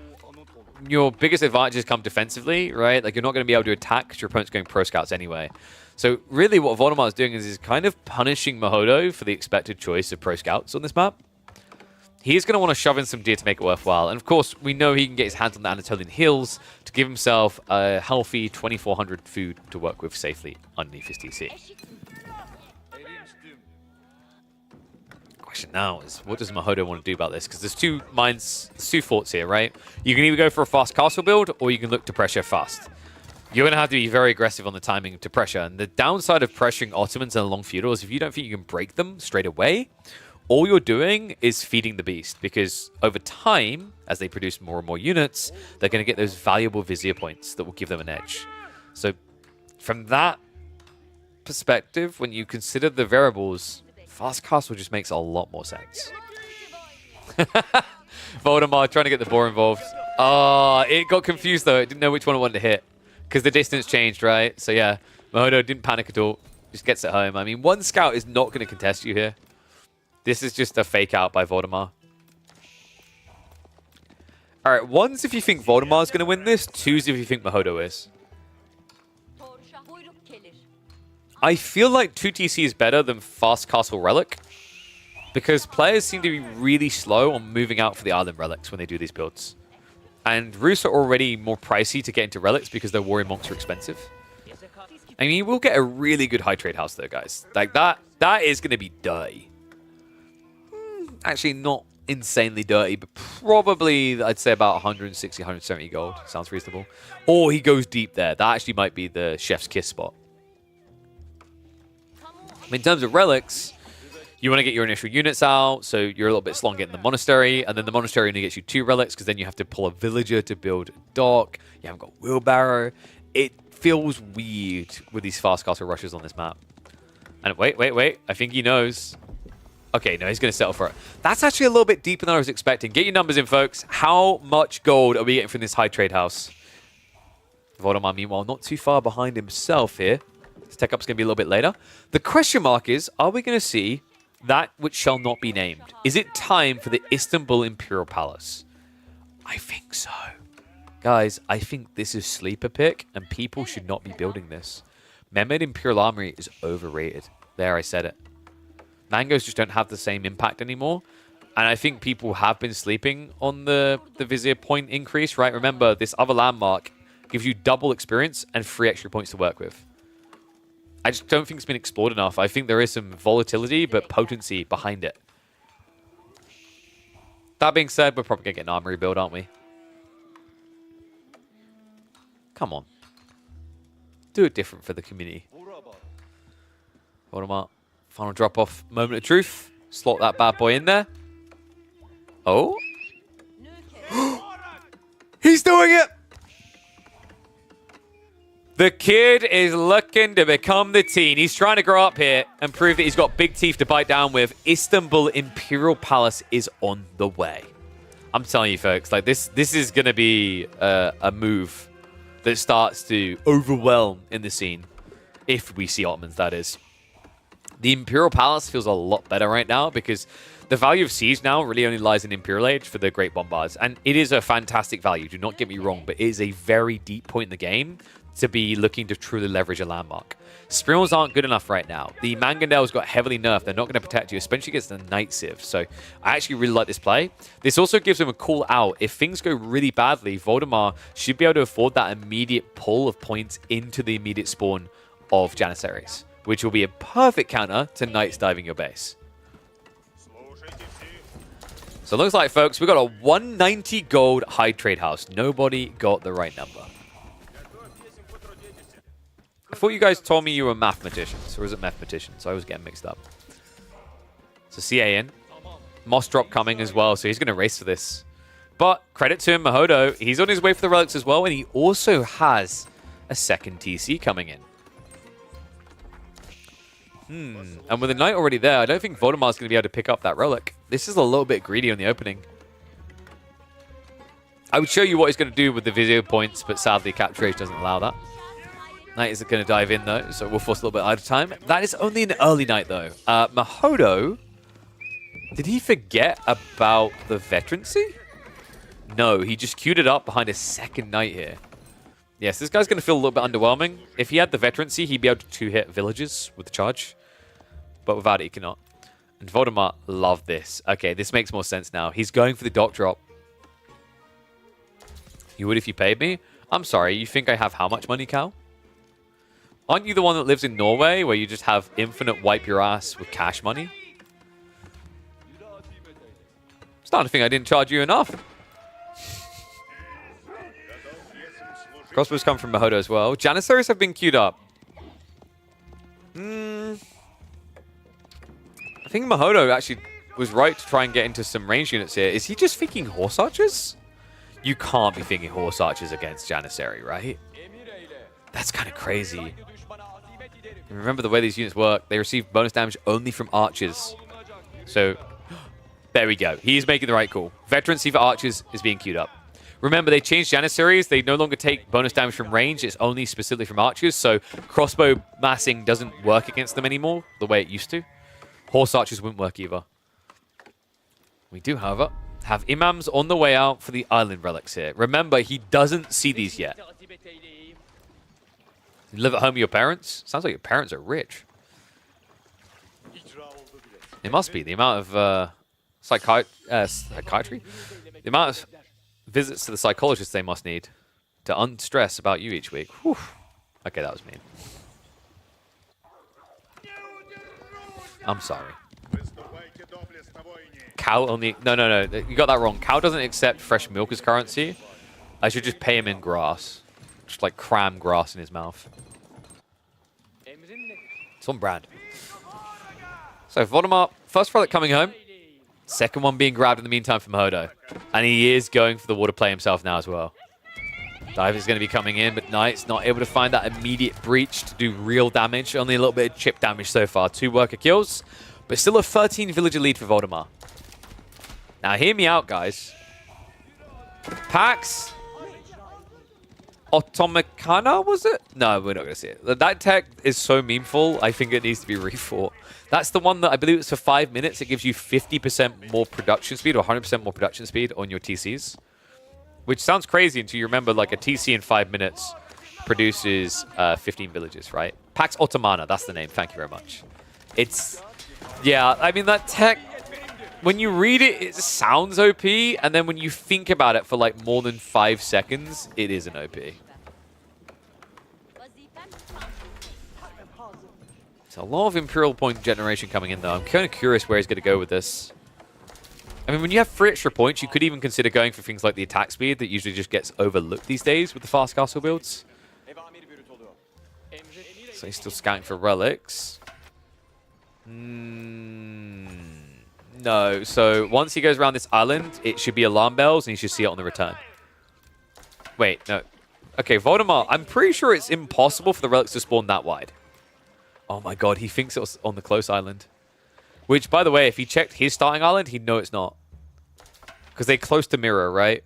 Your biggest advantages come defensively, right? Like, you're not going to be able to attack because your opponent's going pro scouts anyway. So, really, what Voldemar is doing is he's kind of punishing Mahodo for the expected choice of pro scouts on this map. he's going to want to shove in some deer to make it worthwhile. And of course, we know he can get his hands on the Anatolian hills to give himself a healthy 2,400 food to work with safely underneath his TC. Question now is, what does Mahodo want to do about this? Because there's two thoughts here, right? You can either go for a fast castle build, or you can look to pressure fast. You're going to have to be very aggressive on the timing to pressure. And the downside of pressuring Ottomans and long feudal is if you don't think you can break them straight away, all you're doing is feeding the beast. Because over time, as they produce more and more units, they're going to get those valuable vizier points that will give them an edge. So from that perspective, when you consider the variables, fast castle just makes a lot more sense. Voldemort trying to get the boar involved. It got confused though. It didn't know which one it wanted to hit. Because the distance changed, right? So yeah, Mahodo didn't panic at all. Just gets it home. I mean, one scout is not going to contest you here. This is just a fake out by Voldemar. Alright, one's if you think Voldemar is going to win this. Two's if you think Mahodo is. I feel like 2TC is better than Fast Castle Relic. Because players seem to be really slow on moving out for the Island Relics when they do these builds. And Rus are already more pricey to get into relics because their warrior monks are expensive. I mean, we'll get a really good high trade house though, guys. Like that is going to be dirty. Actually, not insanely dirty, but probably, I'd say about 160, 170 gold. Sounds reasonable. Or he goes deep there. That actually might be the chef's kiss spot. In terms of relics, you want to get your initial units out, so you're a little bit slow on getting the monastery, and then the monastery only gets you 2 relics, because then you have to pull a villager to build a dock. You haven't got wheelbarrow. It feels weird with these fast castle rushes on this map. And wait. I think he knows. Okay, no, he's going to settle for it. That's actually a little bit deeper than I was expecting. Get your numbers in, folks. How much gold are we getting from this high trade house? Voldemar, meanwhile, not too far behind himself here. This tech up's going to be a little bit later. The question mark is, are we going to see that which shall not be named? Is it time for the Istanbul Imperial Palace? I think so. Guys, I think this is sleeper pick, and people should not be building this. Mehmed Imperial Armory is overrated. There, I said it. Mangoes just don't have the same impact anymore. And I think people have been sleeping on the Vizier point increase, right? Remember, this other landmark gives you double experience and 3 extra points to work with. I just don't think it's been explored enough. I think there is some volatility, but potency behind it. That being said, we're probably going to get an armory build, aren't we? Come on. Do it different for the community. Voldemort. Final drop-off. Moment of truth. Slot that bad boy in there. Oh. He's doing it! The kid is looking to become the teen. He's trying to grow up here and prove that he's got big teeth to bite down with. Istanbul Imperial Palace is on the way. I'm telling you, folks, like this is going to be a move that starts to overwhelm in the scene. If we see Ottomans, that is. The Imperial Palace feels a lot better right now because the value of siege now really only lies in Imperial Age for the Great Bombards. And it is a fantastic value, do not get me wrong, but it is a very deep point in the game to be looking to truly leverage a landmark. Spirals aren't good enough right now. The Mangandels got heavily nerfed. They're not going to protect you, especially against the Night Civ. So I actually really like this play. This also gives him a cool out. If things go really badly, Voldemar should be able to afford that immediate pull of points into the immediate spawn of Janissaries, which will be a perfect counter to Knights diving your base. So it looks like, folks, we got a 190 gold high trade house. Nobody got the right number. I thought you guys told me you were mathematicians, or is it mathematicians? I always get mixed up. So CA in. Moss drop coming as well, so he's going to race for this. But credit to him, Mahodo. He's on his way for the relics as well, and he also has a second TC coming in. And with the knight already there, I don't think Voldemar's going to be able to pick up that relic. This is a little bit greedy on the opening. I would show you what he's going to do with the Vizier points, but sadly Capture Age doesn't allow that. Knight is going to dive in though, so we'll force a little bit out of time. That is only an early knight though. Mahodo, did he forget about the veterancy? No, he just queued it up behind a second knight here. Yes, this guy's going to feel a little bit underwhelming. If he had the veterancy, he'd be able to 2-hit villages with the charge. But without it, he cannot. And Voldemort loved this. Okay, this makes more sense now. He's going for the dock drop. You would if you paid me? I'm sorry, you think I have how much money, Cal? Aren't you the one that lives in Norway where you just have infinite wipe your ass with cash money? Starting to think I didn't charge you enough. Crossbows come from Mahodo as well. Janissaries have been queued up. I think Mahodo actually was right to try and get into some range units here. Is he just thinking horse archers? You can't be thinking horse archers against Janissary, right? That's kind of crazy. Remember the way these units work. They receive bonus damage only from archers. So, there we go. He's making the right call. Veteran Siva Archers is being queued up. Remember, they changed Janissaries. They no longer take bonus damage from range. It's only specifically from archers. So, crossbow massing doesn't work against them anymore the way it used to. Horse archers wouldn't work either. We do, however, have imams on the way out for the island relics here. Remember, he doesn't see these yet. You live at home with your parents? Sounds like your parents are rich. It must be. The amount of psychiatry? The amount of visits to the psychologist they must need to unstress about you each week. Whew. Okay, that was mean. I'm sorry. Cow only... No. You got that wrong. Cow doesn't accept fresh milk as currency. I should just pay him in grass. Just like cram grass in his mouth. It's on brand. So Voldemort, first relic coming home. Second one being grabbed in the meantime from Mahodo. And he is going for the water play himself now as well. Dive is going to be coming in, but Knight's not able to find that immediate breach to do real damage. Only a little bit of chip damage so far. 2 worker kills, but still a 13 villager lead for Voldemort. Now hear me out, guys. Pax Automecana, was it? No, we're not going to see it. That tech is so memeful, I think it needs to be refought. That's the one that I believe it's for 5 minutes. It gives you 50% more production speed or 100% more production speed on your TCs. Which sounds crazy until you remember like a TC in 5 minutes produces 15 villages, right? Pax Ottomana, that's the name. Thank you very much. It's... Yeah, I mean, that tech... When you read it, it sounds OP, and then when you think about it for like more than 5 seconds, it is an OP. It's a lot of Imperial Point generation coming in, though. I'm kind of curious where he's going to go with this. I mean, when you have 3 extra points, you could even consider going for things like the attack speed that usually just gets overlooked these days with the fast castle builds. So he's still scouting for relics. No, so once he goes around this island, it should be alarm bells, and you should see it on the return. Wait, no. Okay, Voldemort, I'm pretty sure it's impossible for the relics to spawn that wide. Oh my god, he thinks it was on the close island. Which, by the way, if he checked his starting island, he'd know it's not. Because they're close to mirror, right?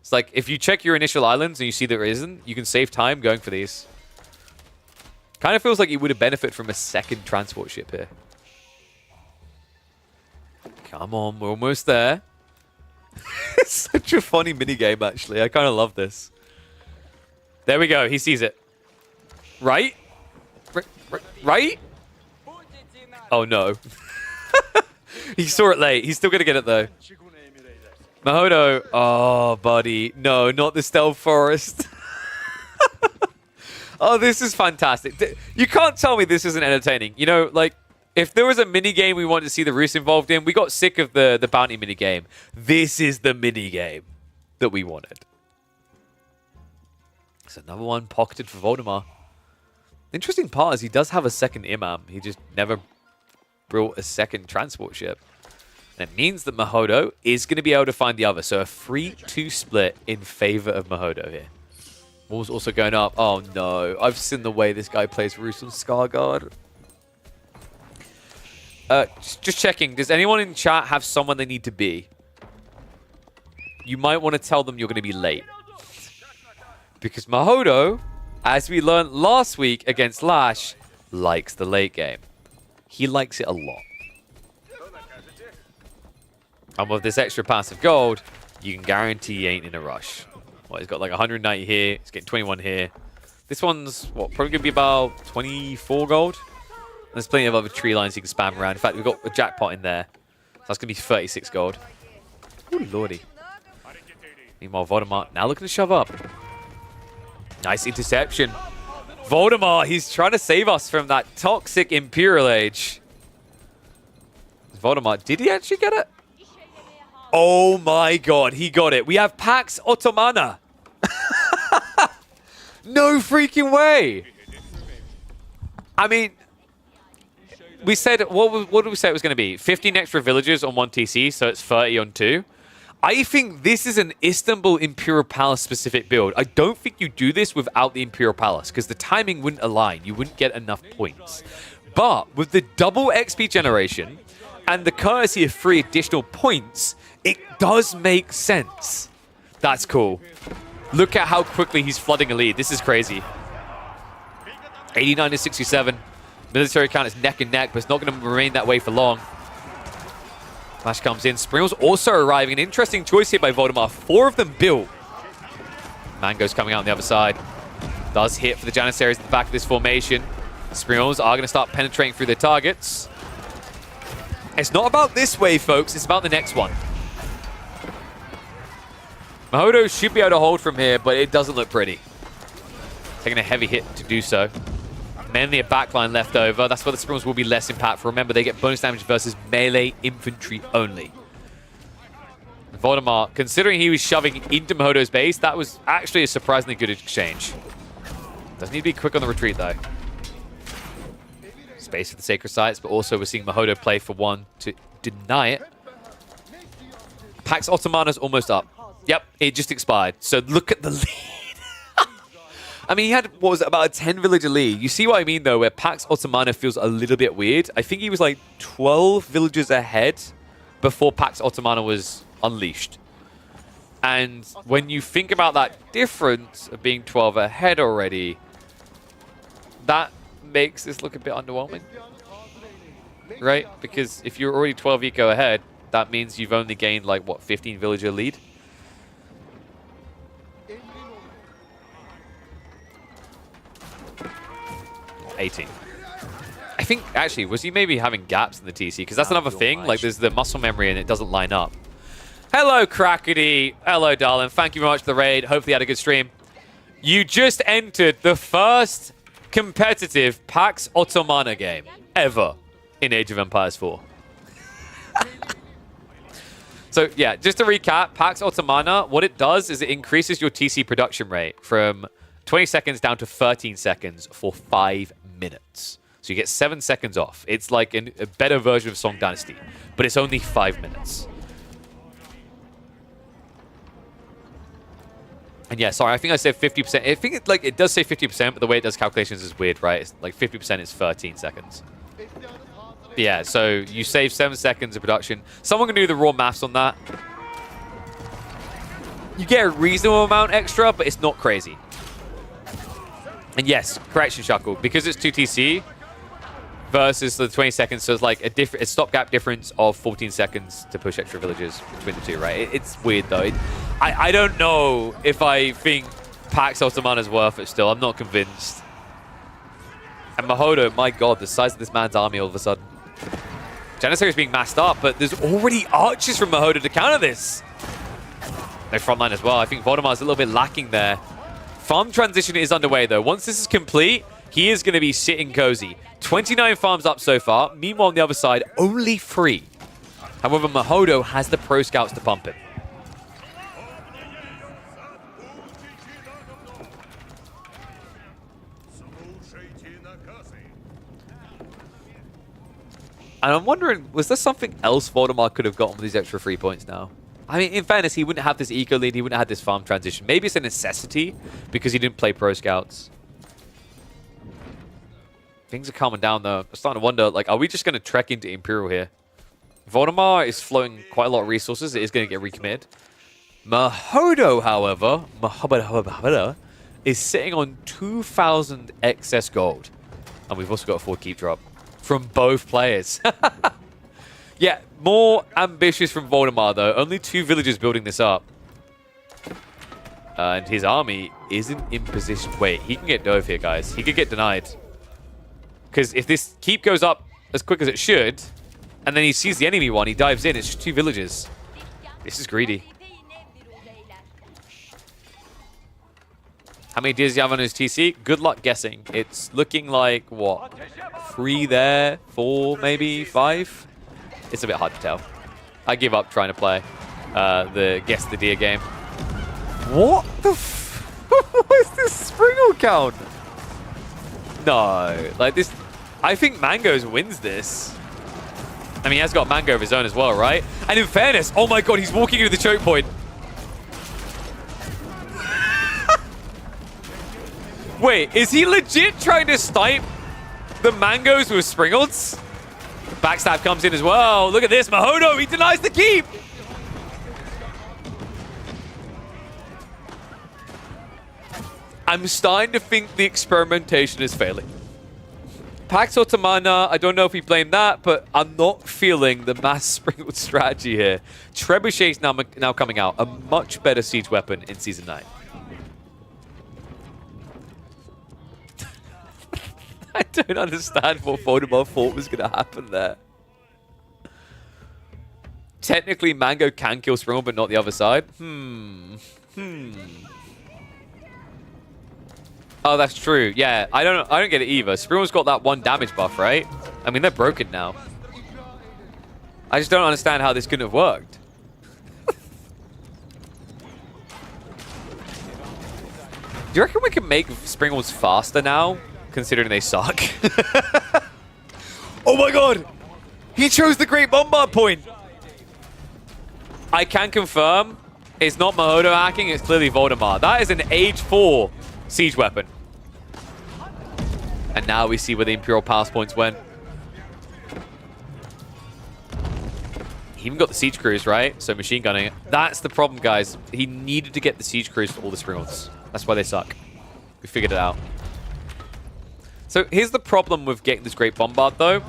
It's like, if you check your initial islands and you see there isn't, you can save time going for these. Kind of feels like he would have benefited from a second transport ship here. Come on, we're almost there. It's such a funny minigame, actually. I kind of love this. There we go. He sees it. Right? Right? Oh, no. He saw it late. He's still going to get it, though. Mahodo. Oh, buddy. No, not the stealth forest. Oh, this is fantastic. You can't tell me this isn't entertaining. You know, like, if there was a minigame we wanted to see the Roost involved in, we got sick of the bounty minigame. This is the minigame that we wanted. It's another one pocketed for Voldemort. The interesting part is he does have a second Imam. He just never brought a second transport ship. And it means that Mahodo is going to be able to find the other. So a 3-2 split in favor of Mahodo here. Wall's also going up. Oh no, I've seen the way this guy plays Roost on Scarguard. Just checking. Does anyone in chat have someone they need to be? You might want to tell them you're going to be late. Because Mahodo, as we learned last week against Lash, likes the late game. He likes it a lot. And with this extra pass of gold, you can guarantee he ain't in a rush. Well, he's got like 190 here. He's getting 21 here. This one's, what, probably going to be about 24 gold? There's plenty of other tree lines you can spam around. In fact, we've got a jackpot in there. So that's going to be 36 gold. Ooh, lordy. Meanwhile, Voldemort now looking to shove up. Nice interception. Voldemort, he's trying to save us from that toxic Imperial Age. Voldemort, did he actually get it? Oh my god, he got it. We have Pax Ottomana. No freaking way. I mean, we said, what did we say it was going to be? 15 extra villagers on 1 TC, so it's 30 on 2. I think this is an Istanbul Imperial Palace specific build. I don't think you do this without the Imperial Palace, because the timing wouldn't align. You wouldn't get enough points. But with the double XP generation and the courtesy of 3 additional points, it does make sense. That's cool. Look at how quickly he's flooding a lead. This is crazy. 89 to 67. Military count is neck and neck, but it's not going to remain that way for long. Flash comes in. Springle's also arriving. An interesting choice here by Voldemort. 4 of them built. Mango's coming out on the other side. Does hit for the Janissaries at the back of this formation. Springles are going to start penetrating through their targets. It's not about this wave, folks. It's about the next one. Mahodo should be able to hold from here, but it doesn't look pretty. Taking a heavy hit to do so. Mainly a backline left over. That's where the Springles will be less impactful. Remember, they get bonus damage versus melee infantry only. Voldemort, considering he was shoving into Mahodo's base, that was actually a surprisingly good exchange. Doesn't need to be quick on the retreat, though. Space for the Sacred Sites, but also we're seeing Mahodo play for 1 to deny it. Pax Ottomana's almost up. Yep, it just expired. So look at the lead. I mean, he had, what was it, about a 10 villager lead. You see what I mean, though, where Pax Ottomana feels a little bit weird. I think he was like 12 villagers ahead before Pax Ottomana was unleashed. And when you think about that difference of being 12 ahead already, that makes this look a bit underwhelming. Right? Because if you're already 12 eco ahead, that means you've only gained, like, what, 15 villager lead? 18. I think, actually, was he maybe having gaps in the TC? Because that's another thing. Like, there's the muscle memory and it doesn't line up. Hello, Crackety. Hello, darling. Thank you very much for the raid. Hopefully you had a good stream. You just entered the first competitive Pax Ottomana game ever in Age of Empires 4. So, yeah, just to recap, Pax Ottomana, what it does is it increases your TC production rate from 20 seconds down to 13 seconds for 5 minutes. So you get 7 seconds off. It's like a better version of Song Dynasty, but it's only 5 minutes. And yeah, sorry, I think I said 50%. I think it does say 50%, but the way it does calculations is weird, right? It's like 50% is 13 seconds. But yeah, so you save 7 seconds of production. Someone can do the raw maths on that. You get a reasonable amount extra, but it's not crazy. And yes, correction, Shuckle, because it's 2TC versus the 20 seconds, so it's like a stopgap difference of 14 seconds to push extra villagers between the two, right? It's weird, though. I don't know if I think Pax Ottomana is worth it still. I'm not convinced. And Mahodo, my god, the size of this man's army all of a sudden. Janissary is being massed up, but there's already archers from Mahodo to counter this. No frontline as well. I think Voldemar's a little bit lacking there. Farm transition is underway, though. Once this is complete, he is going to be sitting cozy. 29 farms up so far. Meanwhile, on the other side, only 3. However, Mahodo has the pro scouts to pump him. And I'm wondering, was there something else Voldemort could have gotten with these extra 3 points now? I mean, in fairness, he wouldn't have this eco lead. He wouldn't have this farm transition. Maybe it's a necessity because he didn't play pro scouts. Things are calming down, though. I'm starting to wonder, like, are we just going to trek into Imperial here? Voldemort is flowing quite a lot of resources. It is going to get recommitted. Mahodo, however, is sitting on 2,000 excess gold. And we've also got a 4 keep drop from both players. Yeah, more ambitious from Voldemort, though. Only 2 villagers building this up. And his army isn't in position. Wait, he can get dove here, guys. He could get denied. Because if this keep goes up as quick as it should, and then he sees the enemy one, he dives in. It's just 2 villages. This is greedy. How many deers do you have on his TC? Good luck guessing. It's looking like, what? 3 there? 4, maybe? 5? It's a bit hard to tell. I give up trying to play the guess the deer game. What the what is this Springle count? No. Like this, I think Mangoes wins this. I mean, he has got Mango of his own as well, right? And in fairness, oh my god, he's walking into the choke point. Wait, is he legit trying to snipe the Mangoes with Springles? Backstab comes in as well. Look at this, Mahodo, he denies the keep. I'm starting to think the experimentation is failing. Pax Ottomana, I don't know if we blame that, but I'm not feeling the mass sprinkled strategy here. Trebuchet's now coming out, a much better siege weapon in Season 9. I don't understand what Voldemort thought was going to happen there. Technically, Mango can kill Springle, but not the other side. Oh, that's true. Yeah, I don't get it either. Springle's got that 1 damage buff, right? I mean, they're broken now. I just don't understand how this couldn't have worked. Do you reckon we can make Springles faster now, considering they suck? Oh my god! He chose the Great Bombard point! I can confirm it's not Mahodo hacking, it's clearly Voldemort. That is an Age 4 siege weapon. And now we see where the Imperial Palace points went. He even got the siege crews, right? So machine gunning it. That's the problem, guys. He needed to get the siege crews for all the Springles. That's why they suck. We figured it out. So here's the problem with getting this Great Bombard, though.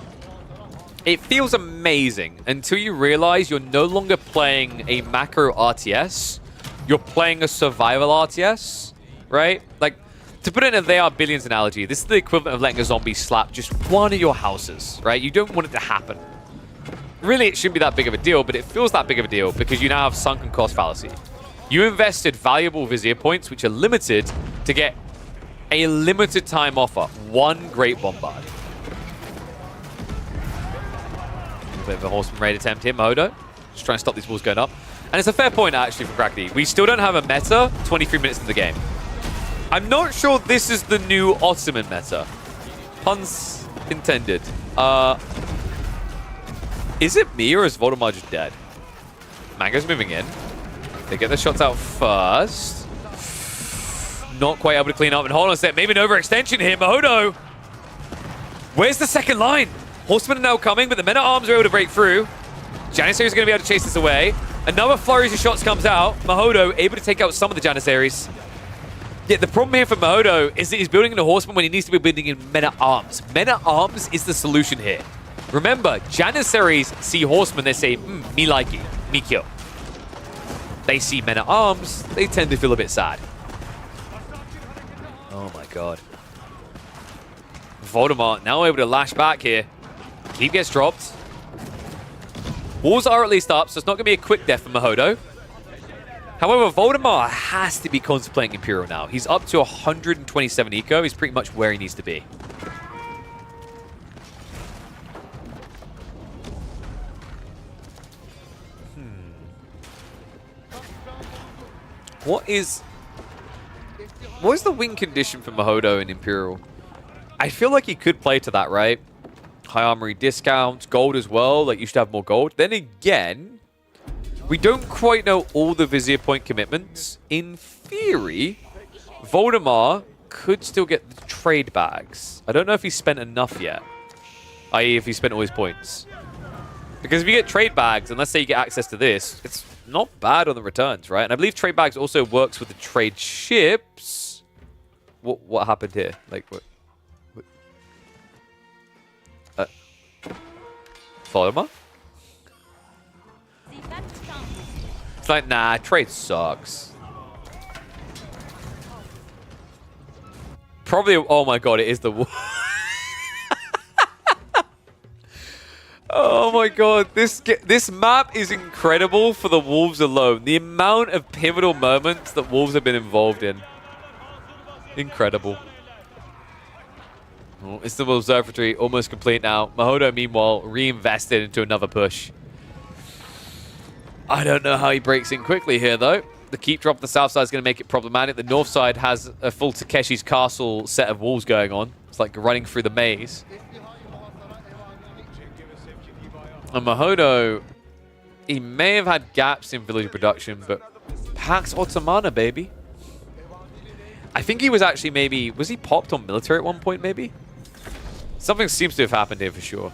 It feels amazing until you realize you're no longer playing a macro RTS. You're playing a survival RTS. Right? Like, to put it in a They Are Billions analogy, this is the equivalent of letting a zombie slap just one of your houses, right? You don't want it to happen. Really, it shouldn't be that big of a deal, but it feels that big of a deal because you now have sunken cost fallacy. You invested valuable Vizier points, which are limited, to get a limited time offer. 1 Great Bombard. A bit of a Horseman Raid attempt here, Mahodo. Just trying to stop these walls going up. And it's a fair point, actually, for Crackly. We still don't have a meta 23 minutes into the game. I'm not sure this is the new Ottoman meta. Puns intended. Is it me or is Voldemort just dead? Mango's moving in. They get their shots out first. Not quite able to clean up. And hold on a sec. Maybe an overextension here. Mahodo. Where's the second line? Horsemen are now coming, but the men-at-arms are able to break through. Janissaries are going to be able to chase this away. Another flurry of shots comes out. Mahodo able to take out some of the Janissaries. Yeah, the problem here for Mahodo is that he's building in a Horseman when he needs to be building in Men-at-Arms. Men-at-Arms is the solution here. Remember, Janissaries see Horsemen, they say, me like it, me kill. They see Men-at-Arms, they tend to feel a bit sad. Oh my god. Voldemort now able to lash back here. Keep gets dropped. Walls are at least up, so it's not going to be a quick death for Mahodo. However, Voldemort has to be contemplating Imperial now. He's up to 127 eco. He's pretty much where he needs to be. What is the win condition for Mahodo and Imperial? I feel like he could play to that, right? High armory discounts, gold as well. Like, you should have more gold. Then again, we don't quite know all the Vizier point commitments. In theory, Voldemort could still get the trade bags. I don't know if he's spent enough yet. I.e. if he spent all his points. Because if you get trade bags, and let's say you get access to this, it's not bad on the returns, right? And I believe trade bags also works with the trade ships. What happened here? Like, what? Voldemort? It's like, nah, trade sucks. Probably, oh my god, it is the... Oh my god, this map is incredible for the Wolves alone. The amount of pivotal moments that Wolves have been involved in. Incredible. Oh, Istanbul Observatory almost complete now. Mahodo, meanwhile, reinvested into another push. I don't know how he breaks in quickly here, though. The keep drop on the south side is going to make it problematic. The north side has a full Takeshi's Castle set of walls going on. It's like running through the maze. And Mahodo, he may have had gaps in village production, but Pax Ottomana, baby. I think he was actually maybe... Was he popped on military at one point, maybe? Something seems to have happened here for sure.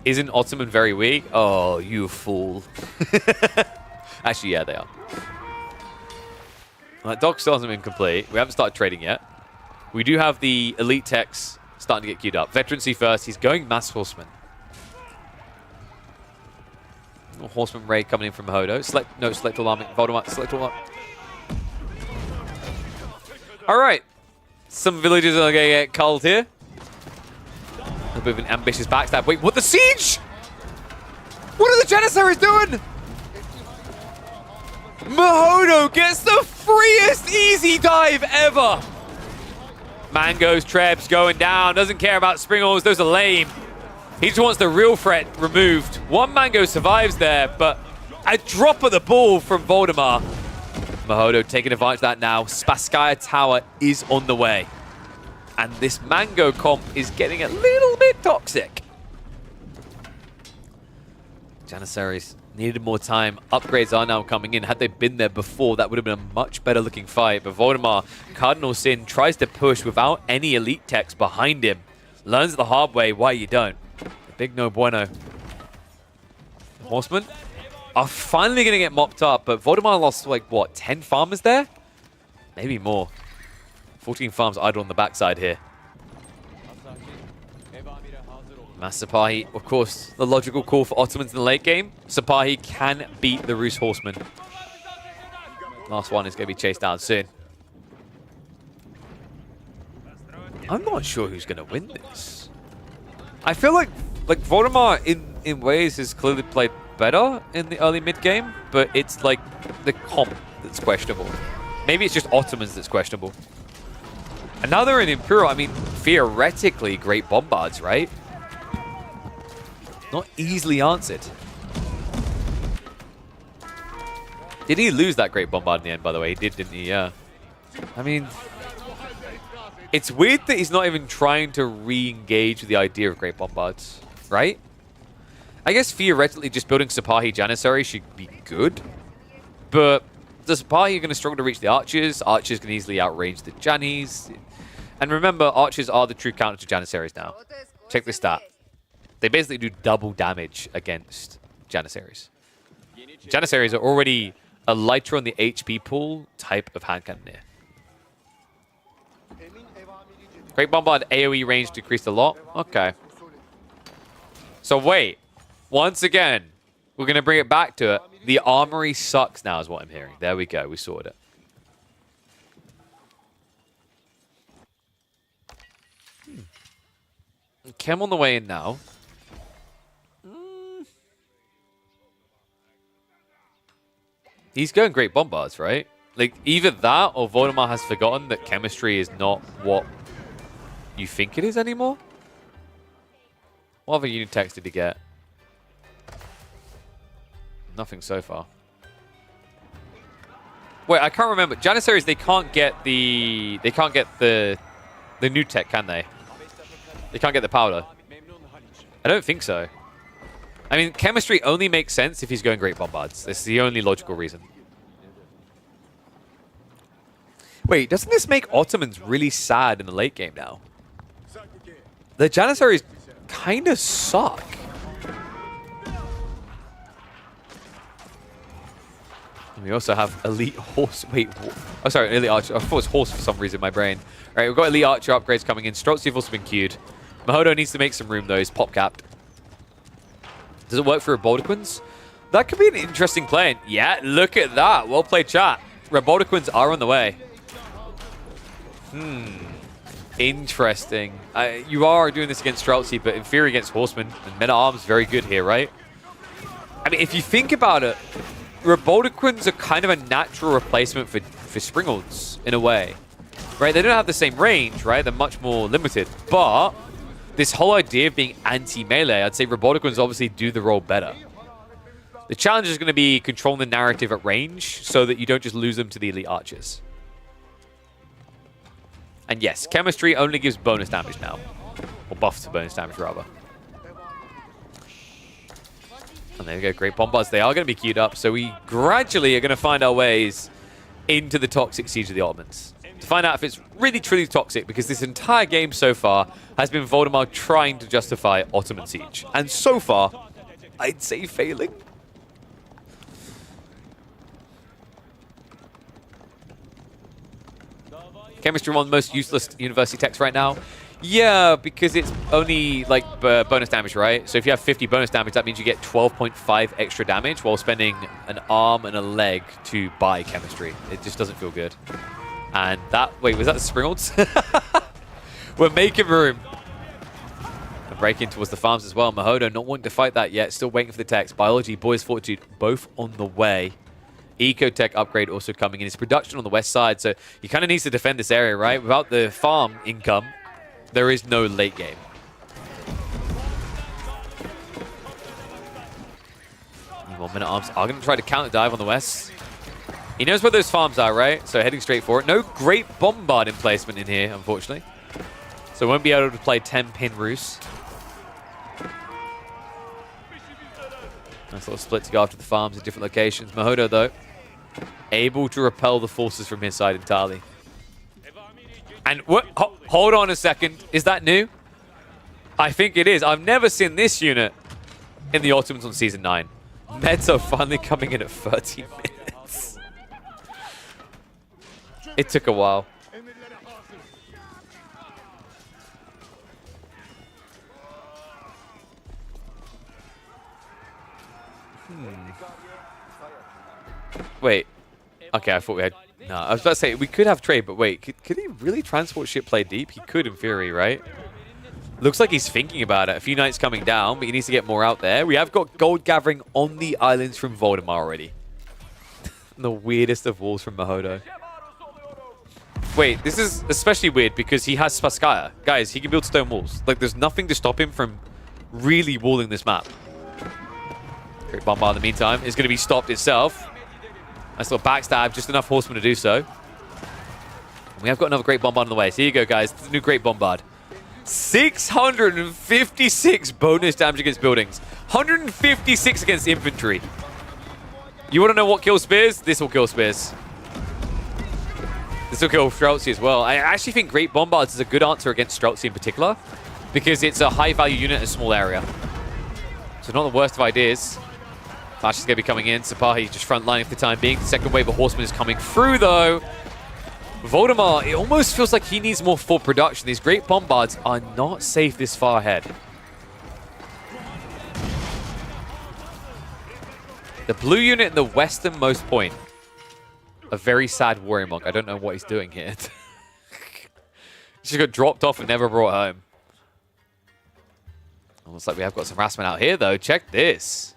Isn't Ottoman very weak? Oh, you fool. Actually, yeah, they are. Dock still hasn't been complete. We haven't started trading yet. We do have the elite techs starting to get queued up. Veterancy first. He's going Mass Horseman. Horseman raid coming in from Hodo. Select all army. Voldemort, select all army. All right. Some villages are going to get culled here. A bit of an ambitious backstab. Wait, what? The siege? What are the Janissaries doing? Mahodo gets the freest easy dive ever. Mango's Trebs going down. Doesn't care about Springles. Those are lame. He just wants the real threat removed. One Mango survives there, but a drop of the ball from Voldemar. Mahodo taking advantage of that now. Spasskaya Tower is on the way. And this Mango comp is getting a little bit toxic. Janissaries needed more time. Upgrades are now coming in. Had they been there before, that would have been a much better looking fight. But Voldemar, Cardinal Sin, tries to push without any elite techs behind him. Learns the hard way why you don't. Big no bueno. The Horsemen are finally going to get mopped up, but Voldemar lost, like, what, 10 farmers there? Maybe more. 14 farms idle on the backside here. Mass Sipahi, of course, the logical call for Ottomans in the late game. Sipahi can beat the Rus Horsemen. Last one is going to be chased down soon. I'm not sure who's going to win this. I feel like Voldemar in ways has clearly played better in the early mid game, but it's like the comp that's questionable. Maybe it's just Ottomans that's questionable. And now they're in Imperial. I mean, theoretically, great bombards, right? Not easily answered. Did he lose that great bombard in the end, by the way? He did, didn't he? Yeah. I mean, it's weird that he's not even trying to re-engage with the idea of great bombards, right? I guess theoretically just building Sipahi Janissary should be good, but the Sipahi are going to struggle to reach the archers. Archers can easily outrange the Jannies. And remember, archers are the true counter to Janissaries now. Check this stat. They basically do double damage against Janissaries. Janissaries are already a lighter on the HP pool type of hand cannoneer. Great Bombard AoE range decreased a lot. Okay. So wait. Once again, we're going to bring it back to it. The armory sucks now is what I'm hearing. There we go. We sorted it. Chem on the way in now. He's going great bombards, right? Like, either that or Voldemar has forgotten that chemistry is not what you think it is anymore. What other unit text did he get? Nothing so far. Wait, I can't remember. Janissaries, they can't get the new tech, can they? They can't get the powder. I don't think so. I mean, chemistry only makes sense if he's going great bombards. That's the only logical reason. Wait, doesn't this make Ottomans really sad in the late game now? The Janissaries kind of suck. And we also have elite horse. Wait, oh sorry, elite archer. I thought it was horse for some reason in my brain. All right, we've got elite archer upgrades coming in. Streltsy have also been queued. Mahodo needs to make some room though. He's pop capped. Does it work for Reboldequins? That could be an interesting play. Yeah, look at that. Well played, chat. Reboldequins are on the way. Interesting. You are doing this against Streltsy, but in theory against Horseman. And Men-at-Arms very good here, right? I mean, if you think about it, Robotiquins are kind of a natural replacement for Springolds, in a way. Right? They don't have the same range, right? They're much more limited. But this whole idea of being anti-melee, I'd say Robotiquins obviously do the role better. The challenge is going to be controlling the narrative at range so that you don't just lose them to the elite archers. And yes, chemistry only gives bonus damage now. Or buff to bonus damage, rather. And there we go, great bombards. They are going to be queued up, so we gradually are going to find our ways into the toxic siege of the Ottomans. To find out if it's really truly toxic, because this entire game so far has been Voldemar trying to justify Ottoman siege. And so far, I'd say failing. Chemistry, one of the most useless university techs right now. Yeah, because it's only like bonus damage, right? So if you have 50 bonus damage, that means you get 12.5 extra damage while spending an arm and a leg to buy chemistry. It just doesn't feel good. And that, wait, was that the Springolds? We're making room. A break in towards the farms as well. Mahodo not wanting to fight that yet, still waiting for the techs. Biology, Boys Fortitude, both on the way. Ecotech upgrade also coming in. His production on the west side, so he kind of needs to defend this area, right? Without the farm income, there is no late game. Meanwhile, Men-at-Arms are going to try to counter dive on the west. He knows where those farms are, right? So heading straight for it. No great bombard in placement in here, unfortunately. So won't be able to play 10-pin Roost. Nice little split to go after the farms in different locations. Mahodo, though, able to repel the forces from his side entirely. And what? Hold on a second. Is that new? I think it is. I've never seen this unit in the Ottomans on Season 9. Meds are finally coming in at 30 minutes. It took a while. Wait. Okay, I thought we had... No, I was about to say, we could have trade, but wait. Could he really transport ship play deep? He could in theory, right? Looks like he's thinking about it. A few knights coming down, but he needs to get more out there. We have got gold gathering on the islands from Voldemar already. The weirdest of walls from Mahodo. Wait, this is especially weird because he has Spasskaya. Guys, he can build stone walls. Like, there's nothing to stop him from really walling this map. Great bombard in the meantime is going to be stopped itself. Nice little backstab, just enough horsemen to do so. We have got another great bombard on the way. So here you go, guys. The new great bombard. 656 bonus damage against buildings. 156 against infantry. You want to know what kills spears? This will kill spears. This will kill Streltsy as well. I actually think great bombards is a good answer against Streltsy in particular because it's a high-value unit in a small area. So not the worst of ideas. Flash is going to be coming in. Sapahi just front lining for the time being. The second wave of Horsemen is coming through, though. Voldemar, it almost feels like he needs more full production. These great bombards are not safe this far ahead. The blue unit in the westernmost point. A very sad warrior monk. I don't know what he's doing here. He just got dropped off and never brought home. Looks like we have got some harassment out here, though. Check this.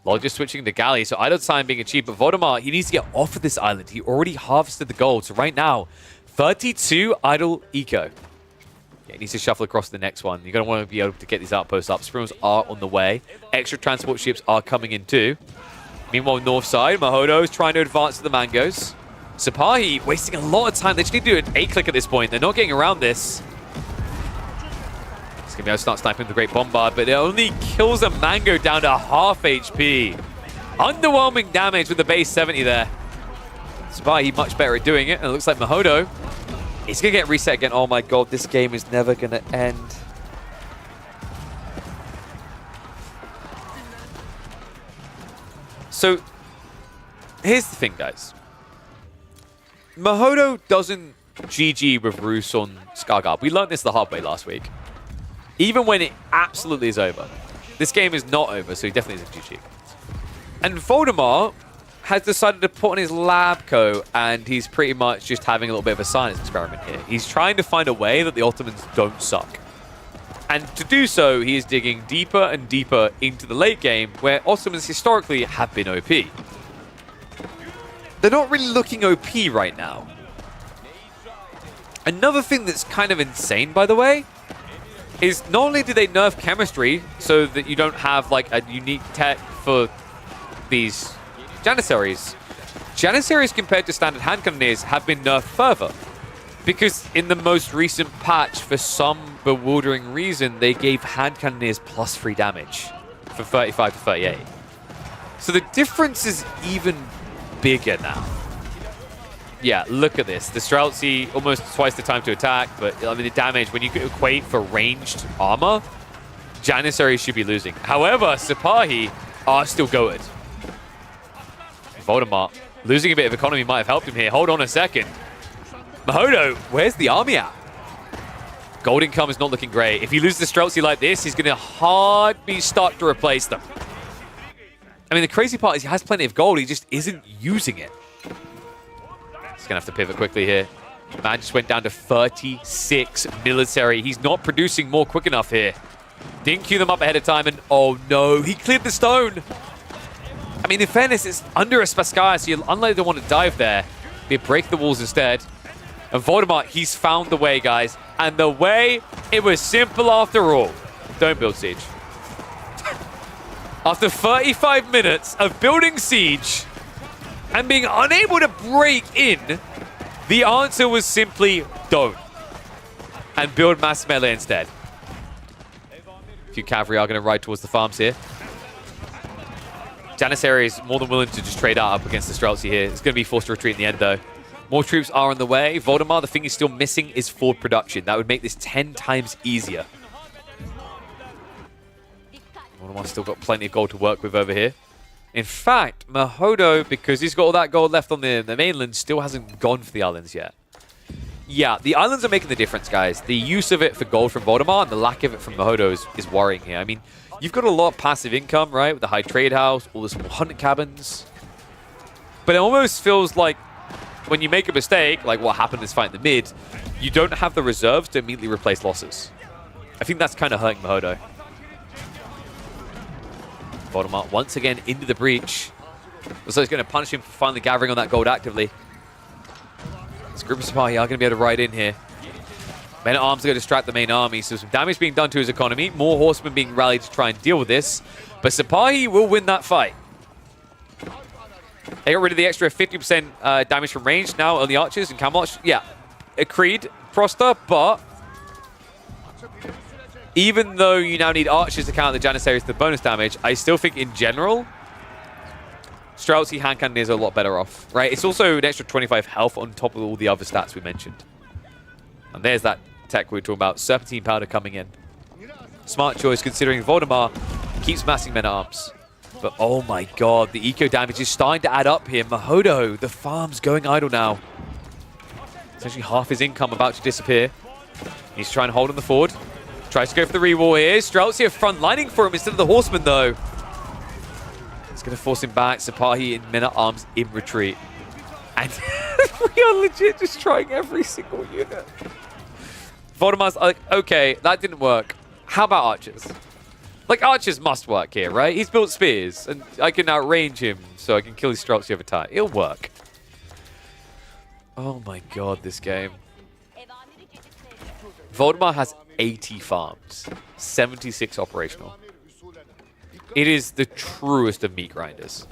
Log just switching to Galley, so idle time being achieved. But Voldemar, he needs to get off of this island. He already harvested the gold. So right now, 32 idle eco. Yeah, he needs to shuffle across to the next one. You're going to want to be able to get these outposts up. Sprinkles are on the way. Extra transport ships are coming in too. Meanwhile, north side, Mahodo is trying to advance to the Mangoes. Sapahi wasting a lot of time. They just need to do an 8-click at this point. They're not getting around this. He's going to be able to start sniping the Great Bombard, but it only kills a Mango down to half HP. Underwhelming damage with the base 70 there. Sapahi much better at doing it, and it looks like Mahodo is going to get reset again. Oh my god, this game is never going to end. So, here's the thing, guys. Mahodo doesn't GG with Roos on Skarsgård. We learned this the hard way last week. Even when it absolutely is over. This game is not over, so he definitely isn't GG. And Voldemar has decided to put on his lab coat, and he's pretty much just having a little bit of a science experiment here. He's trying to find a way that the Ottomans don't suck. And to do so, he is digging deeper and deeper into the late game, where Ottomans historically have been OP. They're not really looking OP right now. Another thing that's kind of insane, by the way, is not only do they nerf chemistry so that you don't have like a unique tech for these Janissaries. Janissaries compared to standard hand cannoneers have been nerfed further. Because in the most recent patch, for some bewildering reason, they gave hand cannoneers +3 damage for 35 to 38. So the difference is even bigger now. Yeah, look at this. The Streltsy, almost twice the time to attack, but I mean the damage, when you equate for ranged armor, Janissaries should be losing. However, Sipahi are still goated. Voldemort, losing a bit of economy might have helped him here. Hold on a second. Mahodo, where's the army at? Gold income is not looking great. If he loses the Streltsy like this, he's going to hard be stuck to replace them. I mean, the crazy part is he has plenty of gold. He just isn't using it. He's going to have to pivot quickly here. Man just went down to 36 military. He's not producing more quick enough here. Didn't queue them up ahead of time, and oh no, he cleared the stone. I mean, in fairness, it's under a Spaskaya, so you're unlikely to want to dive there. They break the walls instead. And Voldemort, he's found the way, guys. And the way, it was simple after all. Don't build siege. After 35 minutes of building siege and being unable to break in, the answer was simply don't. And build mass melee instead. A few cavalry are going to ride towards the farms here. Janissary is more than willing to just trade out up against the Streltsy here. It's going to be forced to retreat in the end, though. More troops are on the way. Voldemort, the thing he's still missing is forward production. That would make this 10 times easier. Voldemar's still got plenty of gold to work with over here. In fact, Mahodo, because he's got all that gold left on the mainland, still hasn't gone for the islands yet. Yeah, the islands are making the difference, guys. The use of it for gold from Voldemort and the lack of it from Mahodo is worrying here. I mean, you've got a lot of passive income, right? With the high trade house, all the small hunting cabins. But it almost feels like when you make a mistake, like what happened in this fight in the mid, you don't have the reserves to immediately replace losses. I think that's kind of hurting Mahodo. Voldemort once again into the breach. Looks like he's going to punish him for finally gathering on that gold actively. This group of Sipahi are going to be able to ride in here. Men-at-Arms are going to distract the main army, so some damage being done to his economy. More horsemen being rallied to try and deal with this. But Sipahi will win that fight. They got rid of the extra 50% damage from range now on the archers and Camelot. Yeah, Creed, Proster, but even though you now need archers to counter the Janissaries to the bonus damage, I still think in general, Streltsy hand cannoneers are a lot better off, right? It's also an extra 25 health on top of all the other stats we mentioned. And there's that tech we were talking about, Serpentine Powder coming in. Smart choice considering Voldemort keeps massing men-at-arms. But oh my god, the eco damage is starting to add up here. Mahodo, the farm's going idle now. Essentially half his income about to disappear. He's trying to hold on the ford. Tries to go for the re-wall here. Streltsy front lining for him instead of the horseman though. It's going to force him back. Sipahi in men-at-arms in retreat. And we are legit just trying every single unit. Voldemar's like, okay, that didn't work. How about archers? Like, archers must work here, right? He's built spears, and I can outrange him, so I can kill his Streltsy over time. It'll work. Oh my god, this game. Voldemar has 80 farms, 76 operational. It is the truest of meat grinders.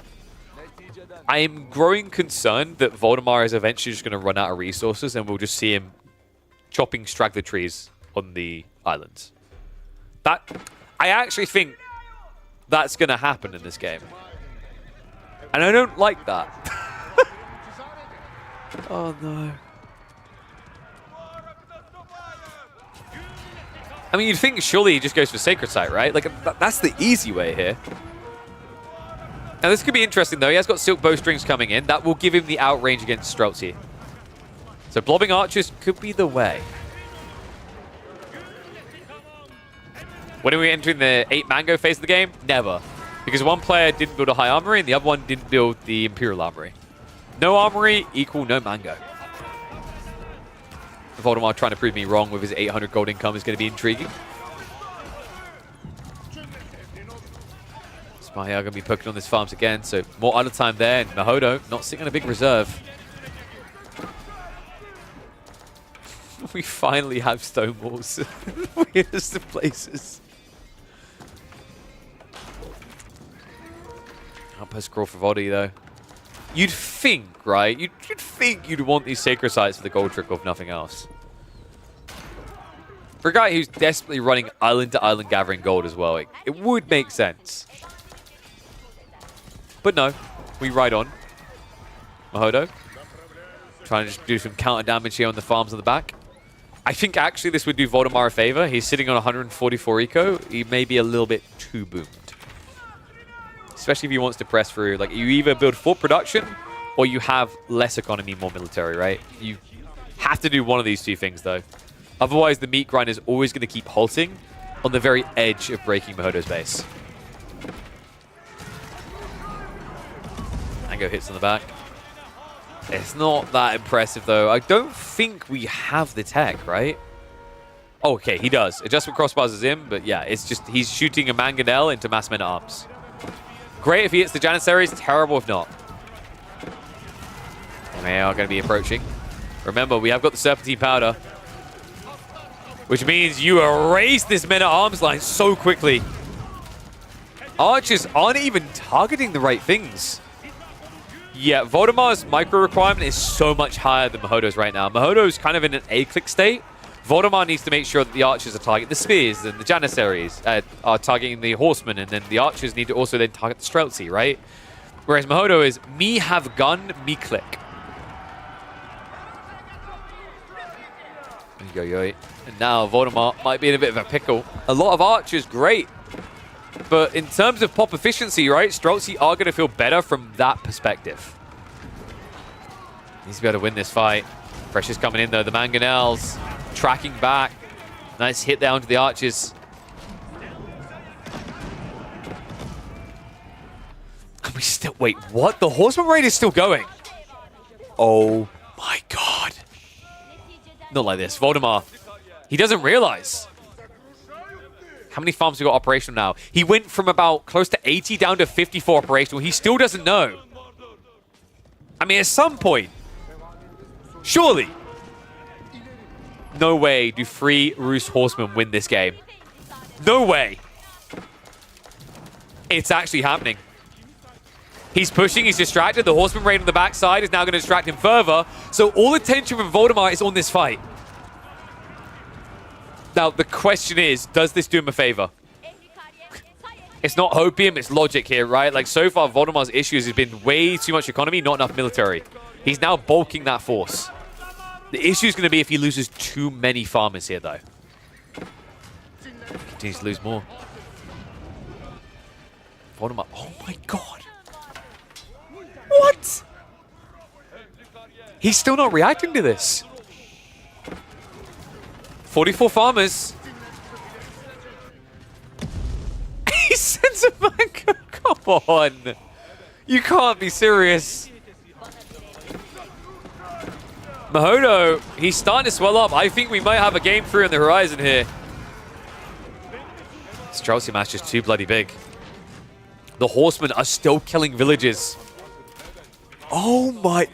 I am growing concerned that Voldemar is eventually just going to run out of resources, and we'll just see him chopping straggler trees on the islands. I actually think that's going to happen in this game. And I don't like that. Oh, no. I mean, you'd think surely he just goes for Sacred Site, right? Like, that's the easy way here. Now, this could be interesting, though. He has got Silk Bowstrings coming in. That will give him the outrange against Streltsy. So blobbing archers could be the way. When are we entering the 8 mango phase of the game? Never. Because one player didn't build a high armory and the other one didn't build the Imperial armory. No armory equal no mango. Voldemort trying to prove me wrong with his 800 gold income is going to be intriguing. Spy are going to be poking on this farms again, so more idle time there. And Mahodo not sitting on a big reserve. We finally have stone walls. Weirdest of places. Outpost scroll for Vodi though. You'd think, right? You'd think you'd want these sacred sites for the gold trickle if nothing else. For a guy who's desperately running island to island gathering gold as well, it would make sense. But no, we ride on. Mahodo trying to just do some counter damage here on the farms on the back. I think actually this would do Voldemar a favor. He's sitting on 144 eco. He may be a little bit too boomed. Especially if he wants to press through. Like, you either build full production or you have less economy, more military, right? You have to do one of these two things, though. Otherwise, the meat grind is always going to keep halting on the very edge of breaking Mahodo's base. Mango hits on the back. It's not that impressive, though. I don't think we have the tech, right? Oh, okay, he does. Adjustment crossbars is in, but yeah, it's just he's shooting a mangonel into mass men-at-arms. Great if he hits the Janissaries, terrible if not. We are going to be approaching. Remember, we have got the Serpentine Powder, which means you erase this men-at-arms line so quickly. Archers aren't even targeting the right things. Yeah, Voldemar's micro requirement is so much higher than Mahodo's right now. Mahodo's kind of in an A-click state. Voldemar needs to make sure that the archers are targeting the spears and the Janissaries are targeting the horsemen, and then the archers need to also then target the Streltsy, right? Whereas Mahodo is me have gun, me click. Yo. And now Voldemar might be in a bit of a pickle. A lot of archers, great. But in terms of pop efficiency, right, Streltsy are going to feel better from that perspective. Needs to be able to win this fight. Pressure's coming in, though. The Mangonels tracking back. Nice hit down to the archers. And we still... Wait, what? The Horseman Raid is still going. Oh, my God. Not like this. Voldemar, he doesn't realize. How many farms we got operational now? He went from about close to 80 down to 54 operational. He still doesn't know. I mean, at some point, surely, no way do 3 Roost Horsemen win this game. No way. It's actually happening. He's pushing, he's distracted. The Horseman Raid on the backside is now going to distract him further. So all attention from Voldemar is on this fight. Now, the question is, does this do him a favor? It's not hopium, it's logic here, right? Like, so far, Voldemar's issues has been way too much economy, not enough military. He's now bulking that force. The issue is going to be if he loses too many farmers here, though. Continues to lose more. Voldemar, oh my God. What? He's still not reacting to this. 44 farmers. He sends a mango. Come on. You can't be serious. Mahodo, he's starting to swell up. I think we might have a game 3 on the horizon here. Streltsy match is too bloody big. The horsemen are still killing villages. Oh my...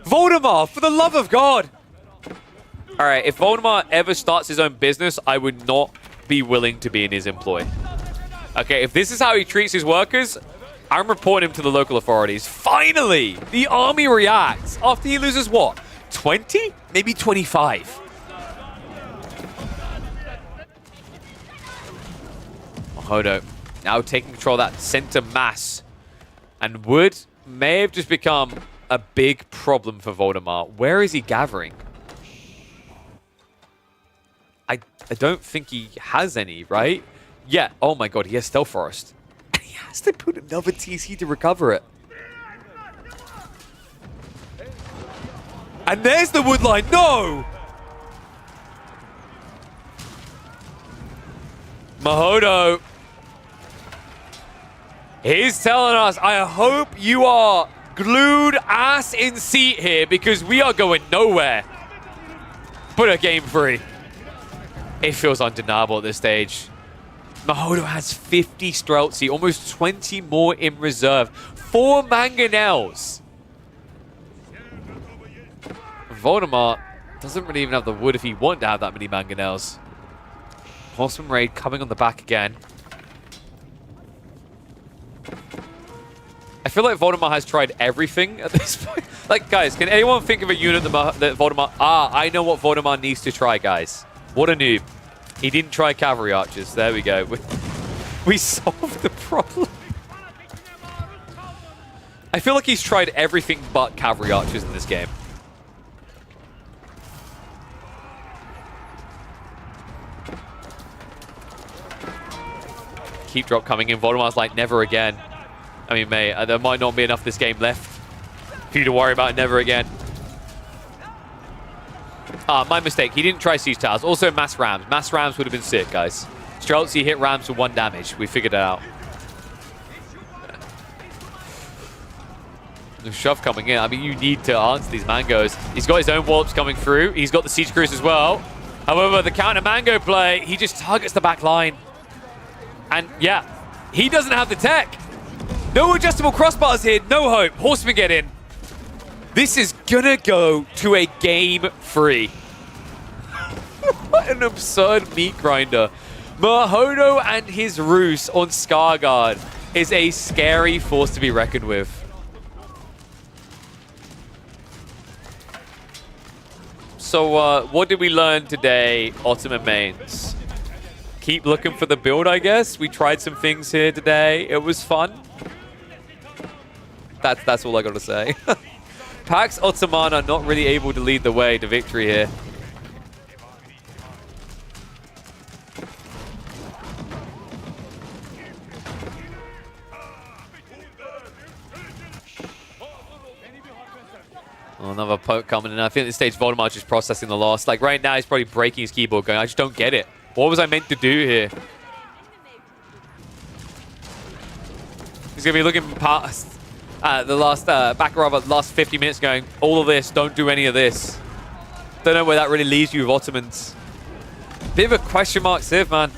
Voldemar, for the love of God! Alright, if Voldemar ever starts his own business, I would not be willing to be in his employ. Okay, if this is how he treats his workers, I'm reporting him to the local authorities. Finally! The army reacts after he loses what? 20? Maybe 25. Mahodo now taking control of that center mass. And Wood may have just become a big problem for Voldemar. Where is he gathering? I don't think he has any, right? Yeah. Oh my God, he has Stealth Forest. And he has to put another TC to recover it. And there's the wood line. No! Mahodo. He's telling us, I hope you are glued ass in seat here because we are going nowhere. But a game 3. It feels undeniable at this stage. Mahodo has 50 Streltsy, almost 20 more in reserve. 4 Mangonels. Voldemort doesn't really even have the wood if he wanted to have that many Mangonels. Horseman Raid coming on the back again. I feel like Voldemort has tried everything at this point. Like, guys, can anyone think of a unit that Voldemort... I know what Voldemort needs to try, guys. What a noob. He didn't try Cavalry Archers. There we go. We solved the problem. I feel like he's tried everything but Cavalry Archers in this game. Keep drop coming in. Voldemar's like, never again. I mean, mate, there might not be enough this game left for you to worry about never again. My mistake. He didn't try Siege Towers. Also, Mass Rams. Mass Rams would have been sick, guys. Streltsy hit Rams for 1 damage. We figured it out. The shove coming in. I mean, you need to answer these Mangos. He's got his own warps coming through. He's got the Siege Cruise as well. However, the counter Mango play, he just targets the back line. And, yeah, he doesn't have the tech. No adjustable crossbars here. No hope. Horsemen get in. This is gonna go to a game 3. What an absurd meat grinder. Mahodo and his Roos on Scarguard is a scary force to be reckoned with. So what did we learn today, Ottoman mains? Keep looking for the build, I guess. We tried some things here today. It was fun. That's all I gotta say. Pax Ottoman are not really able to lead the way to victory here. Oh, another poke coming in. I think at this stage Voldemort is processing the loss. Like right now, he's probably breaking his keyboard going, I just don't get it. What was I meant to do here? He's going to be looking past the last back row of the last 50 minutes going, all of this, don't do any of this. Don't know where that really leaves you with Ottomans. Bit of a question mark Civ, man.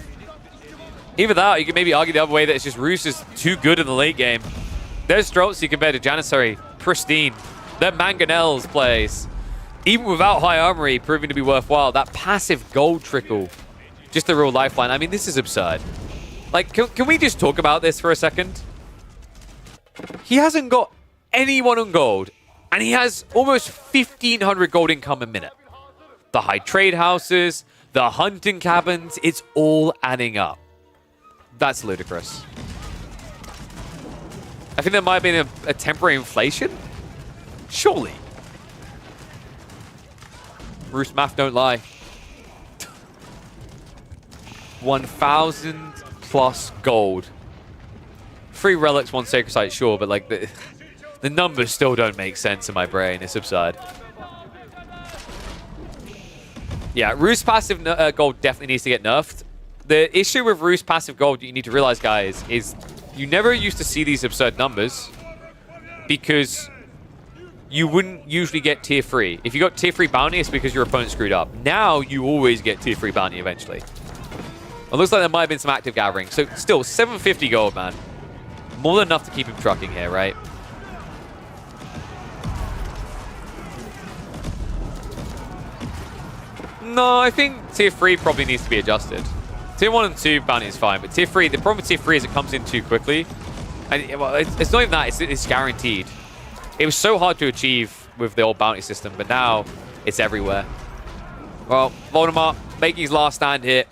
Either that, or you can maybe argue the other way that it's just Roos is too good in the late game. There's Streltsy compared to Janissary. Pristine. Their Mangonels plays. Even without high armory proving to be worthwhile, that passive gold trickle. Just a real lifeline. I mean, this is absurd. Like, can we just talk about this for a second? He hasn't got anyone on gold, and he has almost 1,500 gold income a minute. The high trade houses, the hunting cabins, it's all adding up. That's ludicrous. I think there might have been a temporary inflation. Surely. Roos math don't lie. 1,000 plus gold. 3 relics, 1 sacred site, sure, but like the numbers still don't make sense in my brain. It's absurd. Yeah, Roos passive gold definitely needs to get nerfed. The issue with Roos passive gold you need to realize, guys, is you never used to see these absurd numbers because you wouldn't usually get tier 3. If you got tier 3 bounty, it's because your opponent screwed up. Now you always get tier 3 bounty eventually. It looks like there might have been some active gathering. So still, 750 gold, man. More than enough to keep him trucking here, right? No, I think tier 3 probably needs to be adjusted. Tier 1 and 2 bounty is fine, but tier 3, the problem with tier 3 is it comes in too quickly. And well, it's not even that, it's guaranteed. It was so hard to achieve with the old bounty system, but now it's everywhere. Well, Voldemort making his last stand here.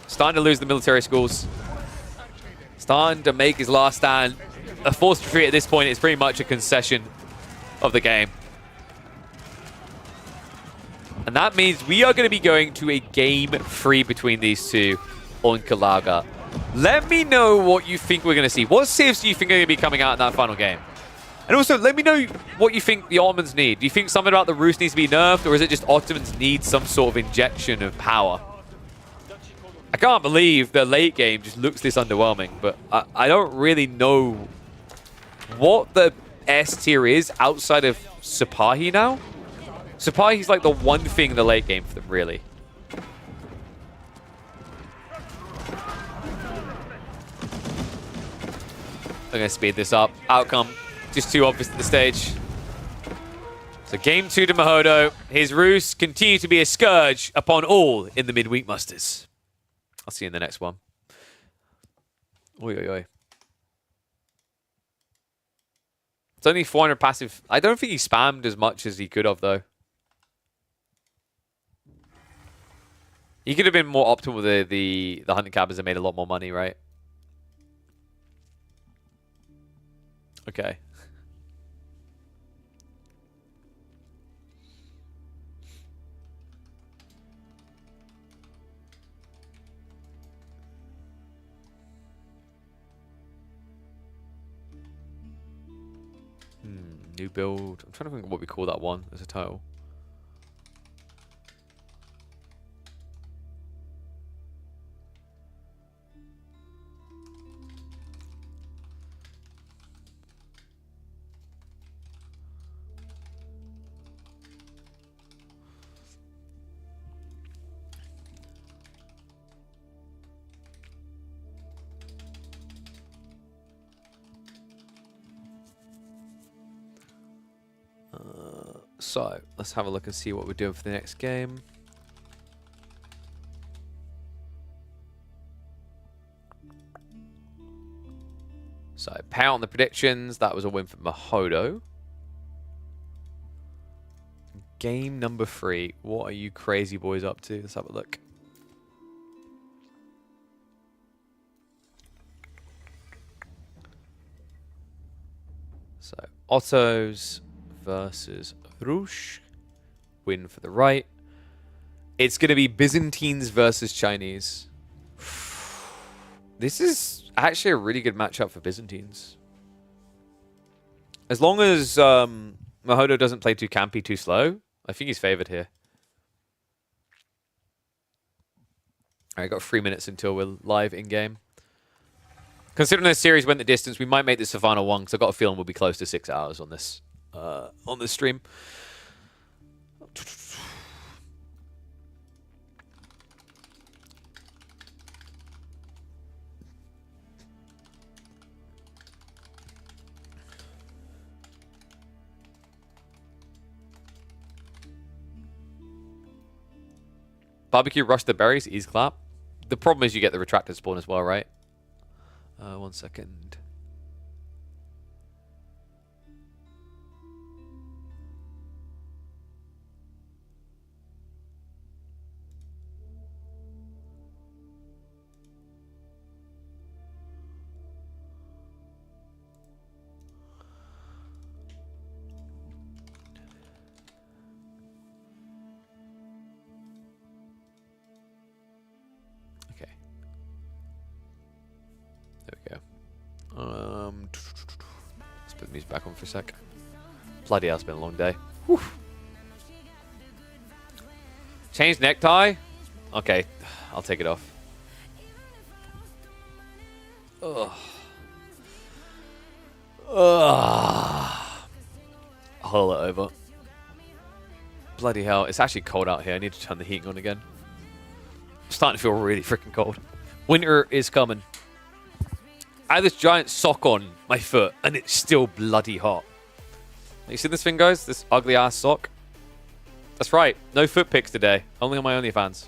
Starting to lose the military schools. Starting to make his last stand. A forced retreat at this point is pretty much a concession of the game. And that means we are going to be going to a game 3 between these two on Kalaga. Let me know what you think we're going to see. What civs do you think are going to be coming out in that final game? And also, let me know what you think the Ottomans need. Do you think something about the Roos needs to be nerfed, or is it just Ottomans need some sort of injection of power? I can't believe the late game just looks this underwhelming, but I don't really know what the S tier is outside of Sipahi now. Sipahi's like the one thing in the late game for them, really. I'm going to speed this up. Outcome, just too obvious at the stage. So game 2 to Mahodo. His roosts continue to be a scourge upon all in the midweek musters. I'll see you in the next one. Oi, oi, oi. It's only 400 passive. I don't think he spammed as much as he could have, though. He could have been more optimal with the hunting cabins and made a lot more money, right? Okay. New build. I'm trying to think of what we call that one as a title. So, let's have a look and see what we're doing for the next game. So, power on the predictions. That was a win for Mahodo. Game number 3. What are you crazy boys up to? Let's have a look. So, Otto's versus Rouge. Win for the right. It's going to be Byzantines versus Chinese. This is actually a really good matchup for Byzantines. As long as Mahodo doesn't play too campy, too slow, I think he's favored here. Alright, got 3 minutes until we're live in-game. Considering this series went the distance, we might make this the final one, because I've got a feeling we'll be close to 6 hours on this stream. Barbecue rush the berries, ease clap. The problem is you get the retracted spawn as well, right? 1 second. Okay. There we go. Let's put the music back on for a sec. Bloody hell, it's been a long day. Whew. Change necktie? Okay, I'll take it off. Ugh. Ugh. Hull it over. Bloody hell, it's actually cold out here. I need to turn the heating on again. I'm starting to feel really freaking cold. Winter is coming. I have this giant sock on my foot, and it's still bloody hot. You see this thing, guys? This ugly-ass sock? That's right. No foot pics today. Only on my OnlyFans.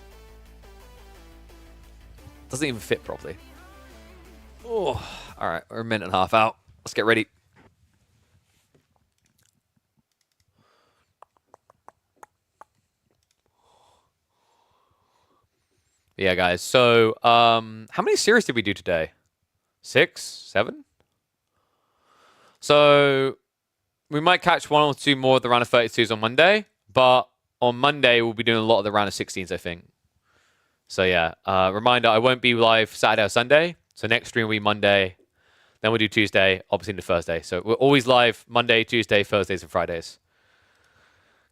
Doesn't even fit properly. Oh, all right. We're a minute and a half out. Let's get ready. Yeah, guys. So, how many series did we do today? 6? 7? So, we might catch 1 or 2 more of the round of 32s on Monday, but on Monday, we'll be doing a lot of the round of 16s, I think. So, yeah. Reminder, I won't be live Saturday or Sunday. So, next stream will be Monday. Then we'll do Tuesday, obviously into Thursday. So, we're always live Monday, Tuesday, Thursdays, and Fridays.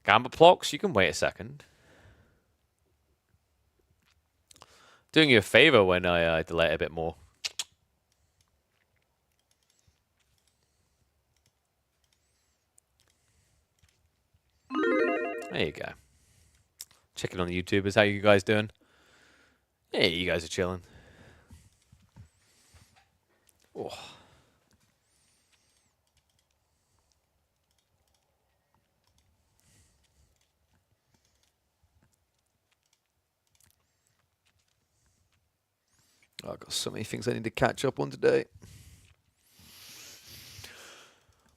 Gamble blocks, you can wait a second. Doing you a favor when I delay it a bit more. There you go. Checking on the YouTubers. How you guys doing? Yeah, you guys are chilling. Oh. I've got so many things I need to catch up on today.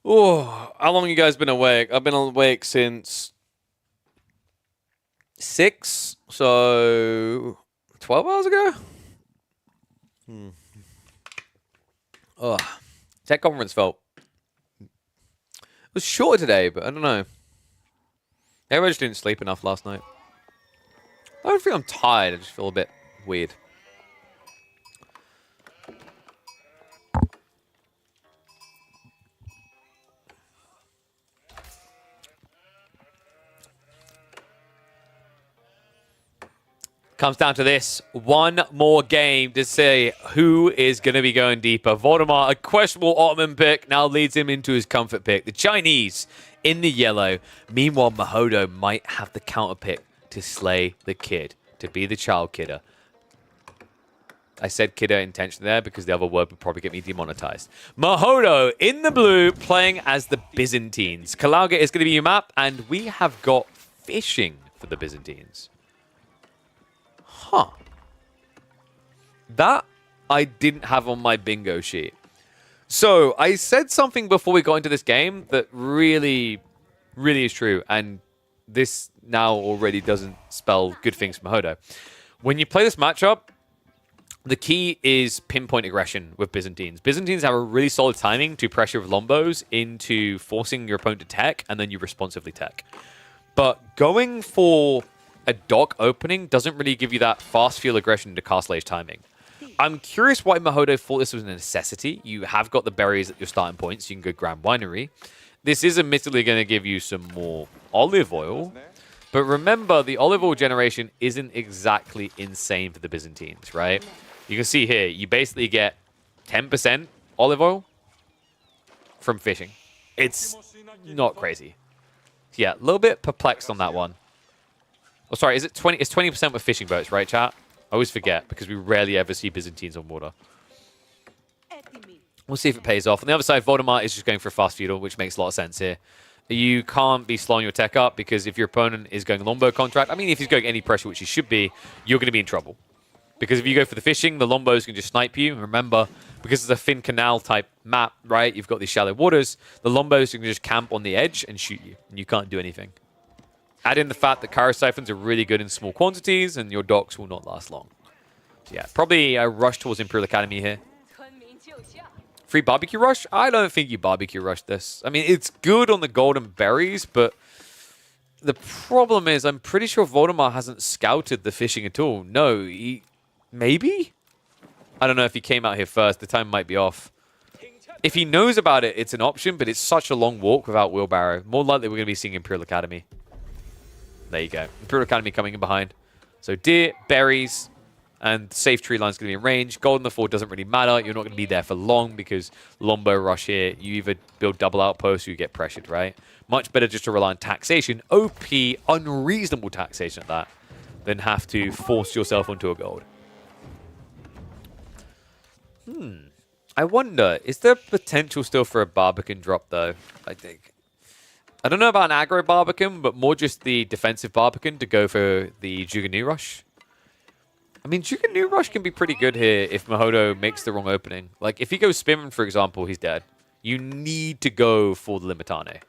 Oh, how long have you guys been awake? I've been awake since 6, so 12 hours ago? Oh, tech conference felt. It was shorter today, but I don't know. Maybe I just didn't sleep enough last night. I don't feel I'm tired, I just feel a bit weird. Comes down to this. One more game to say who is going to be going deeper. Voldemort, a questionable Ottoman pick, now leads him into his comfort pick. The Chinese in the yellow. Meanwhile, Mahodo might have the counter pick to slay the kid, to be the child kidder. I said kidder intentionally there because the other word would probably get me demonetized. Mahodo in the blue, playing as the Byzantines. Kalauga is going to be your map, and we have got fishing for the Byzantines. Huh. That I didn't have on my bingo sheet. So I said something before we got into this game that really, really is true. And this now already doesn't spell good things for Mahodo. When you play this matchup, the key is pinpoint aggression with Byzantines. Byzantines have a really solid timing to pressure with Lombos into forcing your opponent to tech, and then you responsively tech. But going for a dock opening doesn't really give you that fast field aggression to castle age timing. I'm curious why Mahodo thought this was a necessity. You have got the berries at your starting point, so you can go Grand Winery. This is admittedly going to give you some more olive oil. But remember, the olive oil generation isn't exactly insane for the Byzantines, right? You can see here, you basically get 10% olive oil from fishing. It's not crazy. Yeah, a little bit perplexed on that one. Oh, sorry, is it 20? It's 20% with fishing boats, right, chat? I always forget because we rarely ever see Byzantines on water. We'll see if it pays off. On the other side, Voldemort is just going for a fast feudal, which makes a lot of sense here. You can't be slowing your tech up because if your opponent is going Lombo contract, I mean, if he's going any pressure, which he should be, you're going to be in trouble. Because if you go for the fishing, the Lombos can just snipe you. And remember, because it's a thin canal type map, right? You've got these shallow waters. The Lombos can just camp on the edge and shoot you. And you can't do anything. Add in the fact that Kara Siphons are really good in small quantities, and your docks will not last long. So yeah, probably a rush towards Imperial Academy here. Free barbecue rush? I don't think you barbecue rush this. I mean, it's good on the golden berries, but the problem is I'm pretty sure Voldemort hasn't scouted the fishing at all. No, he... Maybe? I don't know if he came out here first. The time might be off. If he knows about it, it's an option, but it's such a long walk without wheelbarrow. More likely we're going to be seeing Imperial Academy. There you go. Imperial Academy coming in behind. So deer, berries, and safe tree line's going to be in range. Golden the Ford doesn't really matter. You're not going to be there for long because Lombo rush here. You either build double outposts or you get pressured, right? Much better just to rely on taxation. OP, unreasonable taxation at that, than have to force yourself onto a gold. I wonder, is there potential still for a Barbican drop, though? I think. I don't know about an aggro Barbican, but more just the defensive Barbican to go for the Juganu Rush. I mean, Juganu Rush can be pretty good here if Mahodo makes the wrong opening. Like, if he goes Spinman, for example, he's dead. You need to go for the Limitane.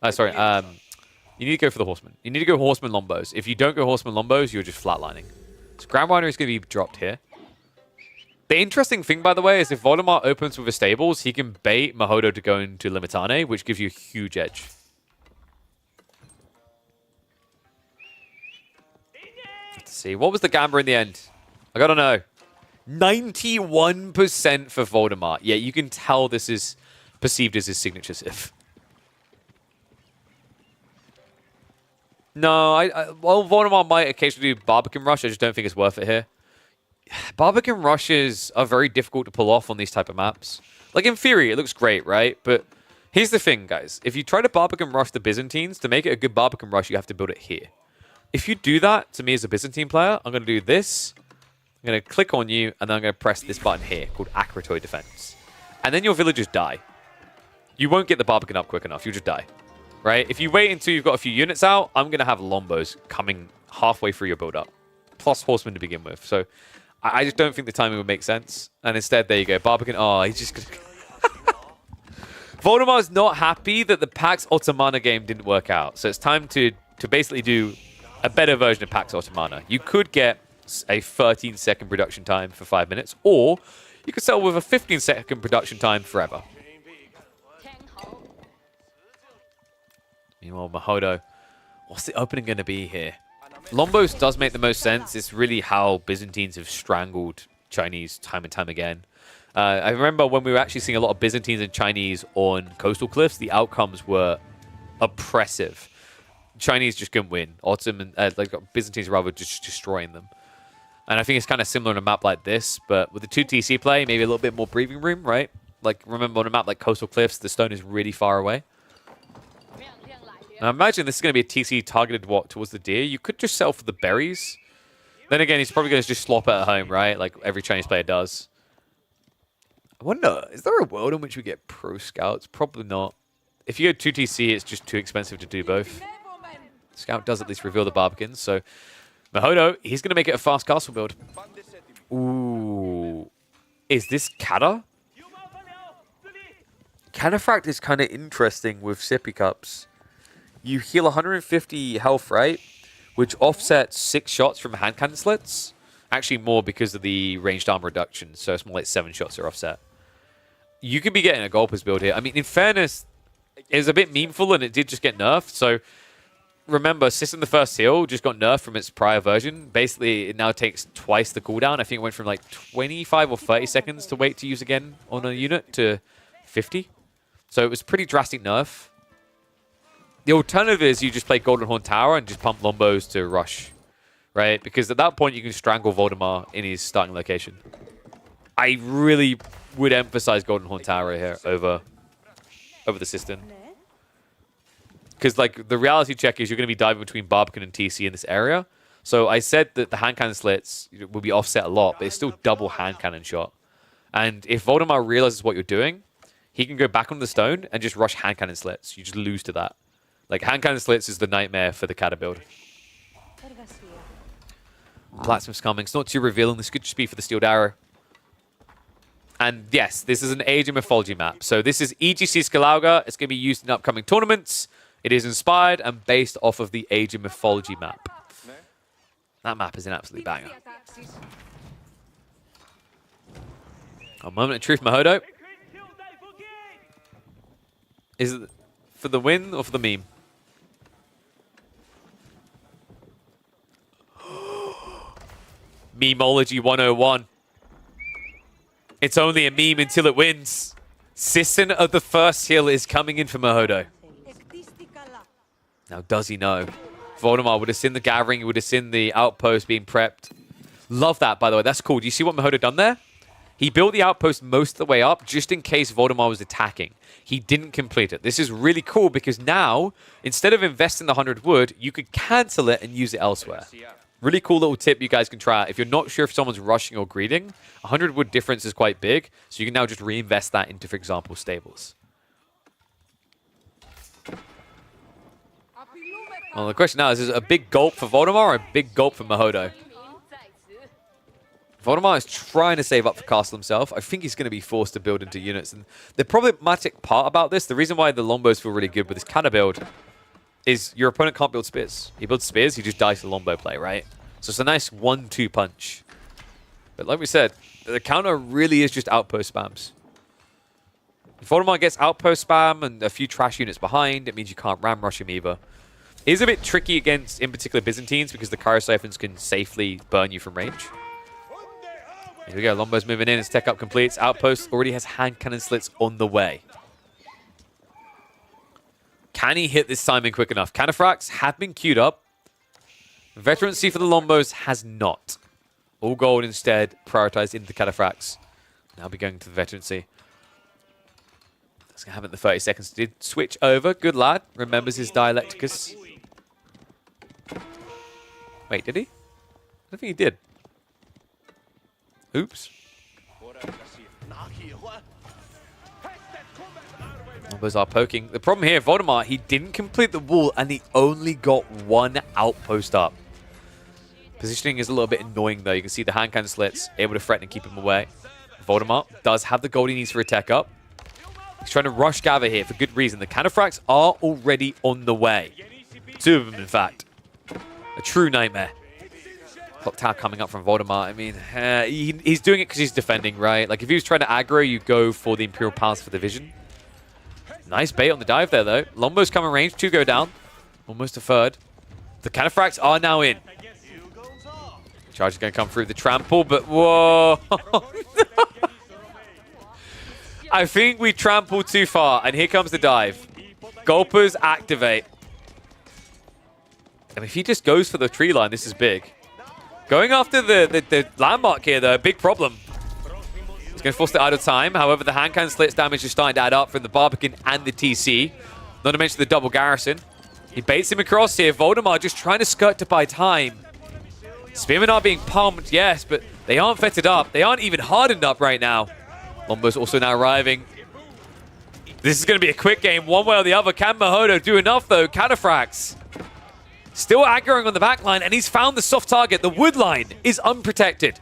You need to go for the Horseman. You need to go Horseman Lombos. If you don't go Horseman Lombos, you're just flatlining. So Grand Winery is going to be dropped here. The interesting thing, by the way, is if Voldemort opens with his stables, he can bait Mahodo to go into Limitane, which gives you a huge edge. Let's see. What was the Gamba in the end? I gotta know. 91% for Voldemort. Yeah, you can tell this is perceived as his signature Civ. No, well, Voldemort might occasionally do Barbican Rush. I just don't think it's worth it here. Barbican rushes are very difficult to pull off on these type of maps. Like, in theory, it looks great, right? But Here's the thing, guys. If you try to Barbican rush the Byzantines, to make it a good Barbican rush, you have to build it here. If you do that, to me as a Byzantine player, I'm going to do this. I'm going to click on you, and then I'm going to press this button here called Acratoid Defense. And then your villagers die. You won't get the Barbican up quick enough. You'll just die. Right? If you wait until you've got a few units out, I'm going to have Lombos coming halfway through your build-up. Plus Horsemen to begin with. So I just don't think the timing would make sense. And instead, there you go. Barbican. Oh, he's just going to... Voldemar's not happy that the Pax Ottomana game didn't work out. So it's time to basically do a better version of Pax Ottomana. You could get a 13-second production time for 5 minutes, or you could settle with a 15-second production time forever. Meanwhile, Mahodo, what's the opening going to be here? Lombos does make the most sense. It's really how Byzantines have strangled Chinese time and time again. I remember when we were actually seeing a lot of Byzantines and Chinese on coastal cliffs, the outcomes were oppressive. Chinese just couldn't win. Ottoman, Byzantines rather just destroying them. And I think it's kind of similar on a map like this, but with the 2 TC play, maybe a little bit more breathing room, right? Like, remember on a map like coastal cliffs, the stone is really far away. Now imagine this is going to be a TC targeted walk towards the deer. You could just sell for the berries. Then again, he's probably going to just slop it at home, right? Like every Chinese player does. I wonder, is there a world in which we get pro scouts? Probably not. If you go 2 TC, it's just too expensive to do both. Scout does at least reveal the Barbicans, so Mahodo, he's going to make it a fast castle build. Ooh. Is this Kata? Cataphract is kind of interesting with Sippy Cups. You heal 150 health, right? Which offsets 6 shots from hand cannon slits. Actually more because of the ranged armor reduction, so it's more like 7 shots are offset. You could be getting a Golpers build here. I mean, in fairness, it was a bit memeful and it did just get nerfed, so remember, System the First Heal just got nerfed from its prior version. Basically, it now takes twice the cooldown. I think it went from like 25 or 30 seconds to wait to use again on a unit to 50. So it was pretty drastic nerf. The alternative is you just play Golden Horn Tower and just pump Lombos to rush, right? Because at that point, you can strangle Voldemar in his starting location. I really would emphasize Golden Horn Tower here over the system. Because like the reality check is you're going to be diving between Barbican and TC in this area. So I said that the hand cannon slits will be offset a lot, but it's still double hand cannon shot. And if Voldemar realizes what you're doing, he can go back on the stone and just rush hand cannon slits. You just lose to that. Like hand cannon slits is the nightmare for the Kata build. Blacksmith's coming. It's not too revealing. This could just be for the Steeled Arrow. And yes, this is an Age of Mythology map. So this is EGC Skalauga. It's going to be used in upcoming tournaments. It is inspired and based off of the Age of Mythology map. That map is an absolute banger. A moment of truth, Mahodo. Is it for the win or for the meme? Memology 101. It's only a meme until it wins. Sisson of the First Hill is coming in for Mahodo. Now, does he know? Voldemar would have seen the gathering. He would have seen the outpost being prepped. Love that, by the way. That's cool. Do you see what Mahodo done there? He built the outpost most of the way up just in case Voldemar was attacking. He didn't complete it. This is really cool because now, instead of investing the 100 wood, you could cancel it and use it elsewhere. Really cool little tip you guys can try out. If you're not sure if someone's rushing or greeting, 100 wood difference is quite big, so you can now just reinvest that into, for example, stables. Well, the question now is it a big gulp for Voldemar or a big gulp for Mahodo? Voldemar is trying to save up for Castle himself. I think he's going to be forced to build into units. And the problematic part about this, the reason why the Lombos feel really good with this Kata build, is your opponent can't build spears. He builds spears, he just dies to Lombo play, right? So it's a nice 1-2 punch. But like we said, the counter really is just outpost spams. If Voldemar gets outpost spam and a few trash units behind, it means you can't ram rush him either. It is a bit tricky against, in particular, Byzantines because the Cryo-Siphons can safely burn you from range. Here we go, Lombo's moving in, his tech up completes. Outpost already has hand cannon slits on the way. Can he hit this timing quick enough? Cataphracts have been queued up. Veterancy for the Lombos has not. All gold instead, prioritized into the Cataphracts. Now be going to the Veterancy. There's going to have it in the 30 seconds. Did switch over. Good lad. Remembers his Dialecticus. Wait, did he? I don't think he did. Oops. Numbers are poking. The problem here, Voldemar, he didn't complete the wall and he only got one outpost up. Positioning is a little bit annoying though. You can see the hand cannon slits, able to threaten and keep him away. Voldemar does have the gold he needs for a tech up. He's trying to rush Gather here for good reason. The Cataphracts are already on the way. 2 of them, in fact. A true nightmare. Clock Tower coming up from Voldemar. I mean, he's doing it because he's defending, right? Like, if he was trying to aggro, you go for the Imperial Palace for the vision. Nice bait on the dive there, though. Lombo's coming range. 2 go down. Almost a third. The Cataphracts are now in. Charge is going to come through the trample, but whoa. I think we trampled too far, and here comes the dive. Gulpers activate. And if he just goes for the tree line, this is big. Going after the landmark here, though, big problem. He's going to force the idle time. However, the hand cannon slits damage is starting to add up from the Barbican and the TC. Not to mention the double garrison. He baits him across here. Voldemar just trying to skirt to buy time. Spearmen are being pumped, yes, but they aren't fetted up. They aren't even hardened up right now. Lombo's also now arriving. This is going to be a quick game, one way or the other. Can Mahodo do enough, though? Cataphracts still aggroing on the back line, and he's found the soft target. The wood line is unprotected.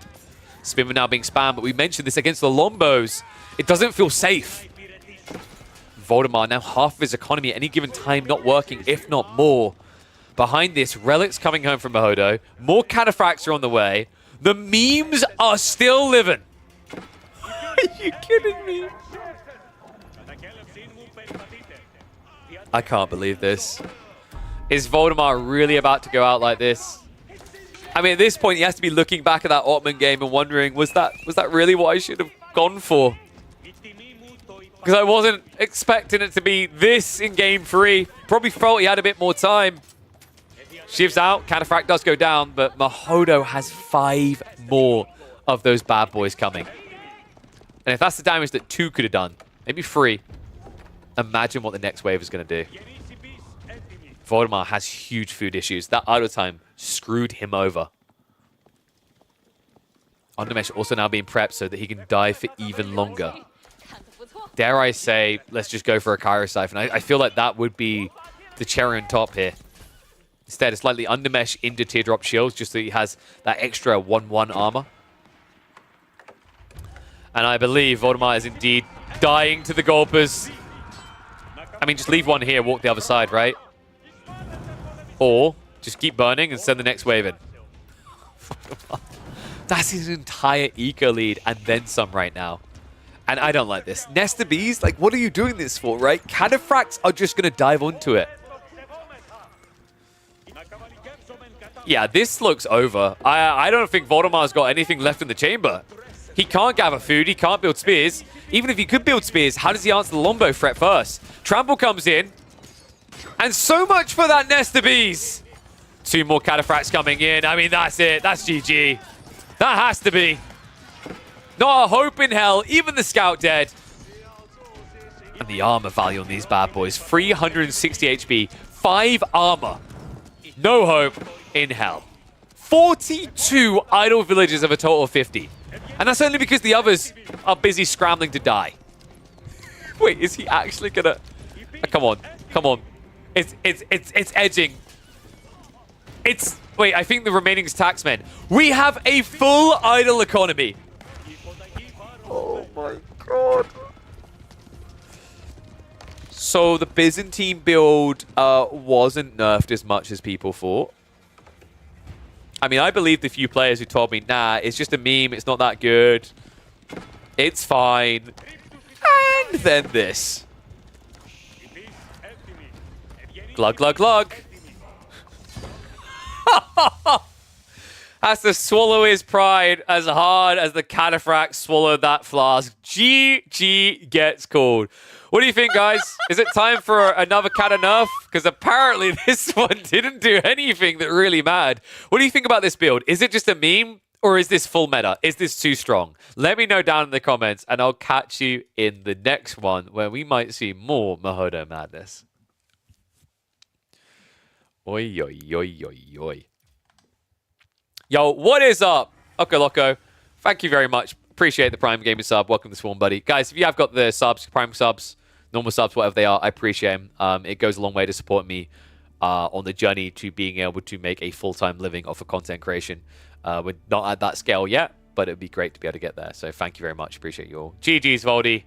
Spearmen now being spammed, but we mentioned this against the Lombos. It doesn't feel safe. Voldemar now half of his economy at any given time not working, if not more. Behind this, relics coming home from Mahodo. More Cataphracts are on the way. The memes are still living. Are you kidding me? I can't believe this. Is Voldemar really about to go out like this? I mean, at this point, he has to be looking back at that Ottoman game and wondering, was that really what I should have gone for? Because I wasn't expecting it to be this in game 3. Probably felt he had a bit more time. Shiv's out. Cataphract does go down, but Mahodo has 5 more of those bad boys coming. And if that's the damage that 2 could have done, maybe 3, imagine what the next wave is going to do. Voldemar has huge food issues. That idle time screwed him over. Undermesh also now being prepped so that he can dive for even longer. Dare I say, let's just go for a Kyro Siphon. I feel like that would be the cherry on top here. Instead, it's slightly Undermesh into Teardrop Shields, just so he has that extra 1-1 armor. And I believe Voldemar is indeed dying to the Gulpers. I mean, just leave one here, walk the other side, right? Or just keep burning and send the next wave in. That's his entire eco lead and then some right now. And I don't like this. Nesta Bees, like, what are you doing this for, right? Cataphracts are just going to dive onto it. Yeah, this looks over. I don't think Voldemar's got anything left in the chamber. He can't gather food. He can't build spears. Even if he could build spears, how does he answer the Lombo threat first? Trample comes in. And so much for that Nesta Bees. 2 more Cataphracts coming in. I mean, that's it. That's GG. That has to be. Not a hope in hell. Even the Scout dead. And the armor value on these bad boys. 360 HP. 5 armor. No hope in hell. 42 idle villages of a total of 50. And that's only because the others are busy scrambling to die. Wait, is he actually gonna... come on. Come on. It's edging. It's... Wait, I think the remaining is taxmen. We have a full idle economy. Oh my god. So the Byzantine build wasn't nerfed as much as people thought. I mean, I believe the few players who told me, nah, it's just a meme, it's not that good. It's fine. And then this. Glug, glug, glug. Has to swallow his pride as hard as the Cataphract swallowed that flask. GG gets called. What do you think, guys? Is it time for another Cata nerf? Because apparently this one didn't do anything that really mattered. What do you think about this build? Is it just a meme? Or is this full meta? Is this too strong? Let me know down in the comments, and I'll catch you in the next one where we might see more Mahodo madness. Oi, oi, oi, oi, oi. Yo, what is up? Oko Loco, thank you very much. Appreciate the Prime Gaming sub. Welcome to Swarm, buddy. Guys, if you have got the subs, Prime subs, normal subs, whatever they are, I appreciate them. It goes a long way to support me on the journey to being able to make a full-time living off of content creation. We're not at that scale yet, but it'd be great to be able to get there. So thank you very much. Appreciate you all. GG's, Voldy.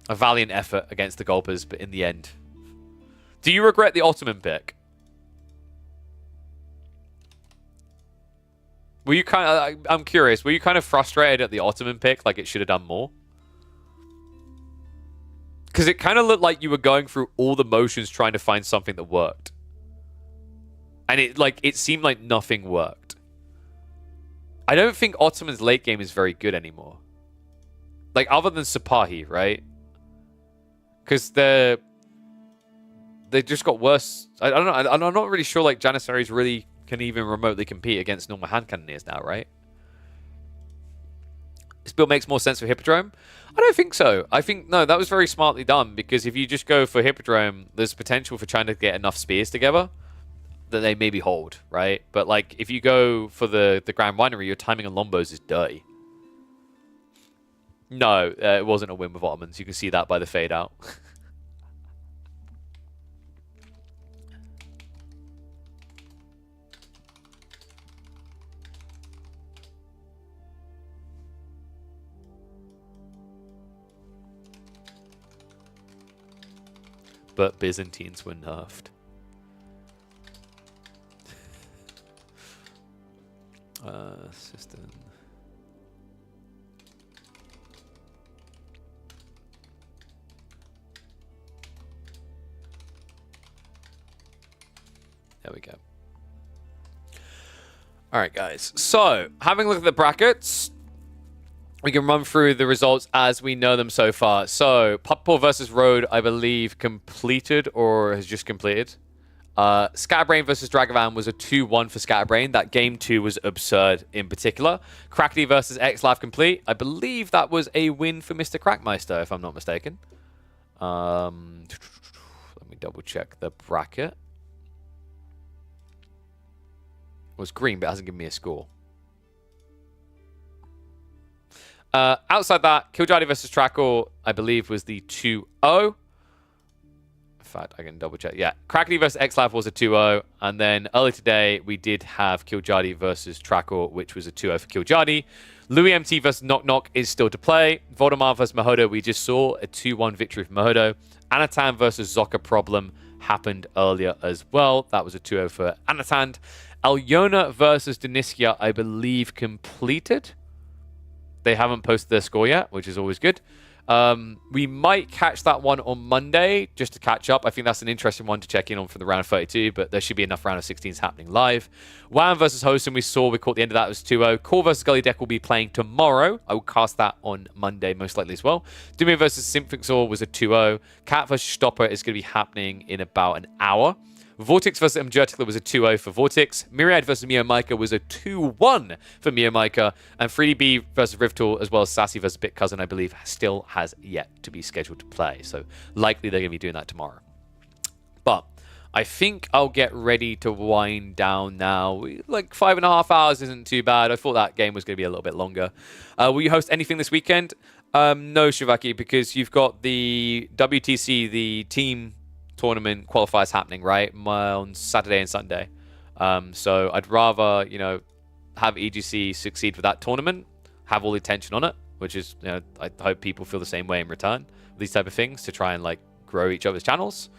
A valiant effort against the Gulpers, but in the end. Do you regret the Ottoman pick? Were you kind of... I'm curious. Were you kind of frustrated at the Ottoman pick? Like it should have done more? Because it kind of looked like you were going through all the motions trying to find something that worked. And it seemed like nothing worked. I don't think Ottoman's late game is very good anymore. Like, other than Sapahi, right? Because they just got worse. I don't know. I'm not really sure, like, Janissaries really can even remotely compete against normal hand cannoneers now, right? This build makes more sense for Hippodrome? I don't think so. I think, no, that was very smartly done, because if you just go for Hippodrome, there's potential for trying to get enough spears together that they maybe hold, right? But, like, if you go for the Grand Winery, your timing on Lombos is dirty. No, it wasn't a win with Ottomans. You can see that by the fade out. But Byzantines were nerfed. System. There we go. All right, guys. So, having a look at the brackets, we can run through the results as we know them so far. So, Puppool versus Road, I believe, completed or has just completed. Scatterbrain versus Dragavan was a 2-1 for Scatterbrain. That game 2 was absurd in particular. Crackety versus Xlav complete. I believe that was a win for Mr. Crackmeister, if I'm not mistaken. Let me double check the bracket. It was green, but it hasn't given me a score. Outside that, Kiljadi versus Trackle, I believe, was the 2-0. In fact, I can double check. Yeah, Crackety versus Xlav was a 2-0. And then earlier today, we did have Kiljadi versus Trackle, which was a 2-0 for Kiljadi. Louis MT versus Knock Knock is still to play. Voldemar versus Mahodo, we just saw a 2-1 victory for Mahodo. Anatan versus Zoka Problem happened earlier as well. That was a 2-0 for Anatan. Alyona versus Deniskia, I believe, completed. They haven't posted their score yet, which is always good. We might catch that one on Monday just to catch up. I think that's an interesting one to check in on for the round of 32, but there should be enough round of 16s happening live. Wham versus Hosen, we caught the end of that. It was 2-0. Core versus Gully Deck will be playing tomorrow. I will cast that on Monday, most likely as well. Dumia versus Symphixor was a 2-0. Cat versus Stopper is going to be happening in about an hour. Vortex versus Mjertikla was a 2-0 for Vortex. Myriad versus Mio Micah was a 2-1 for Mio Micah. And 3DB versus Rivtool, as well as Sassy versus Bit Cousin, I believe, still has yet to be scheduled to play. So likely they're going to be doing that tomorrow. But I think I'll get ready to wind down now. Like 5.5 hours isn't too bad. I thought that game was going to be a little bit longer. Will you host anything this weekend? No, Shivaki, because you've got the WTC, the team tournament qualifiers happening, right, on Saturday and Sunday. So I'd rather, have EGC succeed with that tournament, have all the attention on it, which is, I hope people feel the same way in return. These type of things to try and grow each other's channels.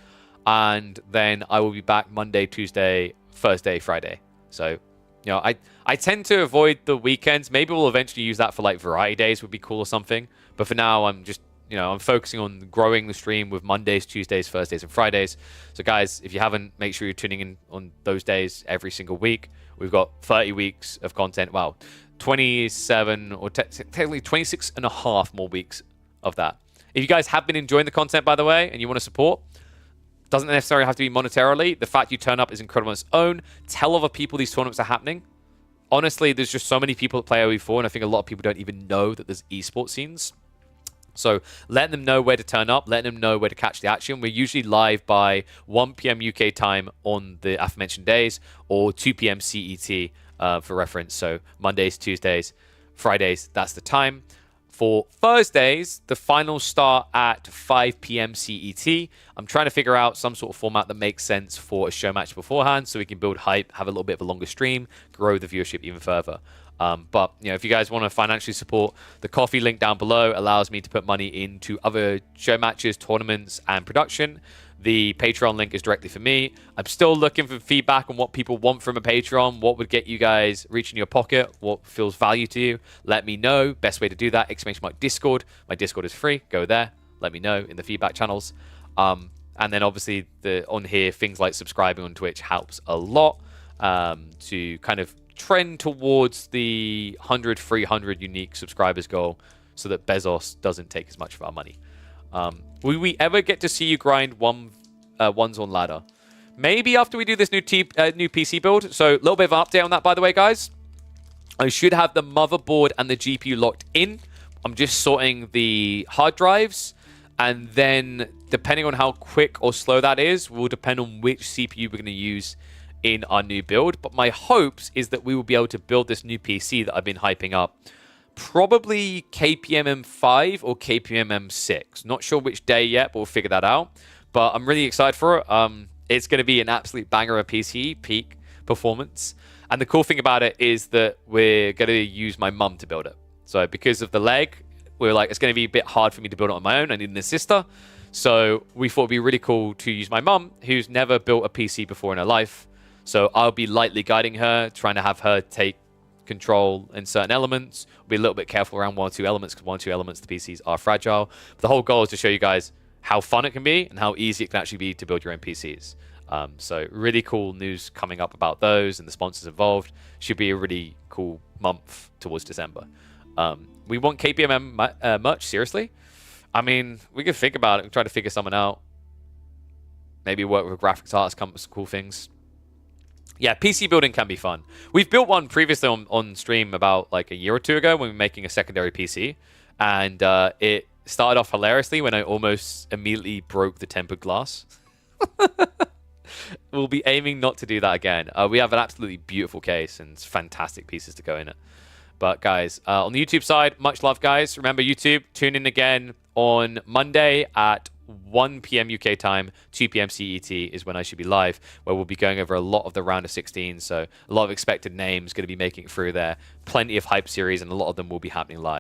And then I will be back Monday, Tuesday, Thursday, Friday. So, I tend to avoid the weekends. Maybe we'll eventually use that for variety days would be cool or something. But for now, I'm just I'm focusing on growing the stream with Mondays, Tuesdays, Thursdays, and Fridays. So, guys, if you haven't, make sure you're tuning in on those days every single week. We've got 30 weeks of content. Wow, 27 or technically 26 and a half more weeks of that. If you guys have been enjoying the content, by the way, and you want to support, doesn't necessarily have to be monetarily. The fact you turn up is incredible on its own. Tell other people these tournaments are happening. honestly, there's just so many people that play OE4, and I think a lot of people don't even know that there's esports scenes. So letting them know where to turn up, letting them know where to catch the action. We're usually live by 1 p.m. UK time on the aforementioned days, or 2 p.m. CET for reference. So Mondays, Tuesdays, Fridays, that's the time. For Thursdays, the finals start at 5 p.m. CET. I'm trying to figure out some sort of format that makes sense for a show match beforehand, so we can build hype, have a little bit of a longer stream, grow the viewership even further. But if you guys want to financially support, the coffee link down below allows me to put money into other show matches, tournaments, and production. The Patreon link is directly for me. I'm still looking for feedback on what people want from a Patreon. What would get you guys reach in your pocket? What feels value to you? Let me know. Best way to do that, ! Discord. My Discord is free. Go there. Let me know in the feedback channels. And then obviously on here, things like subscribing on Twitch helps a lot to kind of trend towards the 100, 300 unique subscribers goal, so that Bezos doesn't take as much of our money. Will we ever get to see you grind ones on ladder? Maybe after we do this new PC build. So a little bit of an update on that, by the way, guys. I should have the motherboard and the GPU locked in. I'm just sorting the hard drives. And then, depending on how quick or slow that is, will depend on which CPU we're going to use in our new build. But my hopes is that we will be able to build this new PC that I've been hyping up. Probably KPMM5 or KPMM6. Not sure which day yet, but we'll figure that out. But I'm really excited for it. It's going to be an absolute banger of PC, peak performance. And the cool thing about it is that we're going to use my mum to build it. So because of the leg, we're like, it's going to be a bit hard for me to build it on my own. I need an assister. So we thought it'd be really cool to use my mum, who's never built a PC before in her life. So I'll be lightly guiding her, trying to have her take control in certain elements. We'll be a little bit careful around 1 or 2 elements, because 1 or 2 elements the PCs are fragile. But the whole goal is to show you guys how fun it can be and how easy it can actually be to build your own PCs. So really cool news coming up about those, and the sponsors involved. Should be a really cool month towards December. We want KPMM much, seriously? I mean, we could think about it and try to figure something out. Maybe work with graphics artists, come up with some cool things. Yeah, PC building can be fun. We've built one previously on stream about like a year or 2 ago when we were making a secondary PC. And it started off hilariously when I almost immediately broke the tempered glass. We'll be aiming not to do that again. We have an absolutely beautiful case and fantastic pieces to go in it. But guys, on the YouTube side, much love, guys. Remember, YouTube, tune in again on Monday at 1 p.m. UK time, 2 p.m. CET is when I should be live, where we'll be going over a lot of the round of 16. So a lot of expected names going to be making it through there. Plenty of hype series, and a lot of them will be happening live.